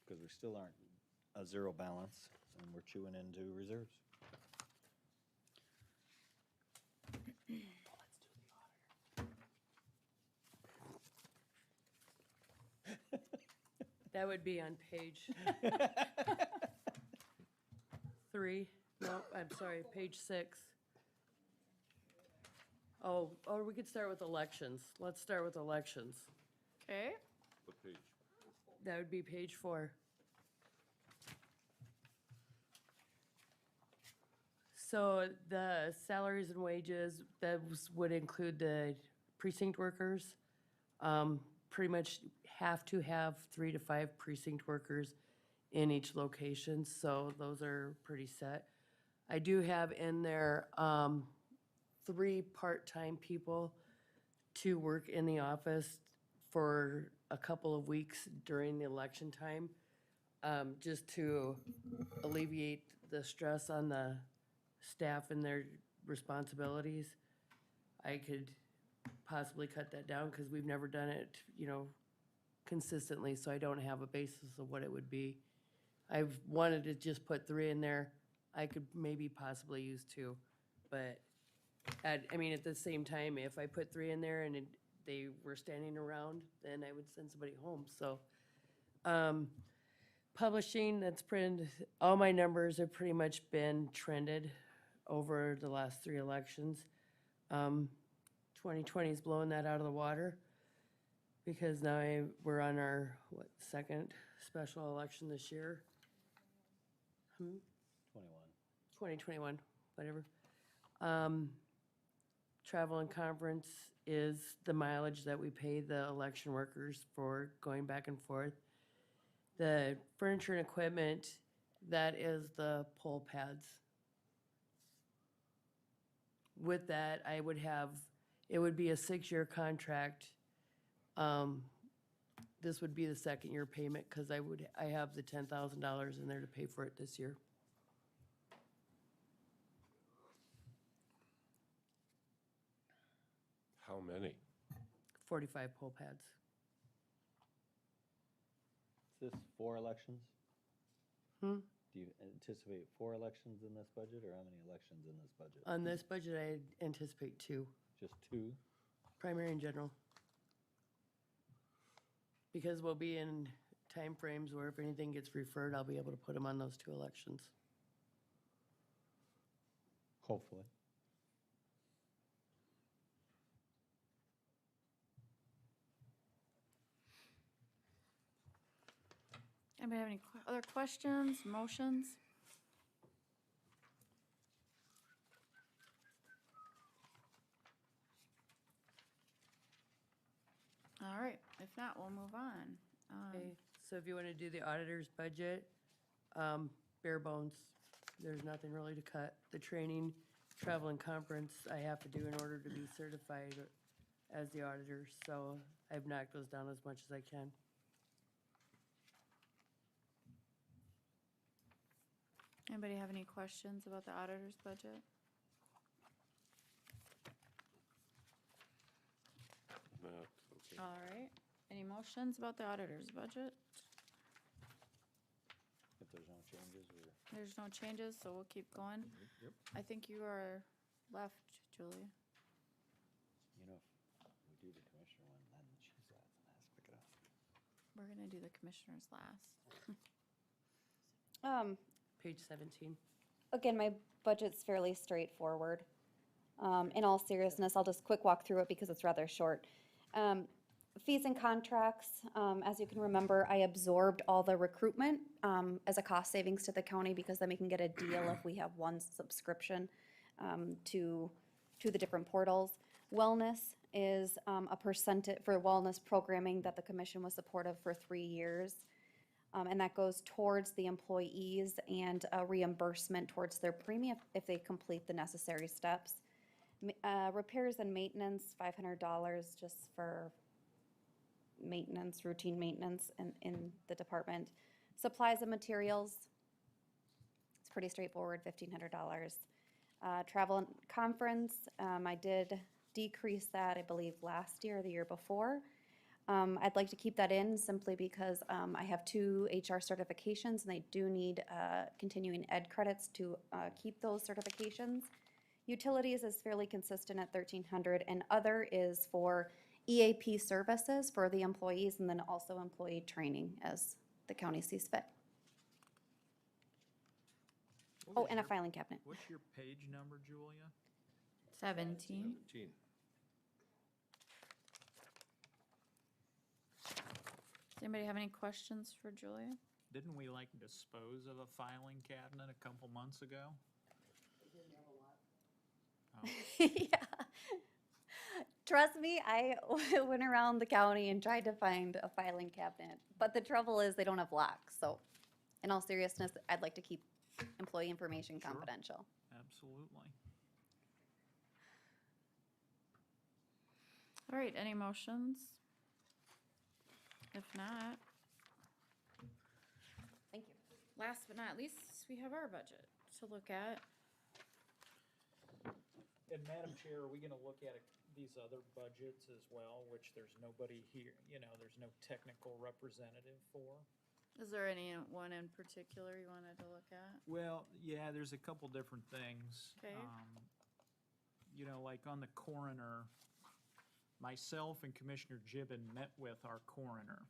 Because we still aren't a zero balance, and we're chewing into reserves. That would be on page 3. Nope, I'm sorry, page 6. Oh, or we could start with elections. Let's start with elections. Okay. What page? That would be page 4. So the salaries and wages, would include the precinct workers. Pretty much have to have 3 to 5 precinct workers in each location, so those are pretty set. I do have in there 3 part-time people to work in the office for a couple of weeks during the election time, just to alleviate the stress on the staff and their responsibilities. I could possibly cut that down because we've never done it, you know, consistently, so I don't have a basis of what it would be. I've wanted to just put 3 in there. I could maybe possibly use 2, but I mean, at the same time, if I put 3 in there and they were standing around, then I would send somebody home, so. Publishing, that's printed, all my numbers have pretty much been trended over the last 3 elections. 2020's blowing that out of the water because now we're on our, 2nd special election this year? 2021, whatever. Travel and conference is the mileage that we pay the election workers for going back and forth. The furniture and equipment, that is the poll pads. With that, I would have, it would be a 6-year contract. This would be the 2nd year payment because I have the $10,000 in there to pay for it this year. How many? 45 poll pads. Is this 4 elections? Hmm? Do you anticipate 4 elections in this budget, or how many elections in this budget? On this budget, I anticipate 2. Just 2? Primary and general. Because we'll be in timeframes where if anything gets referred, I'll be able to put them on those 2 elections. Hopefully. Anybody have any other questions, motions? right, if not, we'll move on. Okay, so if you want to do the auditor's budget, bare bones, there's nothing really to cut. The training, travel and conference I have to do in order to be certified as the auditor, so I've knocked those down as much as I can. Anybody have any questions about the auditor's budget? No, it's okay. All right, any motions about the auditor's budget? If there's no changes, or There's no changes, so we'll keep going. Yep. I think you are left, Julia. you know, if we do the commissioner one, then she's last and has to pick it up. We're gonna do the commissioners last. Page 17. Again, my budget's fairly straightforward. In all seriousness, I'll just quick walk through it because it's rather short. Fees and contracts, as you can remember, I absorbed all the recruitment as a cost savings to the county because then we can get a deal if we have one subscription to the different portals. Wellness is a percentage for wellness programming that the commission was supportive for 3 years. And that goes towards the employees and a reimbursement towards their premium if they complete the necessary steps. Repairs and maintenance, $500 just for maintenance, routine maintenance in the department. Supplies and materials, it's pretty straightforward, $1,500. Travel and conference, I did decrease that, I believe, last year or the year before. I'd like to keep that in simply because I have 2 HR certifications and they do need continuing ed credits to keep those certifications. Utilities is fairly consistent at $1,300 and other is for EAP services for the employees and then also employee training as the county sees fit. Oh, and a filing cabinet. What's your page number, Julia? 17. 17. Does anybody have any questions for Julia? Didn't we like dispose of a filing cabinet a couple months ago? Oh. Yeah. Trust me, I went around the county and tried to find a filing cabinet. But the trouble is they don't have locks. So in all seriousness, I'd like to keep employee information Sure. confidential. Absolutely. All right, any motions? If not, Thank you. last but not least, we have our budget to look at. And Madam Chair, are we gonna look at these other budgets as well, which there's nobody here, there's no technical representative for? Is there any one in particular you wanted to look at? Well, yeah, there's a couple different things. Okay. Like on the coroner, myself and Commissioner Gibbon met with our coroner.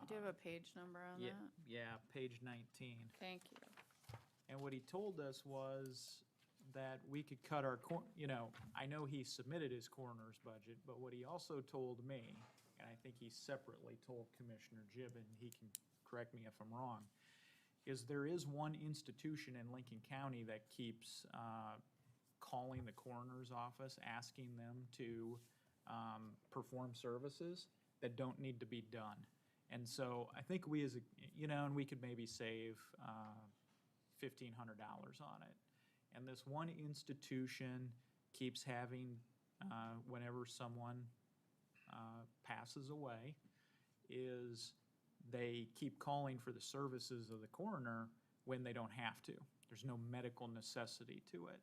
Do you have a page number on Yeah, that? yeah, page 19. Thank you. And what he told us was that we could cut our, I know he submitted his coroner's budget, but what he also told me, and I think he separately told Commissioner Gibbon, he can correct me if I'm wrong, is there is one institution in Lincoln County that keeps calling the coroner's office, asking them to perform services that don't need to be done. And so I think we as and we could maybe save $1,500 on it. And this one institution keeps having, whenever someone passes away, is they keep calling for the services of the coroner when they don't have to. There's no medical necessity to it.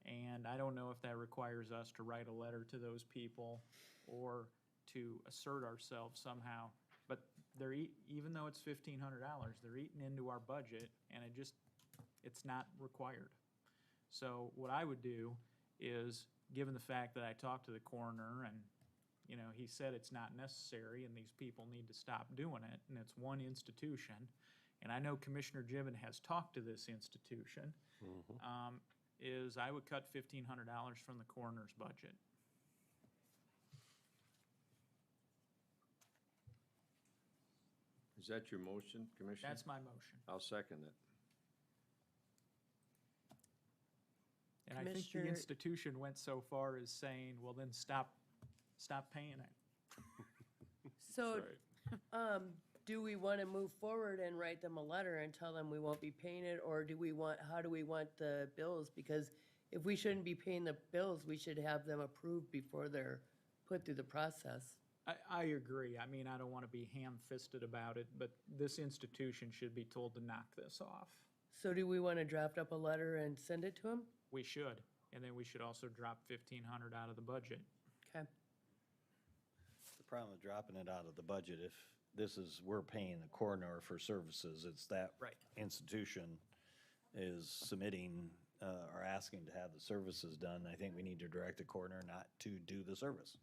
And I don't know if that requires us to write a letter to those people or to assert ourselves somehow. But they're, even though it's $1,500, they're eating into our budget and it's not required. So what I would do is, given the fact that I talked to the coroner and, he said it's not necessary and these people need to stop doing it, and it's one institution, and I know Commissioner Gibbon has talked to this institution, is I would cut $1,500 from the coroner's budget. Is that your motion, Commissioner? That's my motion. I'll second it. And I think the Commissioner- institution went so far as saying, well, then stop paying it. So, do we want to move forward and write them a letter and tell them we won't be paying it, or how do we want the bills? Because if we shouldn't be paying the bills, we should have them approved before they're put through the process. I agree. I mean, I don't want to be ham-fisted about it, but this institution should be told to knock this off. So do we want to draft up a letter and send it to them? We should, and then we should also drop 1,500 out of the budget. Okay. The problem with dropping it out of the budget, if we're paying the coroner for services, it's that Right. institution is submitting or asking to have the services done, I think we need to direct the coroner not to do the service.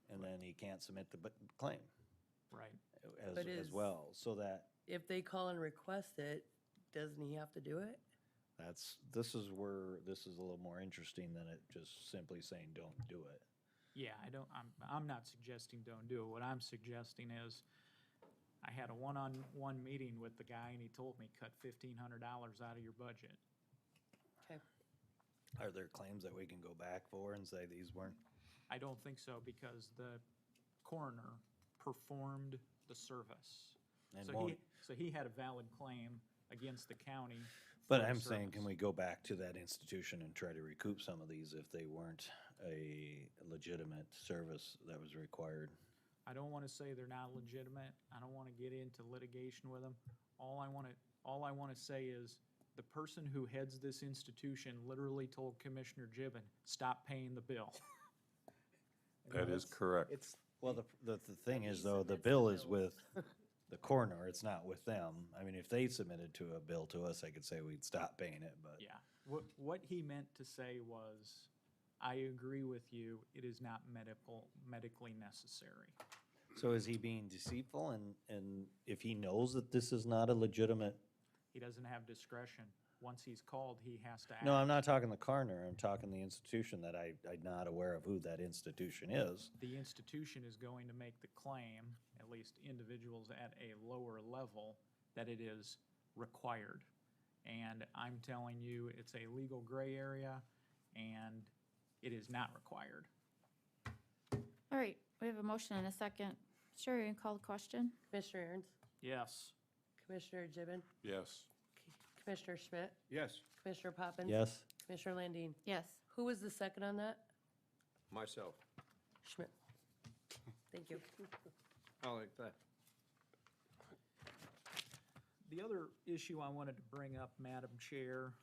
And then he can't submit the claim Right. as well, so that If they call and request it, doesn't he have to do it? this is a little more interesting than it just simply saying don't do it. Yeah, I'm not suggesting don't do it. What I'm suggesting is, I had a one-on-one meeting with the guy, and he told me, cut $1,500 out of your budget. Okay. Are there claims that we can go back for and say these weren't? I don't think so, because the coroner performed the service. And So he had a valid claim against the county. But for the I'm saying, can service. we go back to that institution and try to recoup some of these if they weren't a legitimate service that was required? I don't want to say they're not legitimate. I don't want to get into litigation with them. All I want to say is, the person who heads this institution literally told Commissioner Gibbon, stop paying the bill. That is correct. Well, the thing is, though, the bill is with the coroner, it's not with them. I mean, if they submitted to a bill to us, I could say we'd stop paying it, but. Yeah, what he meant to say was, I agree with you, it is not medically necessary. So is he being deceitful, and if he knows that this is not a legitimate? He doesn't have discretion. Once he's called, he has to act. No, I'm not talking the coroner, I'm talking the institution that I'm not aware of who that institution is. The institution is going to make the claim, at least individuals at a lower level, that it is required. And I'm telling you, it's a legal gray area, and it is not required. All right, we have a motion and a second. Sure, you can call the question. Commissioner Aaron's, Yes. Commissioner Gibbon, Yes. Commissioner Schmidt, Yes. Commissioner Poppins. Yes? Commissioner Landine. Yes. Who was the second on that? Myself. Schmidt. Thank you. I like that. The other issue I wanted to bring up, Madam Chair,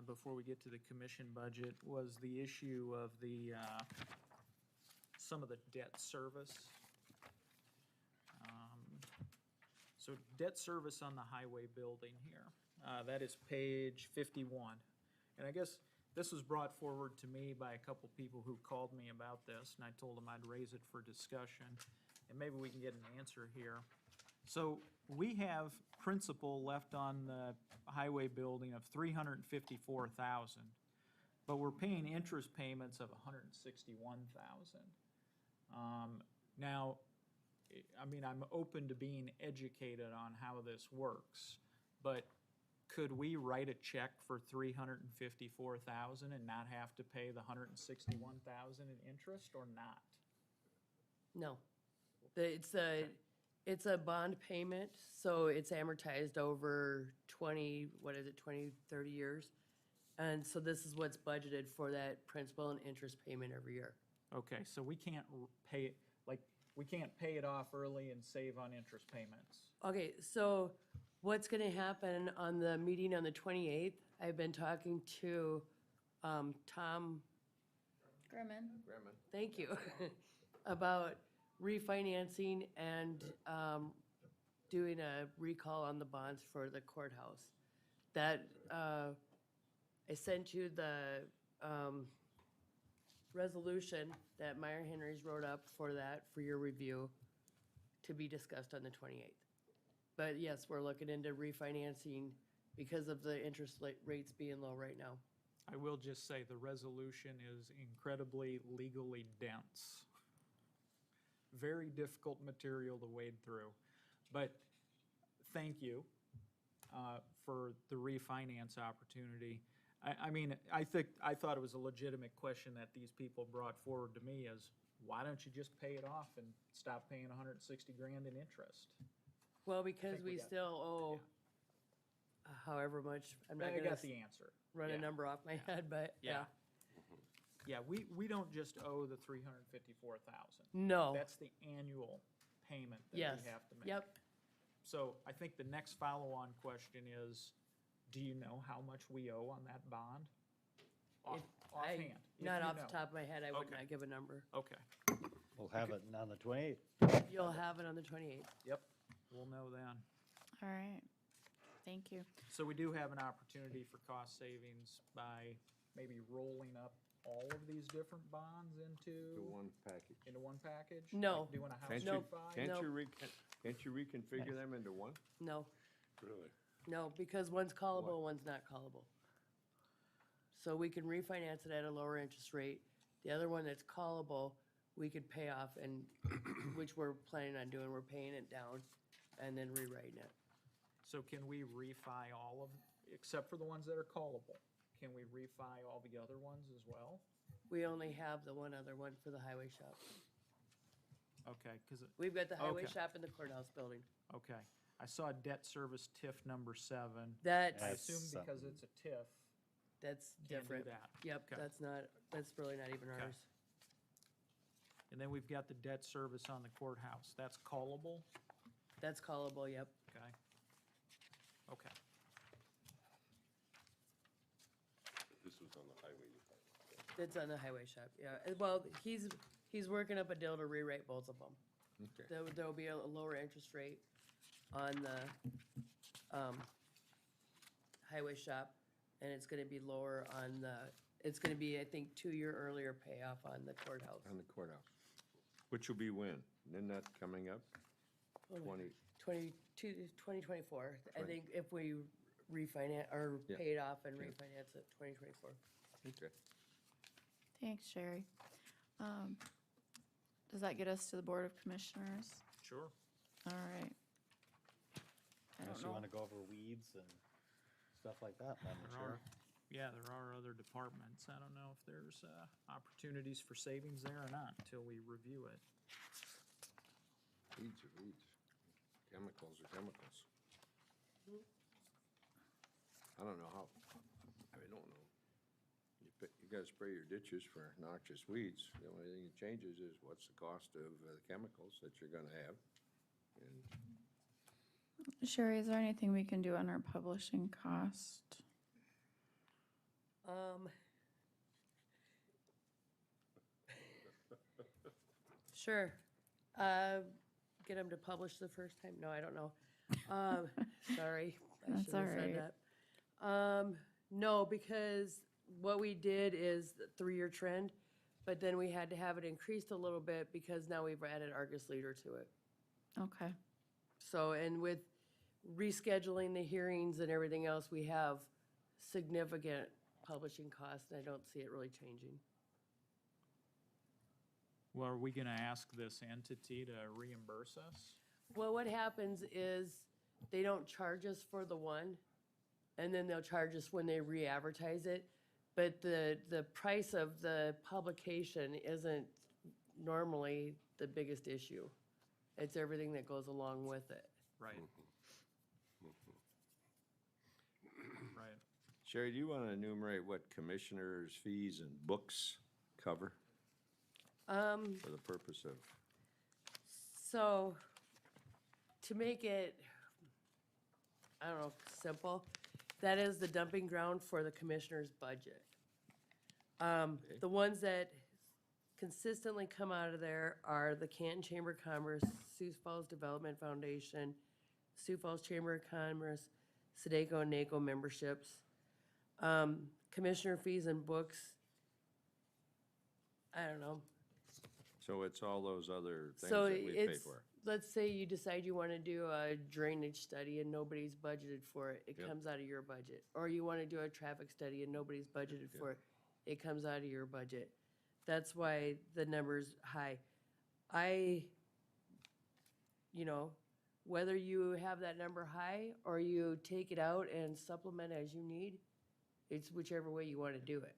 before we get to the commission budget, was the issue of some of the debt service. So debt service on the highway building here, that is page 51. And I guess this was brought forward to me by a couple people who called me about this, and I told them I'd raise it for discussion, and maybe we can get an answer here. So we have principal left on the highway building of $354,000, but we're paying interest payments of $161,000. Now, I mean, I'm open to being educated on how this works, but could we write a check for $354,000 and not have to pay the $161,000 in interest, or not? No. It's a bond payment, so it's amortized over 20, 30 years. And so this is what's budgeted for that principal and interest payment every year. Okay, so we can't pay it, like, we can't pay it off early and save on interest payments. Okay, so what's gonna happen on the meeting on the 28th? I've been talking to Tom, Grimmin. thank you, about refinancing and doing a recall on the bonds for the courthouse. That, I sent you the resolution that Meyer Henry's wrote up for that, for your review, to be discussed on the 28th. But yes, we're looking into refinancing because of the interest rates being low right now. I will just say the resolution is incredibly legally dense. Very difficult material to wade through. But thank you for the refinance opportunity. I mean, I thought it was a legitimate question that these people brought forward to me as, why don't you just pay it off and stop paying 160 grand in interest? Well, because think we we got- still owe however much, I'm not I gonna got the answer. run a Yeah. number off my head, but yeah. Yeah, we don't just owe the 354,000. No. That's the annual payment that Yes. we have to make. Yep. So I think the next follow-on question is, do you know how much we owe on that bond? Offhand? if Not you off the know. top of my head, I would Okay. not give a number. Okay, We'll have it on the 28th. You'll have it on the 28th. yep, we'll know then. All right. Thank you. So we do have an opportunity for cost savings by maybe rolling up all of these different bonds The into one package. one package? No. Like doing a house Can't you, refi? can't you reconfigure them into one? No, Really? no, because one's callable, one's not callable. So we can refinance it at a lower interest rate. The other one that's callable, we could pay off and, which we're planning on doing, we're paying it down and then rewriting it. So can we refi all of, except for the ones that are callable? Can we refi all the other ones as well? We only have the one other one for the highway shop. Okay, because, We've got the highway Okay. shop and the courthouse building. okay. I saw debt service TIF number 7. That's, I That's assume because something. it's a TIF, that's can't do different. that. Yep, Okay. that's really not even Okay. ours. And then we've got the debt service on the courthouse. That's callable? That's callable, yep. Okay. Okay. This was on the highway department. It's on the highway shop, yeah. Well, he's working up a deal to rewrite both of them. Okay. There'll be a lower interest rate on the, highway shop, and it's gonna be lower on the, it's gonna be, I think, 2-year earlier payoff on the courthouse. On the courthouse. Which will be when? Isn't that coming up? 20, 2024. I Twenty. think if we refinance, or Yeah. pay it off and Yeah. refinance it, 2024. okay. Thanks, Sherry. Does that get us to the Board of Commissioners? Sure. All right. I Unless don't you know. want to go over weeds and stuff like that, Madam There Chair. are, yeah, there are other departments. I don't know if there's opportunities for savings there or not until we review it. Weeds are weeds. Chemicals are chemicals. I don't know how, I don't know. You gotta spray your ditches for noxious weeds. The only thing that changes is what's the cost of the chemicals that you're gonna have. And Sherry, is there anything we can do on our publishing cost? Sure. Get them to publish the first time? No, I don't know. Sorry. I That's shouldn't have all said that. No, because what we did is the 3-year trend, but then we had to have it increased a little bit because now we've added Argus Leader to it. Okay. So, and with rescheduling the hearings and everything else, we have significant publishing costs, and I don't see it really changing. Well, are we gonna ask this entity to reimburse us? Well, what happens is they don't charge us for the one, and then they'll charge us when they re-advertise it. But the price of the publication isn't normally the biggest issue. It's everything that goes along with it. Right. Right. Sherry, do you wanna enumerate what commissioners' fees and books cover for the purpose of? So, to make it, I don't know, simple, that is the dumping ground for the commissioner's budget. The ones that consistently come out of there are the Canton Chamber of Commerce, Sioux Falls Development Foundation, Sioux Falls Chamber of Commerce, Sedaco and NACO memberships. Commissioner fees and books, I don't know. So it's all those other things So that we pay it's, for. let's say you decide you want to do a drainage study and nobody's budgeted for it, it Yep. comes out of your budget. Or you want to do a traffic study and nobody's budgeted for it, it comes out of your budget. That's why the number's high. Whether you have that number high or you take it out and supplement as you need, it's whichever way you want to do it.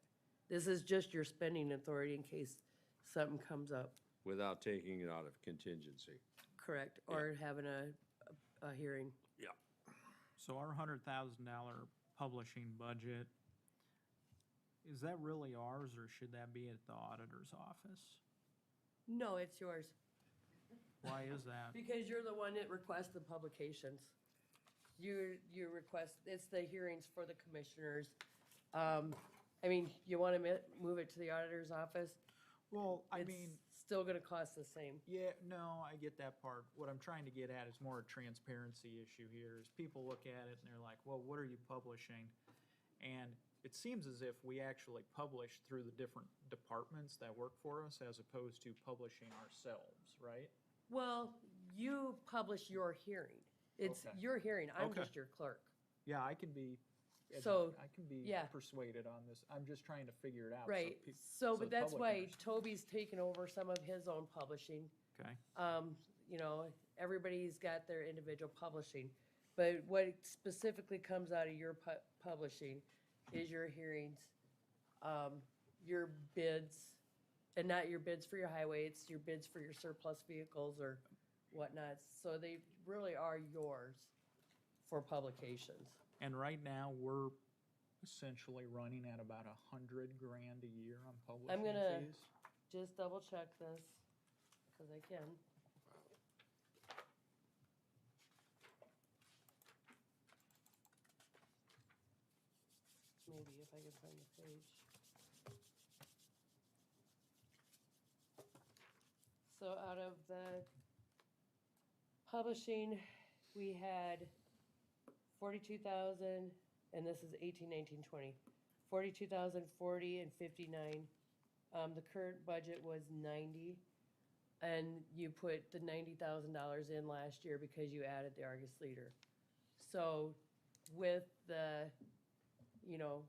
This is just your spending authority in case something comes up. without taking it out of contingency. Correct, or having a hearing. Yeah. So our $100,000 publishing budget, is that really ours, or should that be at the auditor's office? No, it's yours. Why is that? Because you're the one that requests the publications. You request, it's the hearings for the commissioners. I mean, you want to move it to the auditor's office? Well, I It's mean, still gonna cost the same. yeah, no, I get that part. What I'm trying to get at is more a transparency issue here, is people look at it and they're like, well, what are you publishing? And it seems as if we actually publish through the different departments that work for us as opposed to publishing ourselves, right? Well, you publish your hearing. It's Okay. your hearing. I'm Okay. just your clerk. Yeah, I can be, So, I can be yeah. persuaded on this. I'm just trying to figure it out. Right, peop- so, the but that's public why understands. Toby's taken over some of his own publishing. Okay. You know, everybody's got their individual publishing. But what specifically comes out of your publishing is your hearings, your bids, and not your bids for your highway, it's your bids for your surplus vehicles or whatnot. So they really are yours for publications. And right now, we're essentially running at about $100,000 a year on I'm publishing gonna fees. just double check this, because I can. Maybe if I can find the page. So out of the publishing, we had 42,000, and this is 18, 19, 20. 42,040 and 59. The current budget was 90, and you put the $90,000 in last year because you added the Argus Leader. So with the, you know,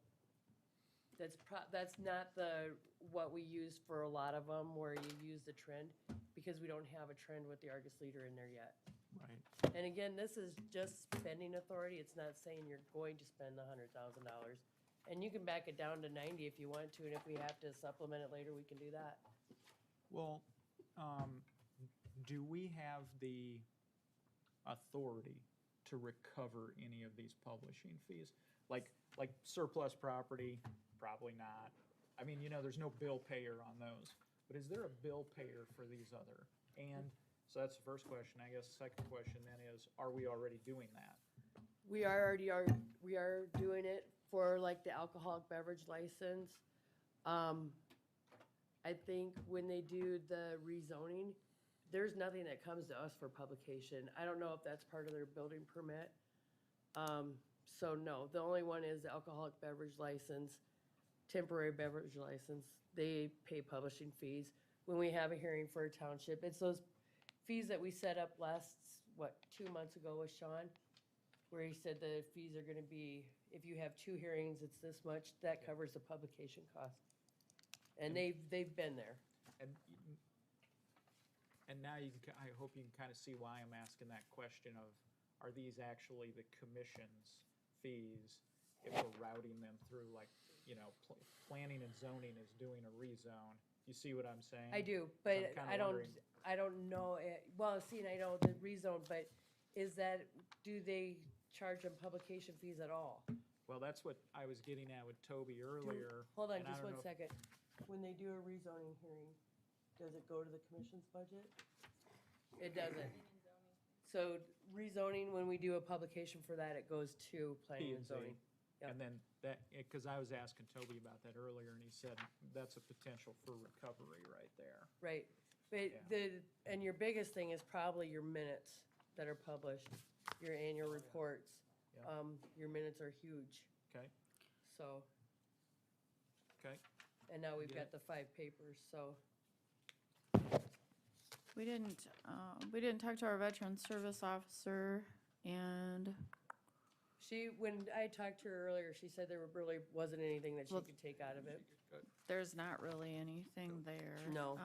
that's not what we use for a lot of them, where you use the trend, because we don't have a trend with the Argus Leader in there yet. Right. And again, this is just spending authority. It's not saying you're going to spend the $100,000. And you can back it down to 90 if you want to, and if we have to supplement it later, we can do that. Well, do we have the authority to recover any of these publishing fees? Like surplus property, probably not. I mean, you know, there's no bill payer on those. But is there a bill payer for these other? And so that's the first question. I guess the second question then is, are we already doing that? We are doing it for like the alcoholic beverage license. I think when they do the rezoning, there's nothing that comes to us for publication. I don't know if that's part of their building permit. So no, the only one is the alcoholic beverage license, temporary beverage license. They pay publishing fees. When we have a hearing for a township, it's those fees that we set up last, 2 months ago with Sean, where he said the fees are gonna be, if you have 2 hearings, it's this much, that covers the publication cost. And they've been there. And now I hope you can kind of see why I'm asking that question of, are these actually the commission's fees if we're routing them through, like, you know, planning and zoning is doing a rezone? You see what I'm saying? I do, So I'm but kinda I don't wondering- know, well, see, and I know the rezone, but is that, do they charge them publication fees at all? Well, that's what I was getting at with Toby earlier. Hold on and I just don't one know if- second. When they do a rezoning hearing, does it go to the commission's budget? It doesn't. So rezoning, when we do a publication for that, it goes to planning and P&Z. zoning. Yep. And then that, because I was asking Toby about that earlier, and he said that's a potential for recovery right there. Right, but and your biggest thing is probably your minutes that are published, your annual reports. Yeah. Your minutes are huge, Okay, so, okay. and now we've Get got it. the 5 papers, so. We didn't talk to our veteran service officer, and When I talked to her earlier, she said there really wasn't anything that she Well, could take out of it. there's not really anything there. No.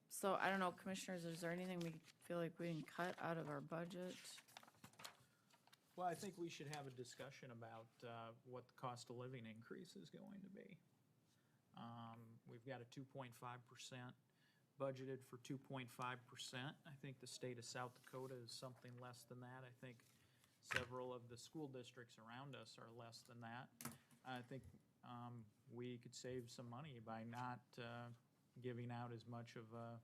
So I don't know, commissioners, is there anything we feel like we can cut out of our budget? Well, I think we should have a discussion about what the cost of living increase is going to be. We've got a 2.5% budgeted for 2.5%. I think the state of South Dakota is something less than that. I think several of the school districts around us are less than that. I think we could save some money by not giving out as much of a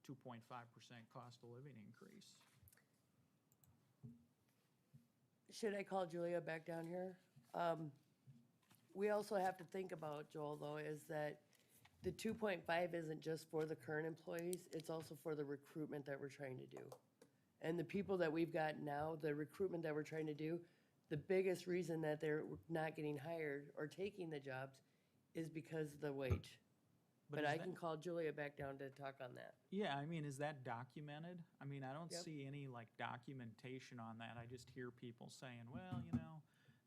2.5% cost of living increase. Should I call Julia back down here? We also have to think about, Joel, though, is that the 2.5 isn't just for the current employees, it's also for the recruitment that we're trying to do. And the people that we've got now, the recruitment that we're trying to do, the biggest reason that they're not getting hired or taking the jobs is because of the wage. But is I that- can call Julia back down to talk on that. Yeah, I mean, is that documented? I mean, I don't Yep. see any like documentation on that. I just hear people saying, well, you know,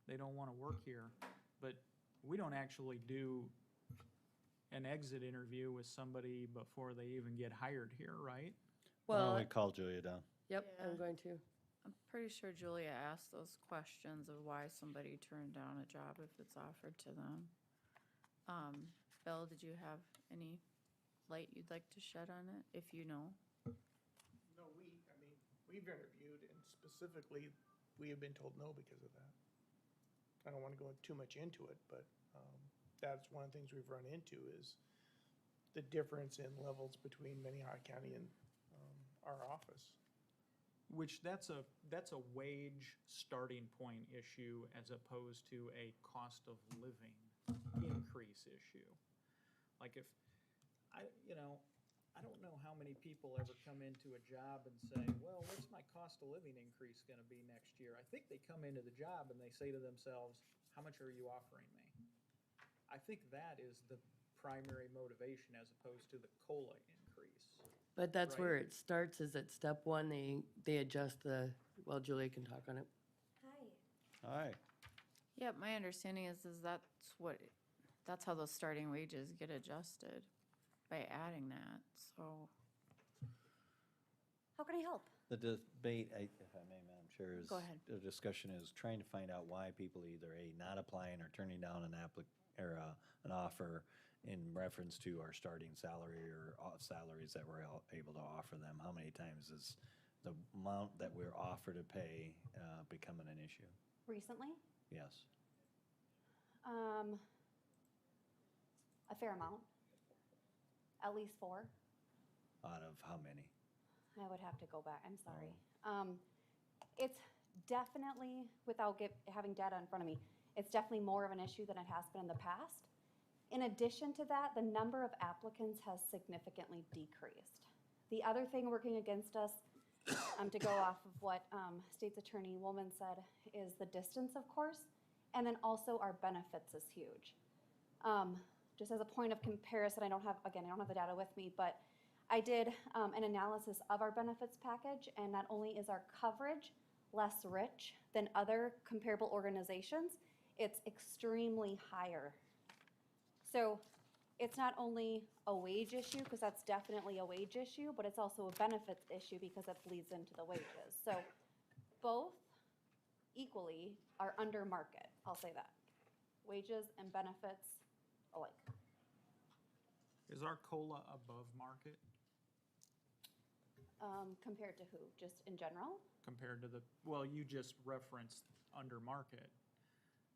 they don't want to work here. But we don't actually do an exit interview with somebody before they even get hired here, right? Why don't Well, we call Julia down? yep, Yeah. I'm going to. I'm pretty sure Julia asked those questions of why somebody turned down a job if it's offered to them. Bill, did you have any light you'd like to shed on it, if you know? No, we've interviewed, and specifically, we have been told no because of that. I don't want to go too much into it, but that's one of the things we've run into is the difference in levels between Minnehaha County and our office. Which that's a wage starting point issue as opposed to a cost of living increase issue. Like if, I don't know how many people ever come into a job and say, well, what's my cost of living increase gonna be next year? I think they come into the job and they say to themselves, how much are you offering me? I think that is the primary motivation as opposed to the COLA increase. But that's where Right. it starts, is at step one, they adjust the, well, Julia can talk on it. Hi. All right. Yeah, my understanding is that's how those starting wages get adjusted, by adding that, so. How can I help? The debate, if I may, Madam Chair, is. Go ahead. The discussion is trying to find out why people either not applying or turning down an offer in reference to our starting salary or salaries that we're able to offer them. How many times is the amount that we're offered to pay becoming an issue? Recently? Yes. A fair amount. At least 4. Out of how many? I would have to go back, I'm sorry. It's definitely, without having data in front of me, it's definitely more of an issue than it has been in the past. In addition to that, the number of applicants has significantly decreased. The other thing working against us, to go off of what State's Attorney Woolman said, is the distance, of course, and then also our benefits is huge. Just as a point of comparison, I don't have the data with me, but I did an analysis of our benefits package, and not only is our coverage less rich than other comparable organizations, it's extremely higher. So it's not only a wage issue, because that's definitely a wage issue, but it's also a benefits issue because it bleeds into the wages. So both equally are under market, I'll say that. Wages and benefits alike. Is our COLA above market Compared to who? Just in general? compared to well, you just referenced under market.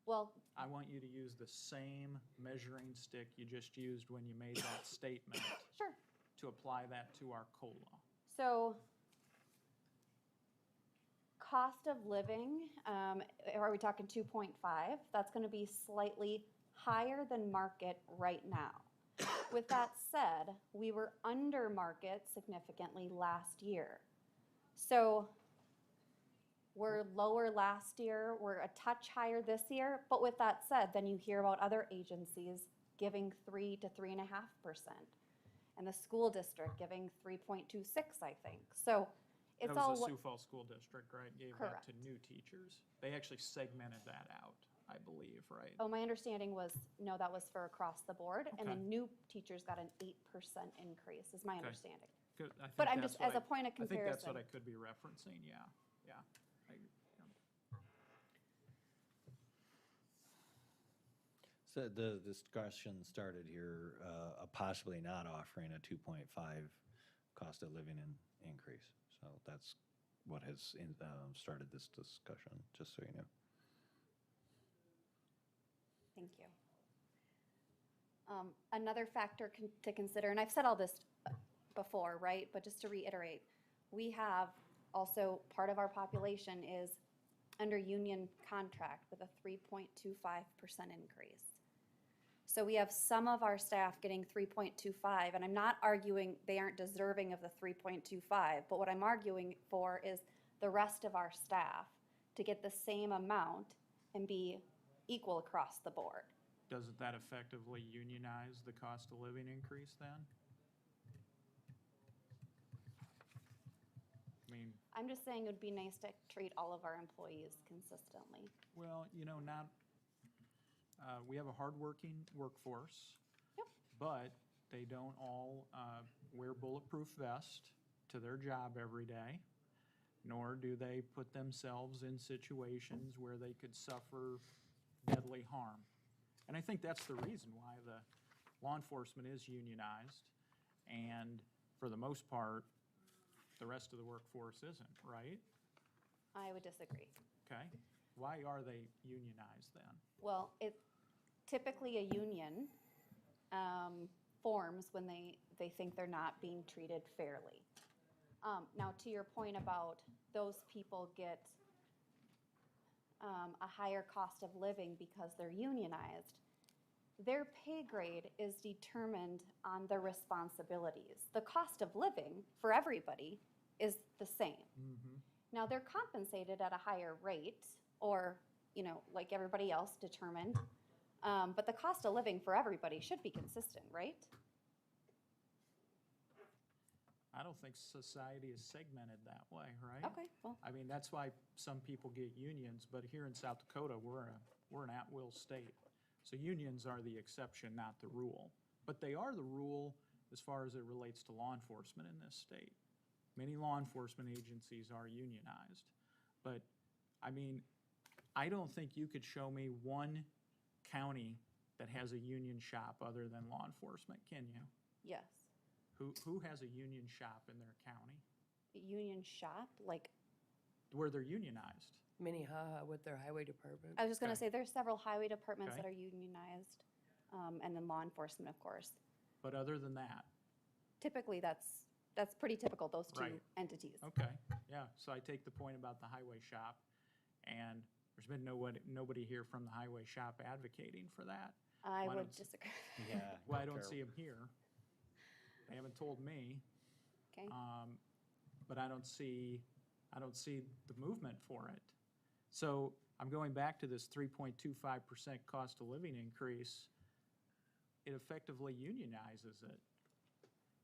Well, I want you to use the same measuring stick you just used when you made that statement. Sure. To apply that to our COLA. So cost of living, are we talking 2.5? That's going to be slightly higher than market right now. With that said, we were under market significantly last year. So we're lower last year, we're a touch higher this year, but with that said, then you hear about other agencies giving 3 to 3.5%, and the school district giving 3.26, I think. So it's all That was the what, Sioux Falls School District, right? Gave Correct. that to new teachers. They actually segmented that out, I believe, right? oh, my understanding was, no, that was for across the board, and Okay. then new teachers got an 8% increase, is my Okay. understanding. Good. I think But I'm that's just, what as a point of I think that's comparison. what I could be referencing, yeah. So the discussion started here, possibly not offering a 2.5 cost of living increase. So that's what has started this discussion, just so you know. Thank you. Another factor to consider, and I've said all this before, right? But just to reiterate, we have also, part of our population is under union contract with a 3.25% increase. So we have some of our staff getting 3.25, and I'm not arguing they aren't deserving of the 3.25, but what I'm arguing for is the rest of our staff to get the same amount and be equal across the board. Doesn't that effectively unionize the cost of living increase then? I mean, I'm just saying it would be nice to treat all of our employees consistently. well, you know, we have a hardworking workforce. Yep. But they don't all wear bulletproof vests to their job every day, nor do they put themselves in situations where they could suffer deadly harm. And I think that's the reason why the law enforcement is unionized, and for the most part, the rest of the workforce isn't, right? I would disagree. Okay. Why are they unionized then? Well, typically a union forms when they think they're not being treated fairly. Now, to your point about those people get a higher cost of living because they're unionized, their pay grade is determined on their responsibilities. The cost of living for everybody is the same. Now, they're compensated at a higher rate, or, you know, like everybody else determined, but the cost of living for everybody should be consistent, right? I don't think society is segmented that way, right? Okay, well. I mean, that's why some people get unions, but here in South Dakota, we're an at-will state. So unions are the exception, not the rule. But they are the rule as far as it relates to law enforcement in this state. Many law enforcement agencies are unionized. But, I mean, I don't think you could show me one county that has a union shop other than law enforcement, can you? Yes. Who has a union shop in their county Union shop, like, where they're unionized? Minnehaha with their highway department. I was just gonna Okay. say, there's several highway departments Okay. that are unionized, and then law enforcement, of course. But other than that, Typically, that's pretty typical, those two Right. entities. okay, yeah, so I take the point about the highway shop, and there's been nobody here from the highway shop advocating for that. I Why would don't s- disagree. Yeah. Well, I don't see them here. They haven't told me, Okay, but I don't see the movement for it. So I'm going back to this 3.25% cost of living increase. It effectively unionizes it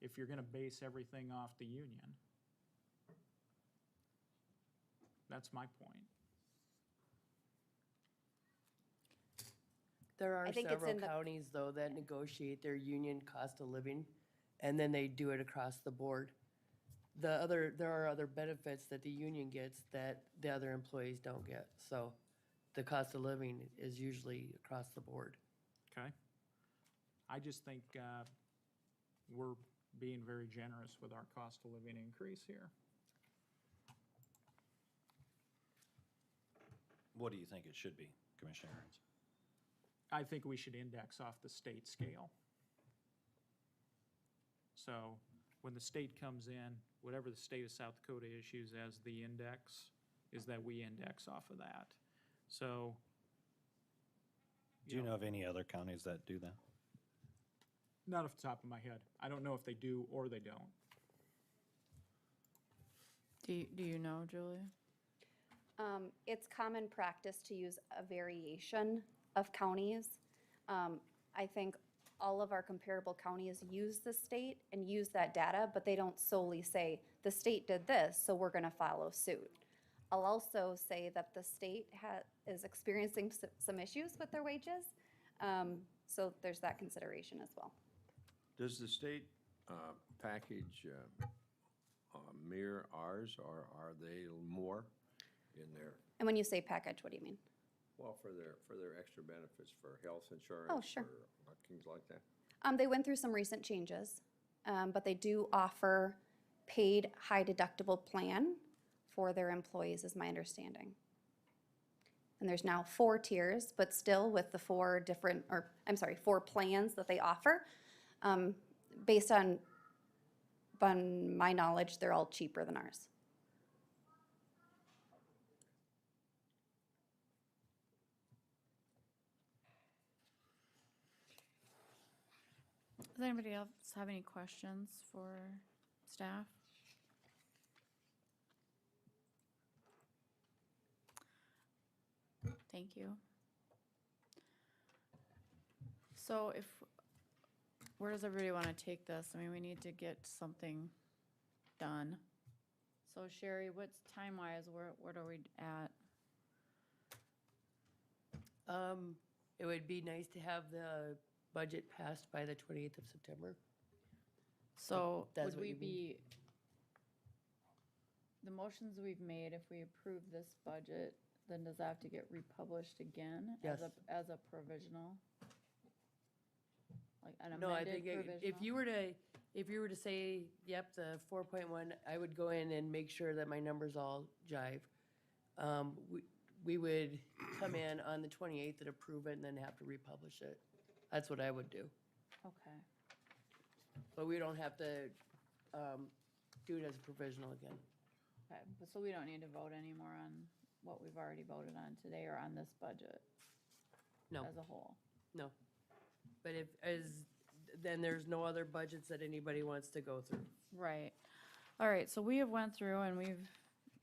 if you're gonna base everything off the union. That's my point. There are I think it's several in the- counties, though, that negotiate their union cost of living, and then they do it across the board. There are other benefits that the union gets that the other employees don't get, so the cost of living is usually across the board. Okay? I just think we're being very generous with our cost of living increase here. What do you think it should be, Commissioner Aaron's? I think we should index off the state scale. So when the state comes in, whatever the state of South Dakota issues as the index, is that we index off of that. So. Do you know of any other counties that do that? Not off the top of my head. I don't know if they do or they don't. Do you know, Julia? It's common practice to use a variation of counties. I think all of our comparable counties use the state and use that data, but they don't solely say, the state did this, so we're gonna follow suit. I'll also say that the state is experiencing some issues with their wages, so there's that consideration as well. Does the state package mirror ours, or are they more in there? And when you say package, what do you mean? Well, for their extra benefits for health insurance. Oh, sure. For things like that. They went through some recent changes, but they do offer paid high deductible plan for their employees, is my understanding. And there's now 4 tiers, but still with the 4 plans that they offer. Based on my knowledge, they're all cheaper than ours. Does anybody else have any questions for staff? Thank you. So where does everybody want to take this? I mean, we need to get something done. So Sherry, what's time-wise, what are we at? It would be nice to have the budget passed by the 28th of September. So That's would what we you mean. be, the motions we've made, if we approve this budget, then does that have to get republished again? Yes. As a provisional? Like an No, I amended think provisional? if you were to say, yep, the 4.1, I would go in and make sure that my numbers all jive. We would come in on the 28th and approve it and then have to republish it. That's what I would do. Okay. But we don't have to do it as a provisional again. Okay, but so we don't need to vote anymore on what we've already voted on today or on this budget? No. As a whole? No. But then there's no other budgets that anybody wants to go through. Right. All right, so we have went through and we've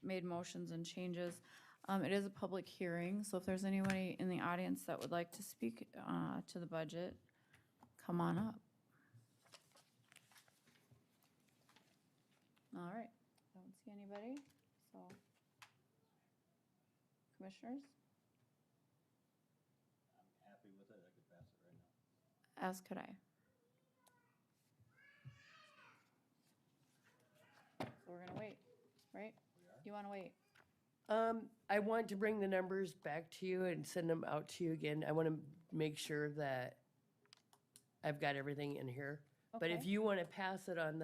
made motions and changes. It is a public hearing, so if there's anybody in the audience that would like to speak to the budget, come on up. All right, don't see anybody, so. Commissioners? I'm happy with it, I could pass it right now. As could I. So we're gonna wait, right? You wanna wait? I want to bring the numbers back to you and send them out to you again. I want to make sure that I've got everything in here. But if Okay. you want to pass it on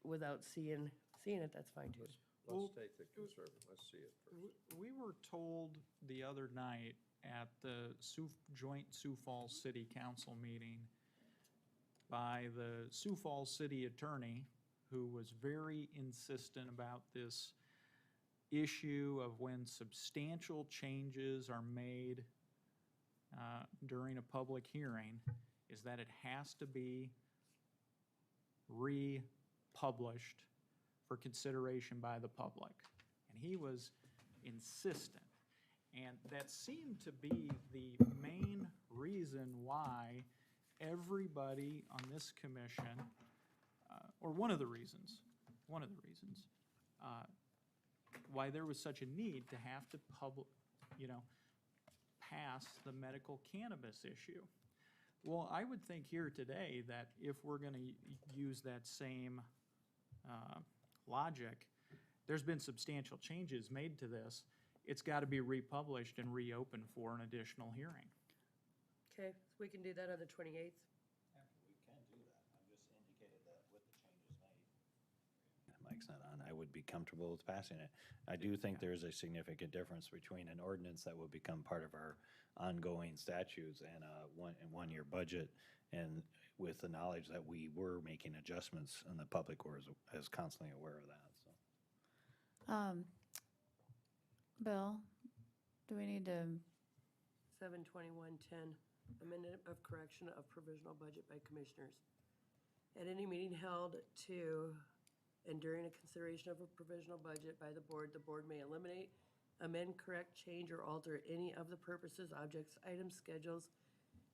without seeing it, that's fine too. Let's take the conservative, let's see it first. We were told the other night at the joint Sioux Falls City Council meeting by the Sioux Falls City Attorney, who was very insistent about this issue of when substantial changes are made during a public hearing, is that it has to be republished for consideration by the public. And he was insistent. And that seemed to be the main reason why everybody on this commission, or one of the reasons, why there was such a need to have to pass the medical cannabis issue. Well, I would think here today that if we're going to use that same logic, there's been substantial changes made to this. It's got to be republished and reopened for an additional hearing. Okay, we can do that on the 28th. We can do that, I just indicated that with the changes made. Mike's not on, I would be comfortable with passing it. I do think there's a significant difference between an ordinance that would become part of our ongoing statutes and a one-year budget, and with the knowledge that we were making adjustments and the public is constantly aware of that, so. Bill, do we need to, 7/21/10, amendment of correction of provisional budget by commissioners. At any meeting held to and during a consideration of a provisional budget by the board may eliminate, amend, correct, change, or alter any of the purposes, objects, items, schedules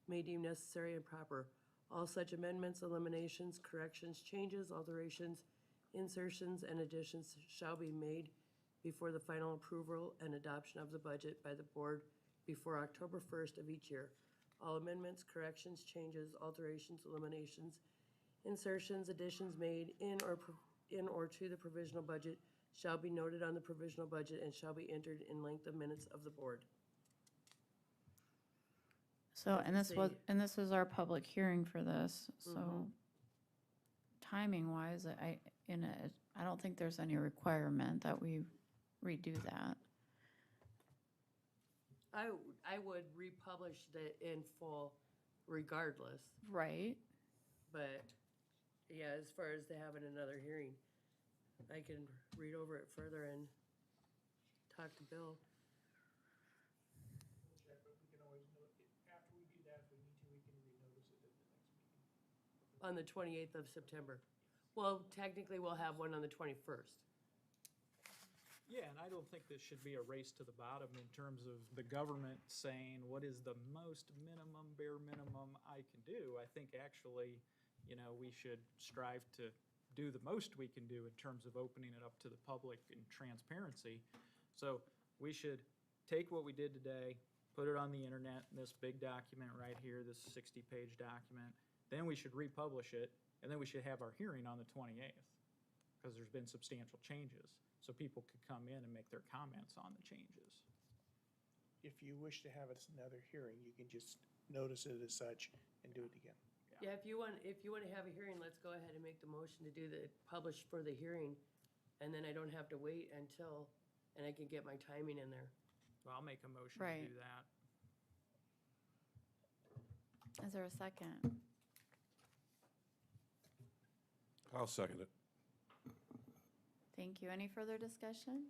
may deem necessary and proper. All such amendments, eliminations, corrections, changes, alterations, insertions, and additions shall be made before the final approval and adoption of the budget by the board before October 1st of each year. All amendments, corrections, changes, alterations, eliminations, insertions, additions made in or to the provisional budget shall be noted on the provisional budget and shall be entered in length of minutes of the board. So, and this was, See. and this was our public hearing for this, so Mhm. timing wise, I don't think there's any requirement that we redo that. I would republish the in full regardless, Right. but yeah, as far as to having another hearing, I can read over it further and talk to Bill. On the 28th of September. Well, technically, we'll have one on the 21st. Yeah, and I don't think this should be a race to the bottom in terms of the government saying, what is the most minimum, bare minimum I can do? I think actually, we should strive to do the most we can do in terms of opening it up to the public and transparency. So we should take what we did today, put it on the internet, in this big document right here, this 60-page document. Then we should republish it, and then we should have our hearing on the 28th, because there's been substantial changes, so people could come in and make their comments on the changes. If you wish to have another hearing, you can just notice it as such and do it again. Yeah, if you want to have a hearing, let's go ahead and make the motion to do the, publish for the hearing, and then I don't have to wait until, and I can get my timing in there. So I'll make a motion to Right. do that. Is there a second? I'll second it. Thank you. Any further discussion?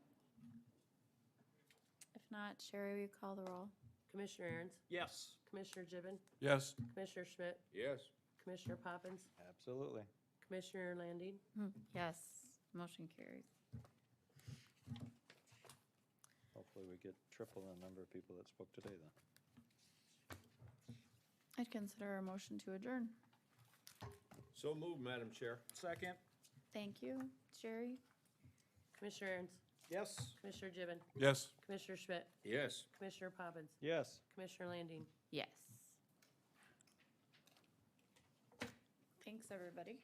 If not, Sherry, will you call the roll? Commissioner Aaron's, Yes. Commissioner Gibbon, Yes. Commissioner Schmidt, Yes. Commissioner Poppins, Absolutely. Commissioner Landine. Yes, motion carries. Hopefully we get triple the number of people that spoke today then. I'd consider a motion to adjourn. So moved, Madam Chair. Second? Thank you. Sherry? Commissioner Aaron's, Yes. Commissioner Gibbon, Yes. Commissioner Schmidt, Yes. Commissioner Poppins, Yes. Commissioner Landine. Yes. Thanks, everybody.